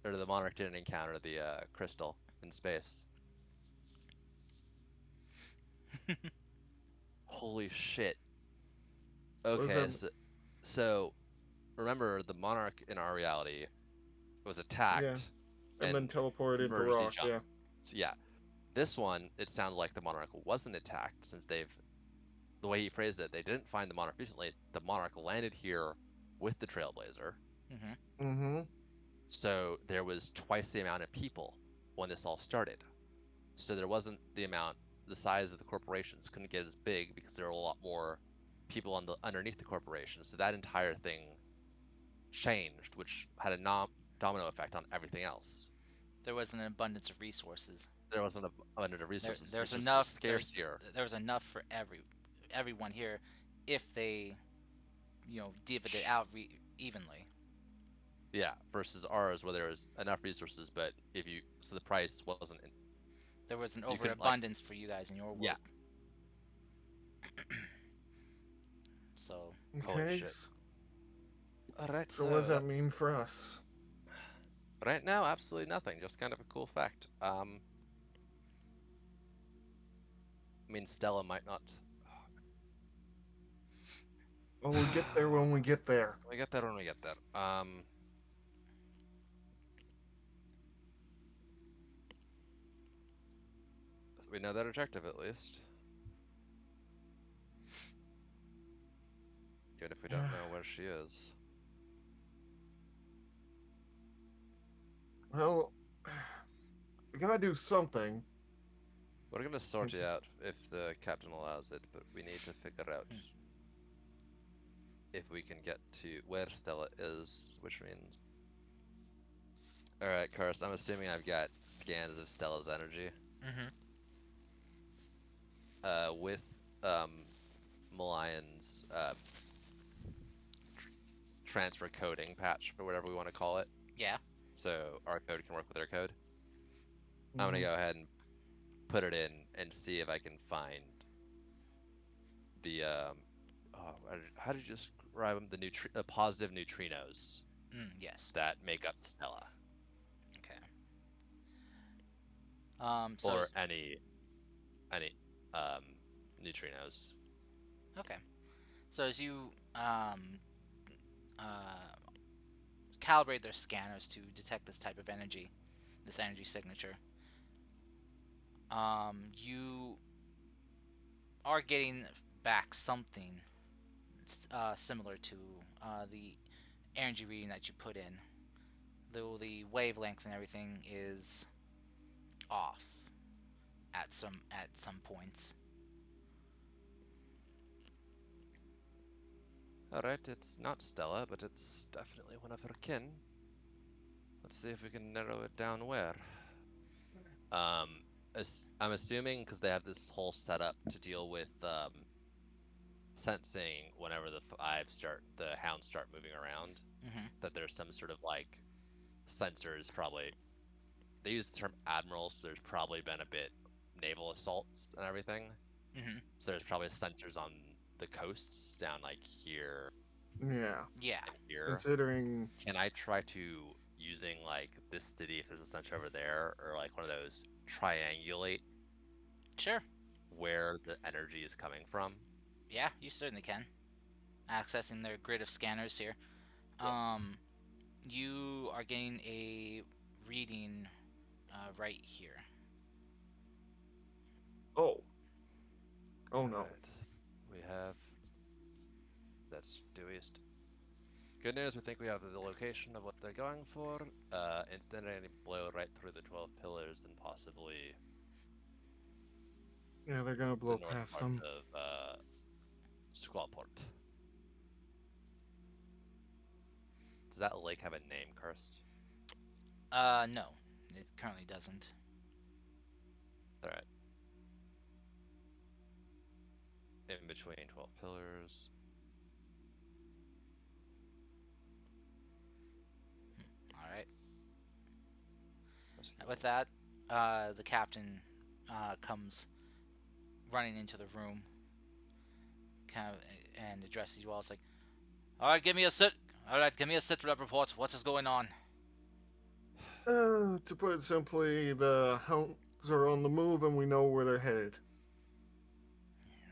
Speaker 4: or the Monarch didn't encounter the crystal in space. Holy shit!
Speaker 3: What does
Speaker 4: Okay,
Speaker 3: that?
Speaker 4: so remember the Monarch in our reality was
Speaker 3: Yeah,
Speaker 4: attacked
Speaker 3: and then
Speaker 4: and
Speaker 3: teleported into
Speaker 4: emergency
Speaker 3: rock.
Speaker 4: jumped.
Speaker 3: Yeah.
Speaker 4: So yeah, this one it sounds like the Monarch wasn't attacked since they've the way he phrased it, they didn't find the Monarch recently. The Monarch landed here with the Trailblazer.
Speaker 2: mm-hmm.
Speaker 3: Mm-hmm.
Speaker 4: So there was twice the amount of people when this all started. So there wasn't the size of the corporations couldn't get as big because there were a lot more people underneath the corporation. So that entire thing changed, which had a domino effect on everything else.
Speaker 2: There was an abundance of resources.
Speaker 4: There wasn't a abundance of resources,
Speaker 2: There's
Speaker 4: which is
Speaker 2: enough.
Speaker 4: scarce here.
Speaker 2: There was enough for everyone here, if they, divvied it out evenly.
Speaker 4: Yeah, versus ours where there was enough resources, but so the price wasn't.
Speaker 2: There was an
Speaker 4: You couldn't, like,
Speaker 2: overabundance for you guys in your world.
Speaker 4: yeah.
Speaker 2: So
Speaker 4: Holy
Speaker 3: Okay.
Speaker 4: shit. Alright,
Speaker 3: So what does that mean for us?
Speaker 4: right now, absolutely nothing. Just kind of a cool fact. I mean, Stella might not.
Speaker 3: Well, we'll get there when we get there.
Speaker 4: We get there when we get there. We know that objective at least. Even if we don't know where she is.
Speaker 3: Well, we gotta do something.
Speaker 4: We're gonna sort it out if the captain allows it, but we need to figure out if we can get to where Stella is, which means. Alright, Karst, I'm assuming I've got scans of Stella's energy.
Speaker 2: mm-hmm.
Speaker 4: With Malion's transfer coding patch, or whatever we want to call it.
Speaker 2: Yeah.
Speaker 4: So our code can work with their code. I'm gonna go ahead and put it in and see if I can find the how did you describe them? The positive neutrinos
Speaker 2: Yes.
Speaker 4: that make up Stella,
Speaker 2: Okay. So
Speaker 4: or any neutrinos.
Speaker 2: okay. So as you calibrate their scanners to detect this type of energy, this energy signature, you are getting back something similar to the energy reading that you put in, though the wavelength and everything is off at some points.
Speaker 4: Alright, it's not Stella, but it's definitely one of her kin. Let's see if we can narrow it down where. I'm assuming because they have this whole setup to deal with sensing whenever the hounds start moving around,
Speaker 2: Mm-hmm.
Speaker 4: that there's some sort of like sensors probably. They use the term admiral, so there's probably been a bit naval assaults and everything.
Speaker 2: Mm-hmm.
Speaker 4: So there's probably sensors on the coasts down like here
Speaker 3: Yeah.
Speaker 2: Yeah.
Speaker 4: and here.
Speaker 3: Considering.
Speaker 4: Can I try to using like this city if there's a sensor over there, or like one of those triangulate
Speaker 2: Sure.
Speaker 4: where the energy is coming from?
Speaker 2: Yeah, you certainly can. Accessing their grid of scanners here. You are getting a reading right here.
Speaker 3: Oh. Oh no.
Speaker 4: Right. We have. That's due east. Good news, we think we have the location of what they're going for. Incidentally blow right through the 12 pillars and possibly
Speaker 3: Yeah, they're gonna blow
Speaker 4: the north
Speaker 3: past
Speaker 4: part
Speaker 3: them.
Speaker 4: of Squallport. Does that lake have a name, Cursed?
Speaker 2: No, it currently doesn't.
Speaker 4: All right. In between 12 pillars.
Speaker 2: All right.
Speaker 4: Rescue
Speaker 2: With
Speaker 4: level.
Speaker 2: that, the captain comes running into the room, kind of, and addresses you all. It's like, "All right, give me a sit. All right, give me a sit rep report. What is going on?"
Speaker 3: To put it simply, the hounds are on the move and we know where they're headed.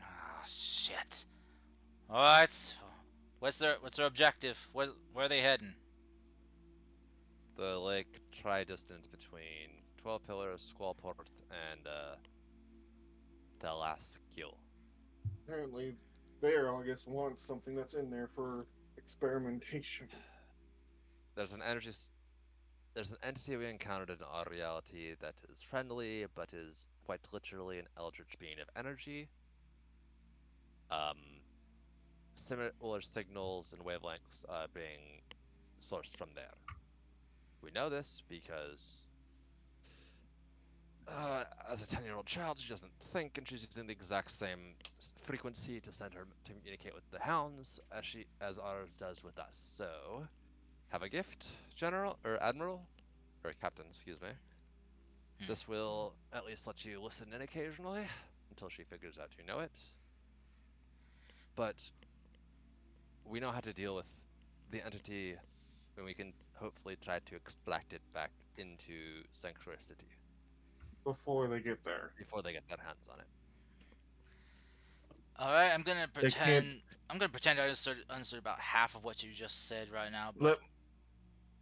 Speaker 2: Ah, shit. All right. What's their objective? Where are they heading?
Speaker 4: The lake tri-distant between 12 pillars, Squallport, and the last kill.
Speaker 3: Apparently, there, I guess, wants something that's in there for experimentation.
Speaker 4: There's an energy. There's an entity we encountered in our reality that is friendly, but is quite literally an eldritch being of energy. Um, Similar signals and wavelengths being sourced from there. We know this because, as a 10-year-old child, she doesn't think, and she's using the exact same frequency to send her to communicate with the hounds as ours does with us. So, have a gift, General or Admiral, or Captain, excuse me. This will at least let you listen in occasionally until she figures out you know it. But we know how to deal with the entity, and we can hopefully try to extract it back into Sanctuary City
Speaker 3: Before they get there.
Speaker 4: before they get their hands on it.
Speaker 2: All right, I'm gonna
Speaker 3: They can't
Speaker 2: pretend. I'm gonna pretend I understood about half of what you just said right now. But
Speaker 3: let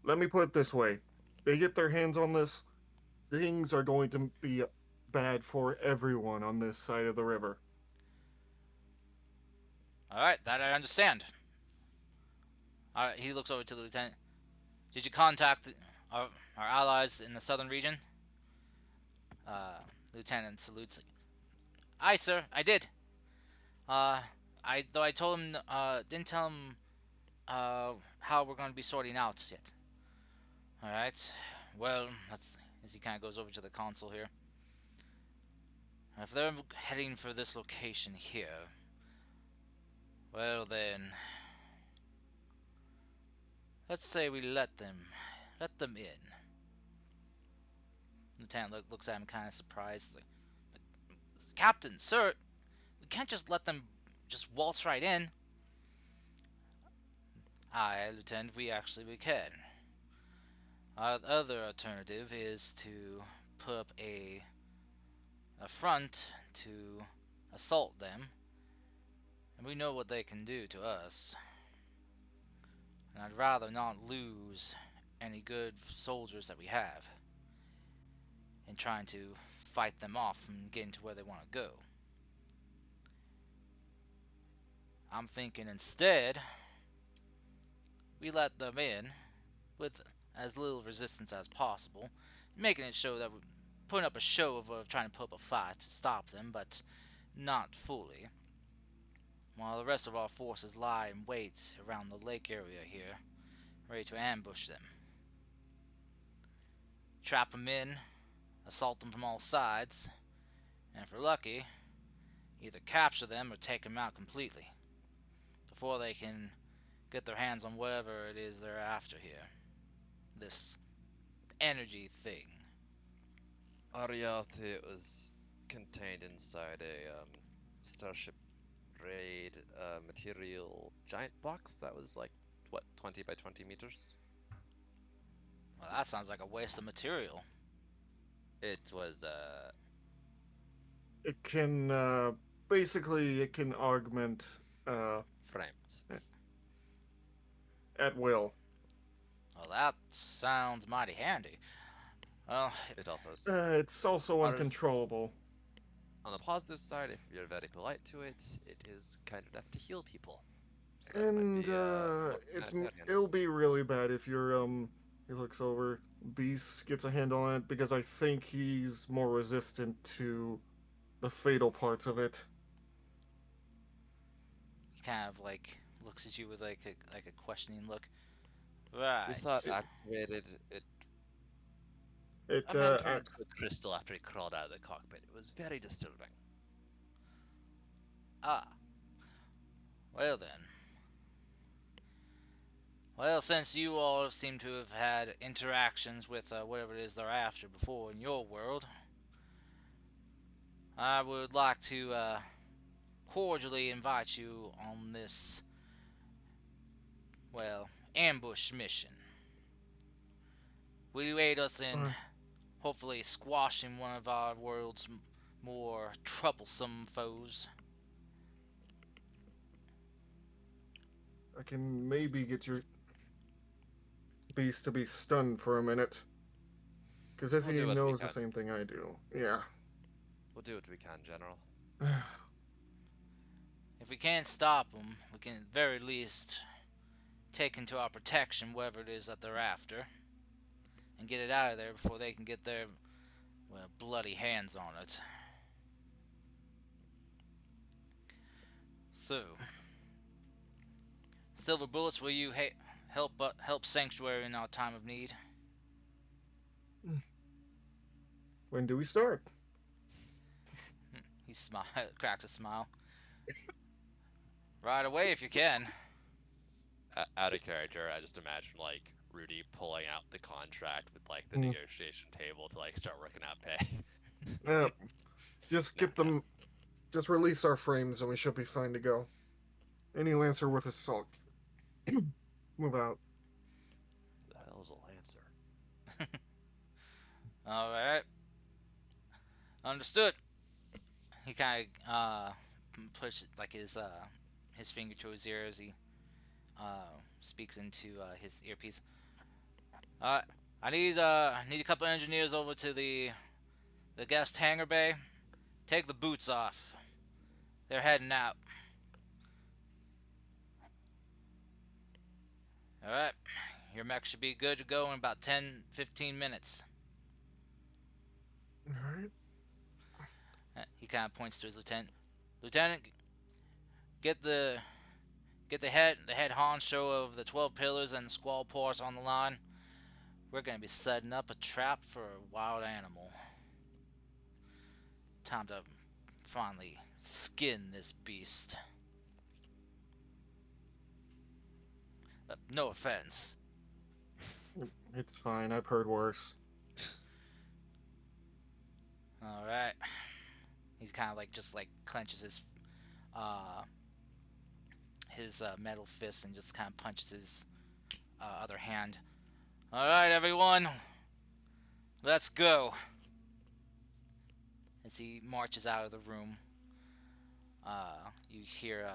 Speaker 3: let me put it this way. They get their hands on this, things are going to be bad for everyone on this side of the river.
Speaker 2: all right, that I understand. All right, he looks over to the lieutenant. Did you contact our allies in the southern region? Uh, Lieutenant salutes. Aye, sir, I did. Uh, I told him, didn't tell him, how we're going to be sorting out yet. All right. Well, let's. As he kind of goes over to the console here. If they're heading for this location here, well then, let's say we let them in. Lieutenant looks at him kind of surprised. Like, Captain, sir, we can't just let them just waltz right in. Aye, Lieutenant, we can. Our other alternative is to put up a front to assault them, and we know what they can do to us. And I'd rather not lose any good soldiers that we have in trying to fight them off from getting to where they want to go. I'm thinking instead we let them in with as little resistance as possible, making it show that we're putting up a show of trying to put up a fight to stop them, but not fully. While the rest of our forces lie in wait around the lake area here, ready to ambush them. Trap them in, assault them from all sides, and if we're lucky, either capture them or take them out completely before they can get their hands on whatever it is they're after here. This energy thing.
Speaker 4: Our reality was contained inside a Starship Raid material giant box that was like, what, 20 by 20 meters?
Speaker 2: Well, that sounds like a waste of material.
Speaker 4: It was
Speaker 3: It can basically it can augment uh,
Speaker 4: frames.
Speaker 3: at will.
Speaker 2: Well, that sounds mighty handy. Well,
Speaker 4: It also
Speaker 3: It's also
Speaker 4: Ours-
Speaker 3: uncontrollable.
Speaker 4: on the positive side, if you're very polite to it, it is kind enough to heal people. So that might
Speaker 3: And
Speaker 4: be,
Speaker 3: it'll be really bad if he looks over, Beast gets a handle on it because I think he's more resistant to the fatal parts of it.
Speaker 2: He kind of like looks at you with like a questioning look. Right.
Speaker 4: We saw it
Speaker 3: It-
Speaker 4: activated.
Speaker 3: It
Speaker 4: A man turned
Speaker 3: act-
Speaker 4: into a crystal after he crawled out of the cockpit. It was very disturbing.
Speaker 2: Ah. Well then. Well, since you all seem to have had interactions with whatever it is they're after before in your world, I would like to cordially invite you on this, well, ambush mission. Will you aid us in hopefully squashing one of our world's more troublesome foes?
Speaker 3: I can maybe get your beast to be stunned for a minute. Because if
Speaker 4: We'll
Speaker 3: he
Speaker 4: do what we
Speaker 3: knows the
Speaker 4: can.
Speaker 3: same thing I do, yeah.
Speaker 4: We'll do what we can, General.
Speaker 2: If we can't stop them, we can at the very least take into our protection whatever it is that they're after and get it out of there before they can get their, well, bloody hands on it. So, Silver Bullets, will you help Sanctuary in our time of need?
Speaker 3: When do we start?
Speaker 2: He cracks a smile. Right away if you can.
Speaker 4: Out of character, I just imagine like Rudy pulling out the contract with like the
Speaker 3: Mm.
Speaker 4: negotiation table to like start working out pay.
Speaker 3: Yeah. Just
Speaker 4: No,
Speaker 3: get them. Just release our frames and we should be fine to go. Any Lancer worth his salt. Move out.
Speaker 4: The hell's a Lancer?
Speaker 2: Alright. Understood. He kind of pushes like his finger to his ear as he speaks into his earpiece. I need a couple engineers over to the guest hangar bay. Take the boots off. They're heading out. Alright. Your mech should be good to go in about 10-15 minutes.
Speaker 3: Alright.
Speaker 2: He kind of points to his lieutenant. Lieutenant, get the head honcho of the 12 pillars and the squall ports on the line. We're gonna be setting up a trap for a wild animal. Time to finally skin this beast. No offense.
Speaker 3: It's fine. I've heard worse.
Speaker 2: Alright. He's kind of like just like clenches his metal fist and just kind of punches his other hand. Alright, everyone. Let's go. As he marches out of the room, you hear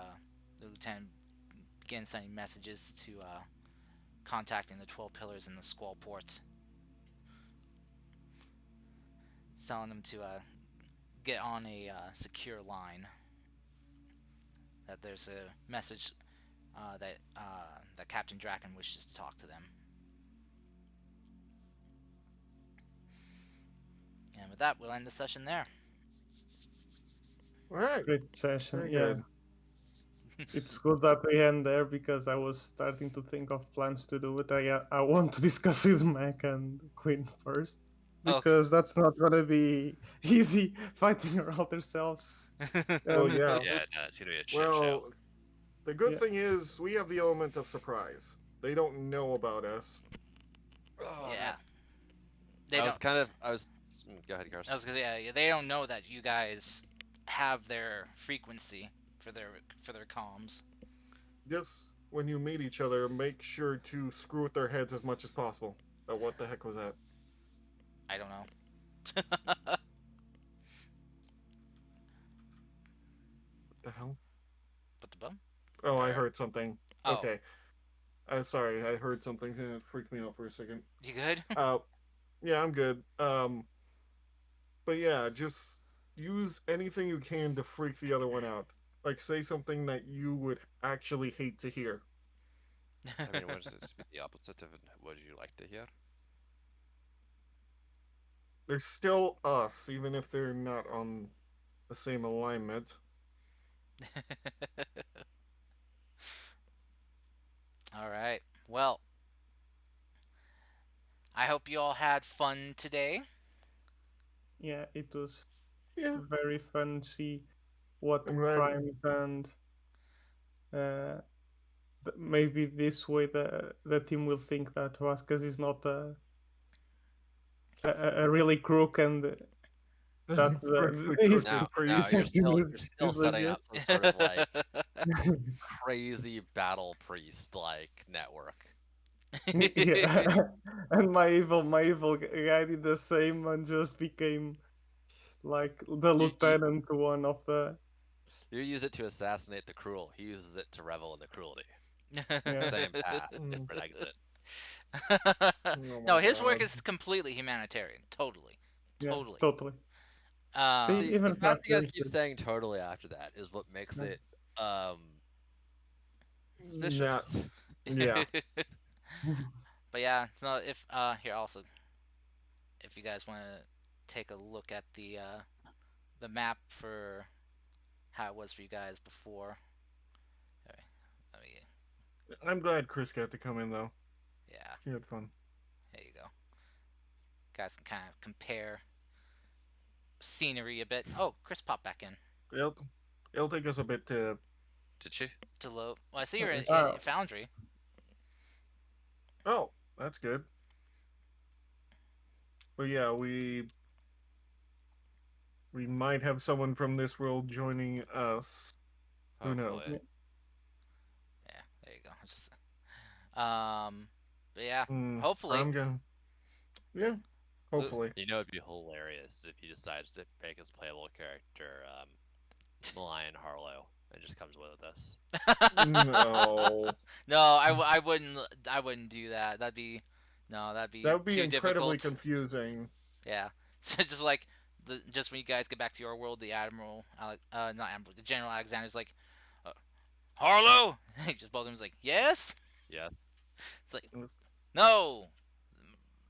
Speaker 2: the lieutenant begin sending messages to contacting the 12 pillars and the squall ports, telling them to get on a secure line. That there's a message that Captain Draken wishes to talk to them. And with that, we'll end the session there.
Speaker 3: Alright.
Speaker 5: Great session.
Speaker 3: Very
Speaker 5: Yeah.
Speaker 3: good.
Speaker 5: It's good that we end there because I was starting to think of plans to do it. I want to discuss with Mac and Quinn first
Speaker 2: Oh.
Speaker 5: because that's not gonna be easy fighting your alter selves.
Speaker 3: Well,
Speaker 5: Um,
Speaker 3: yeah.
Speaker 4: Yeah, no, it's gonna be a shit show.
Speaker 3: Well, the good
Speaker 5: Yeah.
Speaker 3: thing is we have the element of surprise. They don't know about us.
Speaker 4: Oh,
Speaker 2: Yeah.
Speaker 4: I was kind of. I was. Go ahead, Garson.
Speaker 2: I was gonna say, yeah, they don't know that you guys have their frequency for their comms.
Speaker 3: Just when you meet each other, make sure to screw with their heads as much as possible. What the heck was that?
Speaker 2: I don't know.
Speaker 3: What the hell?
Speaker 2: What the bum?
Speaker 3: Oh, I heard something.
Speaker 2: Oh.
Speaker 3: Okay. Sorry, I heard something. It freaked me out for a second.
Speaker 2: You good?
Speaker 3: Yeah, I'm good. But yeah, just use anything you can to freak the other one out. Like, say something that you would actually hate to hear.
Speaker 4: I mean, what is this? The opposite of what did you like to hear?
Speaker 3: They're still us, even if they're not on the same alignment.
Speaker 2: All right. Well, I hope you all had fun today.
Speaker 5: Yeah, it was
Speaker 3: Yeah,
Speaker 5: very fun to see what
Speaker 3: I'm glad.
Speaker 5: crimes and uh, maybe this way the team will think that Vasquez is not a really crook and that
Speaker 3: Really
Speaker 5: he's
Speaker 3: crooked
Speaker 4: Now
Speaker 3: priest.
Speaker 4: you're still
Speaker 5: is
Speaker 4: setting
Speaker 5: legit.
Speaker 4: up some sort of like crazy battle priest like network.
Speaker 5: Yeah, and my evil guy did the same and just became like the
Speaker 4: You,
Speaker 5: lieutenant to one of the
Speaker 4: you use it to assassinate the cruel. He uses it to revel in the cruelty.
Speaker 5: yeah.
Speaker 4: Same path,
Speaker 3: Mm.
Speaker 4: different exit.
Speaker 3: Oh
Speaker 2: No,
Speaker 3: my
Speaker 2: his work
Speaker 3: god.
Speaker 2: is completely humanitarian. Totally.
Speaker 5: Yeah,
Speaker 2: Totally.
Speaker 5: totally. See,
Speaker 4: See, the
Speaker 5: even
Speaker 4: fact you
Speaker 5: faster.
Speaker 4: guys keep saying totally after that is what makes
Speaker 5: Yeah.
Speaker 4: it
Speaker 3: Yeah,
Speaker 4: suspicious.
Speaker 3: yeah.
Speaker 2: But yeah, so if here also, if you guys want to take a look at the map for how it was for you guys before. All right, let me.
Speaker 3: I'm glad Chris got to come in though.
Speaker 2: Yeah,
Speaker 3: He had fun.
Speaker 2: there you go. Guys can kind of compare scenery a bit. Oh, Chris popped back in
Speaker 3: It'll take us a bit to.
Speaker 4: Did she?
Speaker 2: to load. Well, I see you're in
Speaker 5: Uh,
Speaker 2: Foundry.
Speaker 3: Oh, that's good. But yeah, we might have someone from this world joining us. Who knows?
Speaker 4: Hopefully.
Speaker 2: Yeah, there you go. Just, but yeah,
Speaker 3: Hmm,
Speaker 2: hopefully.
Speaker 3: I'm gonna. Yeah, hopefully.
Speaker 4: You know, it'd be hilarious if he decides to make his playable character Lion Harlow and just comes with us.
Speaker 3: No,
Speaker 2: No, I wouldn't. I wouldn't do that. That'd be that'd be
Speaker 3: that would be
Speaker 2: too
Speaker 3: incredibly
Speaker 2: difficult.
Speaker 3: confusing.
Speaker 2: Yeah. So just like just when you guys get back to your world, the Admiral, not Admiral, the General Alexander's like, Harlow. He just both of them's like, yes.
Speaker 4: Yes.
Speaker 2: It's like, no,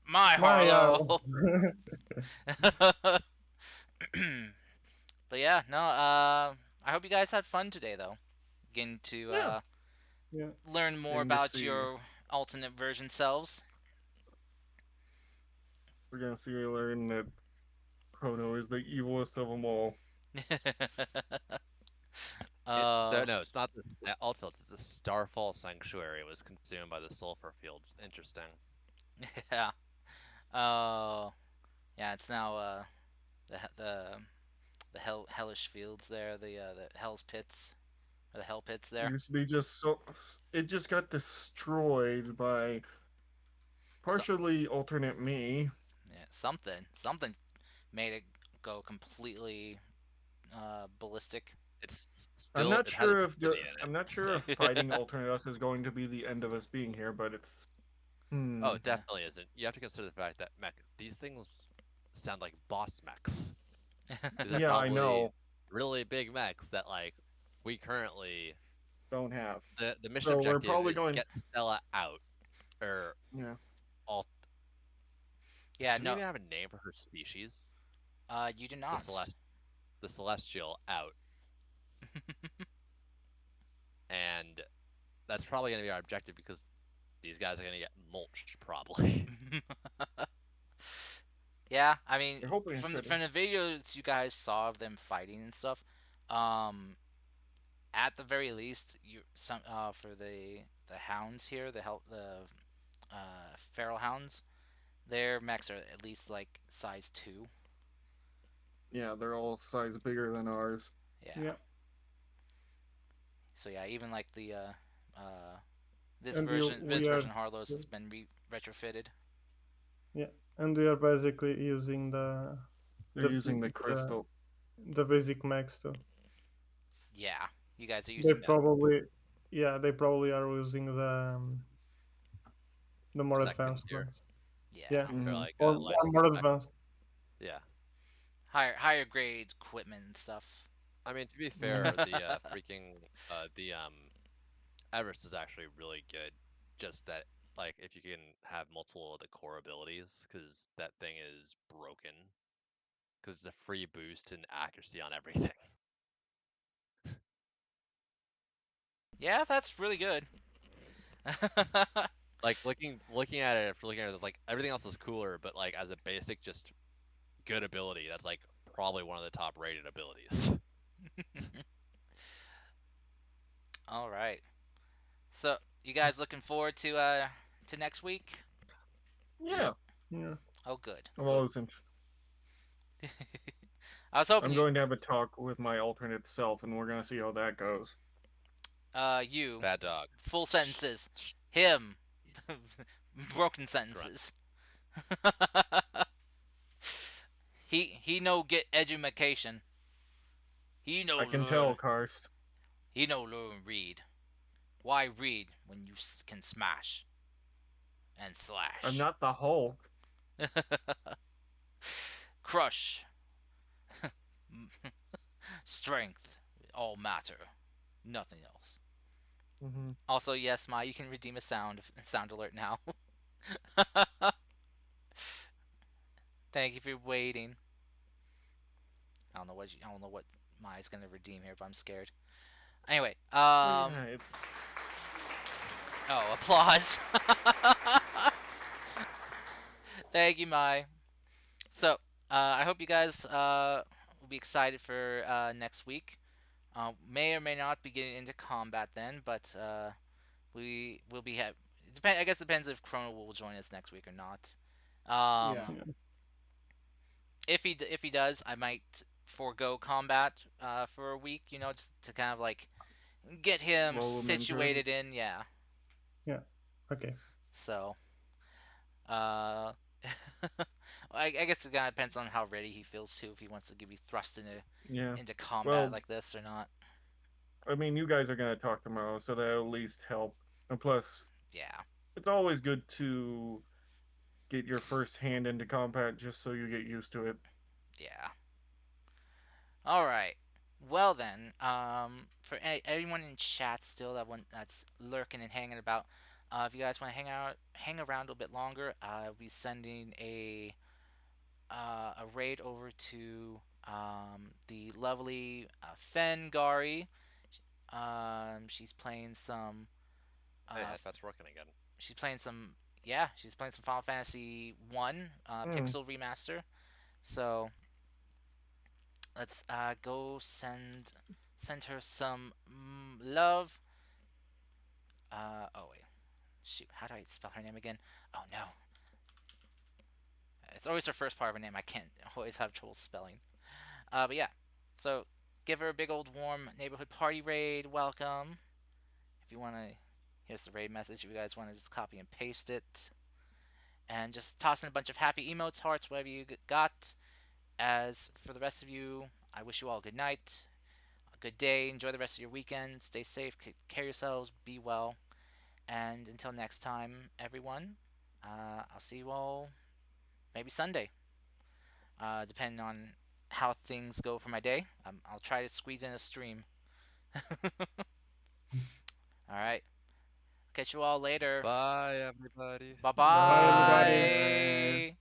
Speaker 2: my
Speaker 5: Mario.
Speaker 2: Harlow. But yeah, no. I hope you guys had fun today, though. Getting to
Speaker 3: Yeah.
Speaker 5: Yeah.
Speaker 2: learn more
Speaker 3: And to
Speaker 2: about
Speaker 3: see-
Speaker 2: your alternate version selves.
Speaker 3: We're gonna see we learn that Chrono is the evilest of them all.
Speaker 4: So no, it's not the Altfields. It's the Starfall Sanctuary was consumed by the sulfur fields. Interesting.
Speaker 2: Yeah. Oh, yeah. It's now the hellish fields there, the hell's pits, or the hell pits
Speaker 3: It
Speaker 2: there.
Speaker 3: used to be just so. It just got destroyed by partially alternate me.
Speaker 2: Yeah, something made it go completely ballistic.
Speaker 4: It's
Speaker 3: I'm
Speaker 4: still.
Speaker 3: not
Speaker 4: It has
Speaker 3: sure if
Speaker 4: acidity in it.
Speaker 3: I'm not sure if fighting alternate us is going to be the end of us being here, but it's.
Speaker 4: Oh, it definitely isn't. You have to consider the fact that these things sound like boss mechs. These are
Speaker 3: Yeah, I
Speaker 4: probably
Speaker 3: know.
Speaker 4: really big mechs that like we currently
Speaker 3: Don't have.
Speaker 4: the mission
Speaker 3: So we're
Speaker 4: objective
Speaker 3: probably
Speaker 4: is
Speaker 3: going.
Speaker 4: get Stella out or
Speaker 3: Yeah.
Speaker 4: all.
Speaker 2: Yeah,
Speaker 4: Do we
Speaker 2: no,
Speaker 4: even have a name for her species?
Speaker 2: you do
Speaker 4: The
Speaker 2: not.
Speaker 4: the celestial out, and that's probably going to be our objective because these guys are going to get mulched probably.
Speaker 2: Yeah, I mean,
Speaker 3: We're hoping it
Speaker 2: from
Speaker 3: shouldn't.
Speaker 2: the videos you guys saw of them fighting and stuff, at the very least, for the hounds here, feral hounds, their mechs are at least like size 2.
Speaker 3: Yeah, they're all size bigger than ours.
Speaker 2: Yeah.
Speaker 5: Yeah.
Speaker 2: So yeah, even like the this
Speaker 5: And we
Speaker 2: version
Speaker 5: are
Speaker 2: Harlow's has been retrofitted.
Speaker 5: and we are basically using the
Speaker 3: They're using the crystal.
Speaker 5: the basic max too.
Speaker 2: Yeah, you guys are
Speaker 5: They
Speaker 2: using that.
Speaker 5: probably are using the more
Speaker 4: Second
Speaker 5: advanced
Speaker 4: tier.
Speaker 5: ones.
Speaker 2: Yeah.
Speaker 5: Yeah,
Speaker 3: Mhm.
Speaker 4: Or like
Speaker 5: or
Speaker 4: licensed
Speaker 5: more
Speaker 4: mech.
Speaker 5: advanced.
Speaker 4: Yeah.
Speaker 2: Higher grade equipment and stuff.
Speaker 4: I mean, to be fair, the freaking the Everest is actually really good. Just that, like, if you can have multiple of the core abilities, because that thing is broken. because it's a free boost in accuracy on everything.
Speaker 2: Yeah, that's really good.
Speaker 4: Like looking at it after looking at it, it's like everything else is cooler, but like as a basic, just good ability, that's like probably one of the top rated abilities.
Speaker 2: All right. So, you guys looking forward to next week?
Speaker 3: Yeah,
Speaker 5: Yeah.
Speaker 2: Oh, good.
Speaker 3: I'm
Speaker 2: Good.
Speaker 3: always
Speaker 2: I was hoping
Speaker 3: I'm going to have a talk with my alternate self, and we're gonna see how that goes.
Speaker 2: you
Speaker 4: Bad dog.
Speaker 2: full sentences. Him broken sentences. he no get education. He no
Speaker 3: I can
Speaker 2: learn.
Speaker 3: tell, Karst.
Speaker 2: He no learn read. Why read when you can smash and slash?
Speaker 3: I'm not the Hulk.
Speaker 2: Crush. Strength. All matter. Nothing else.
Speaker 3: Mm-hmm.
Speaker 2: Also, yes, Ma, you can redeem a sound alert now. Thank you for waiting. I don't know what Maya's gonna redeem here, but I'm scared. Anyway,
Speaker 3: Yeah,
Speaker 2: oh, applause. Thank you, Mai. So, I hope you guys will be excited for next week. May or may not be getting into combat then, but we will be. I guess it depends if Chrono will join us next week or not.
Speaker 3: yeah.
Speaker 2: If he does, I might forego combat for a week. You know, just to kind of like get him
Speaker 3: Roll him into it.
Speaker 2: situated in. Yeah.
Speaker 5: Yeah. Okay.
Speaker 2: So, uh, I guess it kind of depends on how ready he feels too. If he wants to be thrust
Speaker 3: Yeah.
Speaker 2: into combat
Speaker 3: Well,
Speaker 2: like this or not.
Speaker 3: I mean, you guys are gonna talk tomorrow, so that'll at least help. And plus,
Speaker 2: Yeah.
Speaker 3: it's always good to get your first hand into combat just so you get used to it.
Speaker 2: Yeah. All right. Well then, for anyone in chat still that's lurking and hanging about, if you guys want to hang around a little bit longer, I'll be sending a raid over to the lovely Fengari. She's playing some.
Speaker 4: Hey,
Speaker 2: Uh,
Speaker 4: that's working again.
Speaker 2: she's playing some. Yeah, she's playing some Final Fantasy One Pixel Remaster. So let's go send her some love. Oh wait, shoot, how do I spell her name again? Oh no, it's always her first part of her name. I can't always have trouble spelling. But yeah, so give her a big old warm neighborhood party raid welcome. If you want to, here's the raid message. If you guys want to just copy and paste it, and just toss in a bunch of happy emotes, hearts, whatever you got. As for the rest of you, I wish you all a good night, a good day. Enjoy the rest of your weekend. Stay safe. Care yourselves. Be well. And until next time, everyone, I'll see you all maybe Sunday, depending on how things go for my day. I'll try to squeeze in a stream. All right. Catch you all later.
Speaker 4: Bye, everybody.
Speaker 2: Bye
Speaker 5: Bye,
Speaker 2: bye.
Speaker 5: everybody.